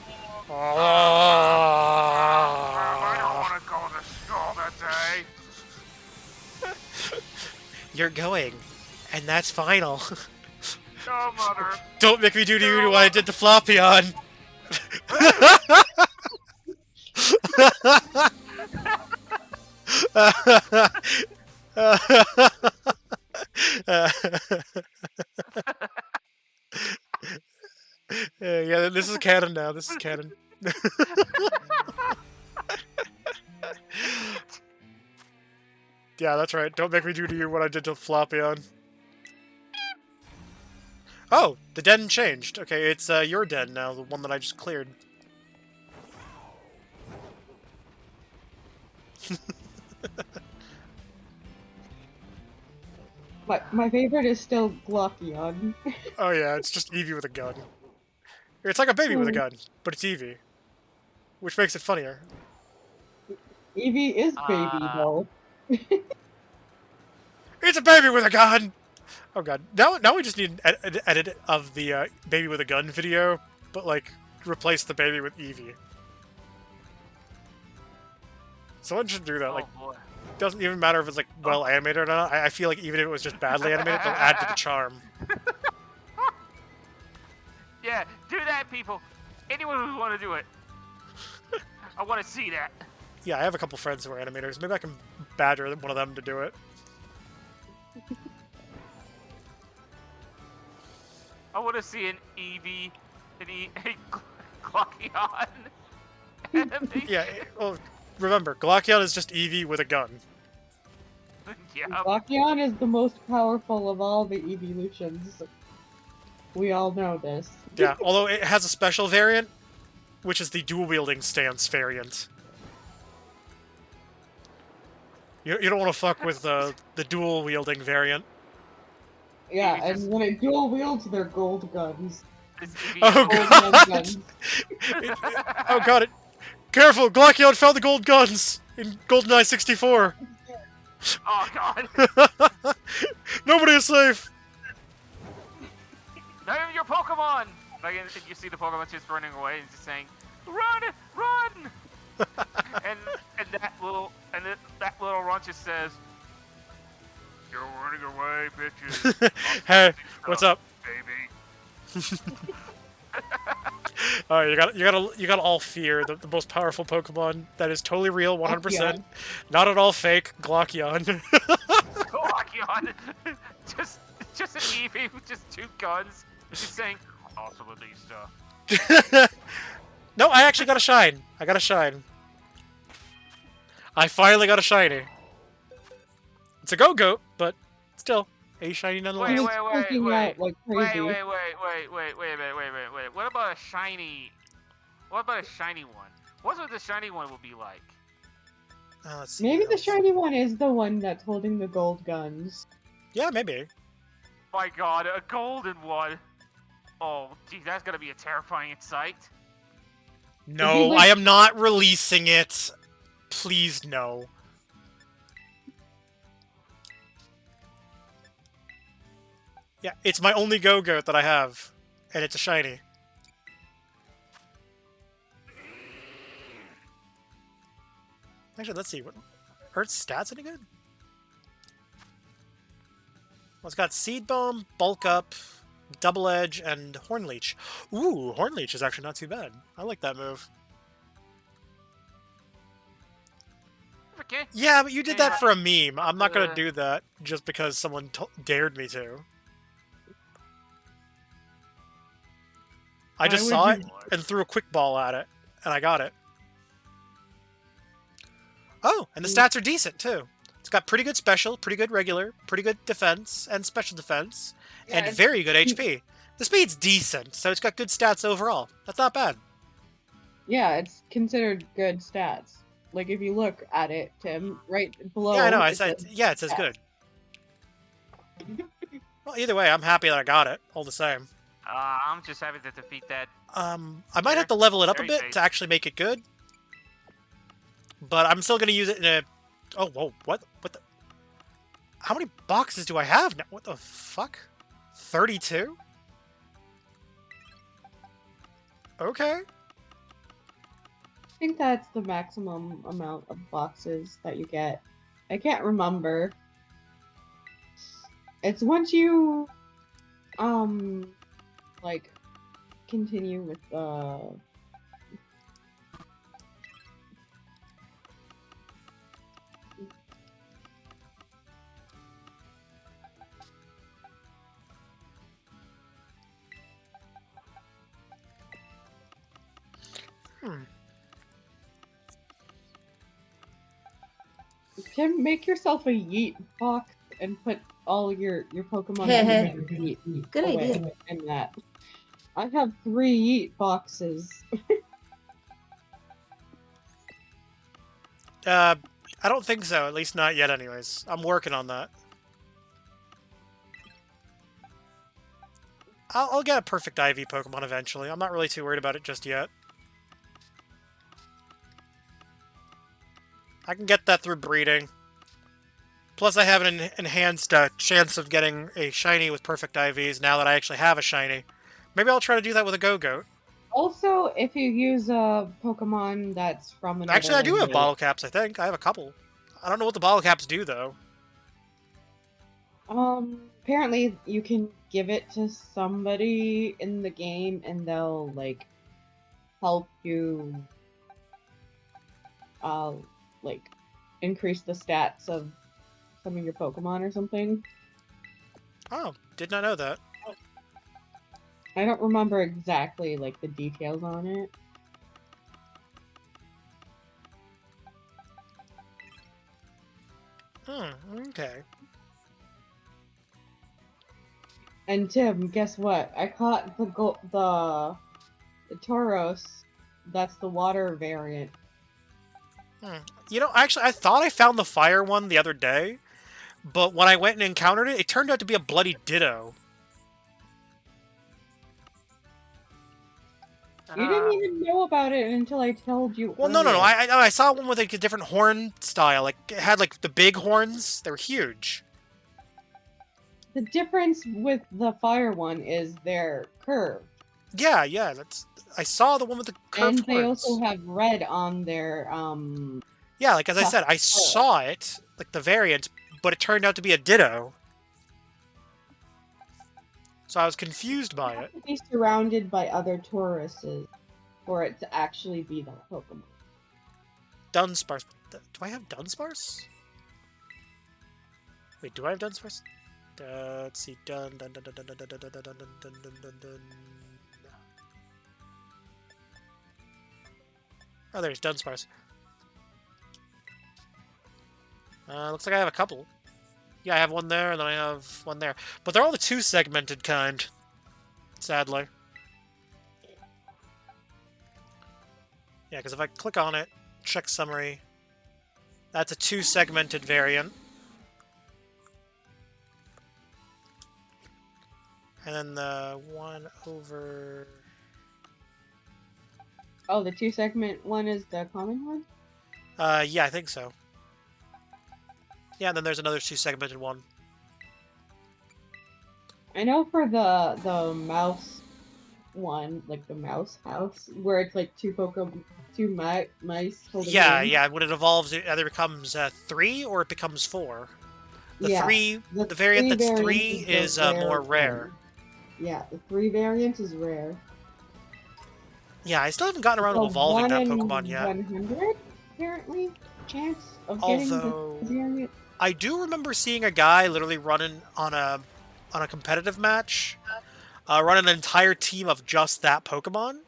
don't want to go to school that day. You're going, and that's final. No, mother. Don't make me do to you what I did to Floppyon. Yeah, this is canon now. This is canon. Yeah, that's right. Don't make me do to you what I did to Floppyon. Oh, the den changed. Okay, it's your den now, the one that I just cleared. But my favorite is still Glockion. Oh yeah, it's just Eevee with a gun. It's like a baby with a gun, but it's Eevee, which makes it funnier. Eevee is baby though. It's a baby with a gun! Oh god. Now we just need an edit of the baby with a gun video, but like, replace the baby with Eevee. Someone should do that, Oh like, boy. doesn't even matter if it's like well animated or not. I feel like even if it was just badly animated, they'll add to the charm. Yeah, do that, people. Anyone who want to do it. I want to see that. Yeah, I have a couple friends who are animators. Maybe I can badger one of them to do it. I want to see an Eevee, a Glockion enemy. Yeah, well, remember, Glockion is just Eevee with a gun. Yeah. Glockion is the most powerful of all the evolutions. We all know this. Yeah, although it has a special variant, which is the dual-wielding stance variant. You don't want to fuck with the dual-wielding variant. Yeah, Eevee just- and when it dual wields, they're gold guns. This Eevee Oh is- god! guns. Oh god! Careful! Glockion found the gold guns in GoldenEye 64. Oh god! Nobody is safe. None of your Pokemon! Like, and you see the Pokemon just running away and just saying, "Run, run!" and that little run just says, "You're running away, bitches." Hey, what's up? baby? All right, you gotta all fear the most powerful Pokemon that is totally real, 100%, not at all fake. Glockion. Glockion! just an Eevee with just two guns. Just saying, "Awesome with these stuff." No, I actually got a shine. I got a shine. I finally got a shiny. It's a Go-Goat, but still a shiny nonetheless. He was freaking out like crazy. Wait a minute. What about a shiny? What about a shiny one? What's what the shiny one will be like? Let's see Maybe what the else. shiny one is the one that's holding the gold guns. Yeah, maybe. My god, a golden one. Oh, gee, that's gonna be a terrifying sight. No, like- I am not releasing it. Please, no. Yeah, it's my only Go-Goat that I have, and it's a shiny. Actually, let's see. Are its stats any good? Well, it's got Seed Bomb, Bulk Up, Double Edge, and Horn Leech. Ooh, Horn Leech is actually not too bad. I like that move. Okay. Yeah, but you did that Yeah. for a meme. I'm not gonna Uh. do that just because someone dared me to. I just Why saw would it and threw a quick ball at it, and I got it. Oh, and the stats are decent too. It's got pretty good special, pretty good regular, pretty good defense and special defense, Yeah, and it's- very good HP. The speed's decent, so it's got good stats overall. That's not bad. Yeah, it's considered good stats. Like if you look at it, Tim, right below. Yeah, I know. it says- It says stats. good. Well, either way, I'm happy that I got it. All the same. I'm just happy to defeat that. I might have to level it up a Very bit base. to actually make it good. But I'm still gonna use it in a. Oh, whoa! What the? How many boxes do I have now? What the fuck? 32? Okay. I think that's the maximum amount of boxes that you get. I can't remember. It's once you, like, continue with Tim, make yourself a yeet box and put all your Pokemon in yeet Good away idea. in that. I have 3 yeet boxes. I I don't think so, at least not yet anyways. I'm working on that. I'll get a perfect IV Pokemon eventually. I'm not really too worried about it just yet. I can get that through breeding. Plus, I have an enhanced chance of getting a shiny with perfect IVs now that I actually have a shiny. Maybe I'll try to do that with a Go-Goat. Also, if you use a Pokemon that's from another Actually, I do have lineage- bottle caps, I think. I have a couple. I don't know what the bottle caps do, though. Apparently you can give it to somebody in the game and they'll, like, help you, like, increase the stats of some of your Pokemon or something. Oh, did not know that. I don't remember exactly, like, the details on it. Okay. And Tim, guess what? I caught the Tauros. That's the water variant. You know, actually, I thought I found the fire one the other day, but when I went and encountered it, it turned out to be a bloody Ditto. You didn't even know about it until I told you. Well, no. earlier. I saw one with like a different horn style. Like it had like the big horns. They were huge. The difference with the fire one is their curve. Yeah. That's. I saw the one with the curved And they horns. also have red on their Yeah, like as I said, I saw it, like the variant, but it turned out to be a Ditto. So I was confused by it. to be surrounded by other Tauruses for it to actually be the Pokemon. Dunsparce. Do I have Dunsparce? Wait, do I have Dunsparce? Let's see. Dun. Oh, there's Dunsparce. Looks like I have a couple. Yeah, I have one there, and then I have one there. But they're all the two-segmented kind. Sadly. Yeah, because if I click on it, check summary, that's a two-segmented variant. And then the one over... Oh, the two-segment one is the common one? Yeah, I think so. Yeah, and then there's another two-segmented one. I know for the mouse one, like the mouse house, where it's like two mice holding hands. Yeah, when it evolves, it either becomes 3 or it becomes 4. The variant that's 3 is more rare. Yeah, the 3 variant is rare. Yeah, I still haven't gotten around to evolving that Pokemon yet. 100, apparently, chance of getting Although, the variant. I do remember seeing a guy literally running on a competitive match, run an entire team of just that Pokemon.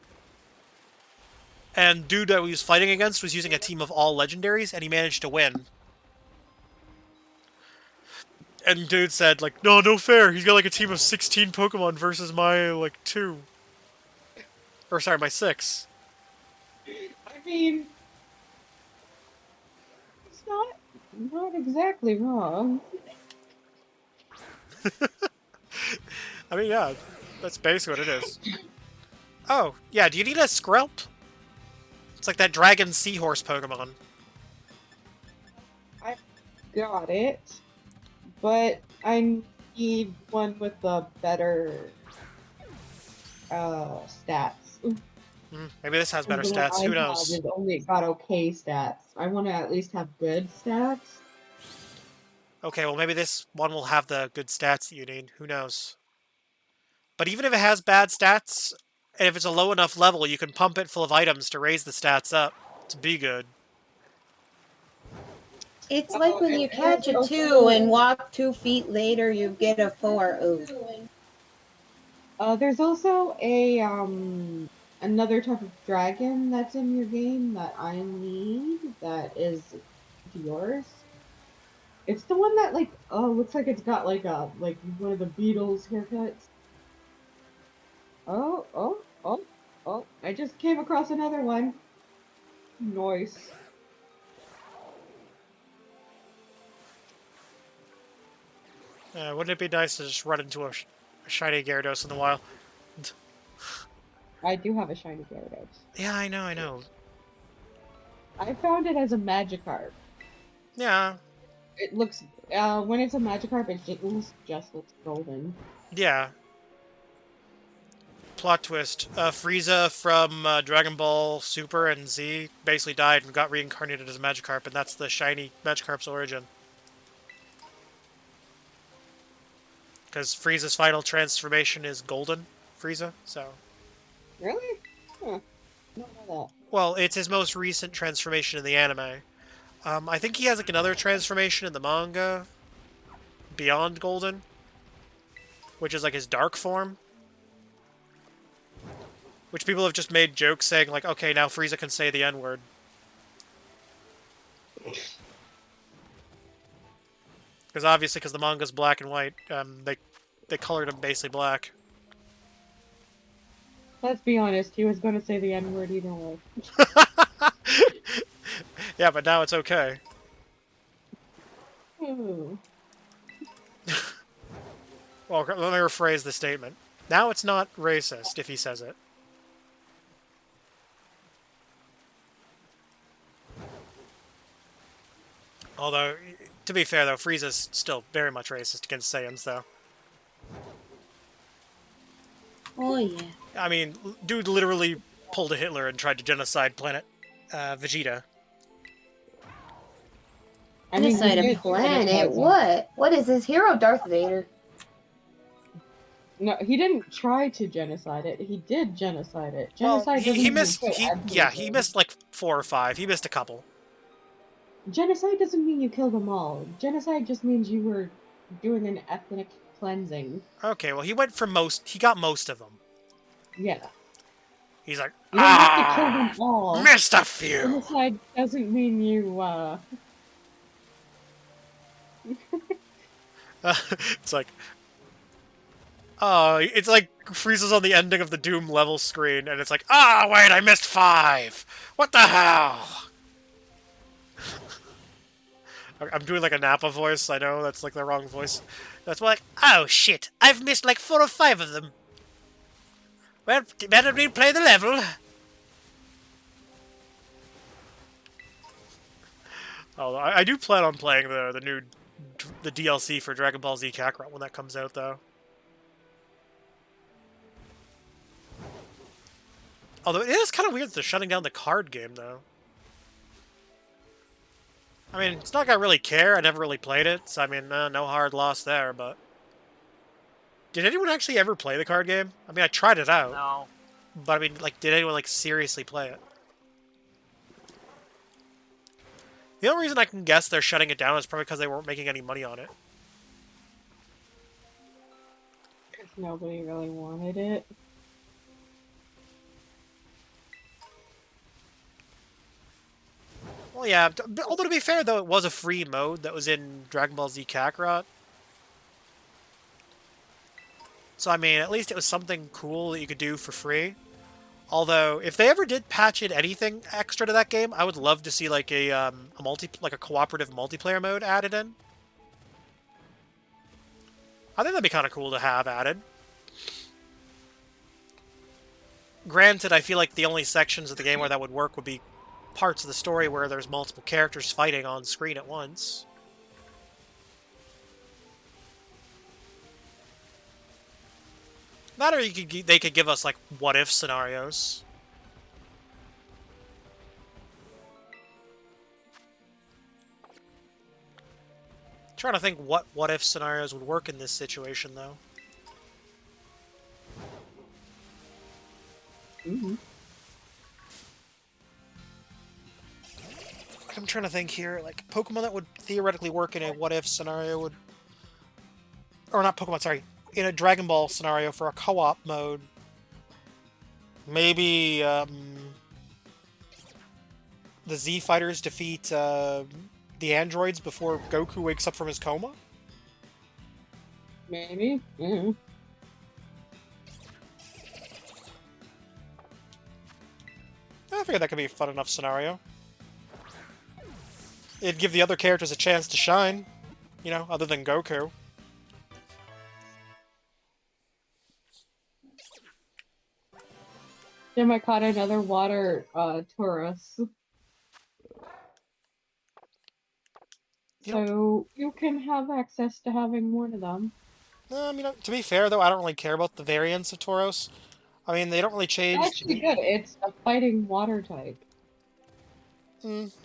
And dude that he was fighting against was using a team of all legendaries, and he managed to win. And dude said, like, no fair, he's got like a team of 16 Pokemon versus my, like, 2. Or sorry, my 6. I mean, it's not exactly wrong. I mean, yeah, that's basically what it is. Oh, yeah, do you need a Skrelp? It's like that dragon seahorse Pokemon. I got it, but I need one with the better stats. Maybe this has better The one stats, who I have knows? is only got okay stats. I want to at least have good stats. Okay, well maybe this one will have the good stats that you need, who knows? But even if it has bad stats, and if it's a low enough level, you can pump it full of items to raise the stats up to be good. It's like when you catch a 2 and walk 2 feet later, you get a 4. Ooh. There's also a another type of dragon that's in your game that I need that is yours. It's the one that looks like it's got like one of the Beatles haircuts. Oh, I just came across another one. Nice. Wouldn't it be nice to just run into a shiny Gyarados in the wild? I do have a shiny Gyarados. Yeah, I know. I found it as a Magikarp. Yeah. It looks, when it's a Magikarp, it just looks golden. Yeah. Plot twist. Frieza from Dragon Ball Super and Z basically died and got reincarnated as a Magikarp, and that's the shiny Magikarp's origin. Because Frieza's final transformation is Golden Frieza, so... Really? Huh. I don't know that. Well, it's his most recent transformation in the anime. I think he has like another transformation in the manga, Beyond Golden, which is like his dark form. Which people have just made jokes saying like, okay, now Frieza can say the N-word. Because obviously, because the manga's black and white, they colored him basically black. Let's be honest, he was going to say the N-word either way. Yeah, but now it's okay. Ooh. Well, let me rephrase the statement. Now it's not racist if he says it. Although, to be fair though, Frieza's still very much racist against Saiyans though. Oh yeah. I mean, dude literally pulled a Hitler and tried to genocide planet Vegeta. Genocide a planet? What? What is this hero, Darth Vader? No, he didn't try to genocide it. He did genocide it. Genocide Well, he doesn't missed. mean you kill He everything. missed like 4 or 5. He missed a couple. Genocide doesn't mean you kill them all. Genocide just means you were doing an ethnic cleansing. Okay, well he went for most. He got most of them. Yeah. He's like, You don't have to kill them all. missed a few. Genocide doesn't mean you, It's like, oh, it's like Frieza's on the ending of the Doom level screen, and it's like, ah, wait, I missed 5. What the hell? I'm doing like a Nappa voice. I know that's like the wrong voice. That's like, oh shit, I've missed like 4 or 5 of them. Well, better replay the level. Oh, I do plan on playing the DLC for Dragon Ball Z Kakarot when that comes out, though. Although it is kind of weird that they're shutting down the card game, though. I mean, it's not like I really care. I never really played it, so I mean, no hard loss there, but... Did anyone actually ever play the card game? I mean, I tried it out. No. But I mean, like, did anyone, like, seriously play it? The only reason I can guess they're shutting it down is probably because they weren't making any money on it. because nobody really wanted it. Well, yeah, although to be fair, though, it was a free mode that was in Dragon Ball Z Kakarot. So, I mean, at least it was something cool that you could do for free. Although, if they ever did patch in anything extra to that game, I would love to see, like, a cooperative multiplayer mode added in. I think that'd be kind of cool to have added. Granted, I feel like the only sections of the game where that would work would be parts of the story where there's multiple characters fighting on screen at once. That or they could give us, like, what-if scenarios. Trying to think what-if scenarios would work in this situation, though. Mm-hmm. I'm trying to think here, like, Pokemon that would theoretically work in a what-if scenario would... Or not Pokemon, sorry. In a Dragon Ball scenario for a co-op mode. Maybe, the Z Fighters defeat, the androids before Goku wakes up from his coma? Maybe. Mm-hmm. I figure that could be a fun enough scenario. It'd give the other characters a chance to shine, you know, other than Goku. Jim, I caught another water Taurus. So you can have access to having one of them. I mean, to be fair though, I don't really care about the variants of Tauros. I mean, they don't really change. It's actually good. It's a fighting water type.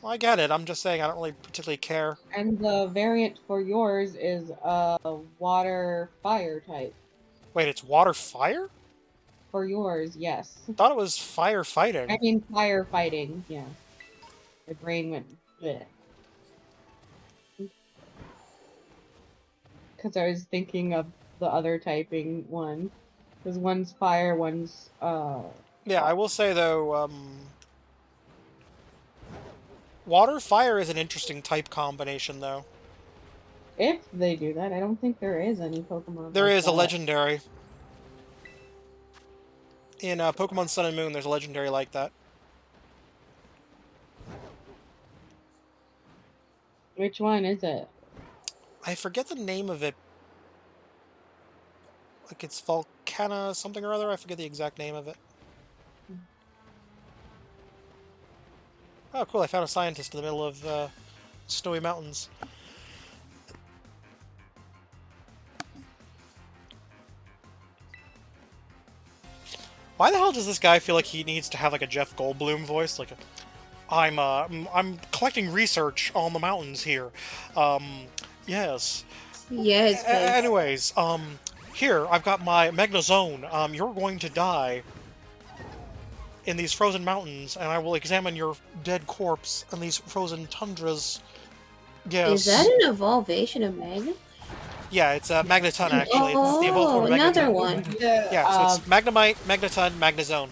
I get it. I'm just saying I don't really particularly care. And the variant for yours is a water fire type. Wait, it's water fire? For yours, yes. I thought it was firefighting. I mean firefighting, yeah. My brain went bleh. Because I was thinking of the other typing one. Because one's fire, one's Yeah, I will say though, water fire is an interesting type combination though. If they do that, I don't think there is any Pokemon. There like is a that. legendary. In Pokemon Sun and Moon, there's a legendary like that. Which one is it? I forget the name of it. Like it's Volcana something or other. I forget the exact name of it. Oh, cool! I found a scientist in the middle of snowy mountains. Why the hell does this guy feel like he needs to have like a Jeff Goldblum voice? Like, I'm collecting research on the mountains here. Yes. Yes. Anyways, here I've got my Magnezone. You're going to die in these frozen mountains, and I will examine your dead corpse in these frozen tundras. Yes. Is that an evolvation of Magnet? Yeah, it's a Magneton actually. It's the evolved Oh, form of another Magneton. one. Yeah, so it's Magnemite, Magneton, Magnezone.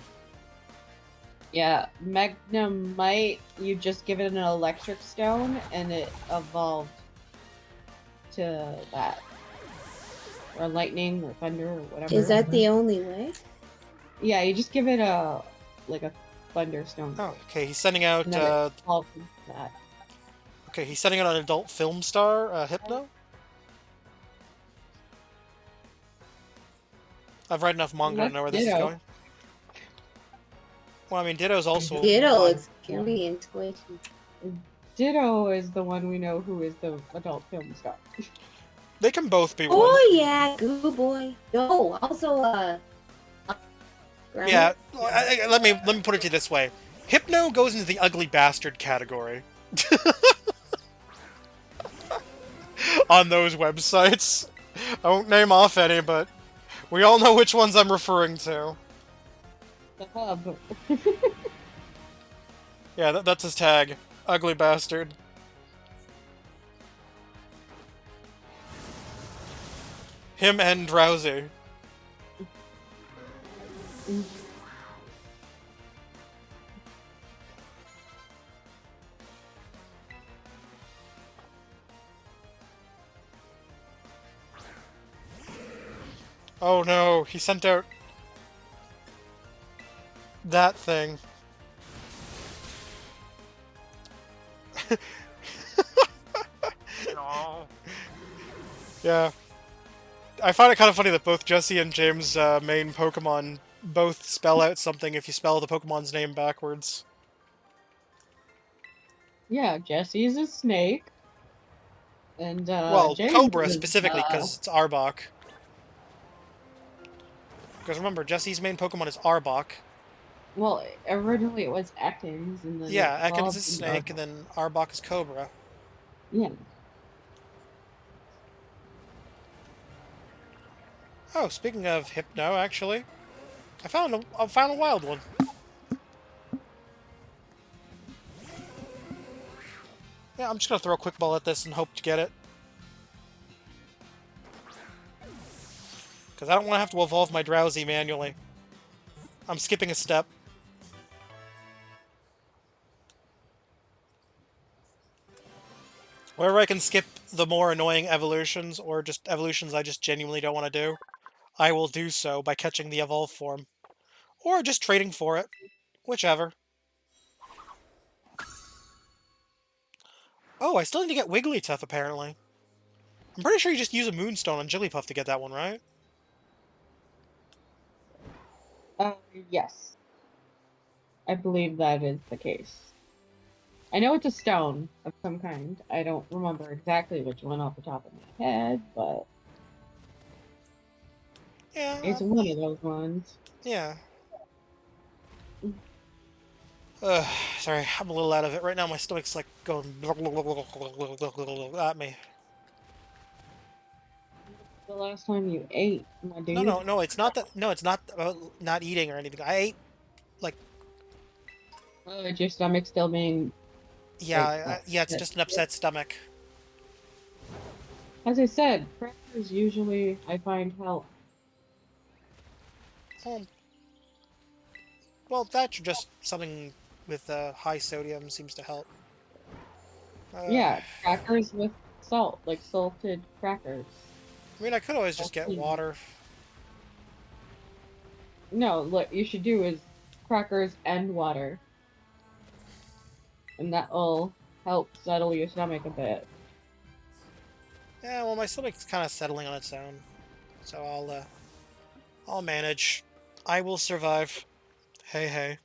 Yeah, Magnemite, you just give it an electric stone, and it evolved to that. Or lightning, or thunder, or whatever. Is that the only way? Yeah, you just give it a thunderstone. Oh, okay. He's sending out. And then it evolves into that. Okay, he's sending out an adult film star, Hypno. I've read enough manga to know where this is going. Well, I mean, Ditto's also. Ditto is can be intuition. Ditto is the one we know who is the adult film star. They can both be one. Oh yeah, Goo Boy. No, also Yeah, let me put it to you this way: Hypno goes into the ugly bastard category. On those websites, I won't name off any, but we all know which ones I'm referring to. The hub. Yeah, that's his tag. Ugly bastard. Him and Drowsy. Oh no, he sent out that thing. No. Yeah. I find it kind of funny that both Jesse and James' main Pokemon both spell out something if you spell the Pokemon's name backwards. Yeah, Jesse's a snake. And, well, James Cobra is, specifically, because it's Arbok. Because remember, Jesse's main Pokemon is Arbok. Well, originally it was Ekans, and then Yeah, it Ekans evolved is into Snake, Arbok. and then Arbok is Cobra. Yeah. Oh, speaking of Hypno, actually, I found a wild one. Yeah, I'm just gonna throw a quick ball at this and hope to get it. Because I don't want to have to evolve my Drowsy manually. I'm skipping a step. Wherever I can skip the more annoying evolutions, or just evolutions I just genuinely don't want to do, I will do so by catching the evolve form. Or just trading for it. Whichever. Oh, I still need to get Wigglytuff, apparently. I'm pretty sure you just use a Moonstone on Jigglypuff to get that one, right? Yes. I believe that is the case. I know it's a stone of some kind. I don't remember exactly which one off the top of my head, but Yeah. it's one of those ones. Yeah. Sorry, I'm a little out of it right now. My stomach's like going at me. The last time you ate, my dude. No, it's not that. No, it's not about not eating or anything. I ate, like, Your stomach still being. yeah, yeah. It's just an upset stomach. As I said, crackers usually I find help. Well, that's just something with high sodium seems to help. Yeah, crackers with salt, like salted crackers. I mean, I could always just get water. No, what you should do is crackers and water. And that will help settle your stomach a bit. Yeah, well, my stomach's kind of settling on its own, so I'll manage. I will survive. Hey, hey.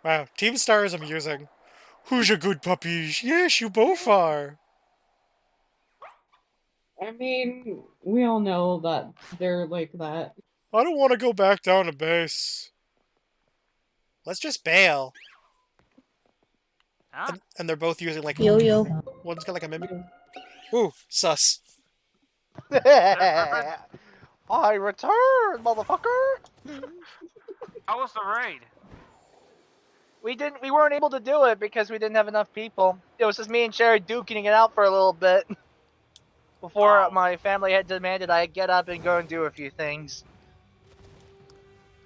Wow, Team Star is amusing. Who's a good puppy? Yes, you both are. I mean, we all know that they're like that. I don't want to go back down to base. Let's just bail. Huh? And they're both using like Yo-yo. One's got like a mimic. Ooh, sus. I return, motherfucker. How was the raid? We weren't able to do it because we didn't have enough people. It was just me and Sherry duking it out for a little bit before my family had demanded I get up and go and do a few things.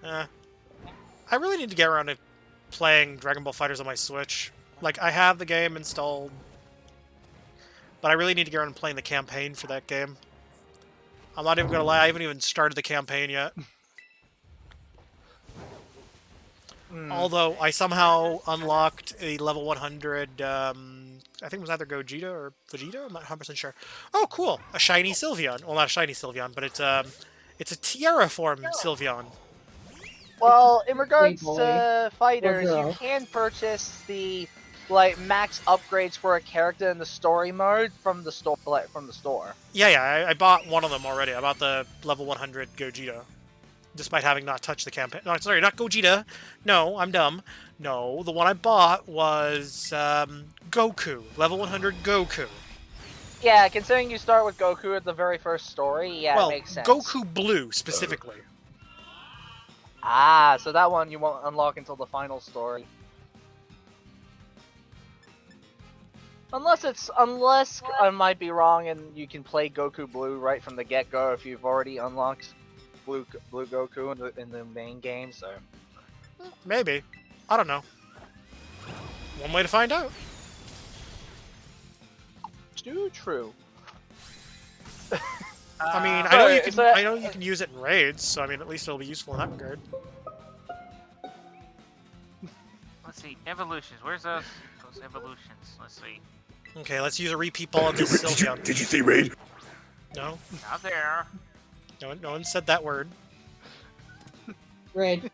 I really need to get around to playing Dragon Ball FighterZ on my Switch. Like, I have the game installed, but I really need to get around to playing the campaign for that game. I'm not even gonna lie, I haven't even started the campaign yet. Although, I somehow unlocked a level 100, I think it was either Gogeta or Vegeta, I'm not 100% sure. Oh, cool! A shiny Sylveon. Well, not a shiny Sylveon, but it's a Tiara form Sylveon. Well, in regards to fighters, you can purchase the max upgrades for a character in the story mode from the store. Yeah, I bought one of them already. I bought the level 100 Gogeta, despite having not touched the campaign. No, sorry, not Gogeta. No, I'm dumb. No, the one I bought was Goku, level 100 Goku. Yeah, considering you start with Goku at the very first story, yeah, well, it makes sense. Goku Blue specifically. Ah, so that one you won't unlock until the final story. Unless I might be wrong and you can play Goku Blue right from the get-go if you've already unlocked Blue Goku in the main game, so... Maybe. I don't know. One way to find out. Too true. I mean, I know you can use it in raids, so I mean, at least it'll be useful in that regard. Let's see, evolutions. Where's those evolutions? Let's see. Okay, let's use a repeat ball on this Sylveon. Did you say raid? No. Not there. No one said that word. Raid.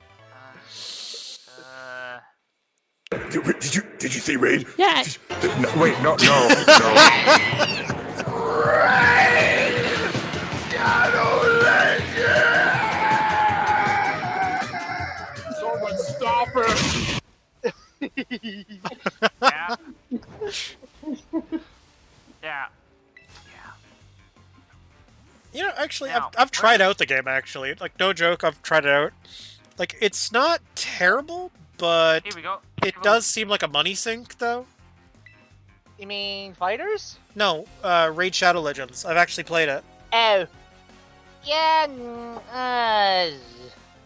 Did you say raid? Yeah. No, wait, no. Someone stop him! Yeah. Yeah. You know, actually, Now, I've tried out the game, actually. Like, no joke, I've tried it out. Like, it's not terrible, but Here we go. it does seem like a money sink, though. You mean fighters? No, Raid Shadow Legends. I've actually played it. Oh. Yeah,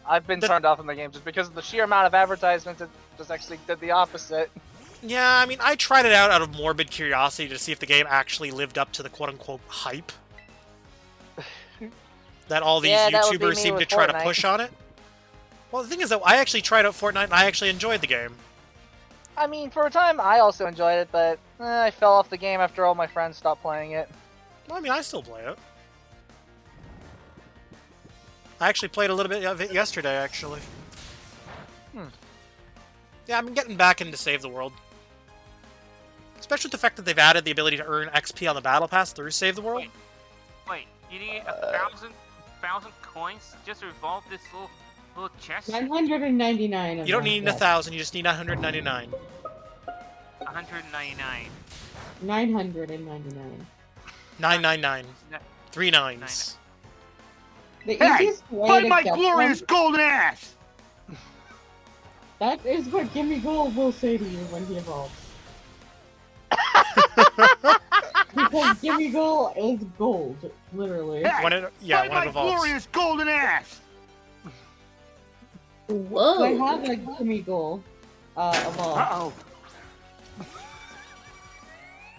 I've been turned off from the game just because of the sheer amount of advertisements. It just actually did the opposite. Yeah, I mean, I tried it out of morbid curiosity to see if the game actually lived up to the quote-unquote hype that all these YouTubers seem to try to push on it. Well, the thing is, though, I actually tried out Fortnite and I actually enjoyed the game. I mean, for a time, I also enjoyed it, but I fell off the game after all my friends stopped playing it. Well, I mean, I still play it. I actually played a little bit of it yesterday, actually. Yeah, I'm getting back into Save the World. Especially the fact that they've added the ability to earn XP on the Battle Pass through Save the World. Wait, you need 1,000 coins just to revolve this little chest? 999. You don't need 1,000, you just need 999. 199. 999. 999. 3 nines. The Hey, easiest way find to my get glorious them, golden ass! that is what Gimme Gold will say to you when he evolves. Because Gimme Gold is gold, literally. Hey, When it find my evolves. glorious golden ass! Whoa. I have a Gimme Gold evolved. Uh-oh.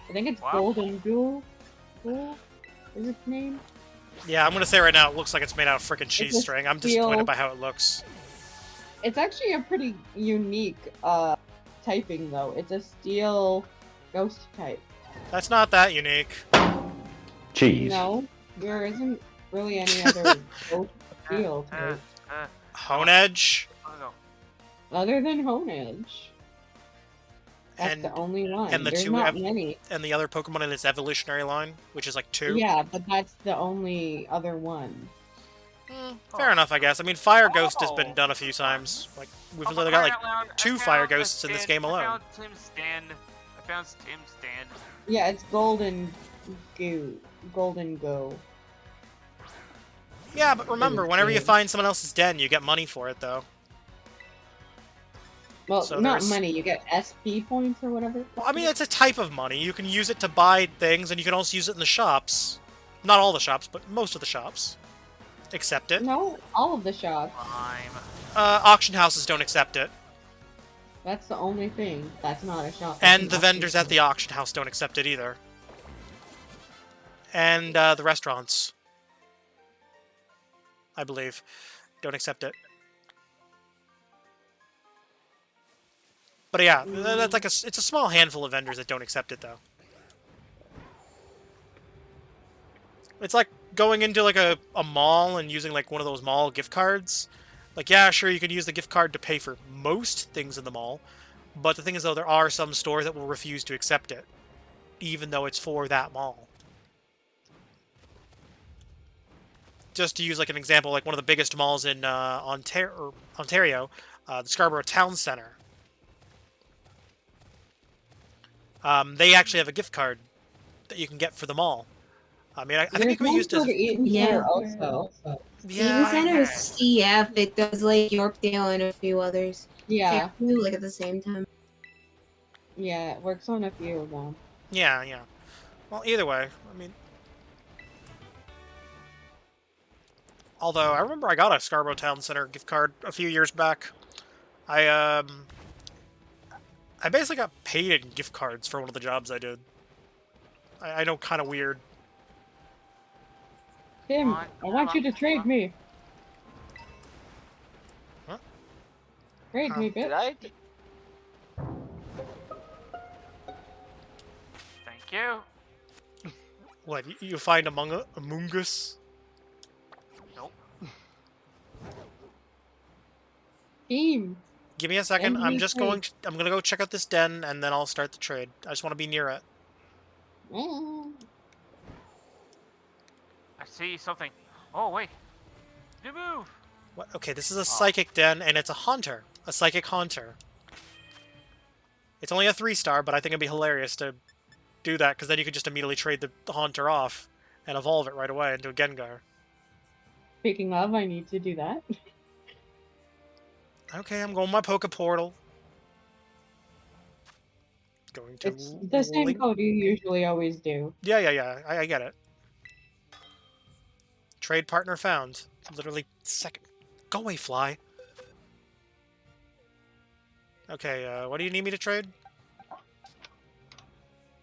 I think it's Wow. Golden Ghoul. Ghoul is its name? Yeah, I'm gonna say right now, it looks like it's made out of frickin' cheese a string. I'm steel- disappointed by how it looks. It's actually a pretty unique typing though. It's a steel ghost type. That's not that unique. Cheese. No, there isn't really any other ghost steel type Hone Edge. other than Hone Edge. That's And- the only one. and the There's two not ev- many. And the other Pokemon in its evolutionary line, which is like 2. Yeah, but that's the only other one. Fair enough, I guess. I mean, Fire Ghost has been done a few times. Like, we've Oh, literally for got crying out like loud, 2 I Fire found a Ghosts in this stand- game alone. I found Tim's stand. I found Tim's stand. Yeah, it's Golden Goo. Golden Go. Yeah, but remember, whenever you Yeah. find someone else's den, you get money for it, though. Well, So not there's- money. You get SP points or whatever. Well, I mean, it's a type of money. You can use it to buy things, and you can also use it in the shops. Not all the shops, but most of the shops. Accept it. No, all of the shops. Auction houses don't accept it. That's the only thing. That's not a shop. That's And an the auction vendors at house. the auction house don't accept it either. And the restaurants, I believe, don't accept it. But yeah, that's like it's a small handful of vendors that don't accept it, though. It's like going into like a mall and using like one of those mall gift cards. Like, yeah, sure, you can use the gift card to pay for most things in the mall, but the thing is, though, there are some stores that will refuse to accept it, even though it's for that mall. Just to use like an example, like one of the biggest malls in Ontario, the Scarborough Town Centre. They actually have a gift card that you can get for the mall. I mean, I think it can be used as... Yeah. Also. Eaton Center is CF. It does like Yorkdale and a few others. Yeah. They do, like at the same time. Yeah, it works on a few of them. Yeah, yeah. Well, either way, I mean... Although, I remember I got a Scarborough Town Center gift card a few years back. I basically got paid in gift cards for one of the jobs I did. I know, kind of weird. Tim, I want you to trade me. Huh? Trade me, bitch. Did I? Thank you. What, you find Among Us? Nope. Team. Give me a second. I'm NV just going. I'm gonna go check out this den, and then I'll start the trade. I just want to be near it. I see something. Oh wait. New move. What? Okay, this is a psychic den, and it's a haunter, a psychic haunter. It's only a 3-star, but I think it'd be hilarious to do that, because then you could just immediately trade the haunter off and evolve it right away into a Gengar. Speaking of, I need to do that. Okay, I'm going my Poke Portal. Going to It's the same link- code you usually always do. Yeah. I get it. Trade partner found. Literally second. Go away, fly. Okay, what do you need me to trade?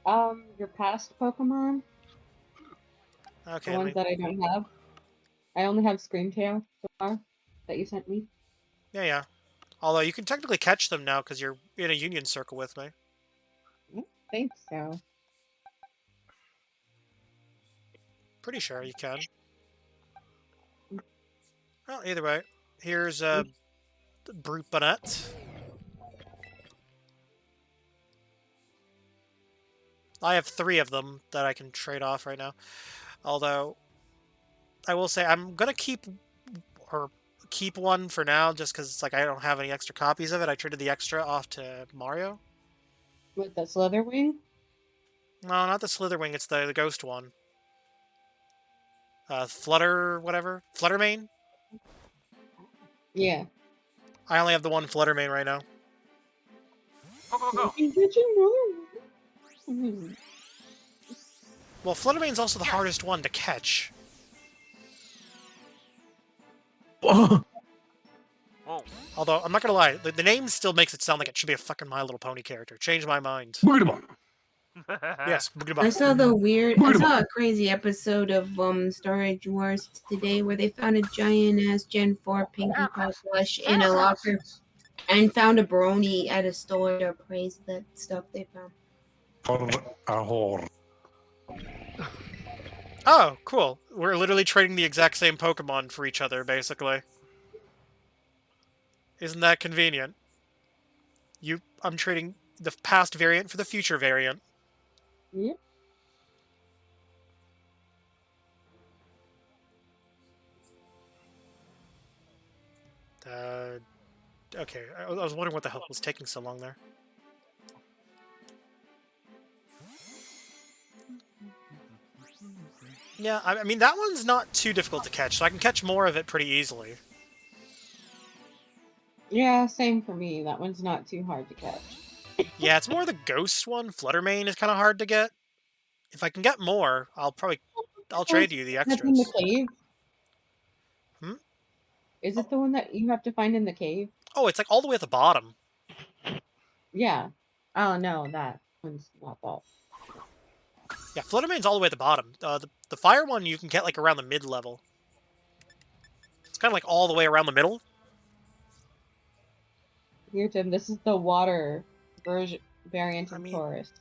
Your past Pokemon, Okay. the ones that I don't have. I only have Screamtail so far that you sent me. Yeah, yeah. Although you can technically catch them now because you're in a union circle with me. I think so. Pretty sure you can. Well, either way, here's Brute Bonnet. I have 3 of them that I can trade off right now. Although, I will say I'm gonna keep one for now, just because it's like I don't have any extra copies of it. I traded the extra off to Mario. With the Slitherwing? No, not the Slitherwing. It's the ghost one. Flutter, whatever. Fluttermane? Yeah. I only have the one Fluttermane right now. Go, go, go. Well, Fluttermane's also the hardest one to catch. Whoa. Although, I'm not gonna lie, the name still makes it sound like it should be a fucking My Little Pony character. Change my mind. Yes. I saw a crazy episode of Storage Wars today where they found a giant ass Gen 4 Pinkie Pie plush in a locker and found a brony at a store to appraise the stuff they found. Oh, cool. We're literally trading the exact same Pokemon for each other, basically. Isn't that convenient? I'm trading the past variant for the future variant. Yep. Okay, I was wondering what the hell was taking so long there. Yeah, I mean, that one's not too difficult to catch, so I can catch more of it pretty easily. Yeah, same for me. That one's not too hard to catch. Yeah, it's more the ghost one. Fluttermane is kind of hard to get. If I can get more, I'll trade you the extras. That's in the cave? Hmm? Is it the one that you have to find in the cave? Oh, it's like all the way at the bottom. Yeah. Oh, no, that one's not that. Yeah, Fluttermane's all the way at the bottom. The fire one you can get like around the mid-level. It's kind of like all the way around the middle. Here, Tim, this is the water version variant of Taurus.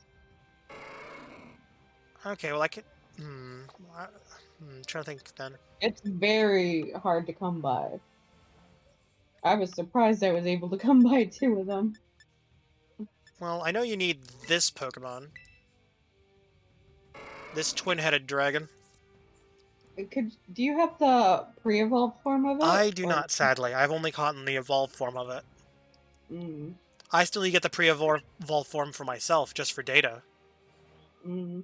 Okay, well I can... trying to think then. It's very hard to come by. I was surprised I was able to come by 2 of them. Well, I know you need this Pokemon. This twin-headed dragon. Do you have the pre-evolved form of it? I do not, sadly. I've only caught in the evolved form of it. Mm. I still need to get the pre-evolved form for myself, just for data. Mm.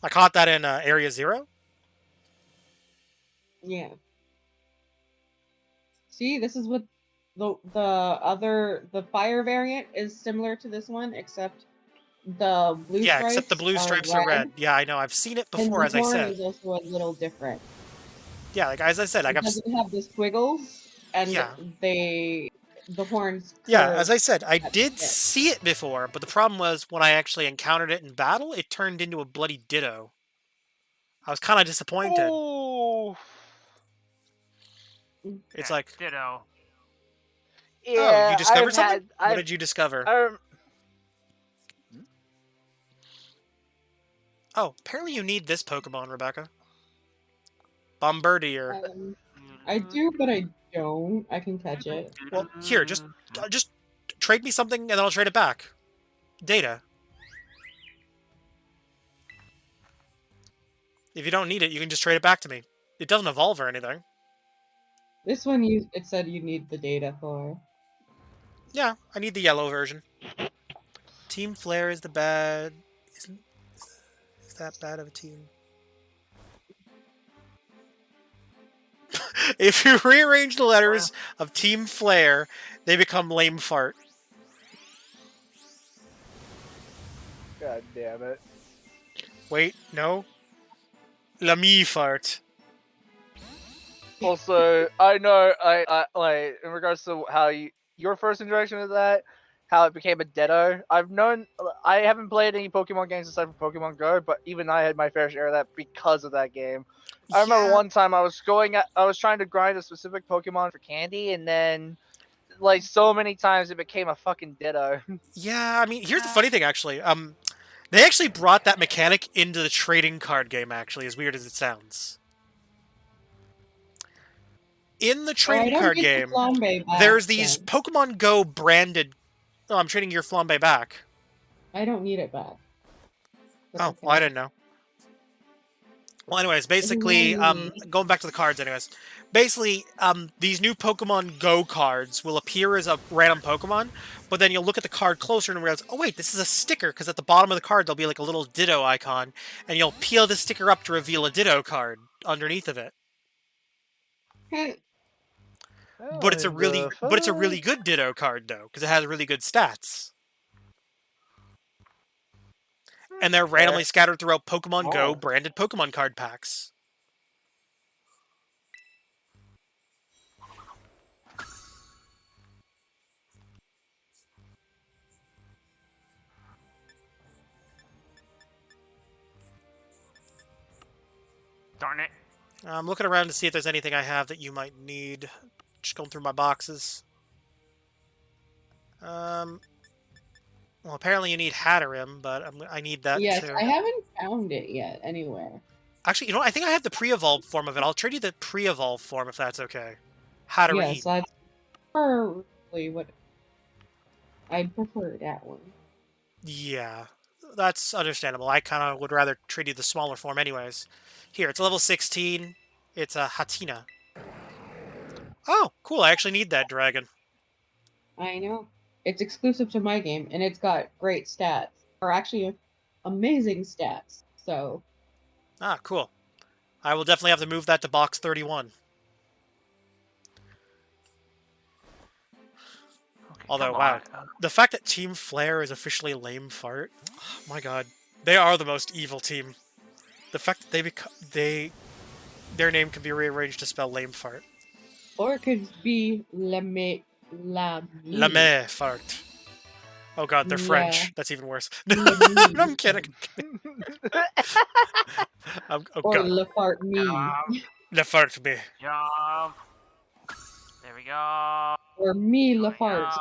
I caught that in Area 0. Yeah. See, this is what the fire variant is similar to this one, except the blue stripes. Yeah, except the blue stripes are red. Yeah, I know. I've seen it before, as I said. And the horn is also a little different. Yeah, like as I said, like it doesn't have the squiggles, and yeah. the horns. Yeah, as I said, I did see it before, but the problem was when I actually encountered it in battle, it turned into a bloody Ditto. I was kind of disappointed. Oh. It's like Ditto. Yeah, oh, you discovered something? What did you discover? Oh, apparently you need this Pokemon, Rebecca. Bombardier. I do, but I don't. I can catch it. Well, here, just trade me something, and then I'll trade it back. Data. If you don't need it, you can just trade it back to me. It doesn't evolve or anything. This one, it said you need the data for. Yeah, I need the yellow version. Team Flare is the bad... Is that bad of a team? If you rearrange the letters of Team Flare, they become Lame Fart. God damn it. Wait, no? Lamy Fart. Also, I know, I like, in regards to how your first interaction with that, how it became a Ditto, I haven't played any Pokemon games aside from Pokemon Go, but even I had my fair share of that because of that game. I remember Yeah. one time I was trying to grind a specific Pokemon for candy, and then like so many times it became a fucking Ditto. Yeah, I mean, here's the funny thing, actually. They actually brought that mechanic into the trading card game, actually, as weird as it sounds. In the trading card game, there's these Pokemon Go branded... Oh, I'm trading your Flambe back. I don't need it back. Oh, well, I didn't know. Well, anyways, basically, going back to the cards, anyways. Basically, these new Pokemon Go cards will appear as a random Pokemon, but then you'll look at the card closer and realize, oh wait, this is a sticker, because at the bottom of the card there'll be like a little Ditto icon, and you'll peel the sticker up to reveal a Ditto card underneath of it. But it's a really good Ditto card though, because it has really good stats. And they're randomly scattered throughout Pokemon Go branded Pokemon card packs. Darn it. I'm looking around to see if there's anything I have that you might need. Just going through my boxes. Well, apparently you need Hatterim, but I need that too. Yes, I haven't found it yet anywhere. Actually, you know what? I think I have the pre-evolved form of it. I'll trade you the pre-evolved form if that's okay. Hatterim. Yes, that's probably what I'd prefer that one. Yeah, that's understandable. I kind of would rather trade you the smaller form anyways. Here, it's level 16. It's a Hatina. Oh, cool. I actually need that dragon. I know. It's exclusive to my game, and it's got great stats. Or actually, amazing stats. So. Ah, cool. I will definitely have to move that to box 31. Okay, Although, wow. The fact that Team Flare is officially Lame Fart. Oh, my god. They are the most evil team. The fact that their name can be rearranged to spell Lame Fart. Or it could be Lame Fart. Oh god, they're French. Yeah. That's even worse. No, I'm kidding. Oh or god. Le Fart Me. Le Fart Me. Jump. There we go. Or Me Le Fart.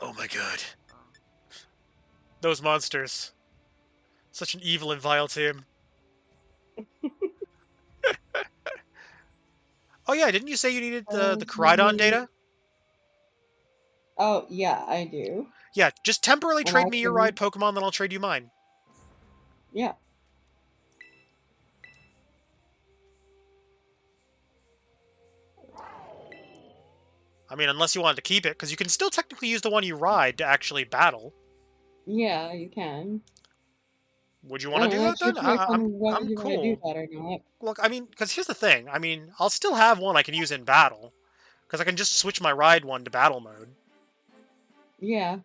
Oh my god. Those monsters. Such an evil and vile team. Oh yeah, didn't you say you needed the Koraidon data? Oh, yeah, I do. Yeah, just temporarily And trade I me your can- ride Pokemon, then I'll trade you mine. Yeah. I mean, unless you wanted to keep it, because you can still technically use the one you ride to actually battle. Yeah, you can. Would you want to do that then? I'm Want to do cool. that or not. Look, I mean, because here's the thing. I mean, I'll still have one I can use in battle, because I can just switch my ride one to battle mode. Yeah.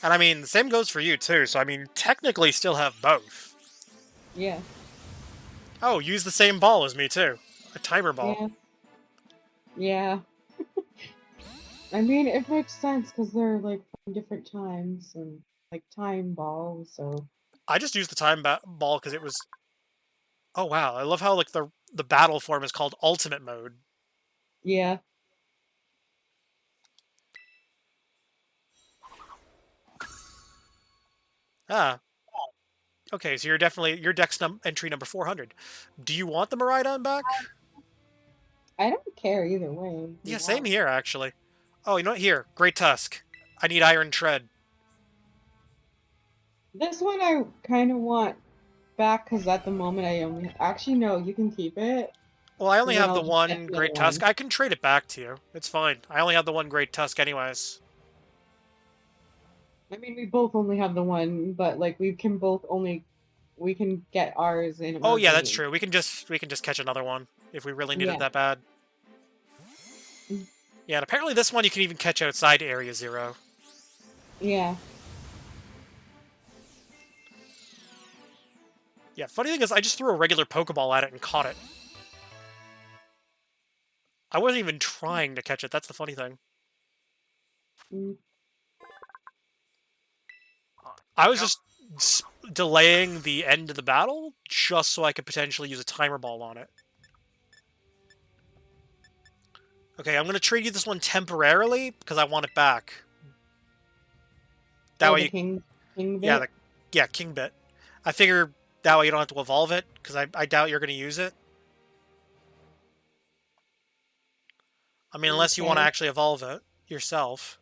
And I mean, the same goes for you too. So I mean, technically, still have both. Yeah. Oh, use the same ball as me too. A timer ball. Yeah. I mean, it makes sense because they're like from different times and like time balls. So. I just used the time ball because it was. Oh wow! I love how like the battle form is called Ultimate Mode. Yeah. Ah. Okay, so you're definitely your deck's entry number 400. Do you want the Miraidon back? I don't care either way. Yeah, same here actually. Oh, you know what? Here, Great Tusk. I need Iron Tread. This one I kind of want back because at the moment I only actually no, you can keep it. Well, I only And then have the I'll just one get the Great other Tusk. one. I can trade it back to you. It's fine. I only have the one Great Tusk anyways. I mean, we both only have the one, but like we can get ours in. Oh yeah, that's Emerging. true. We can just catch another one if we really need Yeah. it that bad. Yeah, and apparently this one you can even catch outside Area 0. Yeah. Yeah, funny thing is I just threw a regular Pokeball at it and caught it. I wasn't even trying to catch it, that's the funny thing. Mm. I was just delaying the end of the battle just so I could potentially use a timer ball on it. Okay, I'm gonna trade you this one temporarily because I want it back. That way, King bit? yeah, King bit. I figure that way you don't have to evolve it because I doubt you're gonna use it. I mean, unless you want to actually evolve it yourself.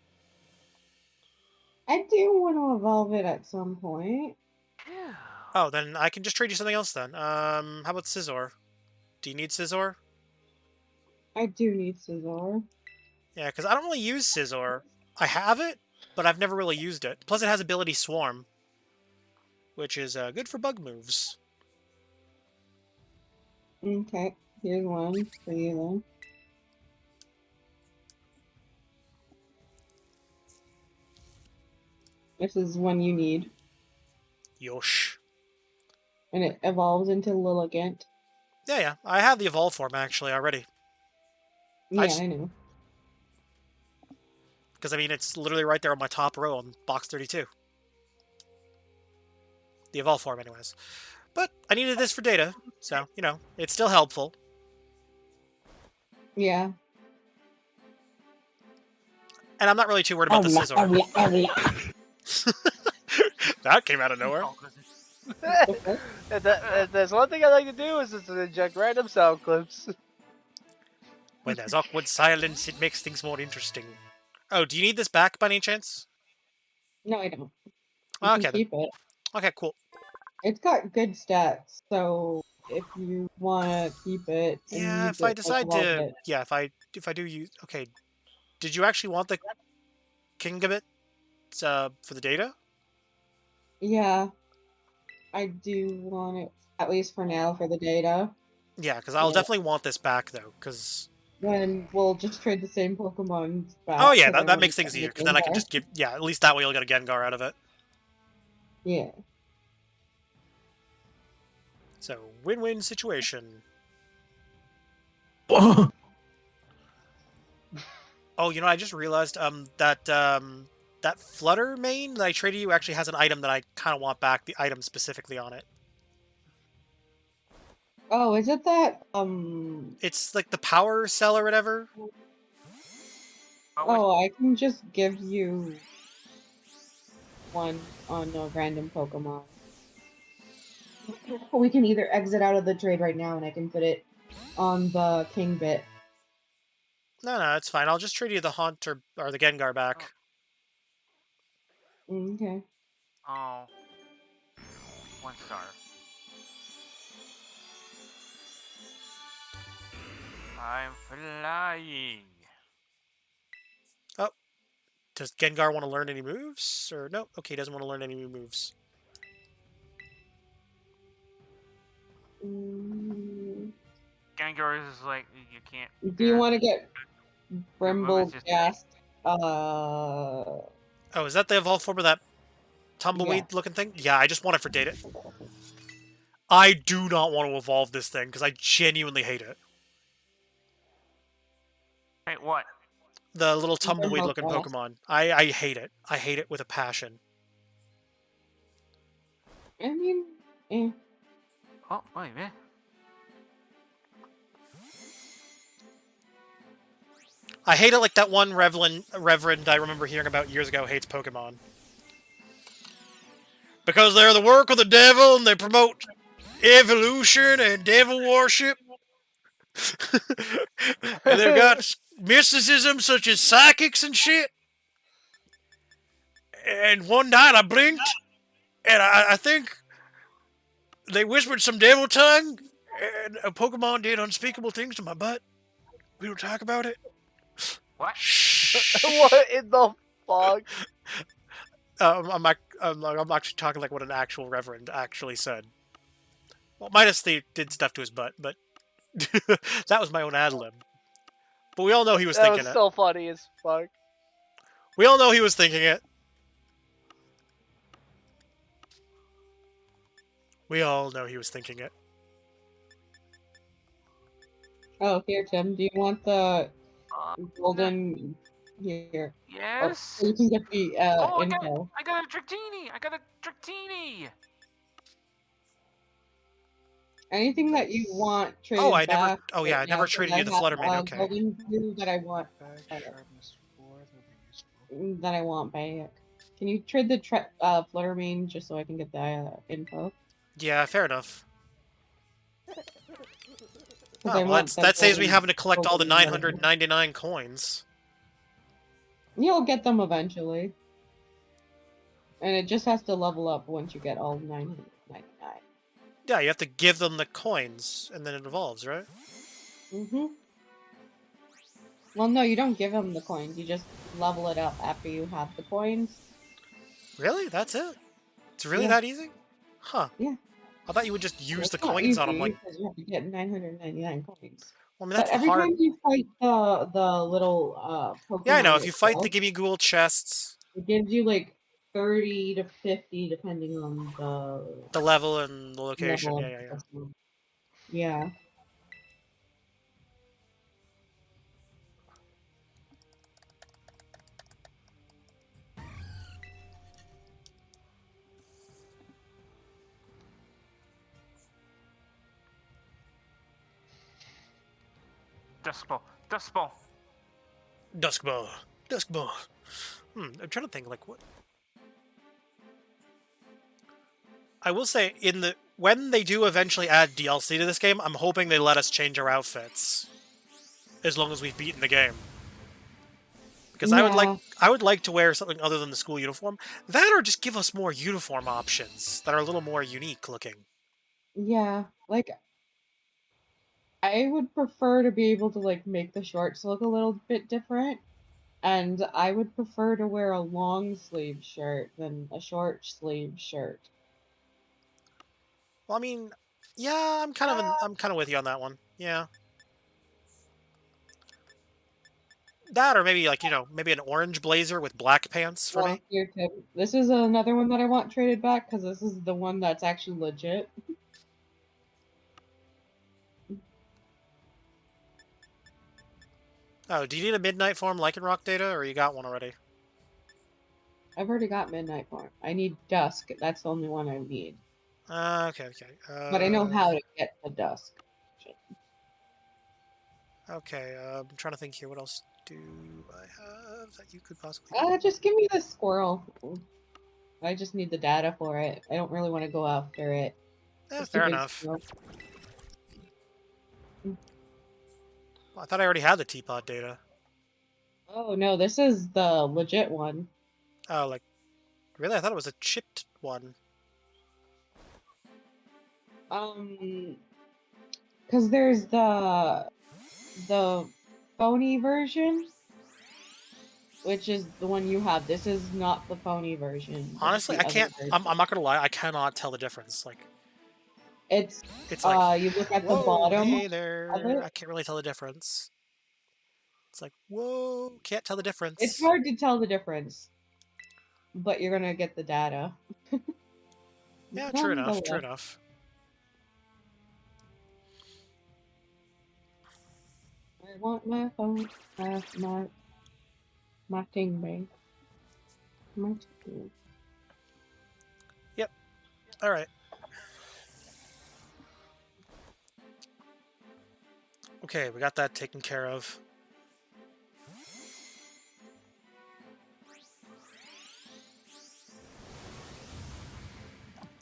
I do want to evolve it at some point. Oh, then I can just trade you something else then. How about Scizor? Do you need Scizor? I do need Scizor. Yeah, because I don't really use Scizor. I have it, but I've never really used it. Plus, it has ability Swarm, which is good for bug moves. Okay, here's one for you then. This is one you need. Yosh. And it evolves into Lilligant. Yeah. I have the evolve form actually already. Yeah, I know. Because, I mean, it's literally right there on my top row on box 32. The evolve form, anyways. But I needed this for data, so, you know, it's still helpful. Yeah. And I'm not really too worried about the Scizor. That came out of nowhere. If there's one thing I like to do is just to inject random sound clips. When there's awkward silence, it makes things more interesting. Oh, do you need this back by any chance? No, I don't. Okay, Can keep it. Okay, cool. It's got good stats, so if you want to keep it, and Yeah, use if I it, decide evolve to, it. yeah, if I do use, okay. Did you actually want the Kingambit for the data? Yeah, I do want it, at least for now, for the data. Yeah, because I'll definitely want this back though, because. Then we'll just trade the same Pokemon back. Oh yeah, 'cause I that want makes to things get easier, because then I can Gengar. just give, yeah, at least that way you'll get a Gengar out of it. Yeah. So, win-win situation. Oh, you know, I just realized that Flutter main that I traded you actually has an item that I kind of want back, the item specifically on it. Oh, is it that, It's like the power cell or whatever. Oh, I can just give you one on a random Pokemon. We can either exit out of the trade right now and I can put it on the King bit. No, it's fine. I'll just trade you the Haunt or the Gengar back. Okay. Oh. 1 star. I'm flying. Oh. Does Gengar want to learn any moves? Or no? Okay, he doesn't want to learn any new moves. Gengar is like, you can't. Do you want to get Brimble Gas? Oh, is that the evolved form of that tumbleweed-looking thing? Yeah, I just want it for data. I do not want to evolve this thing, because I genuinely hate it. Wait, what? The little tumbleweed-looking Pokemon. I hate it. I hate it with a passion. I mean, eh. Oh, wait a minute. I hate it like that one reverend I remember hearing about years ago hates Pokemon. Because they're the work of the devil and they promote evolution and devil worship. And they've got mysticism such as psychics and shit. And one night I blinked and I think they whispered some devil tongue and a Pokemon did unspeakable things to my butt. We don't talk about it. What? What in the fuck? I'm actually talking like what an actual reverend actually said. Well, minus they did stuff to his butt, but that was my own ad lib. But we all know he was thinking it. That was so funny as fuck. We all know he was thinking it. We all know he was thinking it. Oh, here, Tim. Do you want the golden Here. Oh, Yes. so you can get the Oh, info. I got a Dratini. I got a Dratini. Anything that you want traded Oh, I back. never. Oh yeah, I right never now, 'cause traded I you the have, Fluttermane. Okay. Golden Blue that I want. That I want back. Can you trade the Fluttermane just so I can get the info? Yeah, fair enough. 'Cause Oh, I well, want that saves me golden- having to collect all the golden whatever. 999 coins. You'll get them eventually. And it just has to level up once you get all 999. Yeah, you have to give them the coins, and then it evolves, right? Mm-hmm. Well, no, you don't give them the coins. You just level it up after you have the coins. Really? That's it? It's really Yeah. that easy? Huh. Yeah. I thought you would just use It's the not coins on them, easy, like... because you have to get 999 coins. Well, I mean, that's But every hard. time you fight the little Pokemon Yeah, I know. If you fight the itself, Gimme Ghoul chests, it gives you like 30 to 50 depending on the level and the location, level yeah, of yeah, yeah. Pokemon. Yeah. Duskball. Duskball. Duskball. Duskball. I'm trying to think, like, what... I will say, when they do eventually add DLC to this game, I'm hoping they let us change our outfits. As long as we've beaten the game. Because I would like to wear something other than the school uniform. That or just give us more uniform options that are a little more unique looking. Yeah, like I would prefer to be able to like make the shorts look a little bit different, and I would prefer to wear a long sleeve shirt than a short sleeve shirt. Well, I mean, yeah, I'm kind of with you on that one. Yeah. That or maybe like, maybe an orange blazer with black pants for me. Here, Tim. This is another one that I want traded back because this is the one that's actually legit. Oh, do you need a midnight form Lycanroc data, or you got one already? I've already got midnight form. I need dusk. That's the only one I need. Okay. But I know how to get the dusk. Okay, I'm trying to think here. What else do I have that you could possibly... Just give me the squirrel. I just need the data for it. I don't really want to go after it. Yeah, It's too fair big enough. squirrel. Well, I thought I already had the teapot data. Oh no, this is the legit one. Oh, like... Really? I thought it was a chipped one. Because there's the phony version, which is the one you have. This is not the phony version. Honestly, I can't... I'm not gonna lie, I cannot tell the difference. Like, it's like... you look at the whoa, bottom hey there. of it. I can't really tell the difference. It's like, whoa, can't tell the difference. It's hard to tell the difference, but you're gonna get the data. Yeah, true enough, true enough. I want my phone, my ting bang. My ting. Yep. Alright. Okay, we got that taken care of.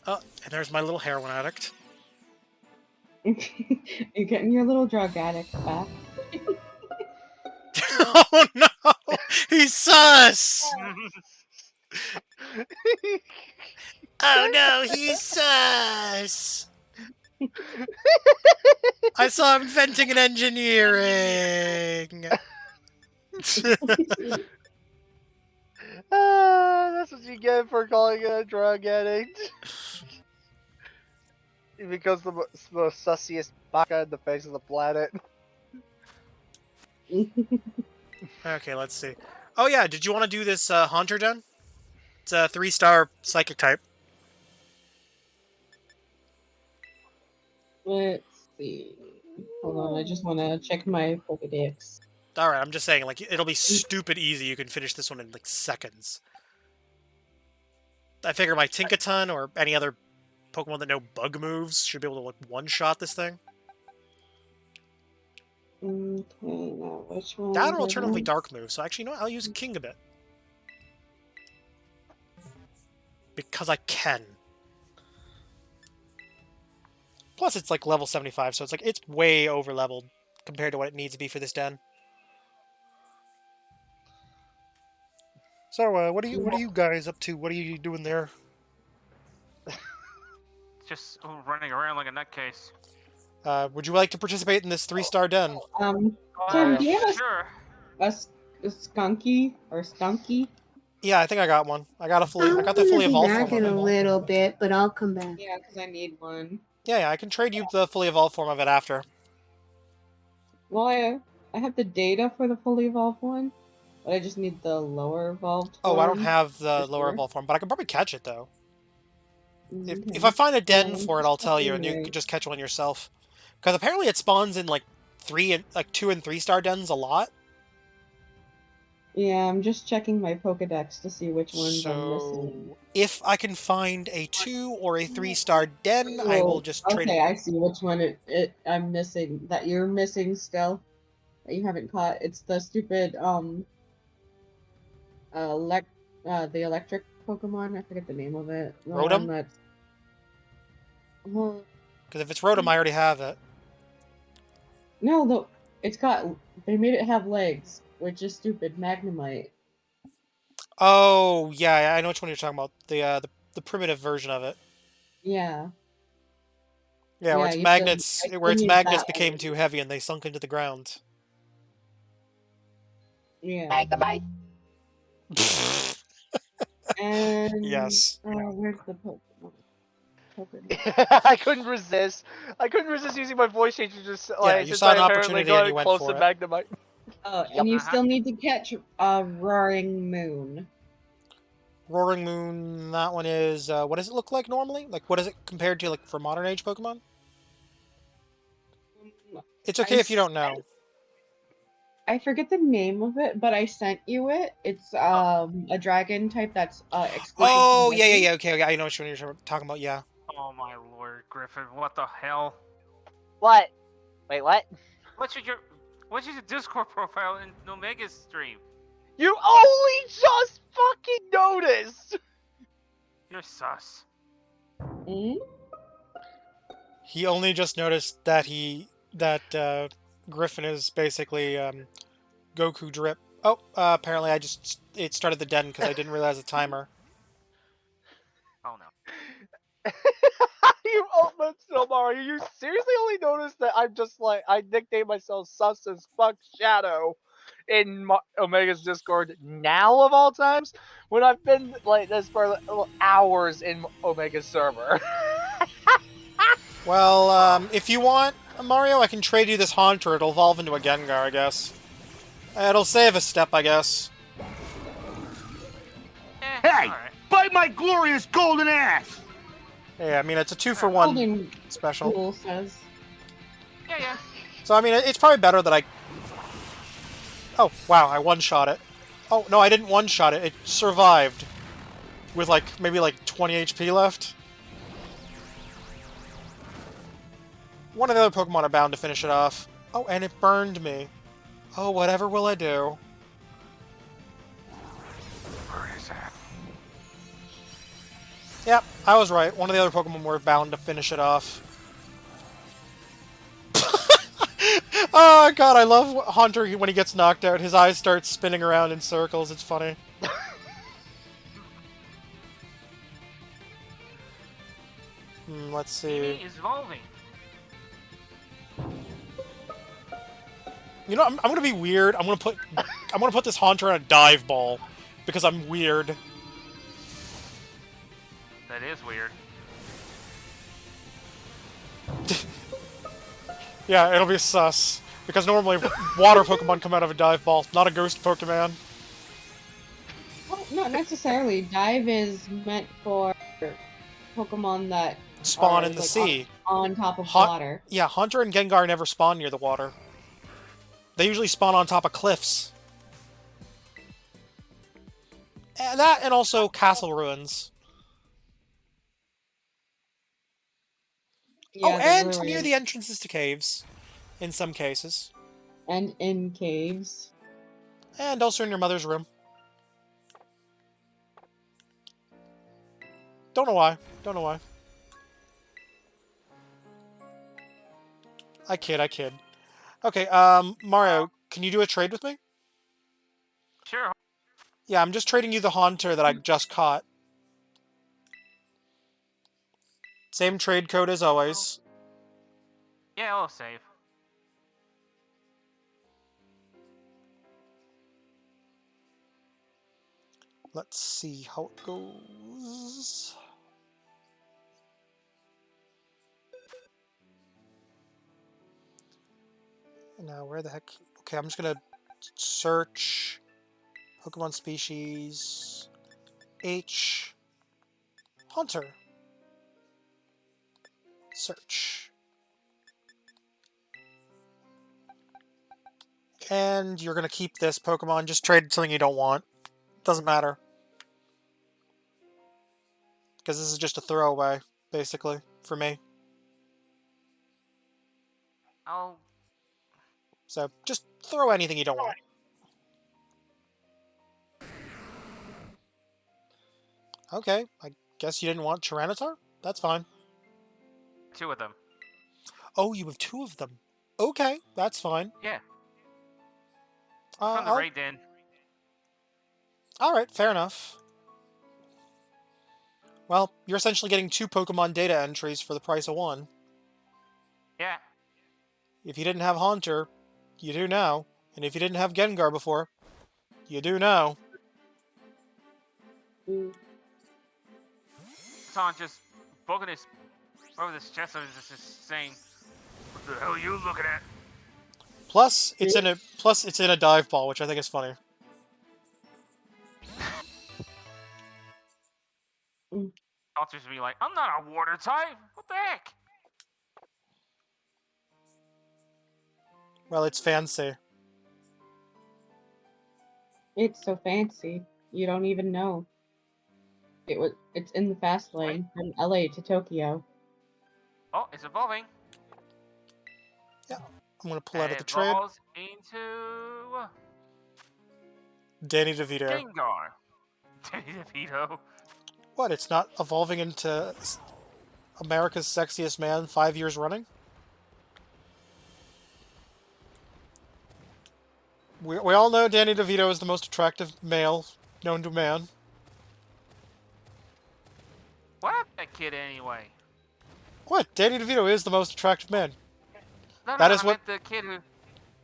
Oh, and there's my little heroin addict. You're getting your little drug addict back. Oh no! He's sus! Oh no, he's sus! I saw him venting and engineering! That's what you get for calling it a drug addict. He becomes the most sussiest baka in the face of the planet. Okay, let's see. Oh yeah, did you want to do this Haunter Den? It's a 3-star psychic type. Let's see. Hold on, I just want to check my Pokedex. Alright, I'm just saying, like, it'll be stupid easy. You can finish this one in, like, seconds. I figure my Tinkaton or any other Pokemon that know bug moves should be able to, like, one-shot this thing. Okay, now which one? That or alternatively Dark move. So actually, you know what? I'll use Kingambit. Because I can. Plus, it's like level 75, so it's like it's way over leveled compared to what it needs to be for this den. So, what are you guys up to? What are you doing there? Just running around like a nutcase. Would you like to participate in this 3-star den? Tim, do you have Sure. a skunky or stunky? Yeah, I think I got one. I got the fully I'm gonna be evolved back form in of a it. little bit, but I'll come back. Yeah, because I need one. Yeah, I can trade you the fully evolved form of it after. Well, I have the data for the fully evolved one, but I just need the lower evolved Oh, I don't form have the for lower sure. evolved form, but I can probably catch it though. Okay. If I find a den Yeah, for it, I'll tell you, and you right. can just catch one yourself. Because apparently it spawns in like 2 and 3-star dens a lot. Yeah, I'm just checking my Pokedex to see which ones I'm So missing. if I can find a 2 or a 3-star den, I will just trade Okay, it. I see which one I'm missing. That you're missing still. That you haven't caught. It's the stupid the electric Pokemon. I forget the name of it. The Rotom? one that's... Because if it's Rotom, I already have it. No, they made it have legs, which is stupid. Magnemite. Oh yeah, I know which one you're talking about. The primitive version of it. Yeah. Yeah, where Yeah, its you magnets still- I where its still need magnets that became one. too heavy and they sunk into the ground. Yeah. Magnemite. And Yes. where's the Pokemon? I couldn't resist. I couldn't resist using my voice changer just Yeah, you since saw I an apparently opportunity and got you went close for to it. Magnemite. And you Uh-huh. still need to catch Roaring Moon. Roaring Moon, that one is, what does it look like normally? Like, what is it compared to, like, for modern age Pokemon? It's okay if you don't know. I forget the name of it, but I sent you it. It's a dragon type that's exclusive. Oh, to yeah, Misty. okay, I know which one you're talking about, yeah. Oh my lord, Griffin, what the hell? What? Wait, what? What's your Discord profile in Omega's stream? You only just fucking noticed! You're sus. Hmm? He only just noticed that Griffin is basically, Goku drip. Oh, apparently it started the den because I didn't realize the timer. Oh no. Mario, you seriously only noticed that I'm just like, I nicknamed myself Sus as Fuck Shadow in Omega's Discord now of all times, when I've been like this for hours in Omega's server. Well, if you want, Mario, I can trade you this Haunter. It'll evolve into a Gengar, I guess. It'll save a step, I guess. Hey, bite my glorious golden ass! Yeah, I mean, it's a 2-for-1 Golden special. Rule says. Yeah. So, I mean, it's probably better that I... Oh, wow, I one-shot it. Oh, no, I didn't one-shot it. It survived. With, like, maybe, like, 20 HP left. One of the other Pokemon are bound to finish it off. Oh, and it burned me. Oh, whatever will I do? Where is that? Yep, I was right. One of the other Pokemon were bound to finish it off. Oh god, I love Haunter when he gets knocked out. His eyes start spinning around in circles. It's funny. Let's see. He is evolving. You know, I'm gonna be weird. I'm gonna put this Haunter on a dive ball because I'm weird. That is weird. Yeah, it'll be sus. Because normally water Pokemon come out of a dive ball, not a ghost Pokemon. Well, not necessarily. Dive is meant for Pokemon that Spawn are, in the like, sea. on top of water. Yeah, Haunter and Gengar never spawn near the water. They usually spawn on top of cliffs. And that, and also castle ruins. Yeah, oh, the and near ruins. the entrances to caves, in some cases. And in caves. And also in your mother's room. Don't know why. Don't know why. I kid. Okay, Mario, can you do a trade with me? Sure. Yeah, I'm just trading you the Haunter that I just caught. Same trade code as always. Yeah, I'll save. Let's see how it goes. Now, where the heck? Okay, I'm just gonna search Pokemon species H Haunter. Search. And you're gonna keep this Pokemon. Just trade something you don't want. Doesn't matter. Because this is just a throwaway, basically, for me. I'll... So, just throw anything you don't want. Okay, I guess you didn't want Tyranitar? That's fine. 2 of them. Oh, you have 2 of them. Okay, that's fine. Yeah. From the raid den. Alright, fair enough. Well, you're essentially getting 2 Pokemon data entries for the price of 1. Yeah. If you didn't have Haunter, you do now. And if you didn't have Gengar before, you do now. Son just poking his over his chest and just saying, "What the hell are you looking at?" Plus, it's in a dive ball, which I think is funny. Monsters be like, "I'm not a water type. What the heck?" Well, it's fancy. It's so fancy. You don't even know. It's in the fast lane from LA to Tokyo. Oh, it's evolving. Yeah, I'm gonna pull And out of the it trade. evolves into Danny DeVito. Gengar. Danny DeVito. What? It's not evolving into America's Sexiest Man 5 years running? We all know Danny DeVito is the most attractive male known to man. What happened to that kid anyway? What? Danny DeVito is the most attractive man. No, That no, is I what- meant the kid who.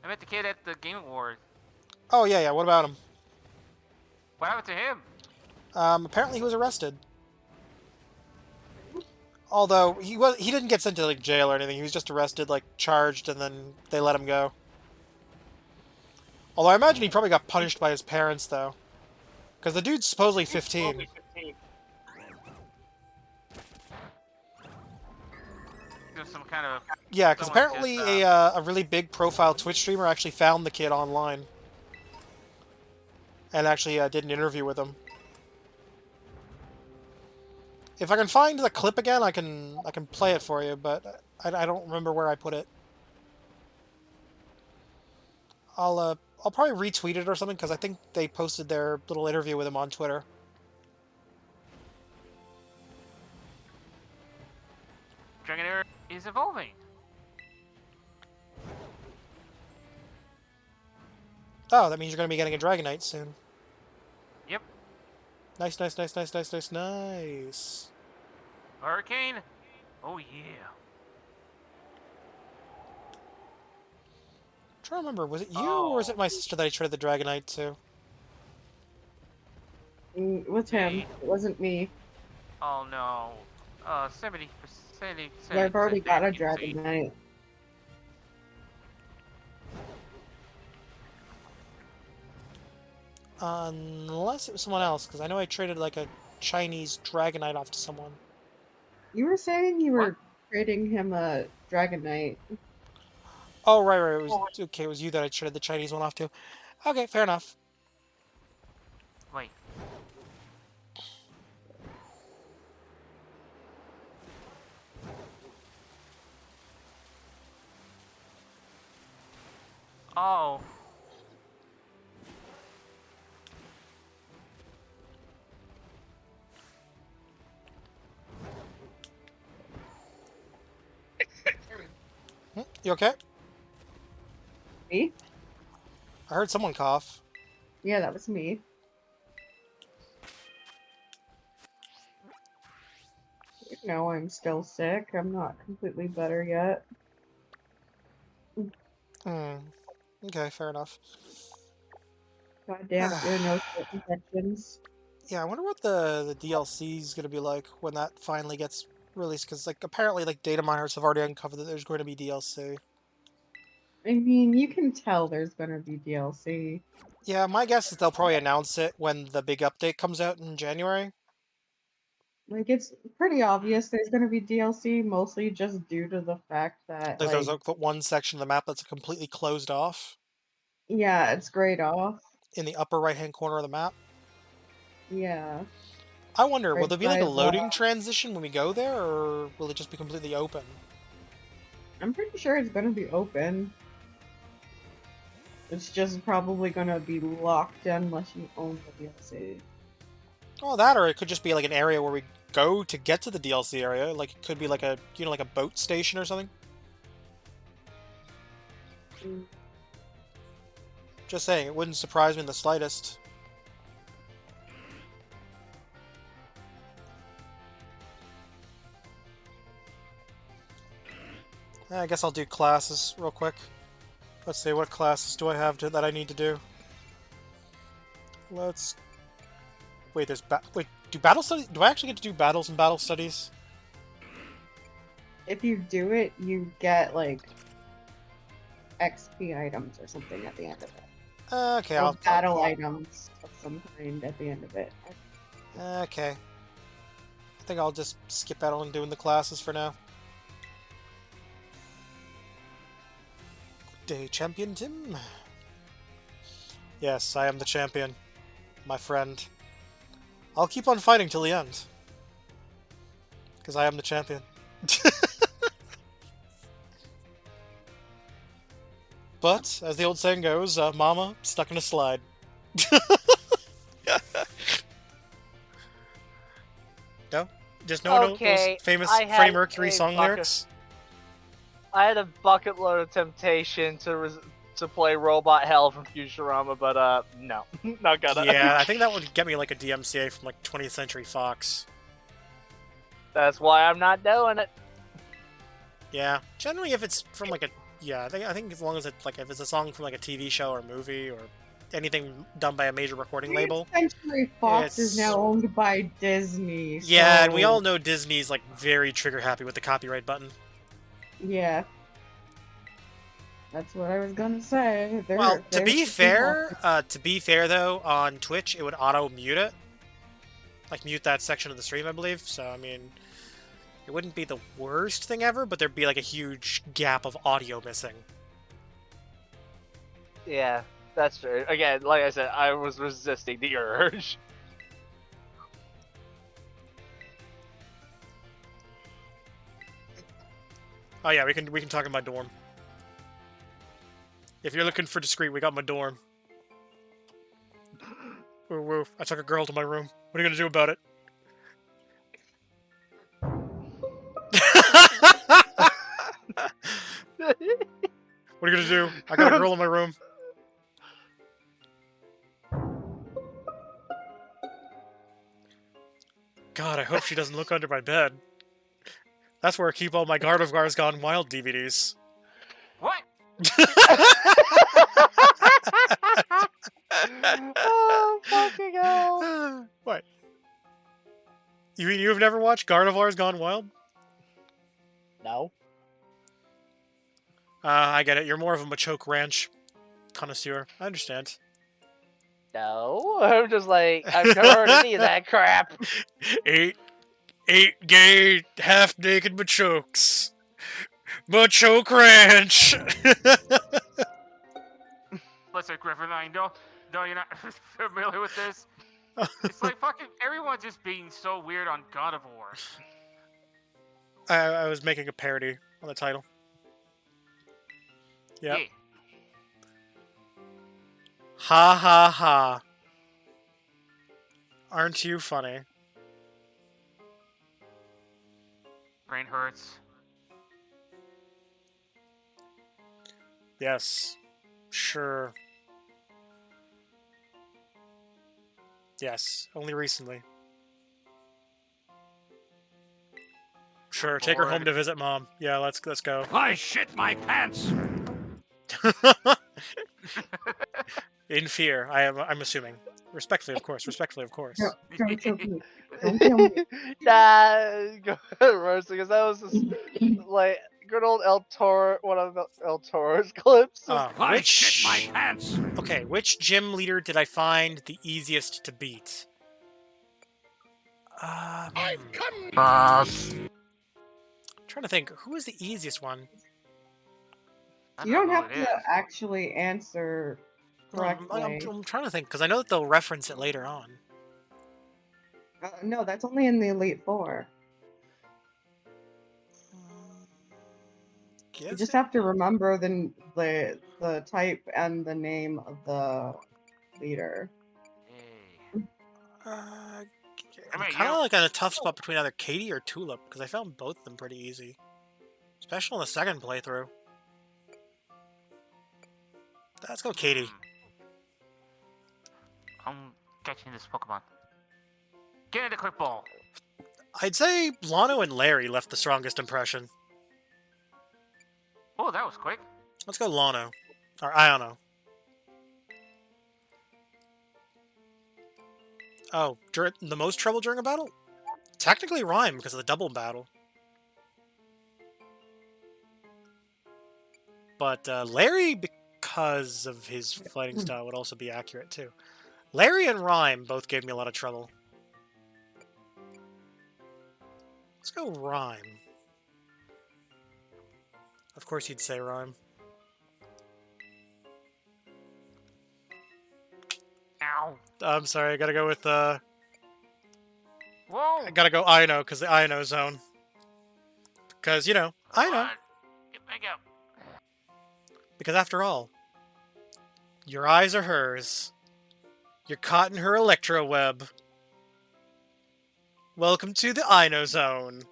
I meant the kid at the Game Awards. Oh, yeah, what about him? What happened to him? Apparently he was arrested. Although, he didn't get sent to, like, jail or anything. He was just arrested, like, charged, and then they let him go. Although I imagine he probably got punished by his parents, though. Because the dude's supposedly 15. There's some kind of. Yeah, because someone apparently just, a really big profile Twitch streamer actually found the kid online. And actually did an interview with him. If I can find the clip again, I can play it for you, but I don't remember where I put it. I'll probably retweet it or something, because I think they posted their little interview with him on Twitter. Dragonair is evolving. Oh, that means you're going to be getting a Dragonite soon. Yep. Nice. Hurricane. Oh yeah. I'm trying to remember, was it you or was it my sister that I traded the Dragonite to? With him. It wasn't me. Oh no. 70%. I've already got a Dragonite. Unless it was someone else, because I know I traded like a Chinese Dragonite off to someone. You were saying you were trading him a Dragonite. Oh, right. It was, okay, it was you that I shredded the Chinese one off to. Okay, fair enough. Wait. Oh. You okay? Me? I heard someone cough. Yeah, that was me. You know I'm still sick. I'm not completely better yet. Okay, fair enough. Goddamn ear, nose, infections. Yeah, I wonder what the DLC is going to be like when that finally gets released, because like apparently like data miners have already uncovered that there's going to be DLC. I mean, you can tell there's gonna be DLC. Yeah, my guess is they'll probably announce it when the big update comes out in January. Like, it's pretty obvious there's gonna be DLC, mostly just due to the fact that, Like there's like, one section of the map that's completely closed off yeah, it's grayed off. in the upper right-hand corner of the map. Yeah. I wonder, will Right there be like a side loading left. transition when we go there, or will it just be completely open? I'm pretty sure it's gonna be open. It's just probably gonna be locked unless you own the DLC. Oh, that, or it could just be like an area where we go to get to the DLC area. Like it could be like a, you know, like a boat station or something. Just saying, it wouldn't surprise me in the slightest. I guess I'll do classes real quick. Let's see, what classes do I have that I need to do? Let's... Wait, wait, do battle studies? Do I actually get to do battles and battle studies? If you do it, you get, like, XP items or something at the end of it. Okay, Or I'll... battle items of some kind at the end of it. Okay. I think I'll just skip out on doing the classes for now. Good day, Champion Tim. Yes, I am the champion, my friend. I'll keep on fighting till the end. Because I am the champion. But, as the old saying goes, Mama, stuck in a slide. No? Just no Okay, those famous I Freddie had Mercury a song bucket- lyrics? I had a bucket load of temptation to play Robot Hell from Futurama, but no, not gonna. Yeah, I think that would get me like a DMCA from like 20th Century Fox. That's why I'm not doing it. Yeah, generally if it's from like a I think as long as it's like if it's a song from like a TV show or movie or anything done by a major recording label. Century Fox is It's- now owned by Disney. Yeah, and we so- all know Disney's like very trigger happy with the copyright button. Yeah. That's what I was gonna say. Well, to they're be super fair though, on Twitch it would auto mute it, like mute that section of the stream, I believe. So I mean, it wouldn't be the worst thing ever, but there'd be like a huge gap of audio missing. Yeah, that's true. Again, like I said, I was resisting the urge. Oh yeah, we can talk in my dorm. If you're looking for discreet, we got my dorm. Woo woo! I took a girl to my room. What are you gonna do about it? What are you gonna do? I got a girl in my room. God, I hope she doesn't look under my bed. That's where I keep all my Gardevoir's Gone Wild DVDs. What? Oh, fucking hell. What? You mean you've never watched Gardevoir's Gone Wild? No. I get it. You're more of a Machoke Ranch connoisseur. I understand. No. I'm just like, I've never heard any of that crap. Eight gay, half-naked Machokes Mucho cringe. Listen, Griffin, I know you're not familiar with this. It's like fucking everyone just being so weird on God of War. I was making a parody on the title. Yep. Yeah. Ha ha ha. Aren't you funny? Brain hurts. Yes. Sure. Yes. Only recently. Sure. Take her home Bored. to visit mom. Yeah, let's go. I shit my pants. In fear, I'm assuming. Respectfully, of course. Respectfully, of course. Don't kill me. Don't kill me. Nah, go ahead, Roast, because that was just like good old El Toro, one of El Toro's clips. I shit my pants. Okay, which gym leader did I find the easiest to beat? Boss. Trying to think, who is the easiest one? You don't have to actually answer correctly. I'm trying to think, because I know that they'll reference it later on. No, that's only in the Elite Four. You just have to remember the type and the name of the leader. I'm kind of like on a tough spot between either Katie or Tulip, because I found both of them pretty easy. Especially on the second playthrough. Let's go Katie. I'm catching this Pokemon. Get into Quick Ball. I'd say Lano and Larry left the strongest impression. Oh, that was quick. Let's go Lano. Or Iono. Oh, the most trouble during a battle? Technically Rhyme, because of the double battle. But Larry, because of his fighting style, would also be accurate, too. Larry and Rhyme both gave me a lot of trouble. Let's go Rhyme. Of course you'd say Rhyme. Ow. I'm sorry, I gotta go with, Whoa. I gotta go Ino, because the Ino zone. Because, you know, Ino. Get back up. Because after all, your eyes are hers. You're caught in her electro web. Welcome to the Ino zone.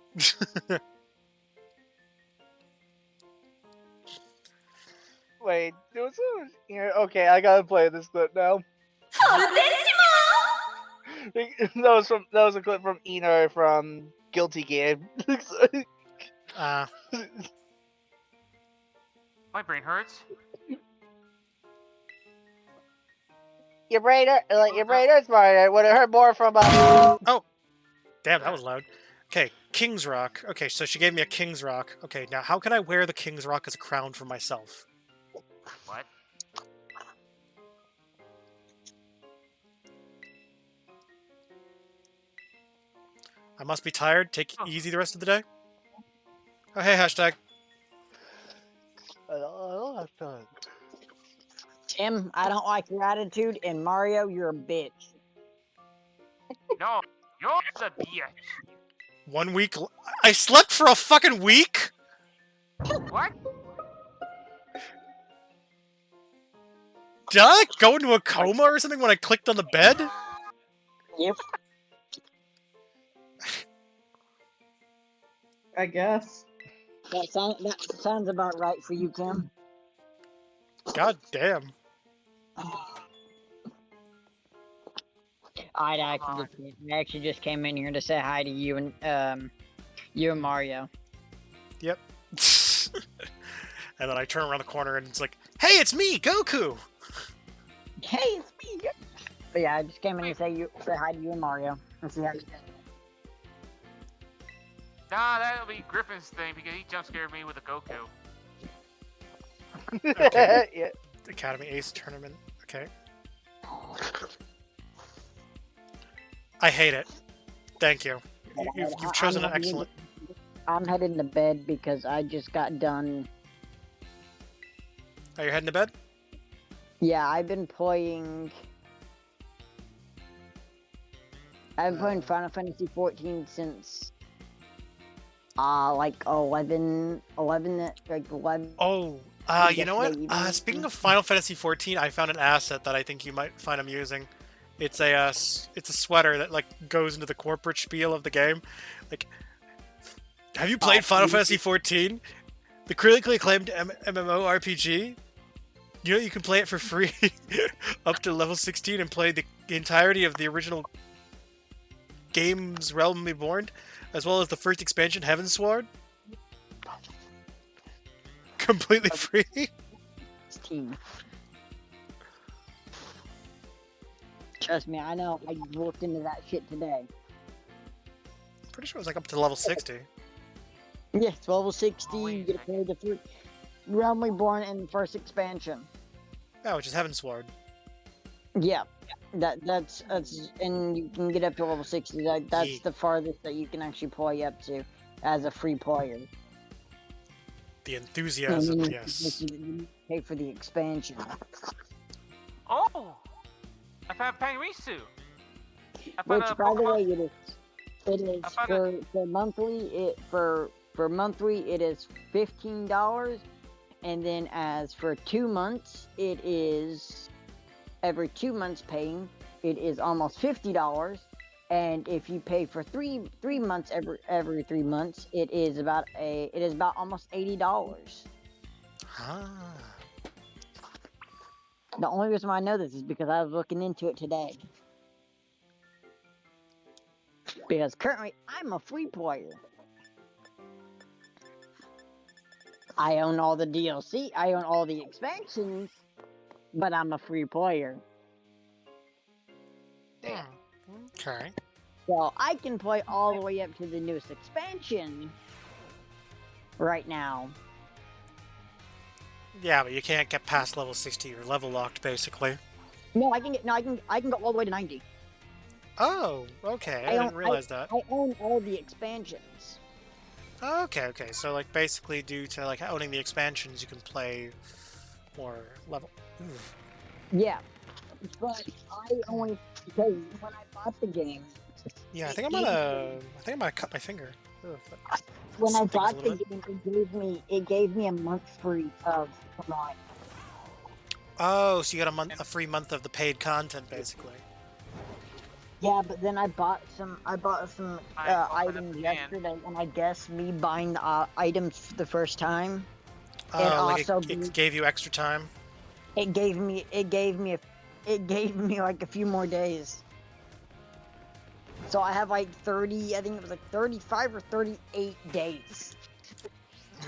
Wait, okay, I gotta play this clip now. That was a clip from Eno from Guilty Gear. Ah. My brain hurts. Your brain hurts, Mario. Would it hurt more from Oh! Damn, that was loud. Okay, King's Rock. Okay, so she gave me a King's Rock. Okay, now how can I wear the King's Rock as a crown for myself? What? I must be tired. Take it easy the rest of the day. Oh, hey, hashtag. I don't have time. Tim, I don't like your attitude, and Mario, you're a bitch. No, you're the bitch. 1 week. I slept for a fucking week? What? Did I like, go into a coma or something when I clicked on the bed? Yep. I guess. That sounds about right for you, Tim. God damn. I actually just came in here to say hi to you and Mario. Yep. And then I turn around the corner and it's like, hey, it's me, Goku! Hey, it's me. But yeah, I just came in to say hi to you and Mario and see how you're doing. Nah, that'll be Griffin's thing because he jump scared me with a Goku. Okay. Yeah. Academy Ace Tournament. Okay. I hate it. Thank you. You've chosen an excellent... I'm heading to bed because I just got done. Are you heading to bed? Yeah, I've been playing. I've been playing Final Fantasy 14 since like 11 like 11. Oh, you know what? Speaking of Final Fantasy 14, I found an asset that I think you might find amusing. It's a sweater that like goes into the corporate spiel of the game. Like, have you played Final Fantasy 14? The critically acclaimed MMORPG? You know you can play it for free up to level 16 and play the entirety of the original game's Realm Reborn, as well as the first expansion, Heavensward. Completely free. 16. Trust me, I know. I looked into that shit today. Pretty sure it was like up to level 60. Yeah, it's level 60. You get to play the first Realm Reborn and the first expansion. Yeah, which is Heavensward. Yeah, that's and you can get up to level 60. That's the farthest that you can actually play up to as a free player. The enthusiasm, yes. You pay for the expansion. Oh! I found Pangrisu! Which, by the way, it is for monthly. For monthly, it is $15, and then as for 2 months, it is every 2 months paying. It is almost $50, and if you pay for three months every 3 months, it is about almost $80. Ah. The only reason why I know this is because I was looking into it today. Because currently, I'm a free player. I own all the DLC, I own all the expansions, but I'm a free player. Damn. Okay. So I can play all the way up to the newest expansion right now. Yeah, but you can't get past level 60. You're level locked, basically. No, I can go all the way to 90. Oh, okay. I didn't realize that. I own all the expansions. Okay. So, like, basically, due to like owning the expansions, you can play more level. Ooh. Yeah, but I only because when I bought the game. Yeah, I think I'm gonna cut my finger. Ugh, when I bought the game, it gave me a month free of Prime. Oh, so you got a free month of the paid content, basically. Yeah, but then I bought some items yesterday, and I guess me buying the items for the first time, it gave you extra time. It gave me like a few more days. So I have like 30, I think it was like 35 or 38 days.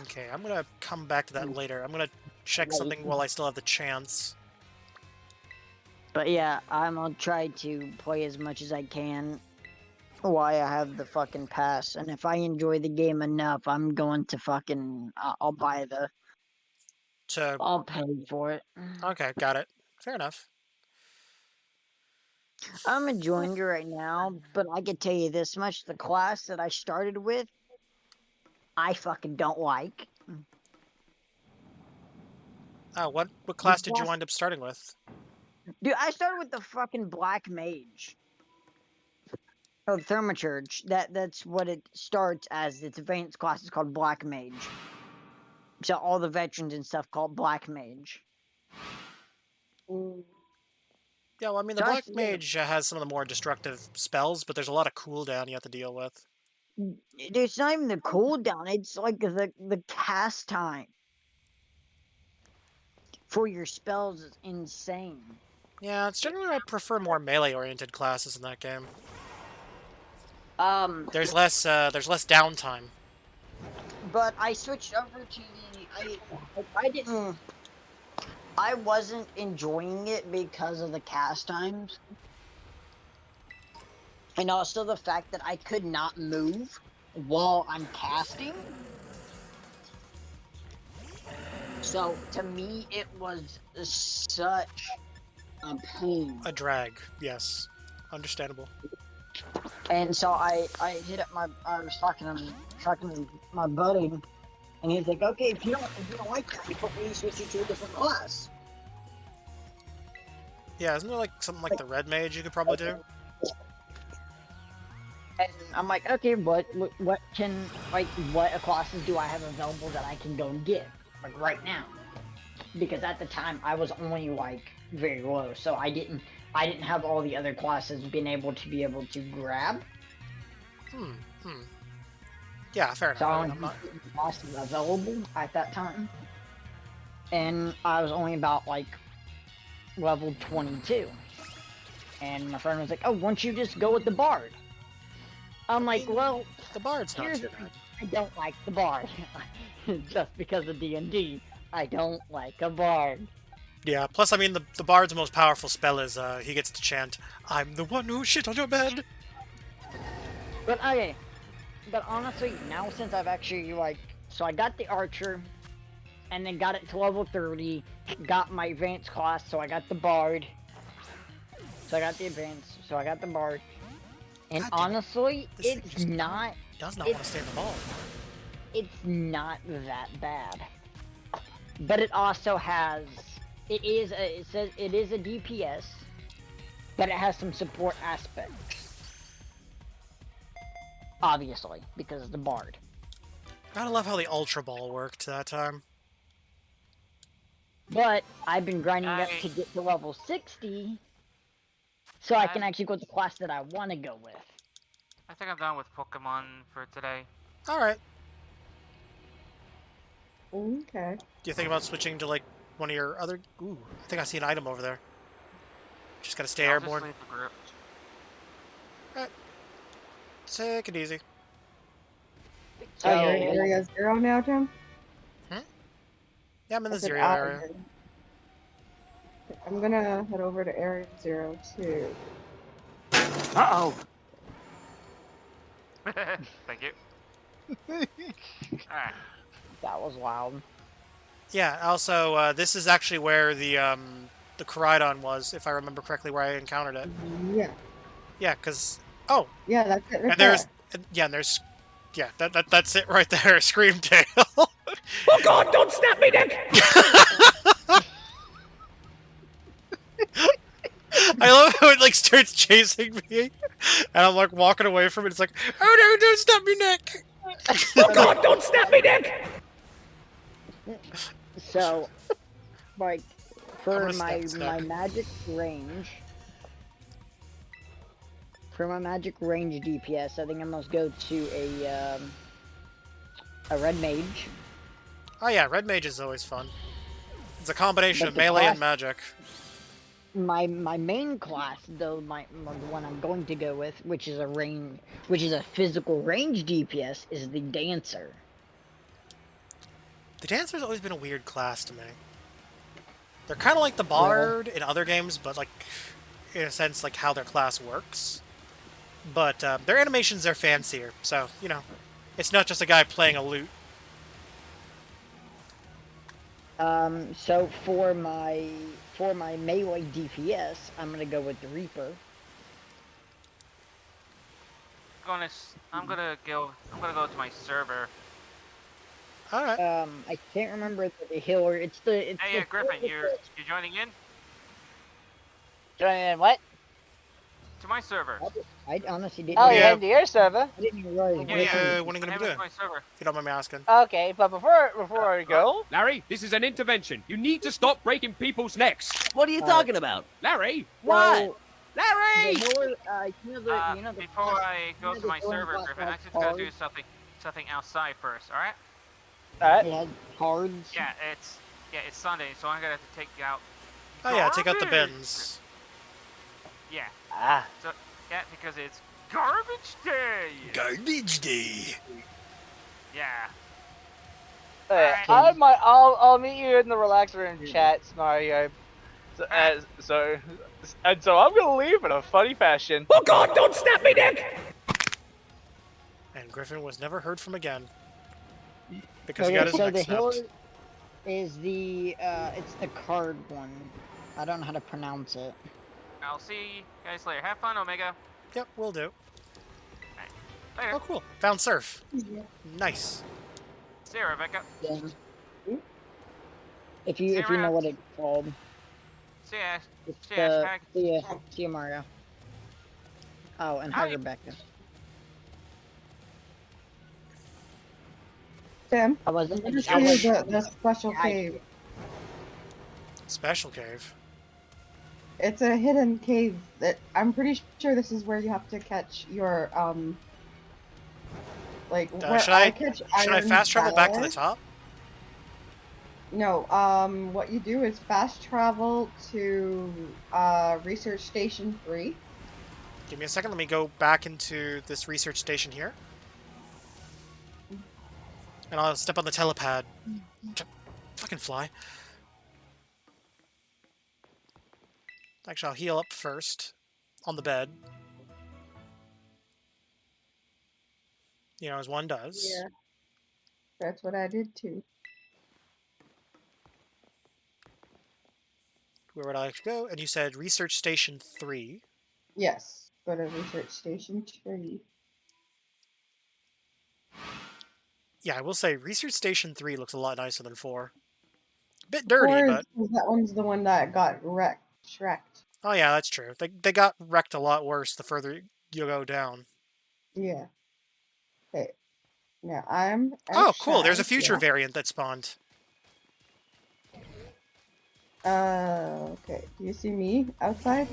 Okay, I'm gonna come back to that later. I'm gonna check something while I still have the chance. But yeah, I'm gonna try to play as much as I can while I have the fucking pass. And if I enjoy the game enough, I'm going to fucking, I'll buy I'll pay for it. Okay, got it. Fair enough. I'm enjoying it right now, but I can tell you this much, the class that I started with, I fucking don't like. Oh, what class did you wind up starting with? Dude, I started with the fucking Black Mage. Oh, Thaumaturge. That's what it starts as. Its advanced class is called Black Mage. So all the veterans and stuff called Black Mage. Yeah, well, I mean, the Black Mage has some of the more destructive spells, but there's a lot of cooldown you have to deal with. It's not even the cooldown, it's like the cast time for your spells is insane. Yeah, it's generally I prefer more melee-oriented classes in that game. There's less downtime. But I switched over to I wasn't enjoying it because of the cast times. And also the fact that I could not move while I'm casting. So, to me, it was such a pain. A drag, yes. Understandable. And so I hit up I was talking to talking to my buddy, and he's like, "Okay, if you don't like that, you put me switch you to a different class." Yeah, isn't there like something like the red mage you could probably do? And I'm like, okay, what classes do I have available that I can go and get like right now? Because at the time I was only like very low, so I didn't have all the other classes being able to grab. Yeah, fair enough. So I I'm only not... had classes available at that time, and I was only about like level 22. And my friend was like, "Oh, why don't you just go with the bard?" I'm like, "Well, the bard's not too bad. I don't like the bard. Just because of D&D, I don't like a bard." Yeah, plus, I mean, the bard's most powerful spell is he gets to chant, "I'm the one who shit on your bed." But okay, but honestly, now since I've actually so I got the archer, and then got it to level 30, got my advanced class, so I got the bard. So I got the advanced, so I got the bard. And honestly, it's not. Does not want to stay in the ball. It's not that bad. But it also has. It says it is a DPS, but it has some support aspects. Obviously, because of the bard. Gotta love how the Ultra Ball worked that time. But I've been grinding up to get to level 60, so I can actually go with the class that I want to go with. I think I'm done with Pokemon for today. Alright. Okay. Do you think about switching to, like, one of your other... Ooh, I think I see an item over there. Just gotta stay airborne. Alright. Take it easy. So you're in area 0 now, Jim? Yeah, I'm in the I said 0 out area. here. I'm gonna head over to area 0 too. Uh-oh. Thank you. Alright. That was wild. Yeah, also, this is actually where the Koraidon was, if I remember correctly, where I encountered it. Yeah. Yeah, because... Oh! Yeah, that's it right and there's... Yeah, and there's... Yeah, that's it right there, Screamtail. Oh God, don't snap me, Nick! I love how it, like, starts chasing me, and I'm, like, walking away from it, it's like, "Oh no, don't stop me, Nick!" Oh God, don't snap me, Nick! So, like, for my magic range... For my magic range DPS, I think I must go to a red mage. Oh yeah, red mage is always fun. It's a combination of melee and magic. My main class, though, the one I'm going to go with, which is a physical range DPS, is the dancer. The dancer's always been a weird class to me. They're kind of like the bard in other games, but like, in a sense, like how their class works. But their animations are fancier, so, you know, it's not just a guy playing a lute. So for my melee DPS, I'm gonna go with the Reaper. I'm gonna go to my server. All right. I can't remember the healer. It's the. Hey, Griffin, you joining in? Joining in what? To my server. I honestly didn't. Oh, you're heading to your server? I didn't even realize. Yeah, what are you gonna be doing? My server. If you don't mind me asking. Okay, but before I go, Larry, this is an intervention. You need to stop breaking people's necks. What are you talking about? Larry, What? Larry! Before I go to my server, Griffin, I just gotta do something outside first. All right? Alright. It had cards. Yeah, it's Sunday, so I'm gonna have to take out. Oh yeah, take out the garbage. bins. Yeah. Ah. So yeah, because it's garbage day. Garbage day. Yeah. I'll meet you in the relax room chat, Mario. So I'm gonna leave in a funny fashion. Oh God, don't snap me, Nick! And Griffin was never heard from again. Because he got his neck the healer snapped. is the it's the card one. I don't know how to pronounce it. I'll see you guys later. Have fun, Omega. Yep, we'll do. Right. Later. Oh, cool. Found surf. Yeah. Nice. See you, Rebecca. Yeah. If See you you know around. what it's called, See ya. it's See ya, the Hashtag. see you, Mario. Oh, and hi, Hi. Rebecca. Sam, I wasn't. let me I show you wasn't. the special Hi. cave. Special cave. It's a hidden cave that I'm pretty sure this is where you have to catch your like where Should I catch should I iron fast travel back to the ballet. top? No, what you do is fast travel to research station 3. Give me a second. Let me go back into this research station here. And I'll step on the telepad. Fucking fly. Actually, I'll heal up first. On the bed. You know, as one does. Yeah. That's what I did too. Where would I like to go? And you said research station 3. Yes. Go to research station 3. Yeah, I will say research station 3 looks a lot nicer than 4. Bit dirty, Or but... that one's the one that got wrecked. Oh yeah, that's true. They got wrecked a lot worse the further you go down. Yeah. Okay. Now I'm at Oh, cool. There's a Shag, future yeah. variant that spawned. Okay. Do you see me outside?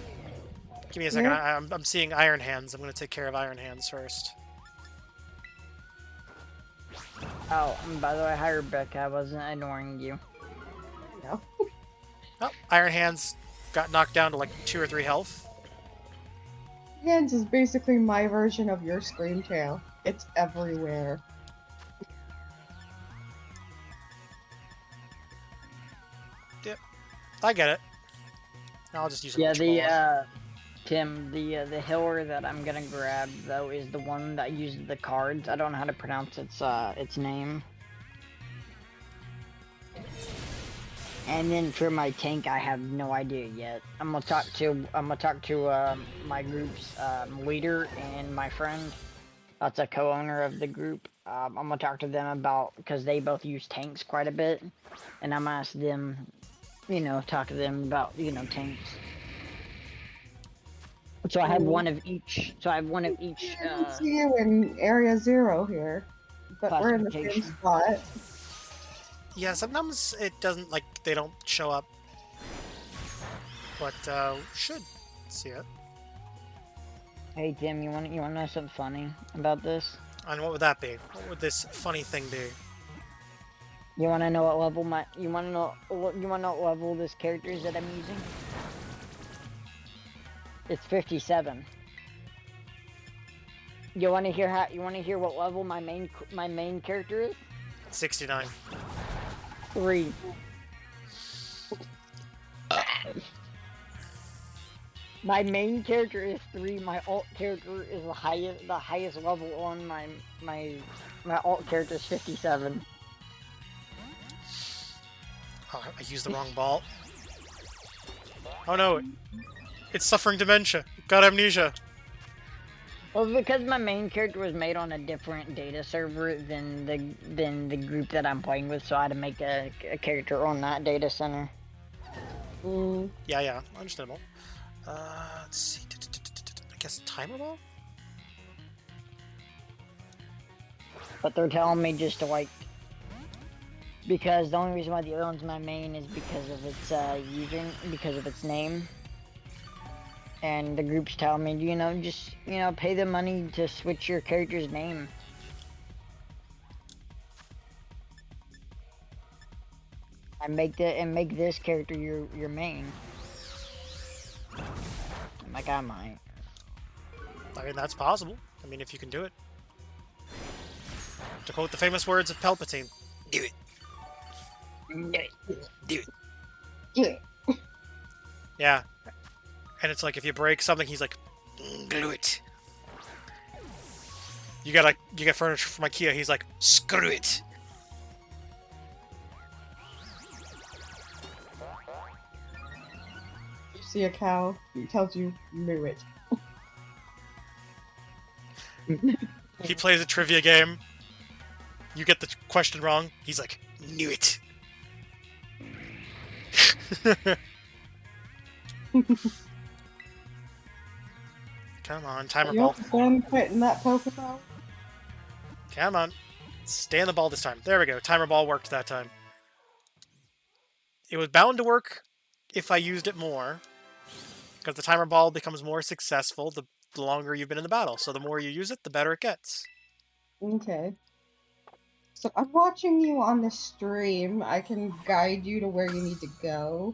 Give me a second. Yeah. I'm seeing Iron Hands. I'm going to take care of Iron Hands first. Oh, and by the way, hi, Rebecca. I wasn't ignoring you. No. Oh, Iron Hands got knocked down to like 2 or 3 health. Hands is basically my version of your Scream Tail. It's everywhere. Yep. I get it. I'll just use a Yeah, Witch the Ball. Tim, the healer that I'm gonna grab though is the one that uses the cards. I don't know how to pronounce its name. And then for my tank, I have no idea yet. I'm gonna talk to my group's leader and my friend. That's a co-owner of the group. I'm gonna talk to them about, because they both use tanks quite a bit, and I'm gonna ask them, talk to them about tanks. So I have one of each. I can see you in Area 0 here, but we're in the same Classification. spot. Yeah, sometimes it doesn't, like, they don't show up. But, should see it. Hey Tim, you want to know something funny about this? And what would that be? What would this funny thing be? You want to know what level you want to know what level this character is that I'm using? It's 57. You want to hear what level my main character is? 69. 3. My main character is 3. My alt character is the highest level on my alt character is 57. Oh, I used the wrong ball. Oh no, it's suffering dementia. It got amnesia. Well, because my main character was made on a different data server than the group that I'm playing with, so I had to make a character on that data center. Yeah, understandable. Let's see. I guess timer ball? But they're telling me just to because the only reason why the other one's my main is because of its because of its name. And the group's telling me, just pay the money to switch your character's name. And make this character your main. I'm like, I might. I mean, that's possible. I mean, if you can do it. To quote the famous words of Palpatine, do it. Do it. Yeah. And it's like, if you break something, he's like, glue it. You get furniture from IKEA, he's like, screw it. You see a cow, he tells you, moo it. He plays a trivia game. You get the question wrong. He's like, knew it. Come on, timer You ball. been putting that Pokeball? Come on. Stay on the ball this time. There we go. Timer ball worked that time. It was bound to work if I used it more. Because the timer ball becomes more successful the longer you've been in the battle. So the more you use it, the better it gets. Okay. So I'm watching you on the stream. I can guide you to where you need to go.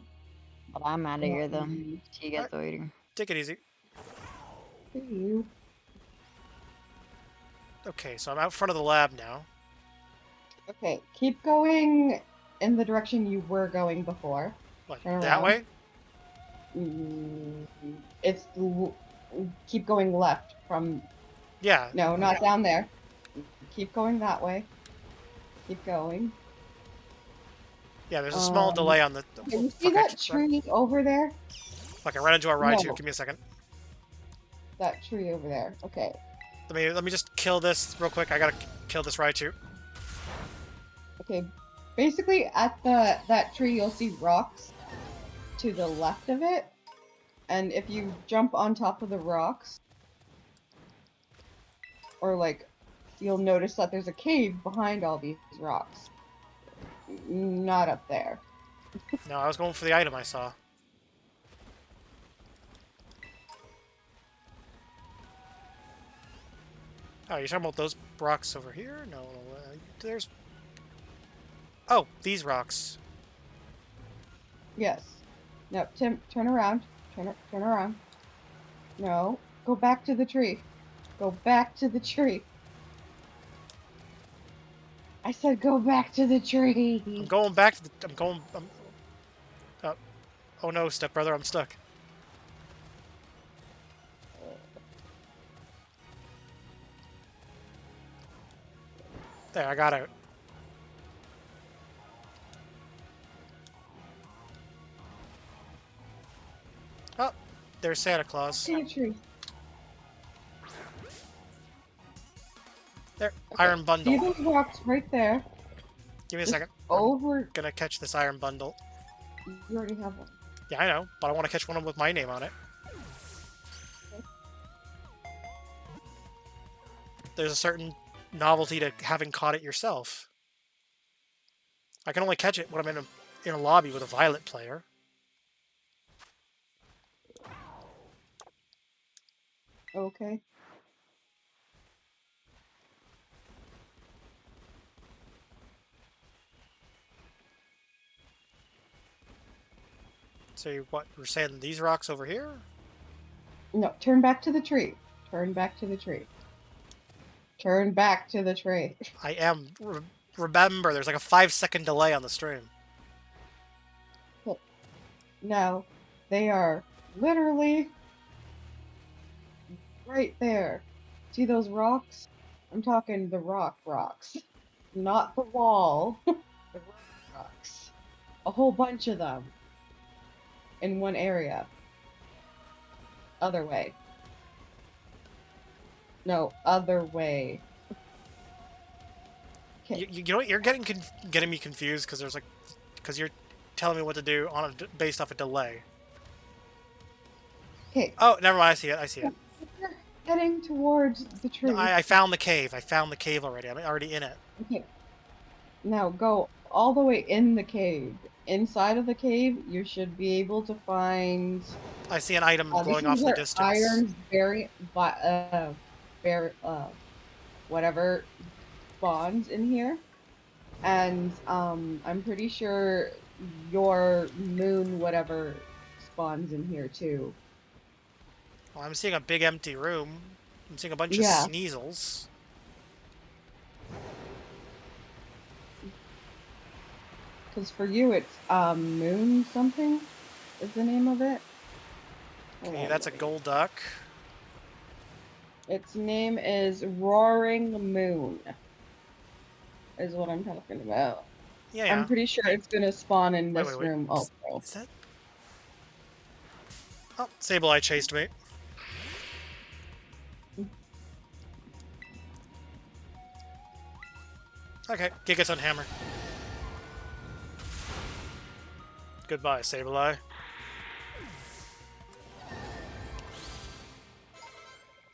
But I'm out of here though. See you guys later. Take it easy. See you. Okay, so I'm out front of the lab now. Okay, keep going in the direction you were going before. What, Turn that around. way? Keep going left from... Yeah. No, not down there. Keep going that way. Keep going. Yeah, there's a small delay on the... Can you see that tree over there? Fuck, I ran into a Raichu. No. Give me a second. That tree over there. Okay. Let me just kill this real quick. I gotta kill this Raichu. Okay. Basically, at that tree, you'll see rocks to the left of it. And if you jump on top of the rocks, or like, you'll notice that there's a cave behind all these rocks. Not up there. No, I was going for the item I saw. Oh, you're talking about those rocks over here? No, there's... Oh, these rocks. Yes. No, Tim, turn around. Turn around. No, go back to the tree. Go back to the tree. I said go back to the tree. I'm going back to the... oh no, stepbrother, I'm stuck. There, I got out. Oh, there's Santa Claus. To the tree. There, iron bundle. See those rocks right there? Give me a Just second. Over. Gonna catch this iron bundle. You already have one. Yeah, I know, but I want to catch one with my name on it. There's a certain novelty to having caught it yourself. I can only catch it when I'm in a lobby with a Violet player. Okay. So what, we're saying these rocks over here? No, turn back to the tree. Turn back to the tree. Turn back to the tree. I am. Remember, there's like a 5-second delay on the stream. No, they are literally right there. See those rocks? I'm talking the rocks. Not the wall. The rocks. A whole bunch of them. In one area. Other way. No, other way. Okay. You know what? You're getting me confused because you're telling me what to do based off a delay. Okay. Oh, never mind. I see it. You're heading towards the tree. No, I found the cave. I found the cave already. I'm already in it. Okay. Now go all the way in the cave. Inside of the cave, you should be able to find. I see an item glowing off in the distance. Iron whatever spawns in here, and I'm pretty sure your moon whatever spawns in here too. Well, I'm seeing a big empty room. I'm seeing a bunch of Sneasels. Because for you, it's moon something is the name of it. Okay, that's a gold duck. Its name is Roaring Moon. Is what I'm talking about. Yeah. I'm pretty sure it's gonna spawn in this Wait. room also. Is that... Oh, Sableye chased me. Okay, Gigaton Hammer. Goodbye, Sableye.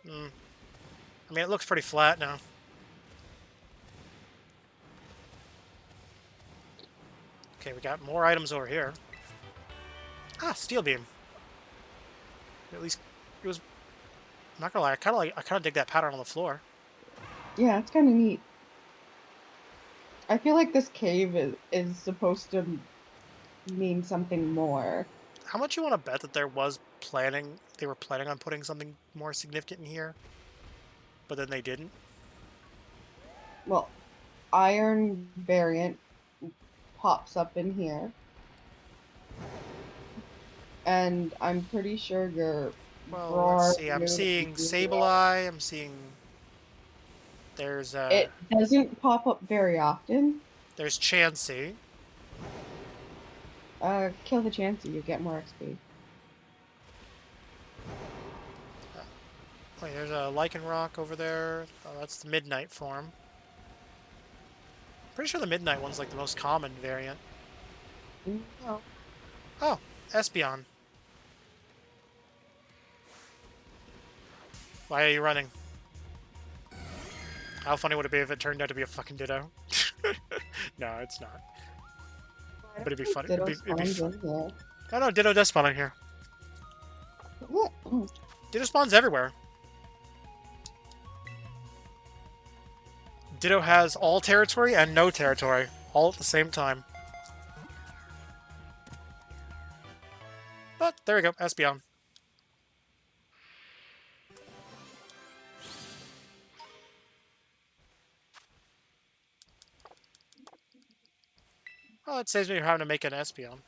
I mean, it looks pretty flat now. Okay, we got more items over here. Ah, Steel Beam. At least it was. I'm not gonna lie, I kind of dig that pattern on the floor. Yeah, it's kind of neat. I feel like this cave is supposed to mean something more. How much you want to bet that they were planning on putting something more significant in here, but then they didn't? Well, iron variant pops up in here. And I'm pretty sure your Well, let's see. I'm seeing Sableye. I'm seeing. There's It doesn't pop up very often. There's Chansey. Kill the Chansey, you get more XP. Wait, there's a Lycanroc over there. Oh, that's the Midnight form. Pretty sure the Midnight one's like the most common variant. No. Oh, Espeon. Why are you running? How funny would it be if it turned out to be a fucking Ditto? No, it's not. But it'd be funny. It'd be fun. Oh no, Ditto does spawn in here. Ditto spawns everywhere. Ditto has all territory and no territory, all at the same time. But there we go, Espeon. Well, it saves me having to make an Espeon.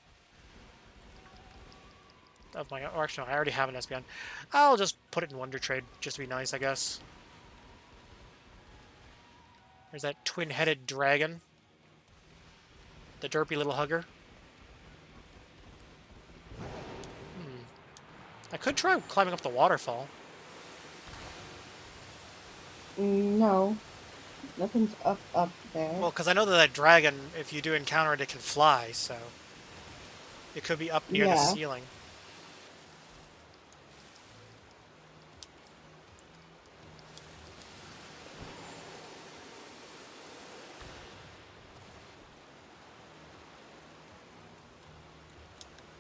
Or actually, no, I already have an Espeon. I'll just put it in Wonder Trade, just to be nice, I guess. There's that twin-headed dragon. The derpy little hugger. I could try climbing up the waterfall. No. Nothing's up there. Well, because I know that dragon, if you do encounter it, it can fly, so... It could be up near the ceiling.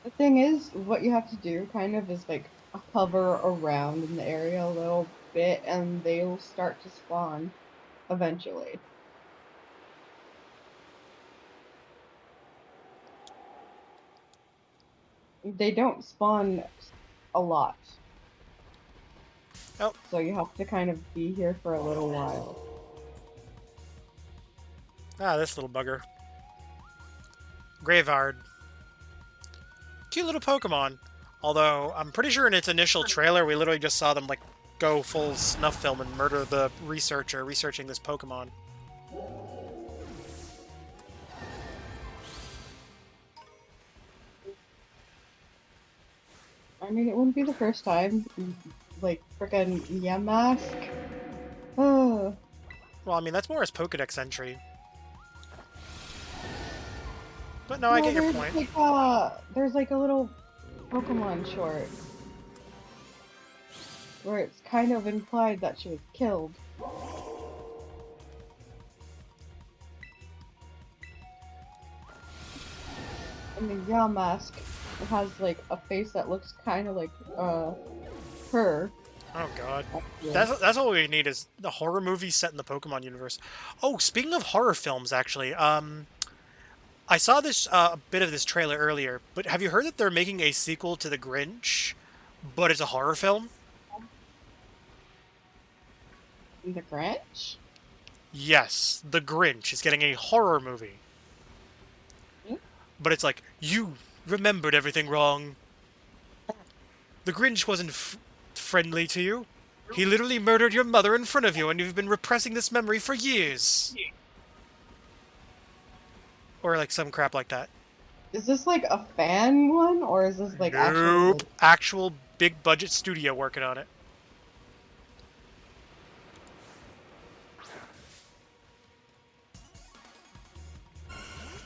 The thing is, what you have to do kind of is like hover around in the area a little bit and they'll start to spawn eventually. They don't spawn a lot. Oh. So you have to kind of be here for a little while. Ah, this little bugger. Graveyard. Cute little Pokemon. Although, I'm pretty sure in its initial trailer, we literally just saw them, like, go full snuff film and murder the researcher researching this Pokemon. I mean, it wouldn't be the first time. Like, frickin' Yamask. Oh. Well, I mean, that's more as Pokedex entry. But no, I get your point. There's like a little Pokemon short where it's kind of implied that she was killed. And the Yamask has like a face that looks kind of like her. Oh god. That's all we need is the horror movie set in the Pokemon universe. Oh, speaking of horror films, actually, I saw this a bit of this trailer earlier, but have you heard that they're making a sequel to The Grinch, but it's a horror film? The Grinch? Yes, The Grinch is getting a horror movie. But it's like, you remembered everything wrong. The Grinch wasn't friendly to you. He literally murdered your mother in front of you, and you've been repressing this memory for years. Or like some crap like that. Is this like a fan one, or is this like Nope. Actual big budget studio working on it.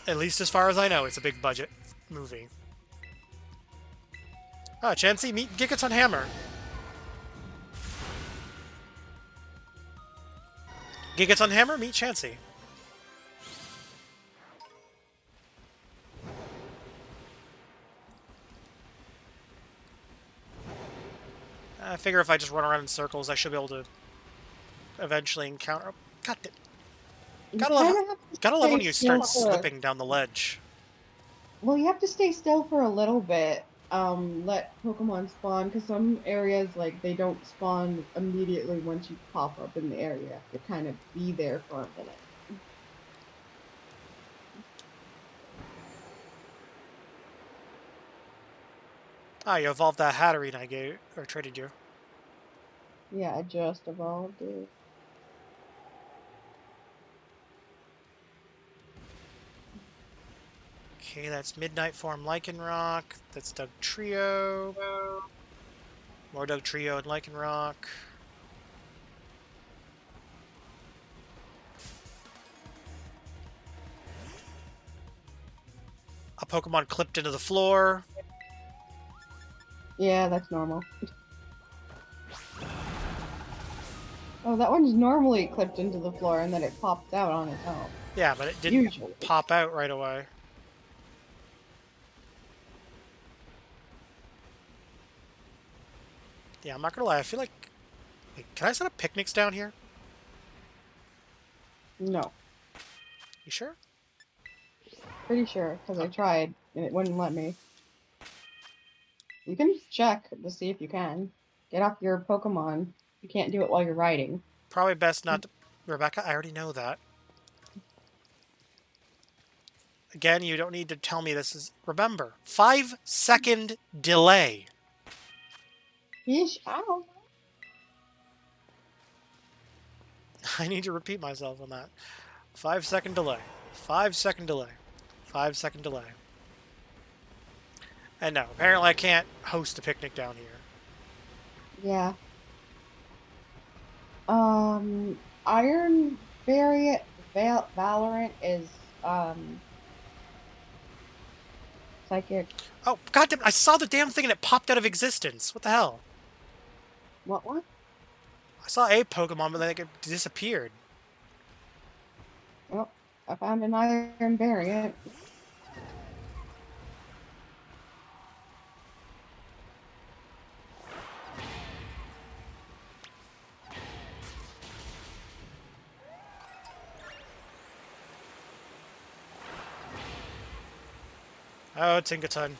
At least as far as I know, it's a big budget movie. Ah, Chansey, meet Gigaton Hammer. Gigaton Hammer, meet Chansey. I figure if I just run around in circles, I should be able to eventually encounter... God damn. Gotta love when you start slipping down the ledge. Well, you have to stay still for a little bit. Let Pokemon spawn, because some areas, like, they don't spawn immediately once you pop up in the area. You have to kind of be there for a minute. Ah, you evolved that Hatterene I gave, or traded you. Yeah, I just evolved it. Okay, that's Midnight Form Lycanroc. That's Dugtrio. More Dugtrio and Lycanroc. A Pokemon clipped into the floor. Yeah, that's normal. Oh, that one's normally clipped into the floor and then it pops out on its own. Yeah, but it didn't Usually. pop out right away. Yeah, I'm not gonna lie, I feel like... Wait, can I set up picnics down here? No. You sure? Pretty sure, because I tried and it wouldn't let me. You can check to see if you can. Get off your Pokemon. You can't do it while you're riding. Probably best not to... Rebecca, I already know that. Again, you don't need to tell me this is... Remember, 5-second delay. Yeesh, I don't know. I need to repeat myself on that. 5-second delay. 5-second delay. 5-second delay. And no, apparently I can't host a picnic down here. Yeah. Iron Variant Valorant is, Psychic. Oh, goddamn, I saw the damn thing and it popped out of existence. What the hell? What one? I saw a Pokemon, but then it disappeared. Well, I found an Iron Variant. Oh, Tinkaton.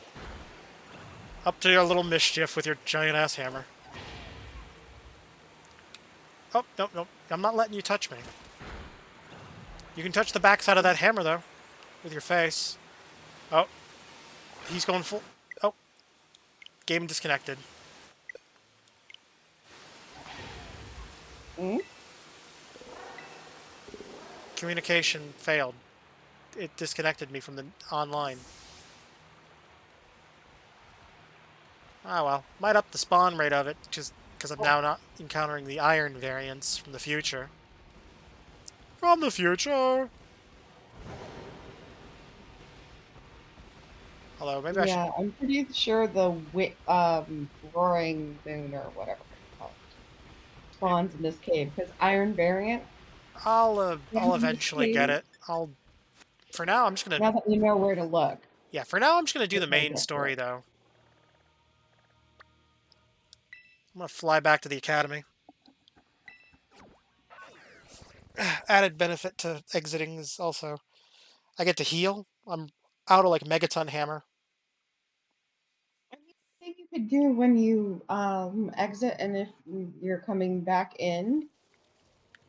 Up to your little mischief with your giant-ass hammer. Oh, nope, nope. I'm not letting you touch me. You can touch the backside of that hammer, though. With your face. Oh. He's going full... Oh. Game disconnected. Hmm? Communication failed. It disconnected me from the online. Ah, well. Might up the spawn rate of it, just because I'm now not encountering the iron variants from the future. From the future! Although, maybe I should... Yeah, I'm pretty sure the Roaring Moon or whatever it's called spawns in this cave, because Iron Variant... I'll eventually get it. For now, I'm just gonna... Now that you know where to look. Yeah, for now, I'm just gonna do the main story, though. I'm gonna fly back to the academy. Added benefit to exiting is also... I get to heal. I'm out of, like, Megaton Hammer. I think you could do when you exit, and if you're coming back in,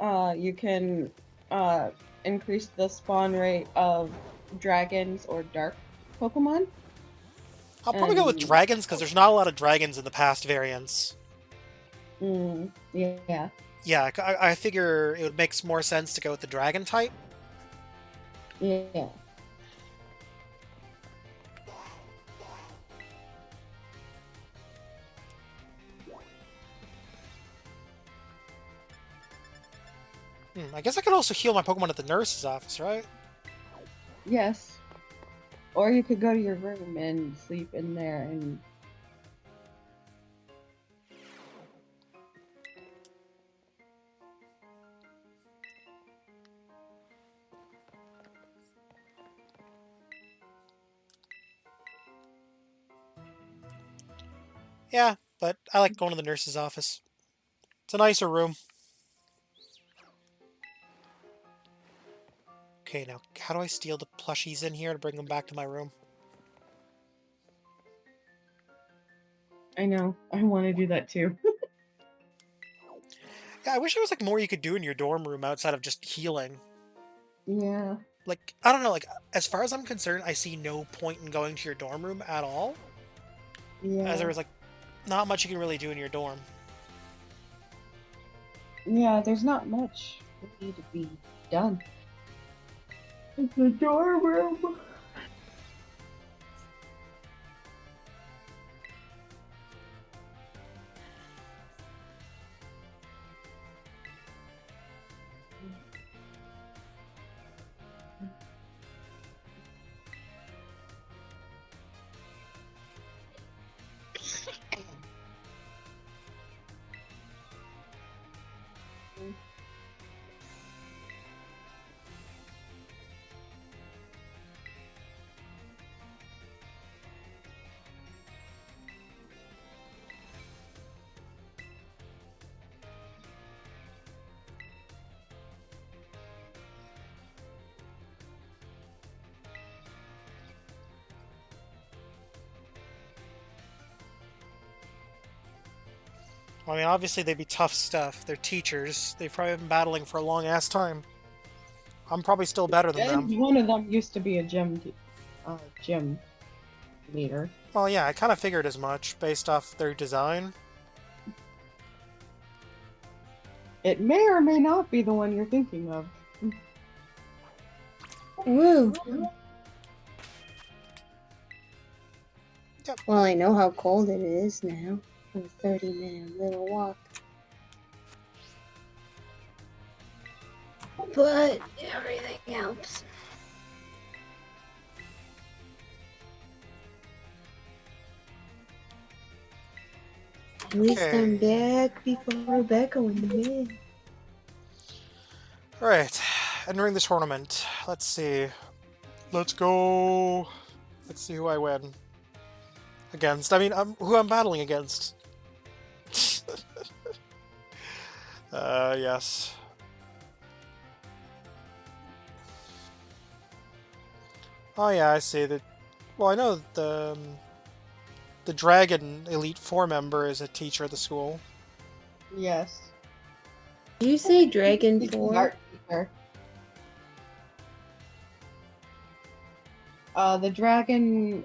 you can increase the spawn rate of dragons or dark Pokemon. I'll probably go with dragons, because there's not a lot of dragons in the past variants. Yeah. Yeah, I figure it would make more sense to go with the dragon type. Yeah. I guess I could also heal my Pokemon at the nurse's office, right? Yes. Or you could go to your room and sleep in there and. Yeah, but I like going to the nurse's office. It's a nicer room. Okay, now, how do I steal the plushies in here to bring them back to my room? I know. I want to do that too. Yeah, I wish there was like more you could do in your dorm room outside of just healing. Yeah. Like, I don't know, like, as far as I'm concerned, I see no point in going to your dorm room at all. Yeah. As there is, like, not much you can really do in your dorm. Yeah, there's not much really to be done. It's a dorm room. I mean, obviously they'd be tough stuff. They're teachers. They've probably been battling for a long-ass time. I'm probably still better than them. And one of them used to be a gym leader. Well, yeah, I kind of figured as much, based off their design. It may or may not be the one you're thinking of. Woo. Yep. Well, I know how cold it is now. For a 30-minute little walk. But everything helps. At least I'm back before Rebecca went to bed. Alright, entering the tournament. Let's see. Let's go. Let's see who I win against. I mean, who I'm battling against. Yes. Oh yeah, I see that. Well, I know the Dragon Elite Four member is a teacher at the school. Yes. Did you say Dragon 4? Art teacher. The Dragon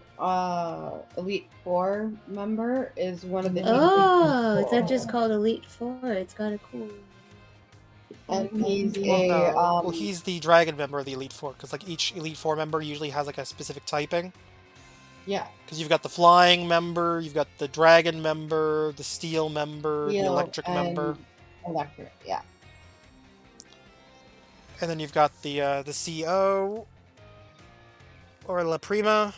Elite 4 member is one of the. Oh, it's not just called Elite 4. It's got a cool. And he's well, he's the Dragon member of the Elite Four, because like each Elite Four member usually has like a specific typing. Yeah. Because you've got the Flying member, you've got the Dragon member, the Steel member, the Electric member. Electric, yeah. And then you've got the CO or La Prima.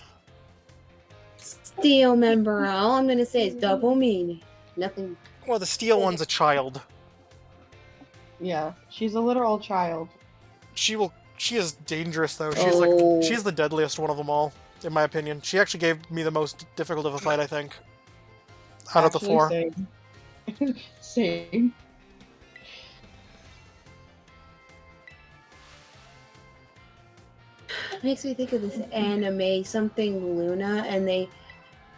Steel member. All I'm gonna say is double meaning. Nothing. Well, the Steel one's a child. Yeah, she's a literal child. She is dangerous though. She's the deadliest one of them all, in my opinion. She actually gave me the most difficult of a fight, I think, out of the four. Same. Same. Makes me think of this anime, something Luna, and they,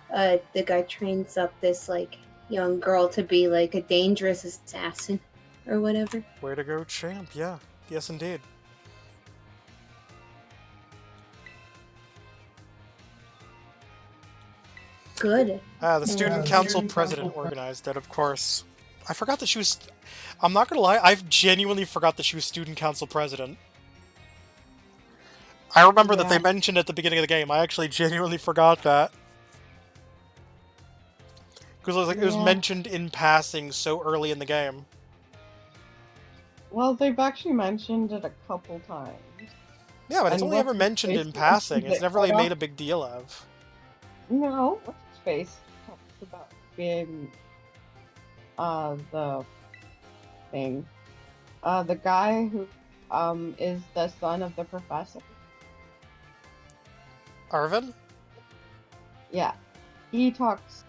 the guy trains up this like young girl to be like a dangerous assassin or whatever. Way to go, champ! Yeah, yes, indeed. Good. The student council president organized that, of course. I forgot that she was. I'm not gonna lie, I've genuinely forgot that she was student council president. I remember that they mentioned at the beginning of the game. I actually genuinely forgot that. Because it was like it was mentioned in passing so early in the game. Well, they've actually mentioned it a couple times. Yeah, but it's And only ever what's his mentioned face in talks passing. It's it never really right made off- a big deal of. No, what's his face talks about being the thing. The guy who is the son of the professor. Arvin? Yeah. He talks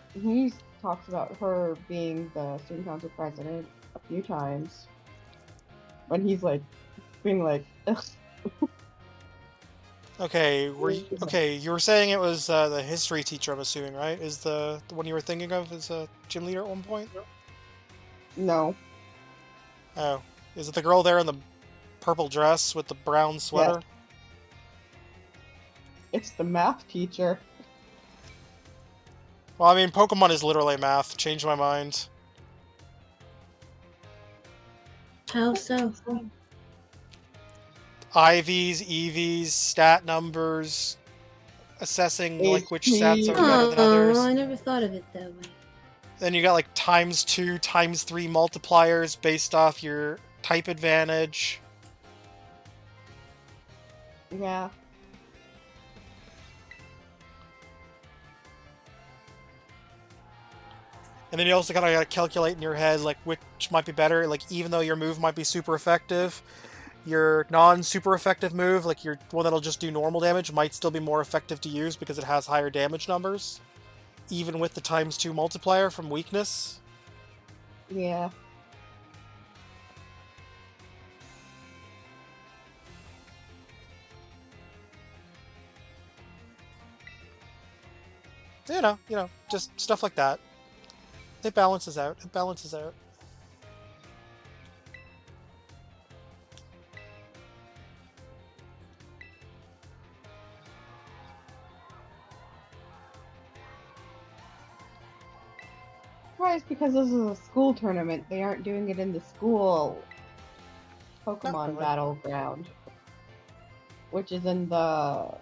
about her being the student council president a few times. When he's like being like, ugh. Okay, you were saying it was the history teacher, I'm assuming, right? Is the one you were thinking of as a gym leader at one point? No. Oh. Is it the girl there in the purple dress with the brown sweater? It's the math teacher. Well, I mean, Pokemon is literally math. Changed my mind. How so? IVs, EVs, stat numbers, assessing like which stats are better than others. Oh, I never thought of it that way. Then you got like ×2, ×3 multipliers based off your type advantage. Yeah. And then you also kind of got to calculate in your head like which might be better. Like even though your move might be super effective, your non-super effective move, like your one that'll just do normal damage, might still be more effective to use because it has higher damage numbers, even with the ×2 multiplier from weakness. Yeah. You know, just stuff like that. It balances out. It balances out. Surprised because this is a school tournament. They aren't doing it in the school Pokemon battleground, which is in the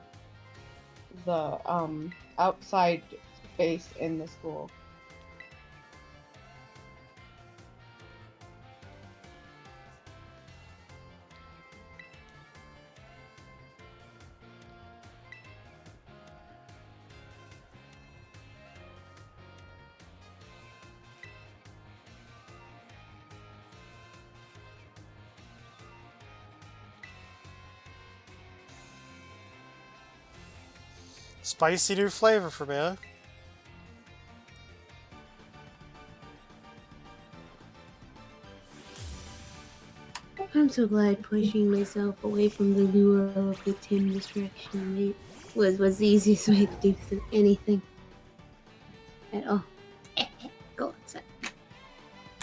outside space in the school. Spicy new flavor for me, huh? I'm so glad pushing myself away from the lure of the Tim distraction was the easiest way to do anything at all. Go outside.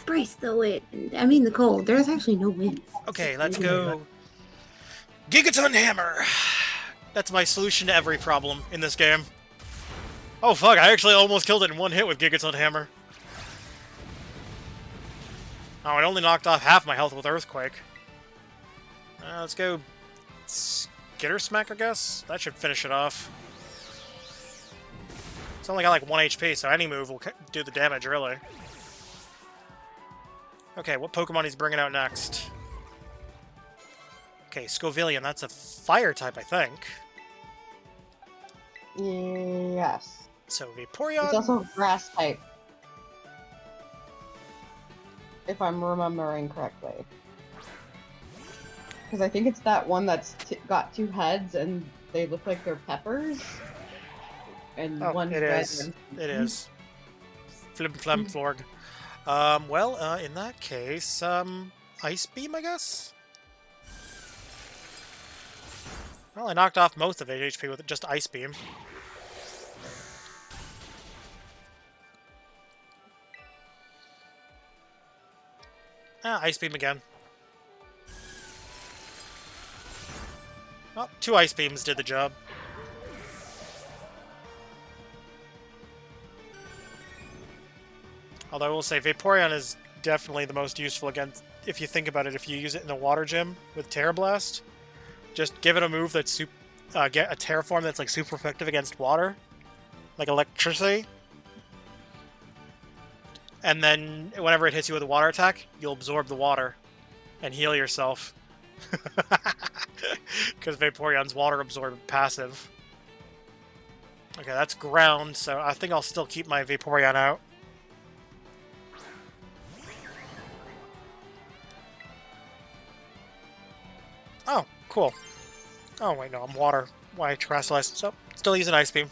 Brace the wind. I mean the cold. There's actually no wind. Okay, let's go. Gigaton Hammer! That's my solution to every problem in this game. Oh fuck, I actually almost killed it in one hit with Gigaton Hammer. Oh, it only knocked off half my health with Earthquake. Let's go Skitter Smack, I guess? That should finish it off. It's only got like 1 HP, so any move will do the damage, really. Okay, what Pokemon he's bringing out next? Okay, Scovillian, that's a fire type, I think. Yes. So Vaporeon. It's also a grass type. If I'm remembering correctly. Because I think it's that one that's got 2 heads and they look like they're peppers. And one's it red. is. It is. Flim Flam Florg. In that case, Ice Beam, I guess? Well, I knocked off most of it HP with just Ice Beam. Ice Beam again. Well, 2 Ice Beams did the job. Although I will say, Vaporeon is definitely the most useful against, if you think about it, if you use it in the water gym with Terra Blast. Just give it a move that's get a Terraform that's like super effective against water, like electricity. And then whenever it hits you with a water attack, you'll absorb the water and heal yourself. Because Vaporeon's water absorb passive. Okay, that's ground, so I think I'll still keep my Vaporeon out. Oh, cool. Oh, wait, no, I'm water. Why terrestrialized? So, still using Ice Beam.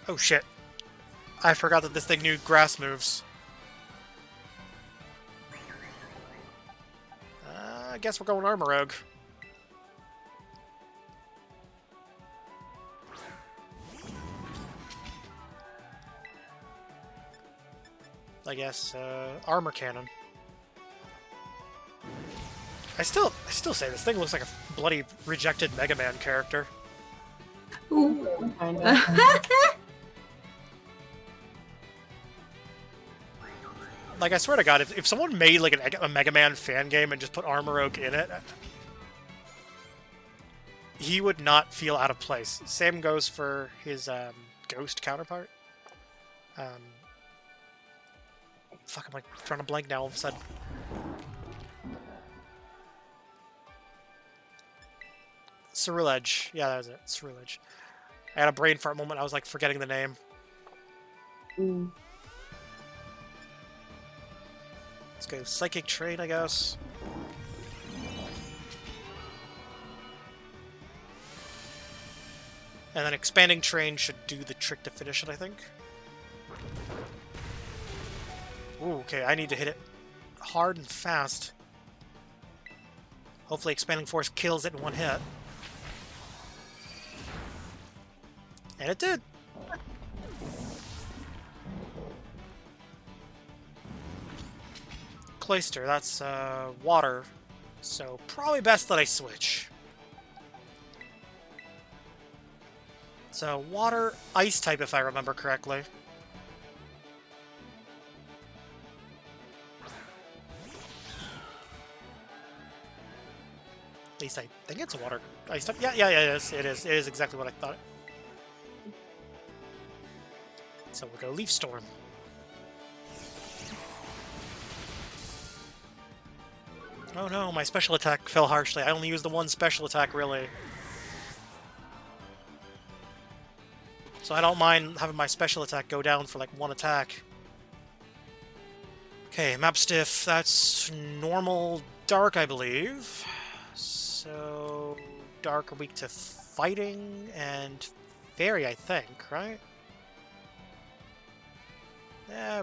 Oh, shit. I forgot that this thing knew grass moves. I guess we're going Armorogue. I guess, Armor Cannon. I still say this thing looks like a bloody rejected Mega Man character. Ooh. Like, I swear to God, if someone made like a Mega Man fan game and just put Armorogue in it, he would not feel out of place. Same goes for his Ghost counterpart. Fuck, I'm like trying to blank now all of a sudden. Ceruledge. Yeah, that was it. Ceruledge. I had a brain fart moment. I was like forgetting the name. Let's go Psychic Train, I guess. And then Expanding Train should do the trick to finish it, I think. Ooh, okay, I need to hit it hard and fast. Hopefully Expanding Force kills it in one hit. And it did! Cloyster, that's water. So probably best that I switch. So water, ice type if I remember correctly. At least I think it's a water ice type. Yeah, it is. It is. It is exactly what I thought. So we'll go Leaf Storm. Oh no, my special attack fell harshly. I only used the one special attack, really. So I don't mind having my special attack go down for like one attack. Okay, Map Stiff, that's normal dark, I believe. So dark are weak to fighting and fairy, I think, right? Yeah,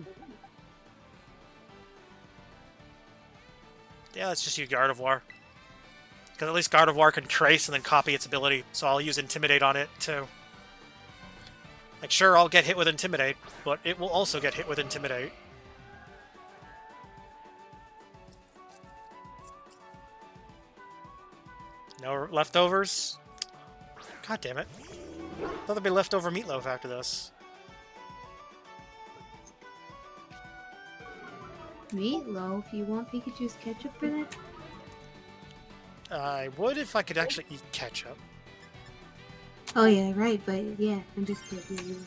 let's just use Gardevoir. Because at least Gardevoir can trace and then copy its ability, so I'll use Intimidate on it, too. Like, sure, I'll get hit with Intimidate, but it will also get hit with Intimidate. No leftovers? God damn it. I thought there'd be leftover meatloaf after this. Meatloaf? You want Pikachu's ketchup for that? I would if I could actually eat ketchup. Oh yeah, right, but yeah, I'm just kidding.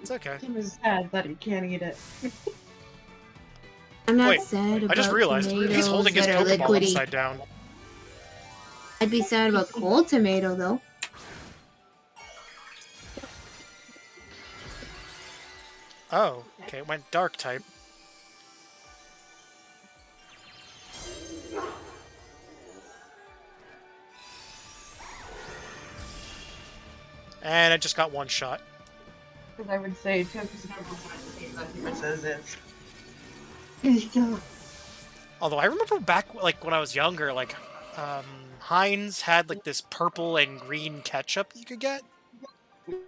It's okay. Tim is sad that he can't eat it. I'm not Wait, sad about I just realized he's holding his tomatoes that are Pokeball liquidy. upside down. I'd be sad about cold tomato though. Oh, okay, it went dark type. And I just got one shot. Because I would say Tim's differences is. Although I remember back, like, when I was younger, like, Heinz had, like, this purple and green ketchup you could get.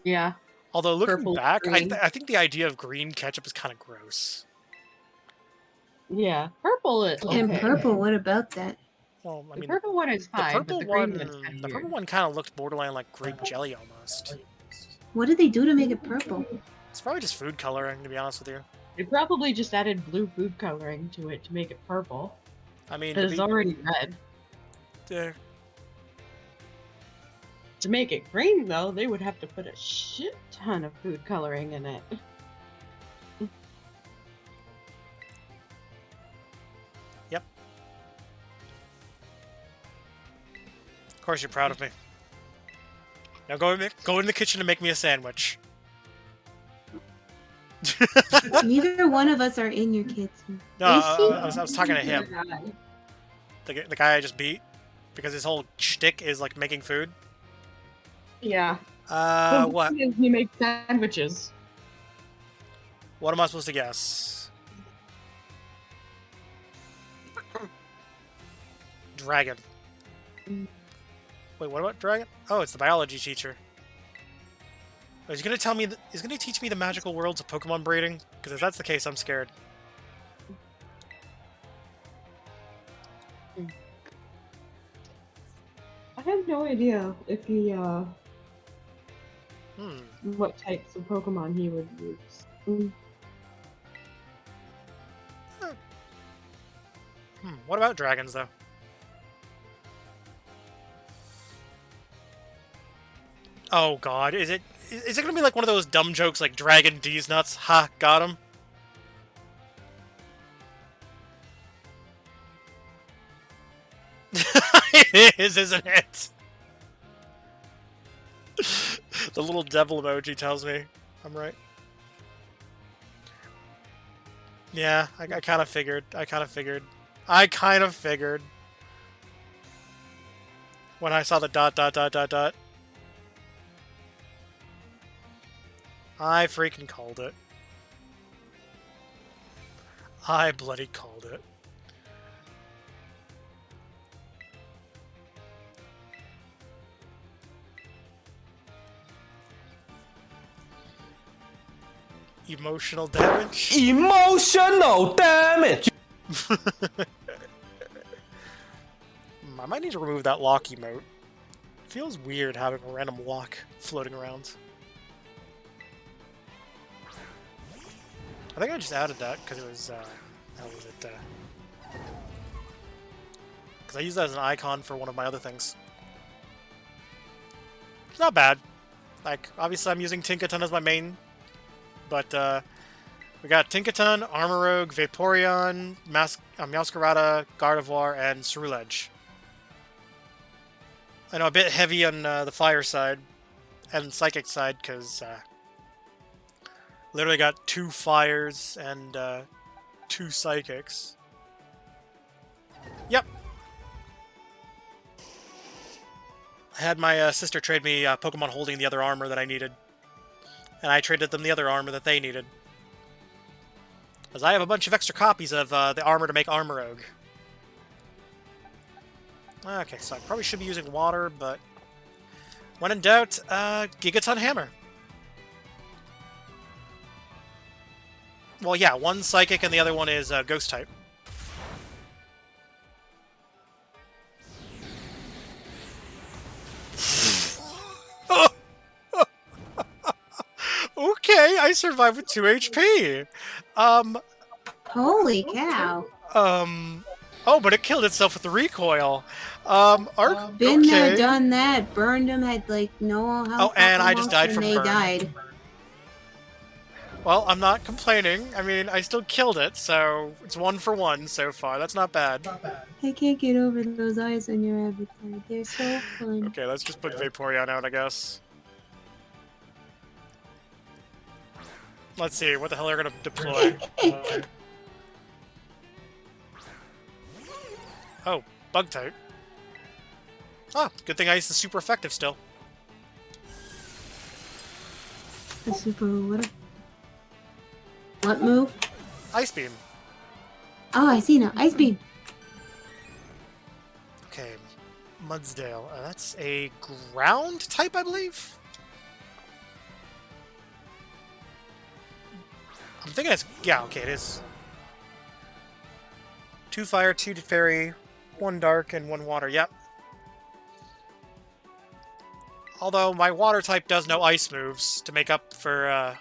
Yeah. Although, looking Purple, back, green. I think the idea of green ketchup is kind of gross. Yeah. Purple is okay. And purple, what about that? Well, I The mean, purple one is fine, but the green one's kind the of purple weird. one kind of looked borderline like grape jelly almost. What did they do to make it purple? It's probably just food coloring, to be honest with you. They probably just added blue food coloring to it to make it purple. I mean, But it's already red. To make it green, though, they would have to put a shit ton of food coloring in it. course you're proud of me. Now go in the kitchen and make me a sandwich. Neither one of us are in your kitchen. No, I was talking to him. The guy I just beat. Because his whole shtick is like making food. Yeah. What? He makes sandwiches. What am I supposed to guess? Dragon. Wait, what about dragon? Oh, it's the biology teacher. Oh, he's gonna tell me. He's gonna teach me the magical worlds of Pokemon breeding. Because if that's the case, I'm scared. I have no idea if he, what types of Pokemon he would use. What about dragons, though? Oh god, is it gonna be like one of those dumb jokes like Dragon D's nuts? Ha, got him. It is, isn't it? The little devil emoji tells me I'm right. Yeah, I kind of figured. I kind of figured. When I saw the ... I freaking called it. I bloody called it. Emotional damage? Emotional damage! I might need to remove that lock emote. Feels weird having a random lock floating around. I think I just added that because it was, how was it, because I used that as an icon for one of my other things. It's not bad. Like, obviously I'm using Tinkaton as my main, but, we got Tinkaton, Armorogue, Vaporeon, Meowscarada, Gardevoir, and Ceruledge. I know, a bit heavy on the fire side and psychic side, because, literally got 2 fires and 2 psychics. Yep. I had my sister trade me Pokemon holding the other armor that I needed. And I traded them the other armor that they needed. Because I have a bunch of extra copies of the armor to make Armorogue. Okay, so I probably should be using water, but when in doubt, Gigaton Hammer. Well, yeah, one Psychic and the other one is Ghost type. Okay, I survived with 2 HP. Holy cow. Oh, but it killed itself with the recoil. Been okay. there, done that. Burned them, had like no health. Oh, and I just died and from they burn. died. Well, I'm not complaining. I mean, I still killed it, so it's 1 for 1 so far. That's not bad. I can't get over those eyes on your avatar. They're so fun. Okay, let's just put Vaporeon out, I guess. Let's see, what the hell are we gonna deploy? Oh, bug type. Oh, good thing Ice is super effective still. The super what move? Ice Beam. Oh, I see now. Ice Beam. Okay, Mudsdale. That's a ground type, I believe? I'm thinking it's... Yeah, okay, it is. 2 fire, 2 fairy, 1 dark, and 1 water. Yep. Although my water type does know ice moves to make up for...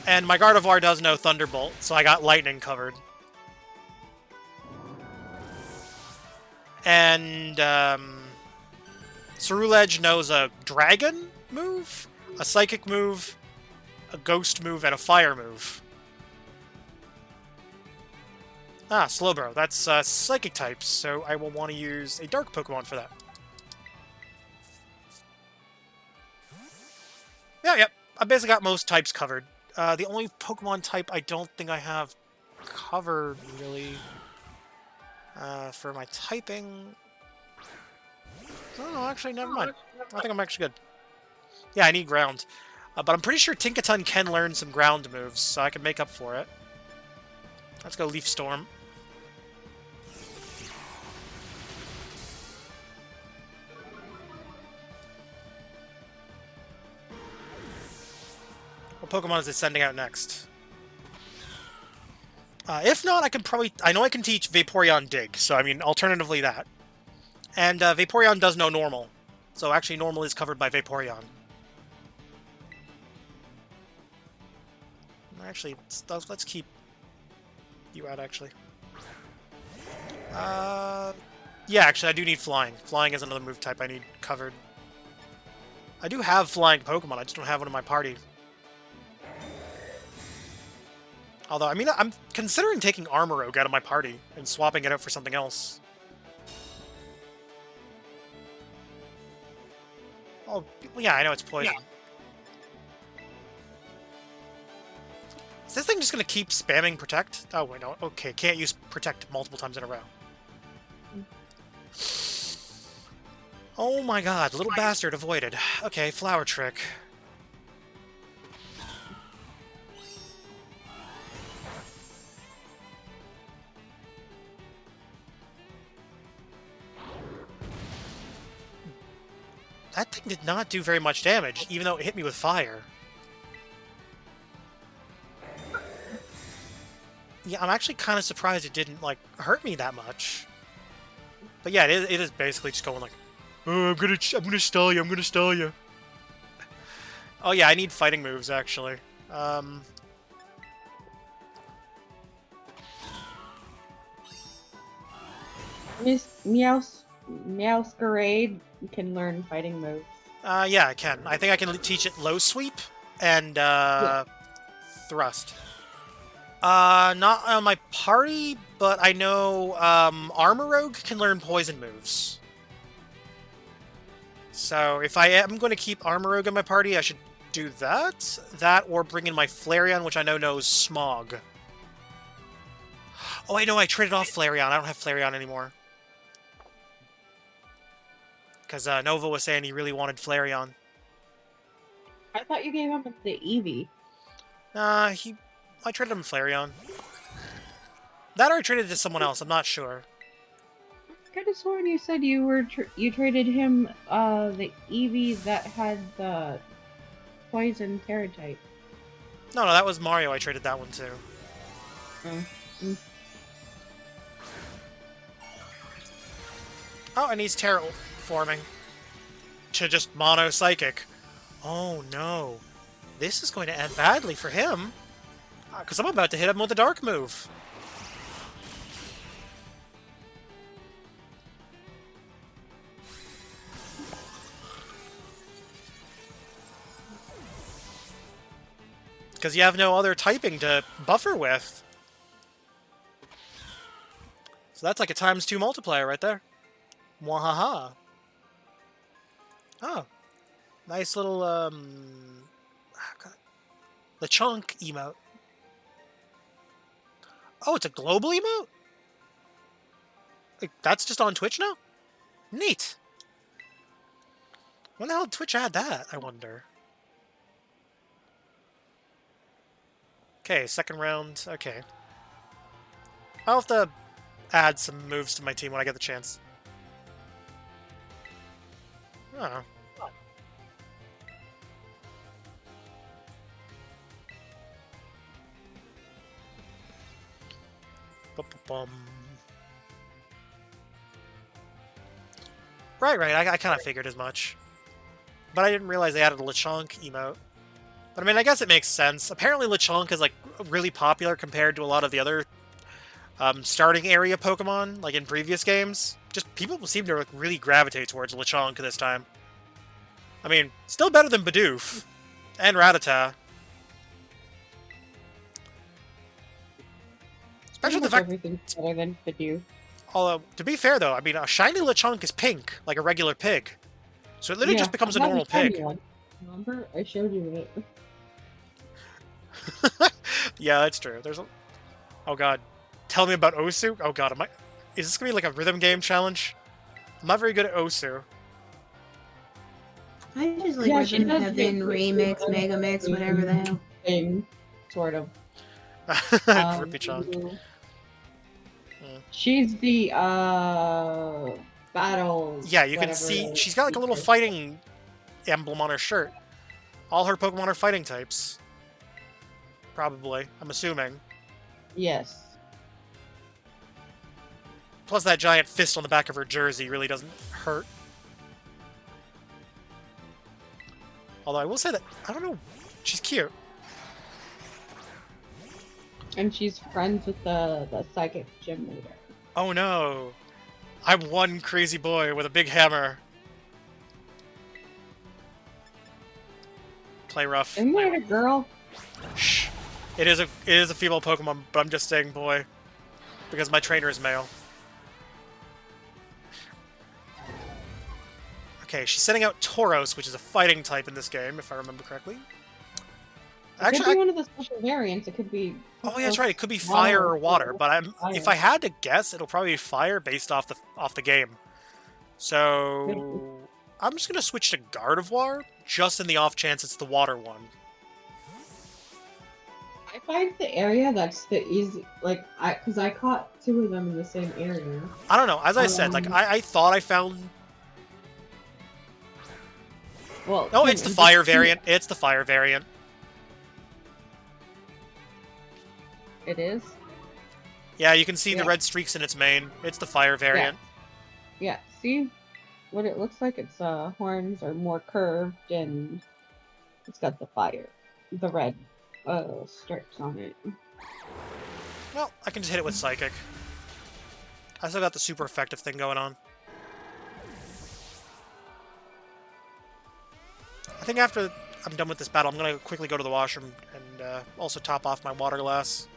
And my Gardevoir does know Thunderbolt, so I got lightning covered. And Ceruledge knows a dragon move, a psychic move, a ghost move, and a fire move. Ah, Slowbro. That's Psychic types, so I will want to use a Dark Pokemon for that. Yep. I basically got most types covered. The only Pokemon type I don't think I have covered, really, for my typing... Oh, no, actually, never mind. I think I'm actually good. Yeah, I need ground. But I'm pretty sure Tinkaton can learn some ground moves, so I can make up for it. Let's go Leaf Storm. What Pokemon is it sending out next? If not, I can probably... I know I can teach Vaporeon Dig, so I mean, alternatively that. And Vaporeon does know Normal. So actually, Normal is covered by Vaporeon. Actually, let's keep you out, actually. Yeah, actually, I do need Flying. Flying is another move type I need covered. I do have Flying Pokemon, I just don't have one in my party. Although, I mean, I'm considering taking Armarouge out of my party and swapping it out for something else. Oh, yeah, I know it's poison. Yeah. Is this thing just gonna keep spamming Protect? Oh, wait, no. Okay, can't use Protect multiple times in a row. Oh my god, little bastard avoided. Okay, Flower Trick. That thing did not do very much damage, even though it hit me with fire. Yeah, I'm actually kind of surprised it didn't, like, hurt me that much. But yeah, it is basically just going like, oh, I'm gonna stall you. Oh yeah, I need fighting moves, actually. Meowscarade can learn fighting moves. Yeah, I can. I think I can teach it Low Sweep and, Thrust. Not on my party, but I know, Armarouge can learn poison moves. So, if I am going to keep Armarouge in my party, I should do that. That, or bring in my Flareon, which I know knows Smog. Oh, I know, I traded off Flareon. I don't have Flareon anymore. Because, Nova was saying he really wanted Flareon. I thought you gave him the Eevee. I traded him Flareon. That or I traded it to someone else, I'm not sure. I could have sworn you said you traded him the Eevee that had the poison Terra type. No, that was Mario. I traded that one too. Oh, and he's terraforming to just mono psychic. Oh no, this is going to end badly for him. Because I'm about to hit him with a dark move. Because you have no other typing to buffer with. So that's like a ×2 multiplier right there. Mwahaha. Oh. Nice little, Lechonk emote. Oh, it's a global emote? Like, that's just on Twitch now? Neat. When the hell did Twitch add that, I wonder? Okay, second round. Okay. I'll have to add some moves to my team when I get the chance. Oh. Right. I kind of figured as much. But I didn't realize they added a Lechonk emote. But I mean, I guess it makes sense. Apparently Lechonk is, like, really popular compared to a lot of the other starting area Pokemon, like in previous games. Just people seem to really gravitate towards Lechonk this time. I mean, still better than Bidoof and Rattata. Especially the much fact. everything's better than Pidgeot. Although, to be fair though, I mean, a shiny Lechonk is pink, like a regular pig. So it literally just becomes a I have normal shiny pig. one. Remember? I showed you it. Yeah, that's true. There's a... Oh god. Tell me about Osu? Oh god, is this gonna be like a rhythm game challenge? I'm not very good at Osu. I just like Yeah, she Rhythm does Heaven, make Remix, Mega Mix, whatever the hell. Thing, sort of. Grippy Chonk. She's the battle. Yeah, you can whatever see it she's got like a little is. fighting emblem on her shirt. All her Pokemon are fighting types. Probably, I'm assuming. Yes. Plus that giant fist on the back of her jersey really doesn't hurt. Although I will say that, I don't know, she's cute. And she's friends with the psychic gym leader. Oh no. I'm one crazy boy with a big hammer. Play rough. Isn't that a girl? Shh. It is a female Pokemon, but I'm just saying boy. Because my trainer is male. Okay, she's sending out Tauros, which is a fighting type in this game, if I remember correctly. It could be one of the special variants. It could be. Oh yeah, that's right. It could be fire or water, but if I had to guess, it'll probably be fire based off the game. So I'm just gonna switch to Gardevoir, just in the off chance it's the water one. I find the area that's the easy, like, because I caught 2 of them in the same area. I don't know. As I said, like I thought I found. Well, no, it's the fire variant. It's the fire variant. It is? Yeah, you can see the red streaks in its mane. It's the fire variant. Yeah, see what it looks like? Its horns are more curved and it's got the red stripes on it. Well, I can just hit it with Psychic. I still got the super effective thing going on. I think after I'm done with this battle, I'm going to quickly go to the washroom and also top off my water glass.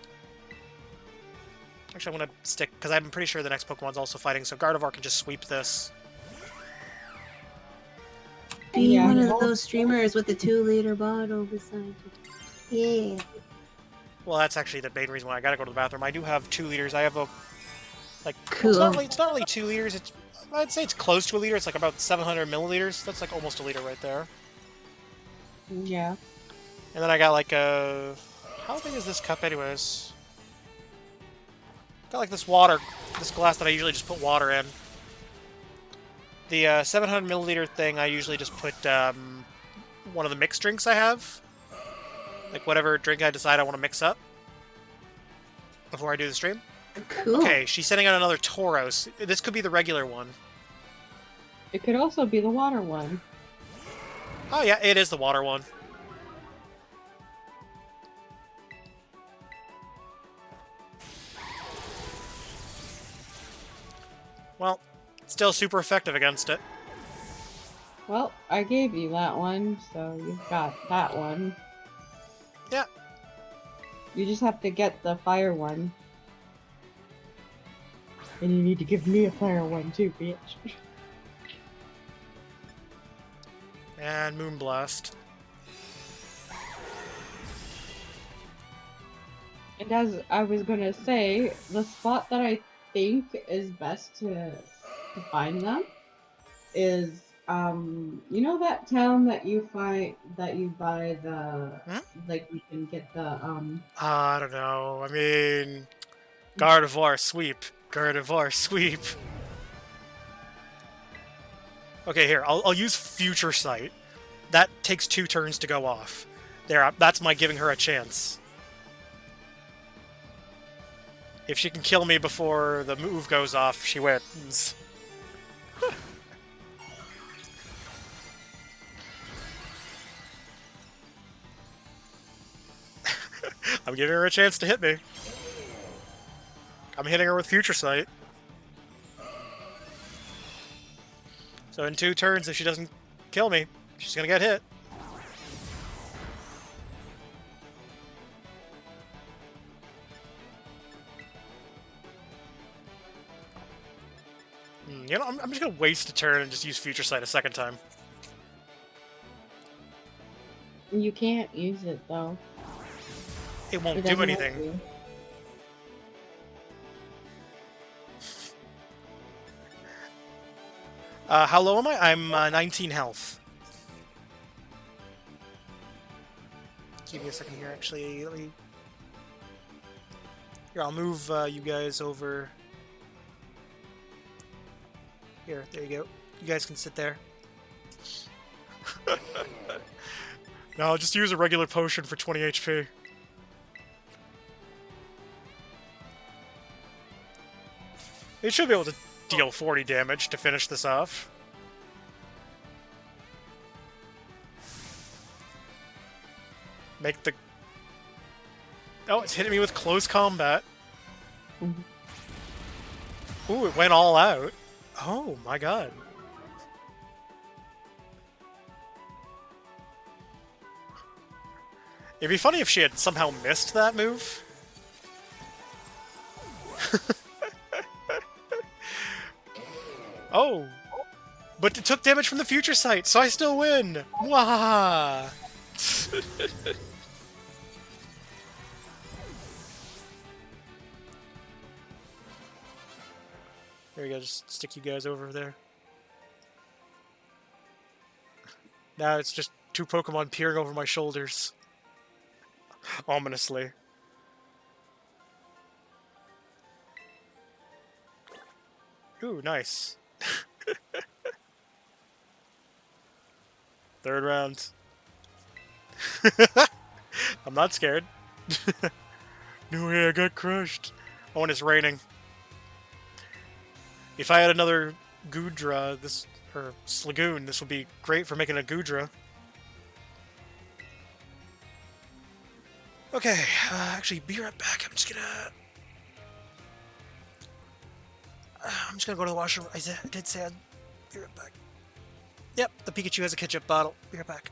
Actually, I'm going to stick, because I'm pretty sure the next Pokemon's also fighting, so Gardevoir can just sweep this. Be one of those streamers with the 2-liter bottle beside you. Yeah. Well, that's actually the main reason why I gotta go to the bathroom. I do have 2 liters. I have a... like, cool. It's not really 2 liters. I'd say it's close to a liter. It's like about 700 milliliters. That's like almost a liter right there. Yeah. And then I got like a... how big is this cup anyways? Got like this glass that I usually just put water in. The 700 milliliter thing, I usually just put one of the mixed drinks I have. Like whatever drink I decide I want to mix up before I do the stream. Cool. Okay, she's sending out another Tauros. This could be the regular one. It could also be the water one. Oh yeah, it is the water one. Well, still super effective against it. Well, I gave you that one, so you've got that one. Yeah. You just have to get the fire one. And you need to give me a fire one too, bitch. And Moonblast. And as I was gonna say, the spot that I think is best to find them is, you know that town that you buy the, like you can get the, I don't know. I mean, Gardevoir sweep. Gardevoir sweep. Okay, here. I'll use Future Sight. That takes 2 turns to go off. There, that's my giving her a chance. If she can kill me before the move goes off, she wins. I'm giving her a chance to hit me. I'm hitting her with Future Sight. So in 2 turns, if she doesn't kill me, she's gonna get hit. You know, I'm just gonna waste a turn and just use Future Sight a second time. You can't use it though. It won't It do doesn't let anything. you. How low am I? I'm 19 health. Give me a second here, actually. Let me... Here, I'll move you guys over. Here, there you go. You guys can sit there. No, I'll just use a regular potion for 20 HP. It should be able to deal 40 damage to finish this off. Make the... Oh, it's hitting me with close combat. Ooh, it went all out. Oh my god. It'd be funny if she had somehow missed that move. Oh! But it took damage from the Future Sight, so I still win! Wahaha! There we go, just stick you guys over there. Now it's just two Pokemon peering over my shoulders. Ominously. Ooh, nice. Third round. I'm not scared. No way, I got crushed. Oh, and it's raining. If I had another Goodra, or Slagoon, this would be great for making a Goodra. Okay, actually, be right back. I'm just gonna go to the washroom. I did say I'd be right back. Yep, the Pikachu has a ketchup bottle. Be right back.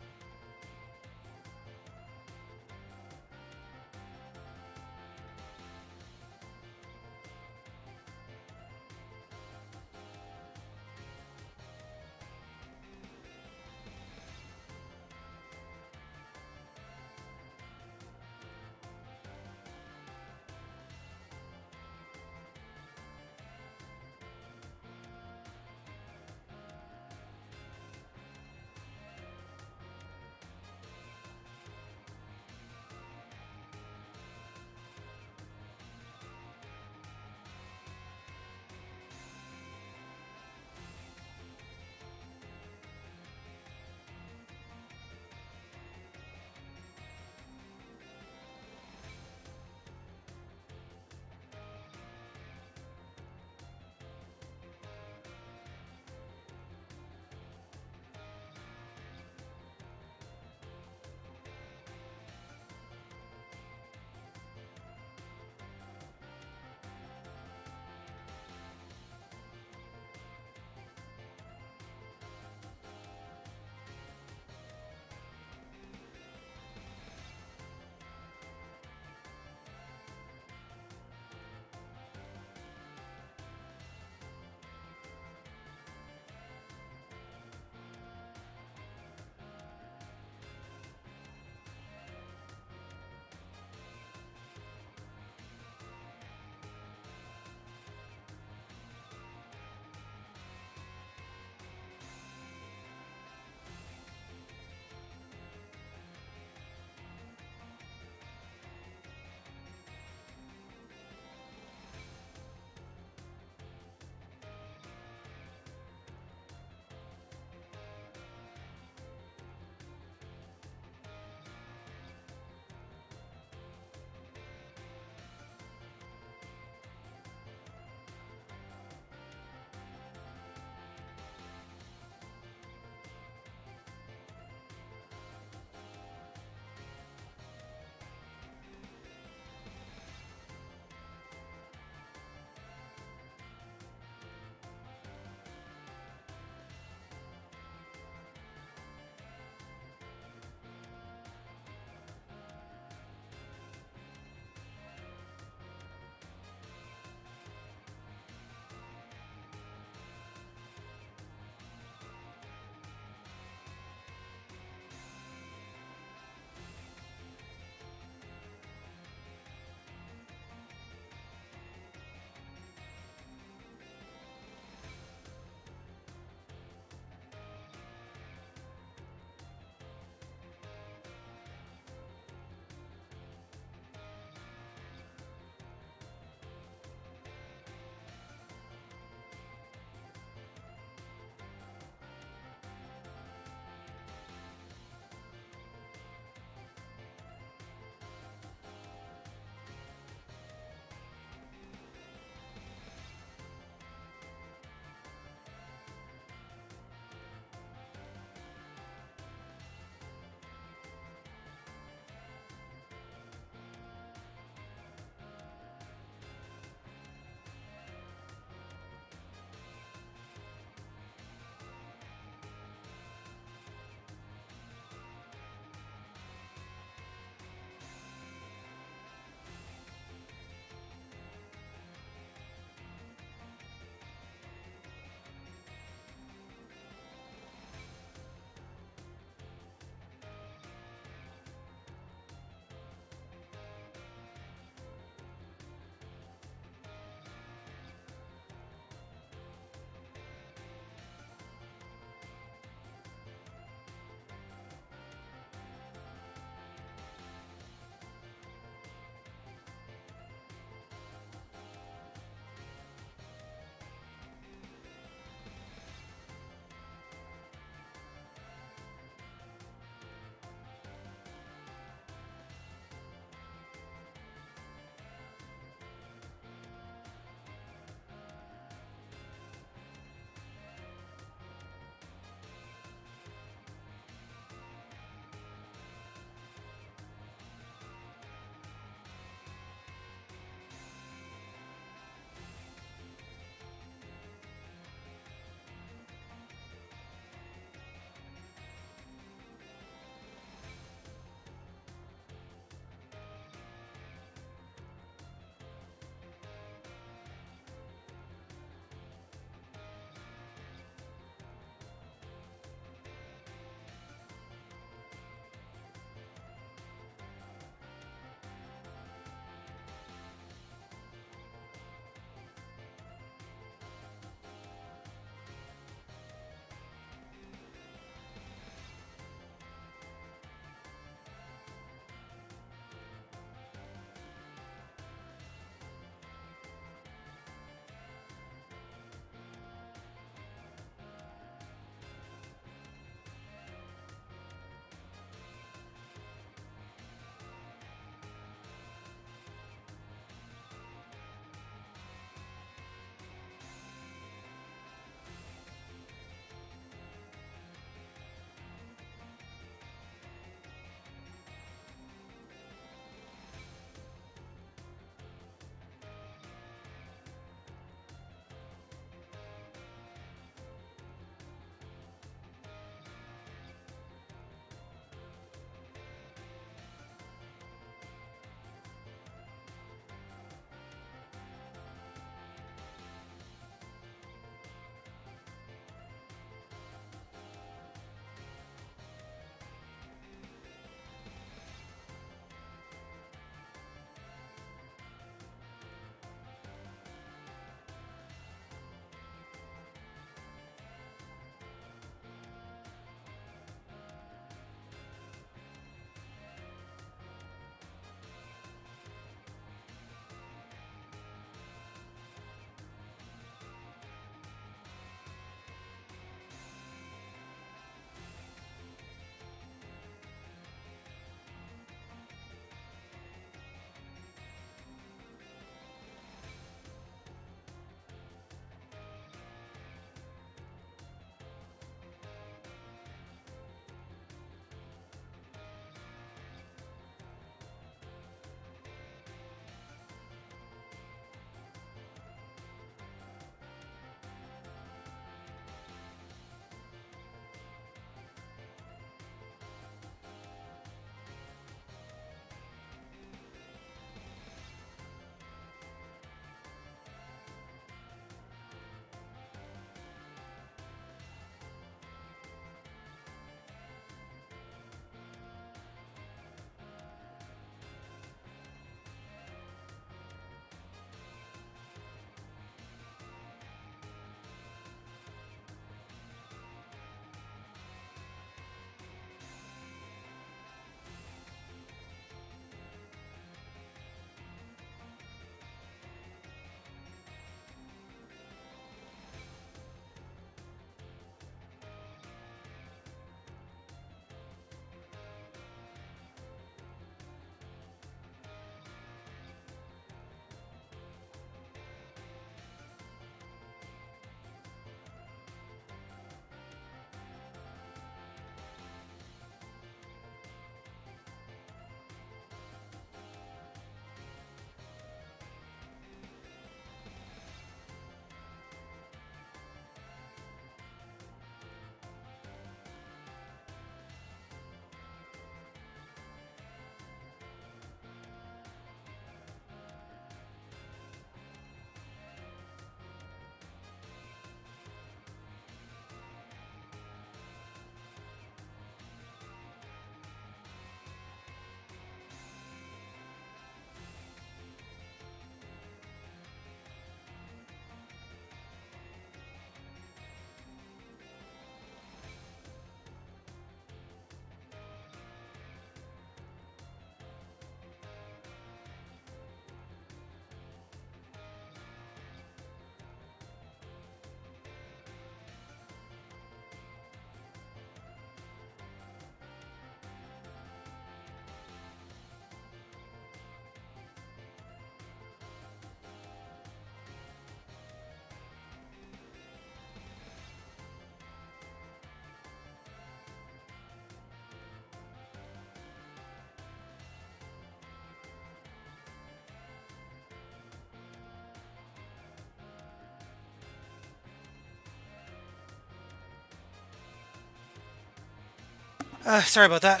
Sorry about that.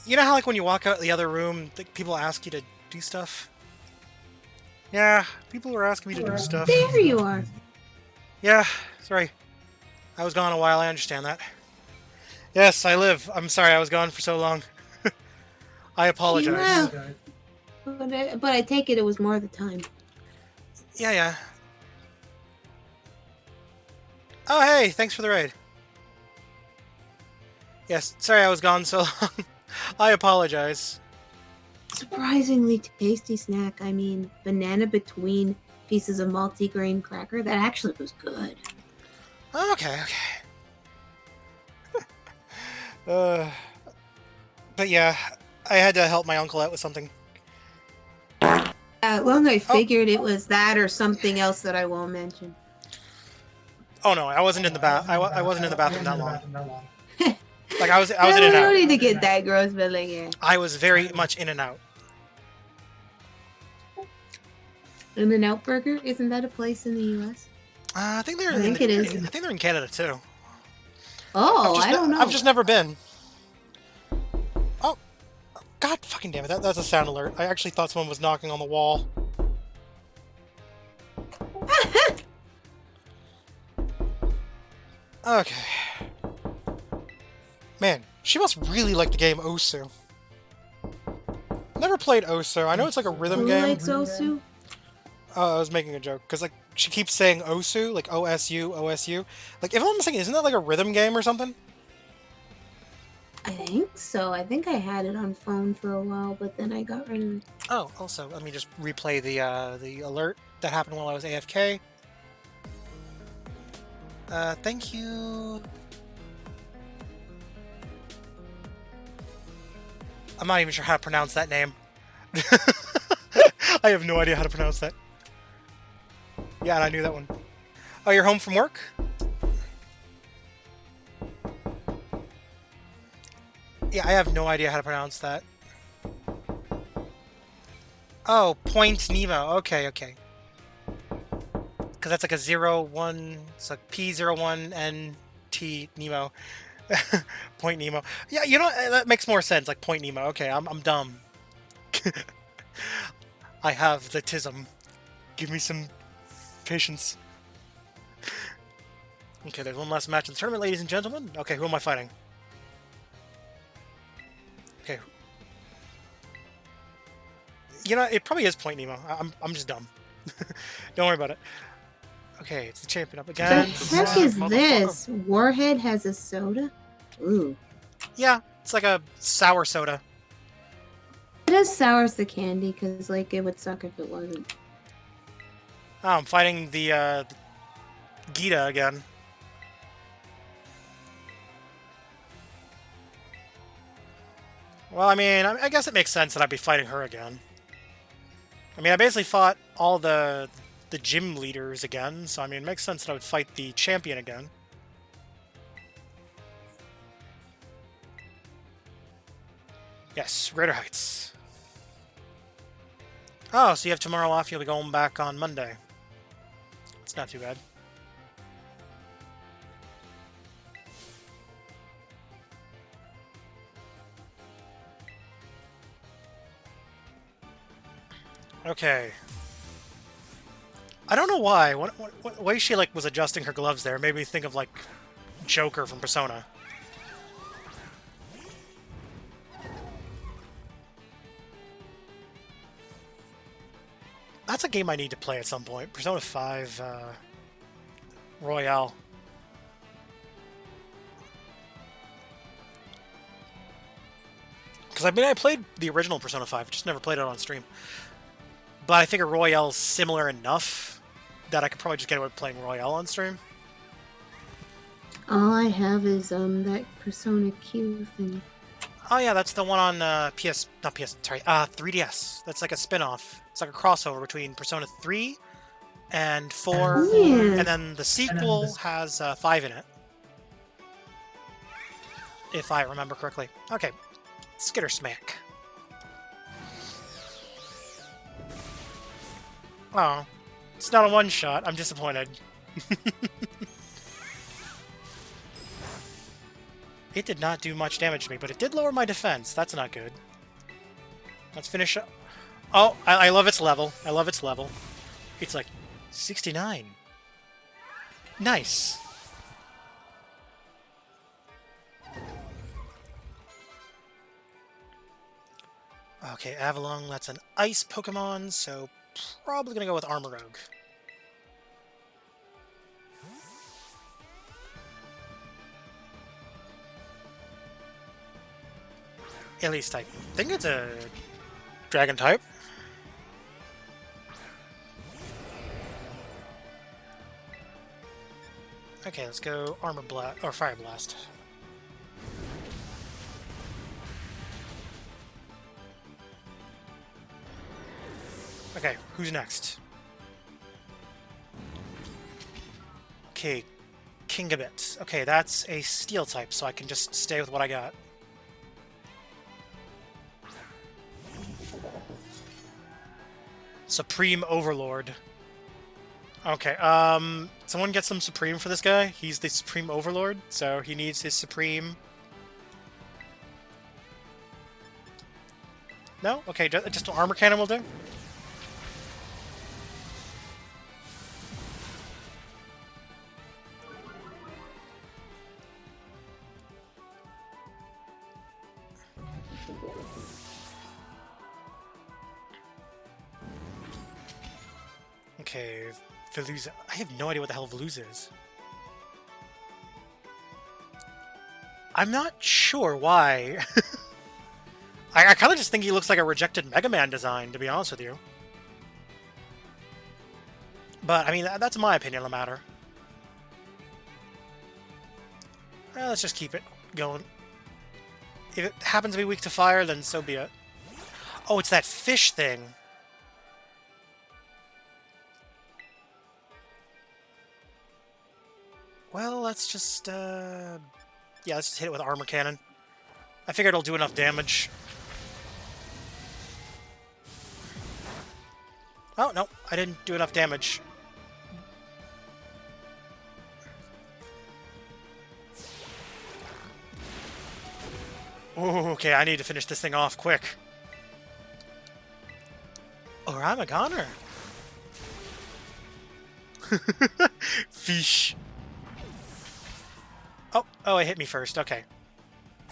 You know how, like, when you walk out the other room, people ask you to do stuff? Yeah, people were asking me to do stuff. There you are. Yeah, sorry. I was gone a while, I understand that. Yes, I live. I'm sorry I was gone for so long. I apologize. But I take it was more the time. Yeah. Oh, hey, thanks for the raid. Yes, sorry I was gone so long. I apologize. Surprisingly tasty snack. I mean, banana between pieces of multigrain cracker. That actually was good. Okay. But yeah, I had to help my uncle out with something. Well, I figured it was that or something else that I won't mention. Oh no, I wasn't in the bath. I wasn't in the bathroom that long. Like I was in We and don't out. need to get that gross, but like, yeah. I was very much in and out. In-N-Out Burger, isn't that a place in the U.S.? I think they're. I think it is. I think they're in Canada too. Oh, I don't know. I've just never been. Oh, God fucking damn it! That's a sound alert. I actually thought someone was knocking on the wall. Okay. Man, she must really like the game Osu. Never played Osu. I know it's like a rhythm Who game. likes Osu? Oh, I was making a joke because like she keeps saying Osu, like OSU, OSU. Like if I'm not mistaken, isn't that like a rhythm game or something? I think so. I think I had it on phone for a while, but then I got rid of it. Oh, also, let me just replay the alert that happened while I was AFK. Thank you. I'm not even sure how to pronounce that name. I have no idea how to pronounce that. Yeah, and I knew that one. Oh, you're home from work? Yeah, I have no idea how to pronounce that. Oh, Point Nemo. Okay. Because that's like a 01, it's like P01NT Nemo. Point Nemo. Yeah, you know, that makes more sense, like Point Nemo. Okay, I'm dumb. I have the tism. Give me some patience. Okay, there's one last match in the tournament, ladies and gentlemen. Okay, who am I fighting? Okay. You know, it probably is Point Nemo. I'm just dumb. Don't worry about it. Okay, it's the champion up again. The heck is this? Warhead has a soda? Ooh. Yeah, it's like a sour soda. It as sour as the candy, because, like, it would suck if it wasn't. Oh, I'm fighting the Gita again. Well, I mean, I guess it makes sense that I'd be fighting her again. I mean, I basically fought all the gym leaders again, so I mean, it makes sense that I would fight the champion again. Yes, Raider Heights. Oh, so you have tomorrow off, you'll be going back on Monday. It's not too bad. Okay. I don't know why. What way she like was adjusting her gloves there made me think of like Joker from Persona. That's a game I need to play at some point. Persona 5 Royale. Because I mean, I played the original Persona 5, just never played it on stream. But I figure Royale's similar enough that I could probably just get away with playing Royale on stream. All I have is that Persona Q thing. Oh yeah, that's the one on 3DS. That's like a spin-off. It's like a crossover between Persona 3 and 4, Yeah. and then the sequel has 5 in it. If I remember correctly. Okay, Skitter Smack. Oh, it's not a one-shot. I'm disappointed. It did not do much damage to me, but it did lower my defense. That's not good. Let's finish up. Oh, I love its level. I love its level. It's like 69. Nice. Okay, Avalon, that's an ice Pokemon, so probably gonna go with Armorogue. At least I think it's a dragon type. Okay, let's go Armor Blast or Fire Blast. Okay, who's next? Okay, Kingambit. Okay, that's a steel type, so I can just stay with what I got. Supreme Overlord. Okay, someone get some Supreme for this guy. He's the Supreme Overlord, so he needs his Supreme. No? Okay, just an Armor Cannon will do. Okay, Veluza. I have no idea what the hell Veluza is. I'm not sure why. I kind of just think he looks like a rejected Mega Man design, to be honest with you. But, I mean, that's my opinion on the matter. Well, let's just keep it going. If it happens to be weak to fire, then so be it. Oh, it's that fish thing. Well, let's just, yeah, let's just hit it with Armor Cannon. I figure it'll do enough damage. Oh, no, I didn't do enough damage. Ooh, okay, I need to finish this thing off quick. Or I'm a goner. Fish. Oh, it hit me first. Okay.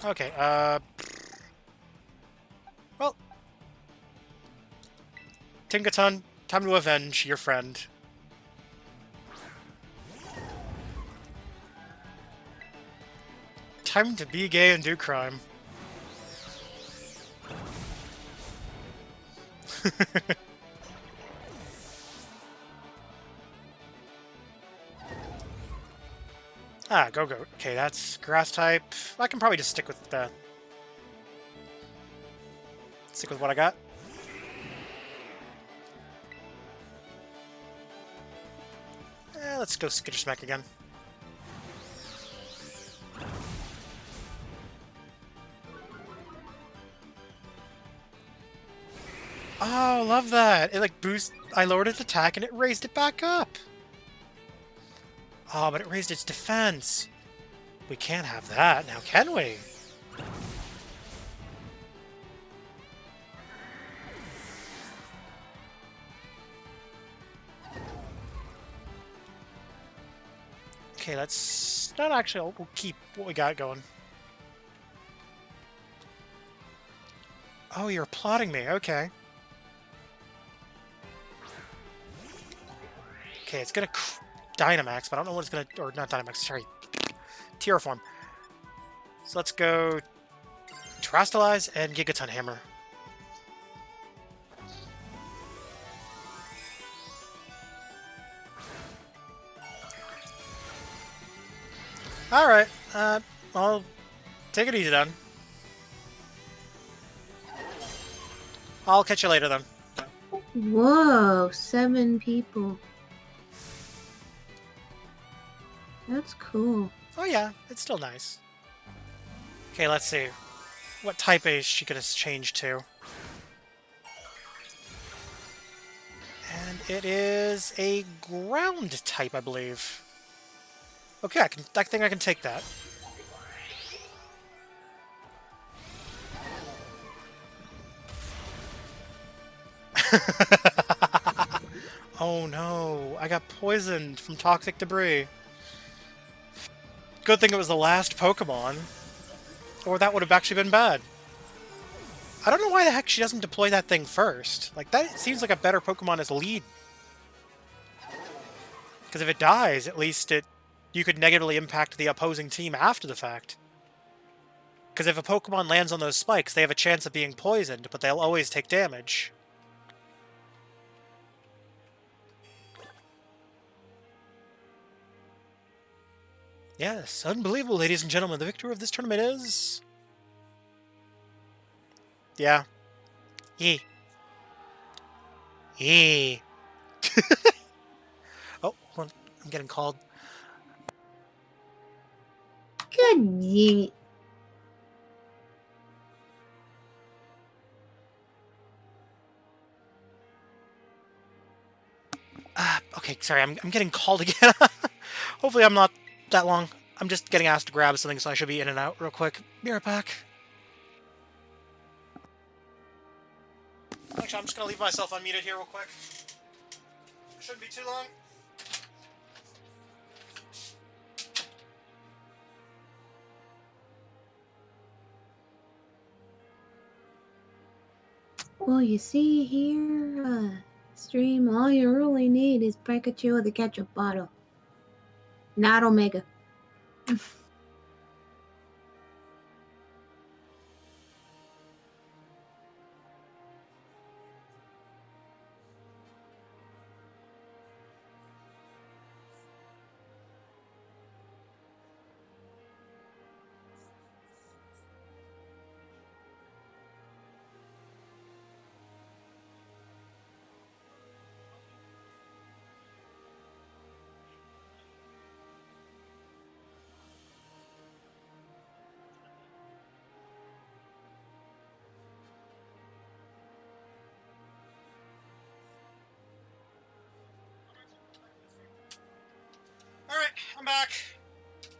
Okay, well. Tinkaton, time to avenge your friend. Time to be gay and do crime. Ah, Go-Go. Okay, that's grass type. I can probably just stick with what I got. Let's go Skitter Smack again. Oh, love that! It like I lowered its attack and it raised it back up! Oh, but it raised its defense! We can't have that now, can we? Okay, let's... Not actually, we'll keep what we got going. Oh, you're plotting me, okay. Okay, it's gonna Dynamax, but I don't know what it's gonna... Or not Dynamax, sorry. Terraform. So let's go Terastallize and Gigaton Hammer. Alright, well, take it easy then. I'll catch you later then. Whoa, 7 people. That's cool. Oh yeah, it's still nice. Okay, let's see. What type is she gonna change to? And it is a ground type, I believe. Okay, I think I can take that. Oh no, I got poisoned from toxic debris. Good thing it was the last Pokemon, or that would have actually been bad. I don't know why the heck she doesn't deploy that thing first. Like, that seems like a better Pokemon as a lead. Because if it dies, at least you could negatively impact the opposing team after the fact. Because if a Pokemon lands on those spikes, they have a chance of being poisoned, but they'll always take damage. Yes, unbelievable, ladies and gentlemen. The victor of this tournament is... Yeah. Yee. Yee. Oh, hold on. I'm getting called. Good yeet. Okay, sorry, I'm getting called again. Hopefully I'm not that long. I'm just getting asked to grab something, so I should be in and out real quick. Be right back. Actually, I'm just gonna leave myself unmuted here real quick. Shouldn't be too long. Well, you see here, stream, all you really need is Pikachu with a ketchup bottle. Not Omega. Alright, I'm back.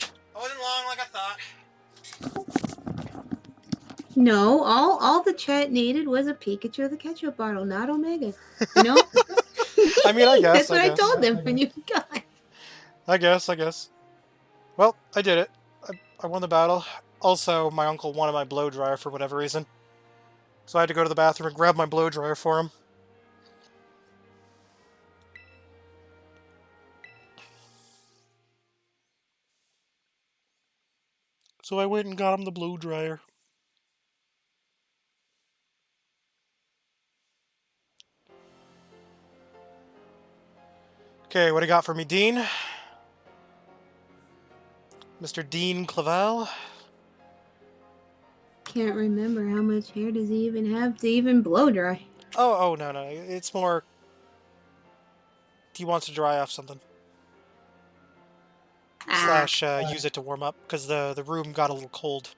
It wasn't long like I thought. No, all the chat needed was a Pikachu with a ketchup bottle, not Omega. You know? I mean, I guess. That's what I told them when you got. I guess. Well, I did it. I won the battle. Also, my uncle wanted my blow dryer for whatever reason. So I had to go to the bathroom and grab my blow dryer for him. So I went and got him the blow dryer. Okay, what do you got for me, Dean? Mr. Dean Clavel? Can't remember how much hair does he even have to even blow dry. Oh, no. It's more... He wants to dry off something. Slash, use it to warm up, because the room got a little cold.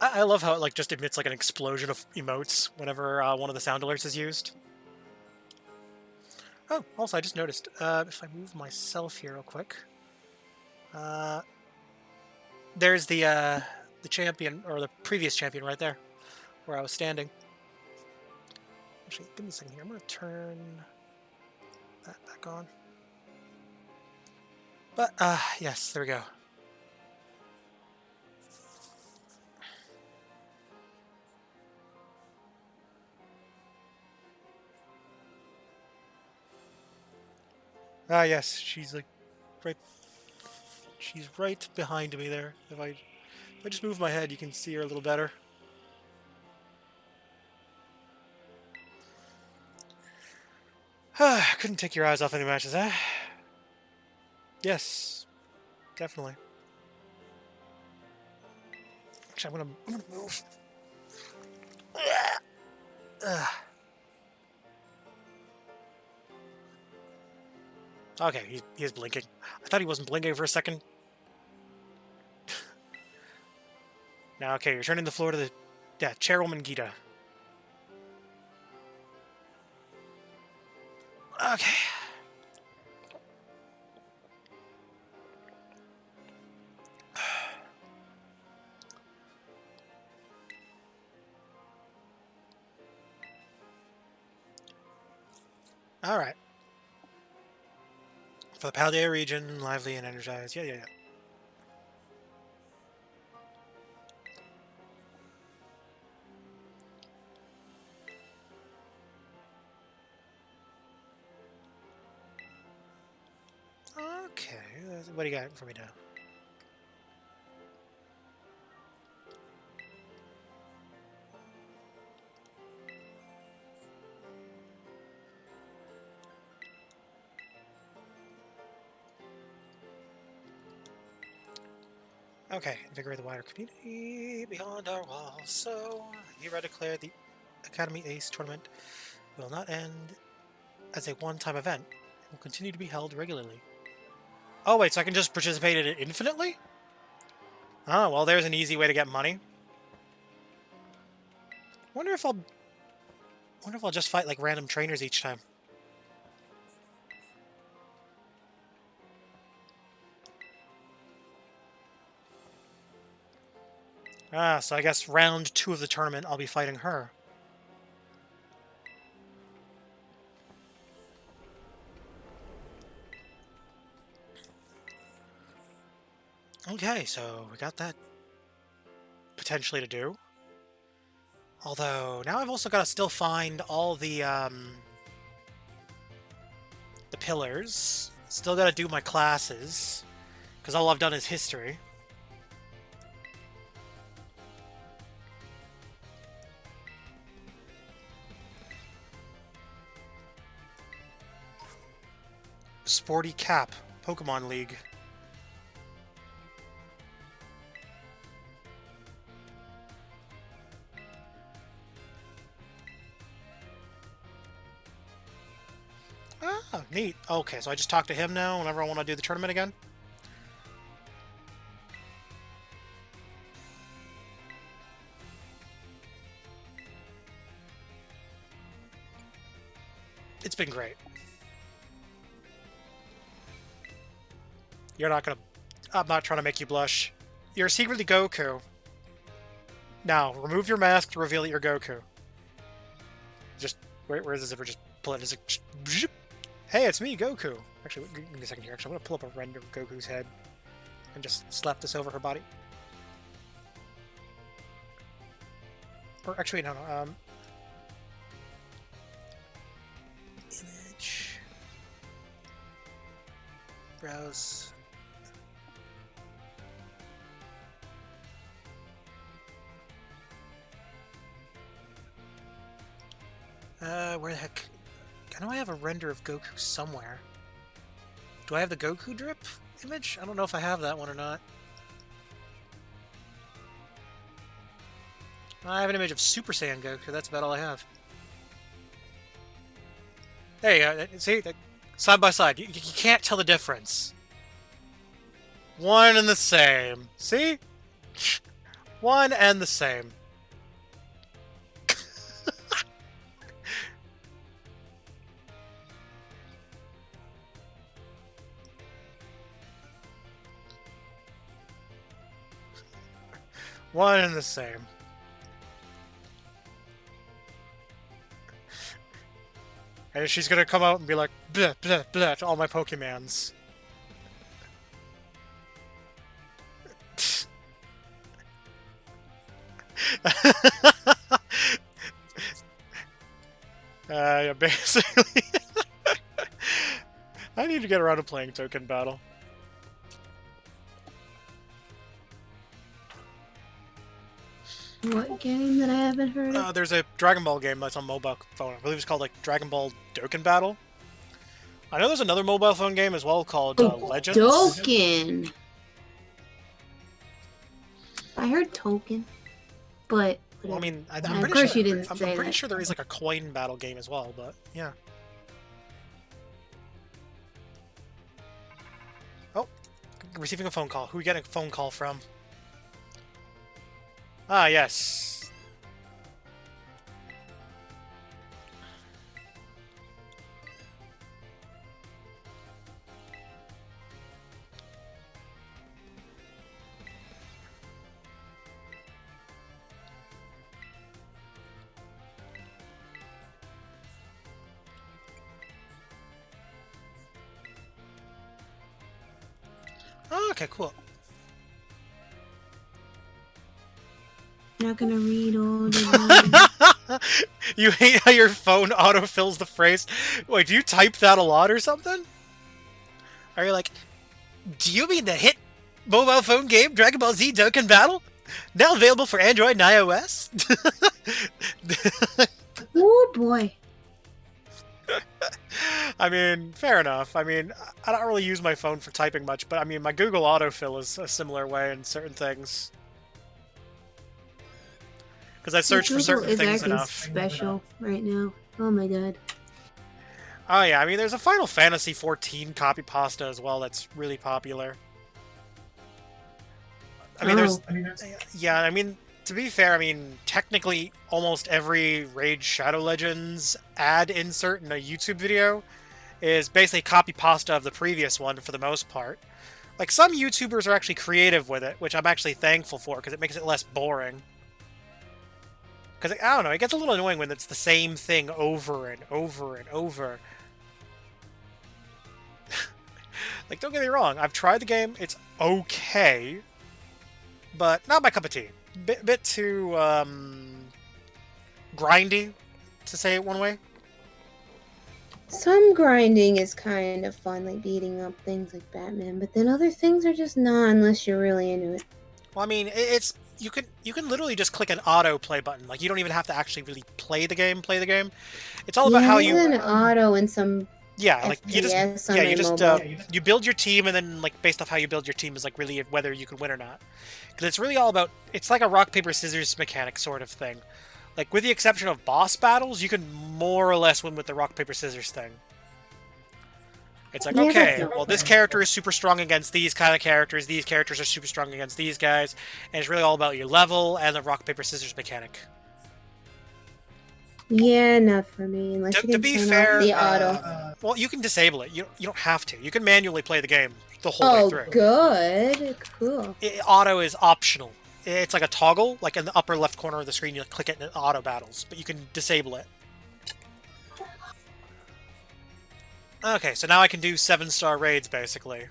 I love how it like just emits like an explosion of emotes whenever one of the sound alerts is used. Oh, also I just noticed, if I move myself here real quick, there's the champion, or the previous champion right there, where I was standing. Actually, give me a second here, I'm going to turn that back on. But, yes, there we go. Ah, yes, she's like right. She's right behind me there. If I just move my head, you can see her a little better. Couldn't take your eyes off any matches, eh? Yes, definitely. Actually, I'm gonna move. Okay, he is blinking. I thought he wasn't blinking for a second. Now, okay, you're turning the floor to the... Yeah, Chairwoman Gita. Okay. All right. For the Paldea region, lively and energized. Yeah. Okay, what do you got for me now? Okay, invigorate the wider community beyond our walls. So, hereby declare the Academy Ace tournament will not end as a one-time event. It will continue to be held regularly. Oh wait, so I can just participate in it infinitely? Oh, well there's an easy way to get money. Wonder if I'll just fight like random trainers each time. Ah, so I guess round 2 of the tournament I'll be fighting her. Okay, so we got that potentially to do. Although, now I've also got to still find all the pillars. Still got to do my classes, because all I've done is history. Sporty Cap, Pokemon League. Ah, neat. Okay, so I just talk to him now whenever I want to do the tournament again? It's been great. You're not gonna... I'm not trying to make you blush. You're secretly Goku. Now, remove your mask to reveal that you're Goku. Just... Where is the zipper? Just pull it. Just like... Hey, it's me, Goku! Actually, give me a second here. Actually, I'm gonna pull up a render of Goku's head and just slap this over her body. Or actually, no. Image. Browse. Where the heck? I know I have a render of Goku somewhere. Do I have the Goku drip image? I don't know if I have that one or not. I have an image of Super Saiyan Goku. That's about all I have. There you go. See? Side by side. You can't tell the difference. One and the same. See? One and the same. One and the same. And she's gonna come out and be like, bleh, bleh, bleh, to all my Pokemons. Yeah, basically. I need to get around to playing Token Battle. What game that I haven't heard of? There's a Dragon Ball game that's on mobile phone. I believe it's called like Dragon Ball Dokkan Battle. I know there's another mobile phone game as well called Legends. Dokkan. I heard Token, but well, I mean, I'm of pretty course sure, you didn't I'm say pretty that. sure there is like a coin battle game as well, but yeah. Oh, receiving a phone call. Who are we getting a phone call from? Ah, yes. Oh, okay, cool. Not gonna read all the You hate how your phone autofills the phrase. Wait, do you type that a lot or something? Are you like, do you mean the hit mobile phone game Dragon Ball Z Dokkan Battle? Now available for Android and iOS? Oh boy. I mean, fair enough. I mean, I don't really use my phone for typing much, but I mean, my Google autofill is a similar way in certain things. Because I search for certain Google things is acting enough. special right now. Oh my god. Oh yeah, I mean, there's a Final Fantasy XIV copy pasta as well that's really popular. I mean, yeah, I mean, to be fair, I mean, technically, almost every Raid Shadow Legends ad insert in a YouTube video is basically copy pasta of the previous one for the most part. Like, some YouTubers are actually creative with it, which I'm actually thankful for, because it makes it less boring. Because, I don't know, it gets a little annoying when it's the same thing over and over and over. Like, don't get me wrong, I've tried the game, it's okay, but not my cup of tea. Bit too, grindy, to say it one way. Some grinding is kind of fun, like beating up things like Batman, but then other things are just not unless you're really into it. Well, I mean, it's you can literally just click an auto play button. Like, you don't even have to actually really play the game. It's all about how you an auto and some like FPS on my mobile. you build your team, and then like based off how you build your team is like really whether you can win or not. Because it's really all about, it's like a rock paper scissors mechanic sort of thing. Like, with the exception of boss battles, you can more or less win with the rock paper scissors thing. It's like, okay, well, this character is super strong against these kind of characters, these characters are super strong against these guys, and it's really all about your level and the rock paper scissors mechanic. Yeah, not for me. Unless you To can be turn fair, off the auto. well, you can disable it. You don't have to. You can manually play the game the whole way through. Good. Cool. Auto is optional. It's like a toggle, like in the upper left corner of the screen, you click it and it auto battles, but you can disable it. Okay, so now I can do 7-star raids, basically.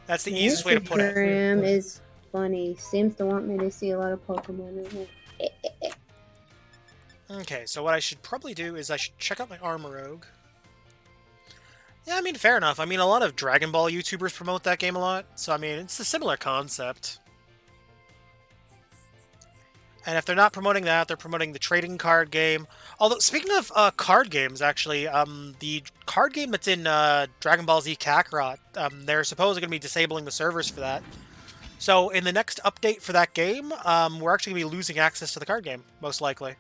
That's the easiest way to put it. Instagram is funny. Seems to want me to see a lot of Pokemon in it. Okay, so what I should probably do is I should check out my Armor Rogue. Yeah, I mean, fair enough. I mean, a lot of Dragon Ball YouTubers promote that game a lot, so I mean, it's a similar concept. And if they're not promoting that, they're promoting the trading card game. Although, speaking of card games, actually, the card game that's in Dragon Ball Z Kakarot, they're supposedly going to be disabling the servers for that. So, in the next update for that game, we're actually going to be losing access to the card game, most likely.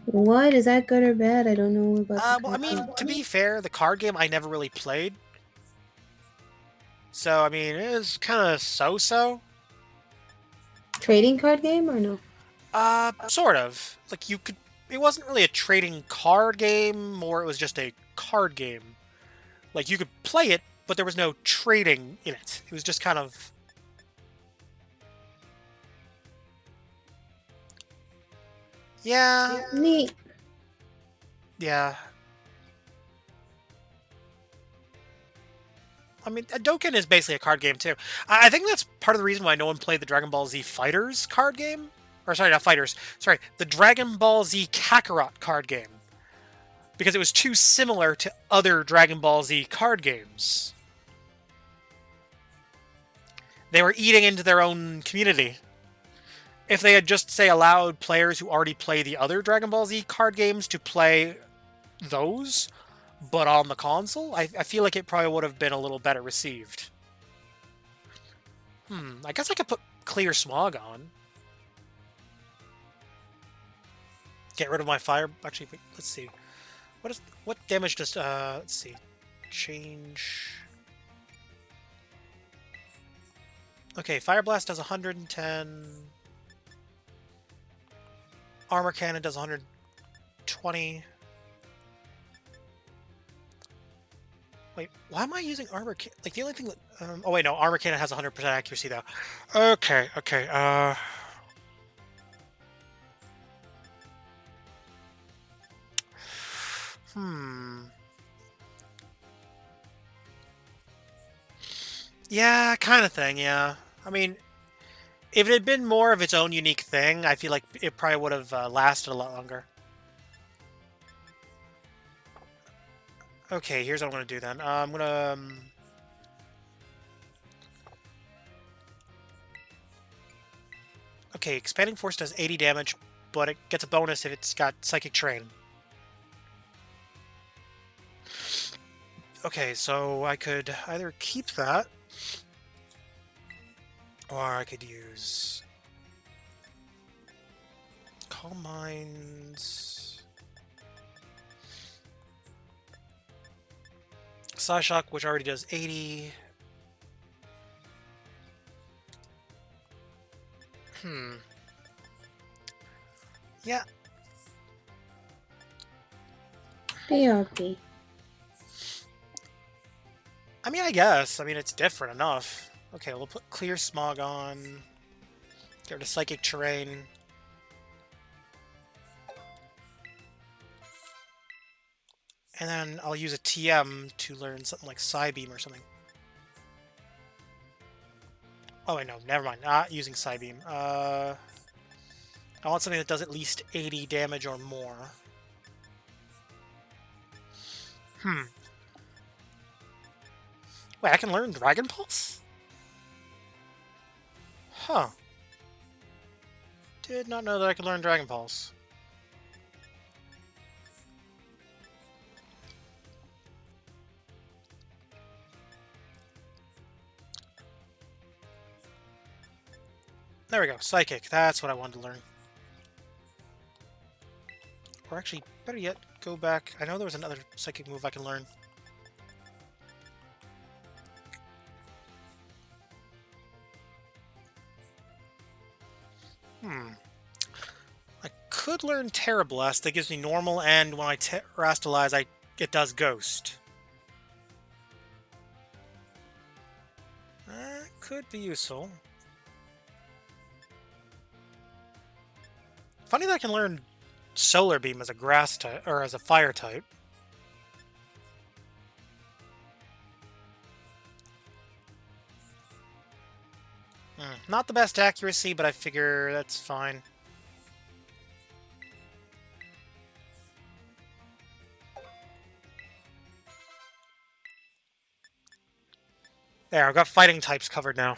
What? Is that good or bad? I don't know about well, I mean, to be fair, the card game I never really played. So, I mean, it was kind of so-so. Trading card game or no? Sort of. Like, you could... It wasn't really a trading card game, more it was just a card game. Like, you could play it, but there was no trading in it. It was just kind of... Yeah. Neat. Yeah. I mean, Dokkan is basically a card game, too. I think that's part of the reason why no one played the Dragon Ball Z Fighters card game. Or, sorry, not Fighters. Sorry, the Dragon Ball Z Kakarot card game. Because it was too similar to other Dragon Ball Z card games. They were eating into their own community. If they had just, say, allowed players who already play the other Dragon Ball Z card games to play those, but on the console, I feel like it probably would have been a little better received. I guess I could put Clear Smog on. Get rid of my fire. Actually, wait, let's see. What damage does let's see. Change. Okay, Fire Blast does 110. Armor Cannon does 120. Wait, why am I using Armor Cannon? Like, the only thing that... oh, wait, no. Armor Cannon has 100% accuracy, though. Okay. Yeah, kind of thing, yeah. I mean, if it had been more of its own unique thing, I feel like it probably would have lasted a lot longer. Okay, here's what I'm going to do then. I'm going to... Okay, Expanding Force does 80 damage, but it gets a bonus if it's got Psychic Terrain. Okay, so I could either keep that, or I could use Calm Minds, Psyshock, which already does 80. Yeah. BRB. I mean, I guess. I mean, it's different enough. Okay, we'll put Clear Smog on. Get rid of Psychic Terrain. And then I'll use a TM to learn something like Psybeam or something. Oh, wait, no. Never mind. Not using Psybeam. I want something that does at least 80 damage or more. Wait, I can learn Dragon Pulse? Huh. Did not know that I could learn Dragon Pulse. There we go. Psychic. That's what I wanted to learn. Or actually, better yet, go back. I know there was another Psychic move I can learn. I could learn Terra Blast. That gives me normal, and when I Terastalize, it does Ghost. That could be useful. Funny that I can learn Solar Beam as a grass type, or as a fire type. Not the best accuracy, but I figure that's fine. There, I've got fighting types covered now.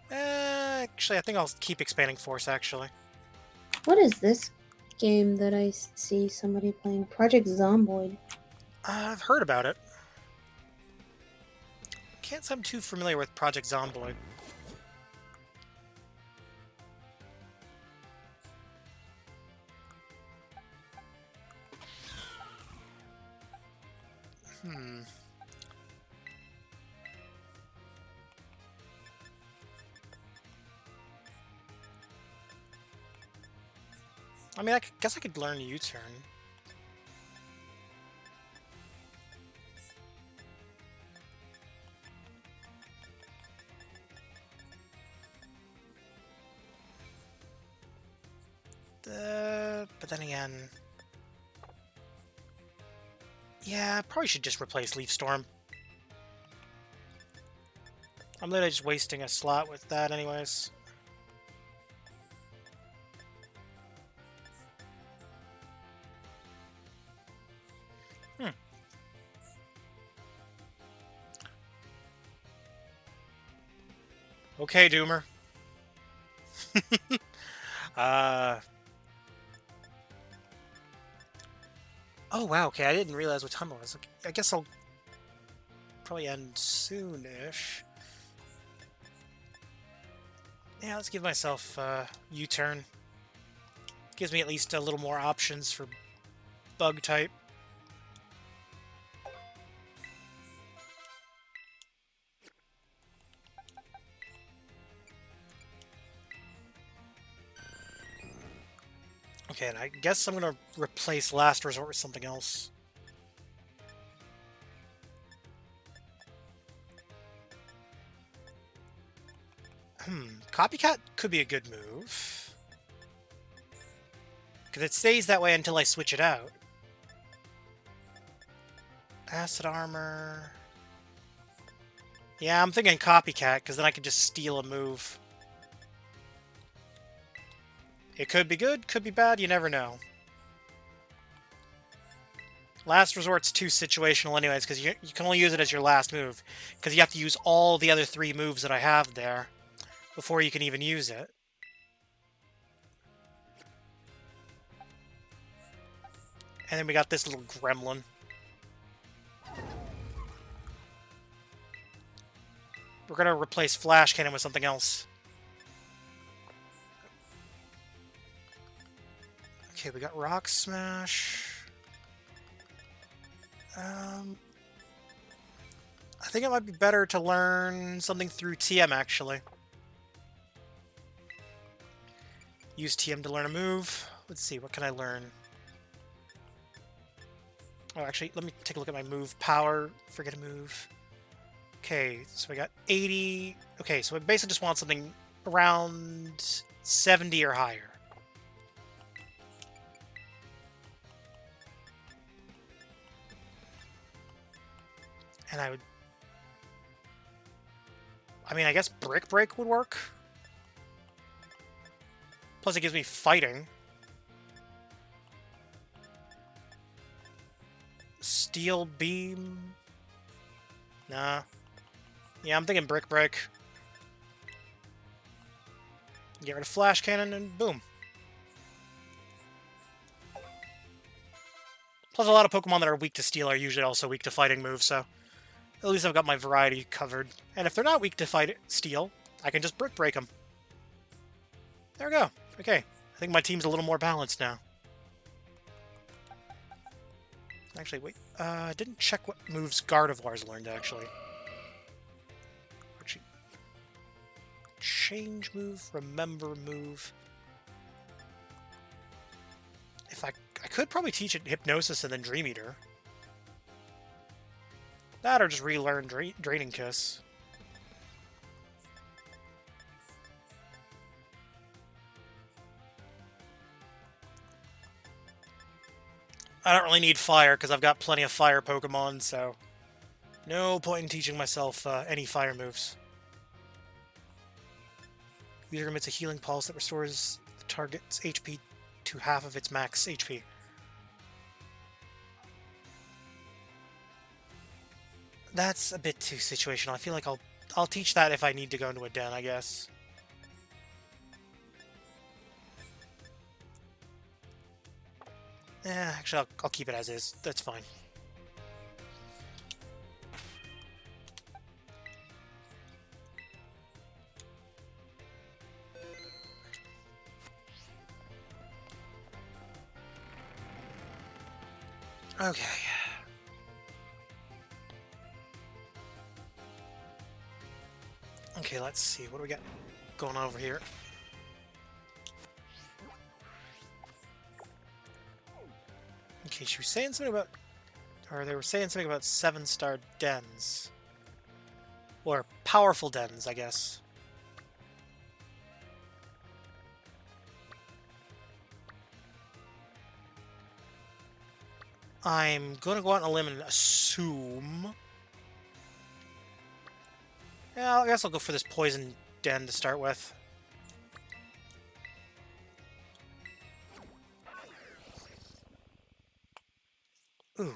Actually, I think I'll keep Expanding Force, actually. What is this game that I see somebody playing? Project Zomboid. I've heard about it. Can't say I'm too familiar with Project Zomboid. I mean, I guess I could learn U-turn. But then again... Yeah, I probably should just replace Leaf Storm. I'm literally just wasting a slot with that anyways. Okay, Doomer. Oh, wow, okay, I didn't realize what time it was. Okay, I guess I'll probably end soon-ish. Yeah, let's give myself U-turn. Gives me at least a little more options for bug type. Okay, and I guess I'm going to replace Last Resort with something else. Copycat could be a good move. Because it stays that way until I switch it out. Acid Armor... Yeah, I'm thinking Copycat, because then I can just steal a move. It could be good, could be bad, you never know. Last Resort's too situational anyways, because you can only use it as your last move. Because you have to use all the other 3 moves that I have there before you can even use it. And then we got this little gremlin. We're going to replace Flash Cannon with something else. Okay, we got Rock Smash. I think it might be better to learn something through TM, actually. Use TM to learn a move. Let's see, what can I learn? Oh, actually, let me take a look at my move. Power, forget a move. Okay, so we got 80. Okay, so I basically just want something around 70 or higher. And I mean, I guess Brick Break would work. Plus it gives me fighting. Steel Beam? Nah. Yeah, I'm thinking Brick Break. Get rid of Flash Cannon and boom. Plus a lot of Pokemon that are weak to Steel are usually also weak to fighting moves, so at least I've got my variety covered. And if they're not weak to Steel, I can just Brick Break them. There we go. Okay. I think my team's a little more balanced now. Actually, wait. I didn't check what moves Gardevoir's learned, actually. Change move, remember move. If I could probably teach it Hypnosis and then Dream Eater. That or just relearn Draining Kiss. I don't really need fire because I've got plenty of fire Pokemon, so no point in teaching myself any fire moves. User emits a healing pulse that restores the target's HP to half of its max HP. That's a bit too situational. I feel like I'll teach that if I need to go into a den, I guess. Actually, I'll keep it as is. That's fine. Okay. Okay, let's see. What do we got going on over here? Okay, she was saying something about... Or they were saying something about 7-star dens. Or powerful dens, I guess. I'm gonna go out on a limb and assume... Yeah, I guess I'll go for this poison den to start with. Ooh.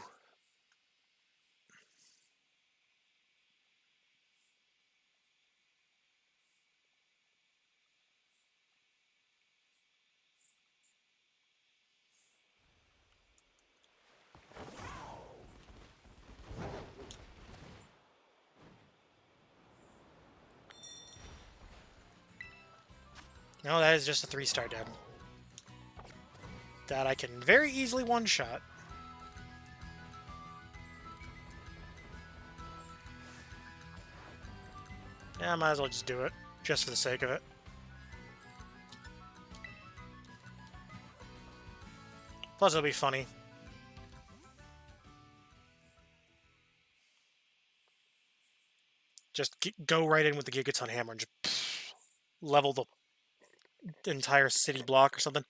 No, that is just a 3-star den. That I can very easily one-shot. Yeah, I might as well just do it, just for the sake of it. Plus, it'll be funny. Just go right in with the Gigaton Hammer and just... level the entire city block or something.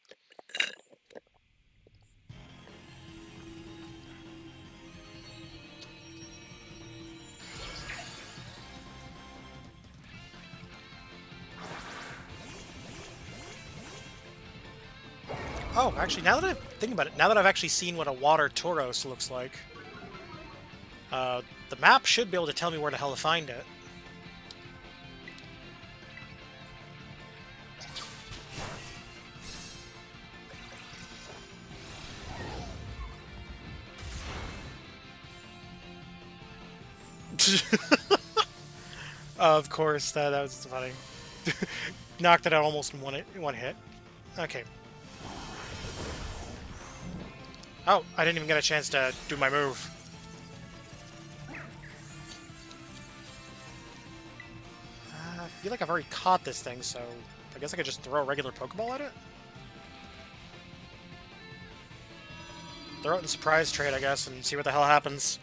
Oh, actually, now that I'm thinking about it, now that I've actually seen what a water Tauros looks like, the map should be able to tell me where the hell to find it. Of course, that was funny. Knocked it out almost in one hit. Okay. Oh, I didn't even get a chance to do my move. I feel like I've already caught this thing, so I guess I could just throw a regular Pokeball at it? Throw it in surprise trade, I guess, and see what the hell happens.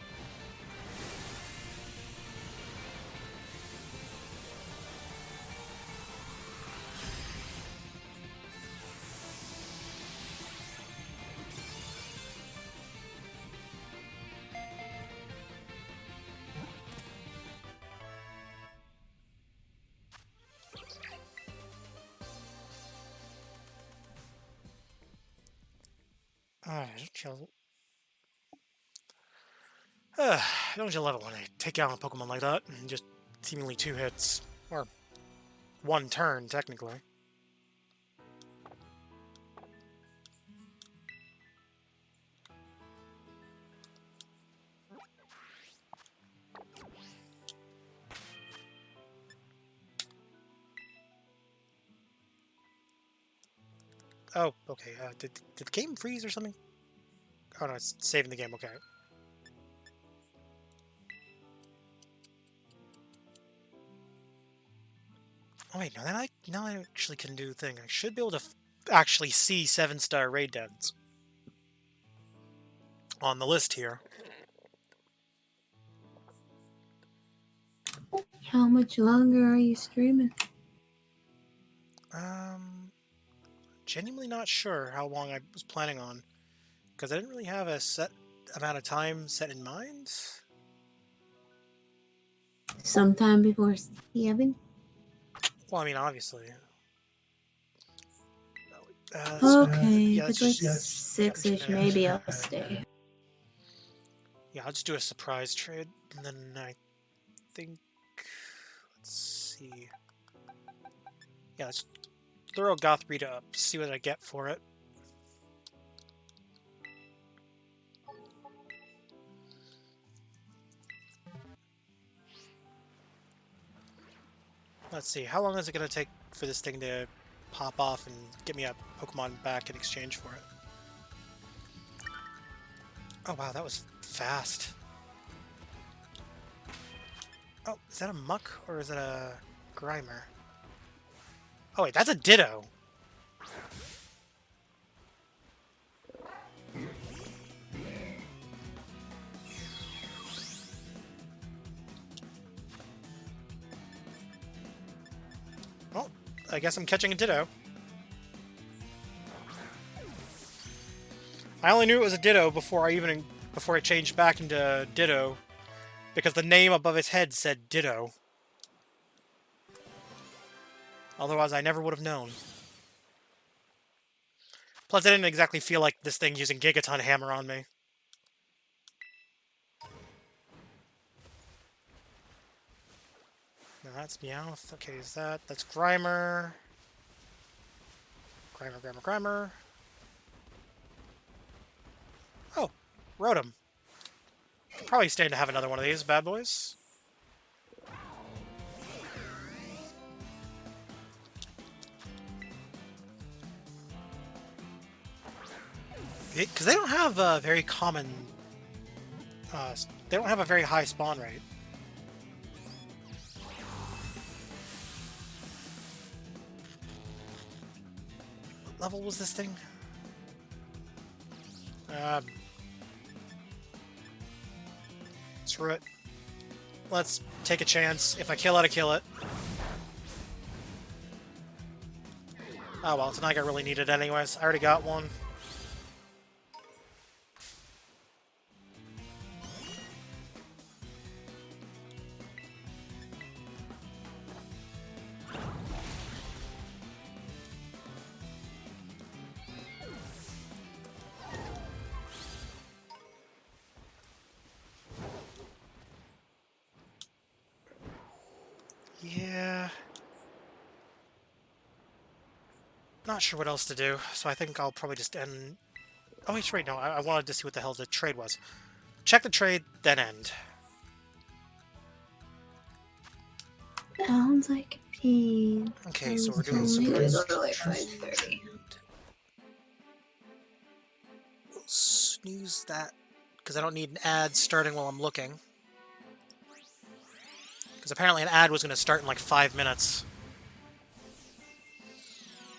Don't you love it when they take out a Pokemon like that and just seemingly 2 hits? Or 1 turn, technically. Oh, okay. Did the game freeze or something? Oh no, it's saving the game. Okay. Oh wait, now I actually can do a thing. I should be able to actually see 7-star raid dens on the list here. How much longer are you streaming? Genuinely not sure how long I was planning on, because I didn't really have a set amount of time set in mind. Sometime before 7? Well, I mean, obviously. Okay, if it's like 6-ish, maybe I'll stay. Yeah, I'll just do a surprise trade, and then I think... Let's see... Yeah, let's throw Gothorita up, see what I get for it. Let's see, how long is it going to take for this thing to pop off and get me a Pokemon back in exchange for it? Oh wow, that was fast. Oh, is that a Muck or is it a Grimer? Oh wait, that's a Ditto! Well, I guess I'm catching a Ditto. I only knew it was a Ditto before I changed back into Ditto, because the name above his head said Ditto. Otherwise, I never would have known. Plus, I didn't exactly feel like this thing using Gigaton Hammer on me. No, that's Meowth. Okay, is that's Grimer. Grimer. Oh, Rotom. Probably staying to have another one of these bad boys. Because they don't have a very common... they don't have a very high spawn rate. What level was this thing? Screw it. Let's take a chance. If I kill it, I kill it. Oh well, it's not like I really need it anyways. I already got one. Yeah. Not sure what else to do, so I think I'll probably just end... Oh, wait, no, I wanted to see what the hell the trade was. Check the trade, then end. Sounds like a pain. Okay, so we're doing only gonna surprise. go to like 5:30. We'll snooze that, because I don't need an ad starting while I'm looking. Because apparently an ad was going to start in like 5 minutes.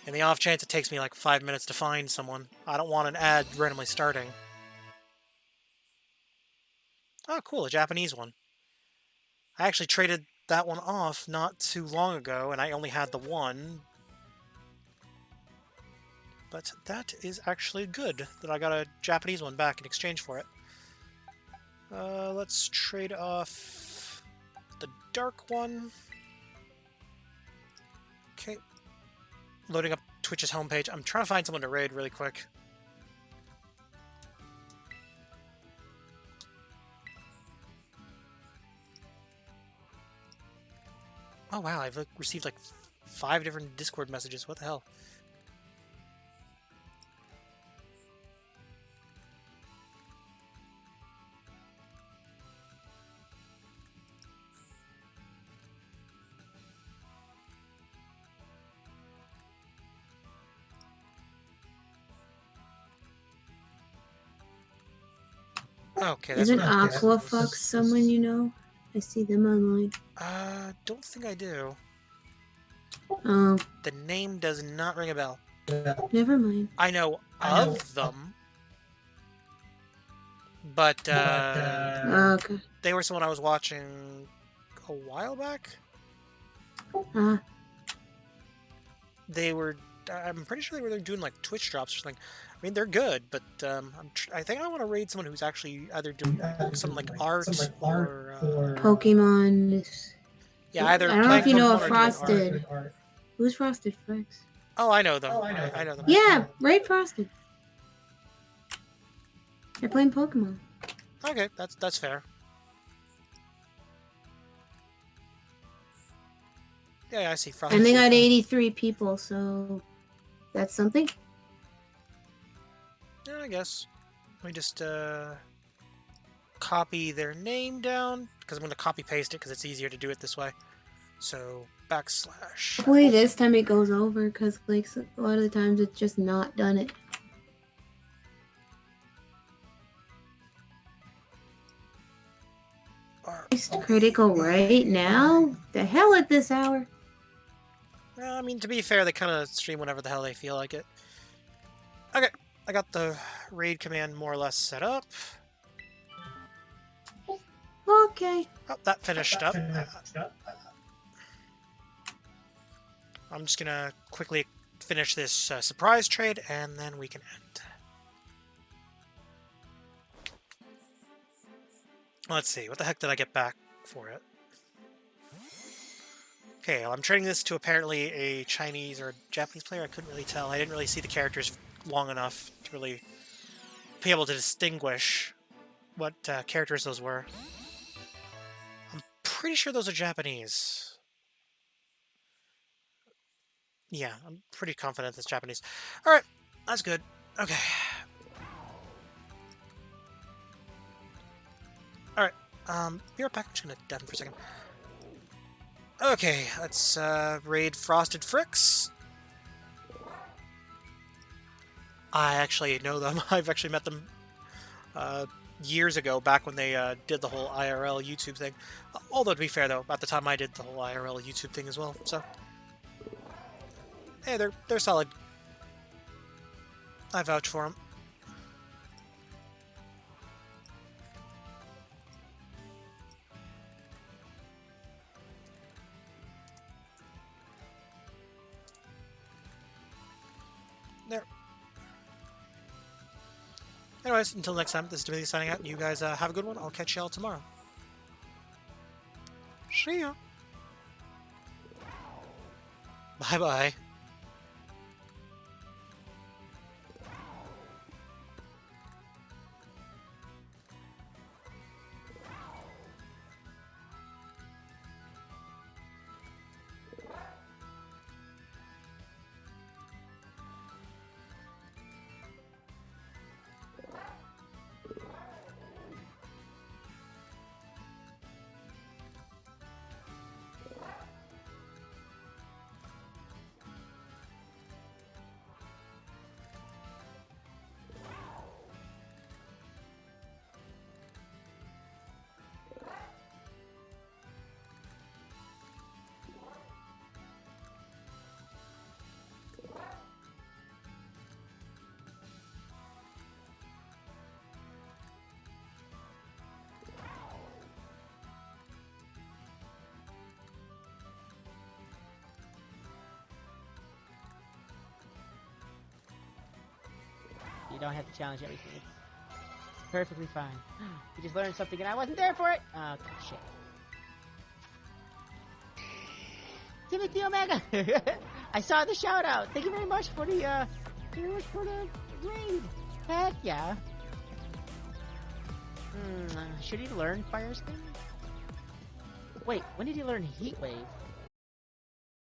In the off chance it takes me like 5 minutes to find someone, I don't want an ad randomly starting. Oh, cool, a Japanese one. I actually traded that one off not too long ago, and I only had the one. But that is actually good, that I got a Japanese one back in exchange for it. Let's trade off the dark one. Okay. Loading up Twitch's homepage. I'm trying to find someone to raid really quick. Oh wow, I've received like 5 different Discord messages. What the hell? Okay, that's Isn't what Aquafox someone you know? I see them online. Don't think I do. Oh, The name does not ring a bell. never mind. I know of them, but Okay. they were someone I was watching a while back. They were, I'm pretty sure they were doing like Twitch drops or something. I mean, they're good, but I think I want to raid someone who's actually either doing something like art or Pokemon. yeah, either I don't know if you know Pokemon a or doing art. Frosted. Who's Frosted Frex? Oh, I know them. I know them. Yeah, raid Frosted. They're playing Pokemon. Okay, that's fair. Yeah, I see. Frosted. And they got 83 people, so that's something. Yeah, I guess. Let me just copy their name down, because I'm going to copy paste it because it's easier to do it this way. So backslash. Hopefully this time it goes over, because like a lot of the times it's just not done it. Critical right now? The hell at this hour? Well, I mean, to be fair, they kind of stream whenever the hell they feel like it. Okay, I got the raid command more or less set up. Okay. Oh, that finished up. I'm just gonna quickly finish this surprise trade, and then we can end. Let's see, what the heck did I get back for it? Okay, well, I'm trading this to apparently a Chinese or Japanese player. I couldn't really tell. I didn't really see the characters long enough to really be able to distinguish what characters those were. I'm pretty sure those are Japanese. Yeah, I'm pretty confident it's Japanese. Alright, that's good. Okay. Alright, be right back. I'm just gonna deafen for a second. Okay, let's raid Frosted Fricks. I actually know them. I've actually met them years ago, back when they did the whole IRL YouTube thing. Although, to be fair, though, at the time I did the whole IRL YouTube thing as well, so... Hey, they're solid. I vouch for them. Anyways, until next time, this is Timothy signing out. You guys have a good one. I'll catch y'all tomorrow. See ya. Bye-bye. You don't have to challenge everything. It's perfectly fine. You just learned something and I wasn't there for it. Oh, shit. Timothy Omega! I saw the shout out. Thank you very much for the raid. Heck yeah. Should he learn Fire Spin? Wait, when did he learn Heat Wave?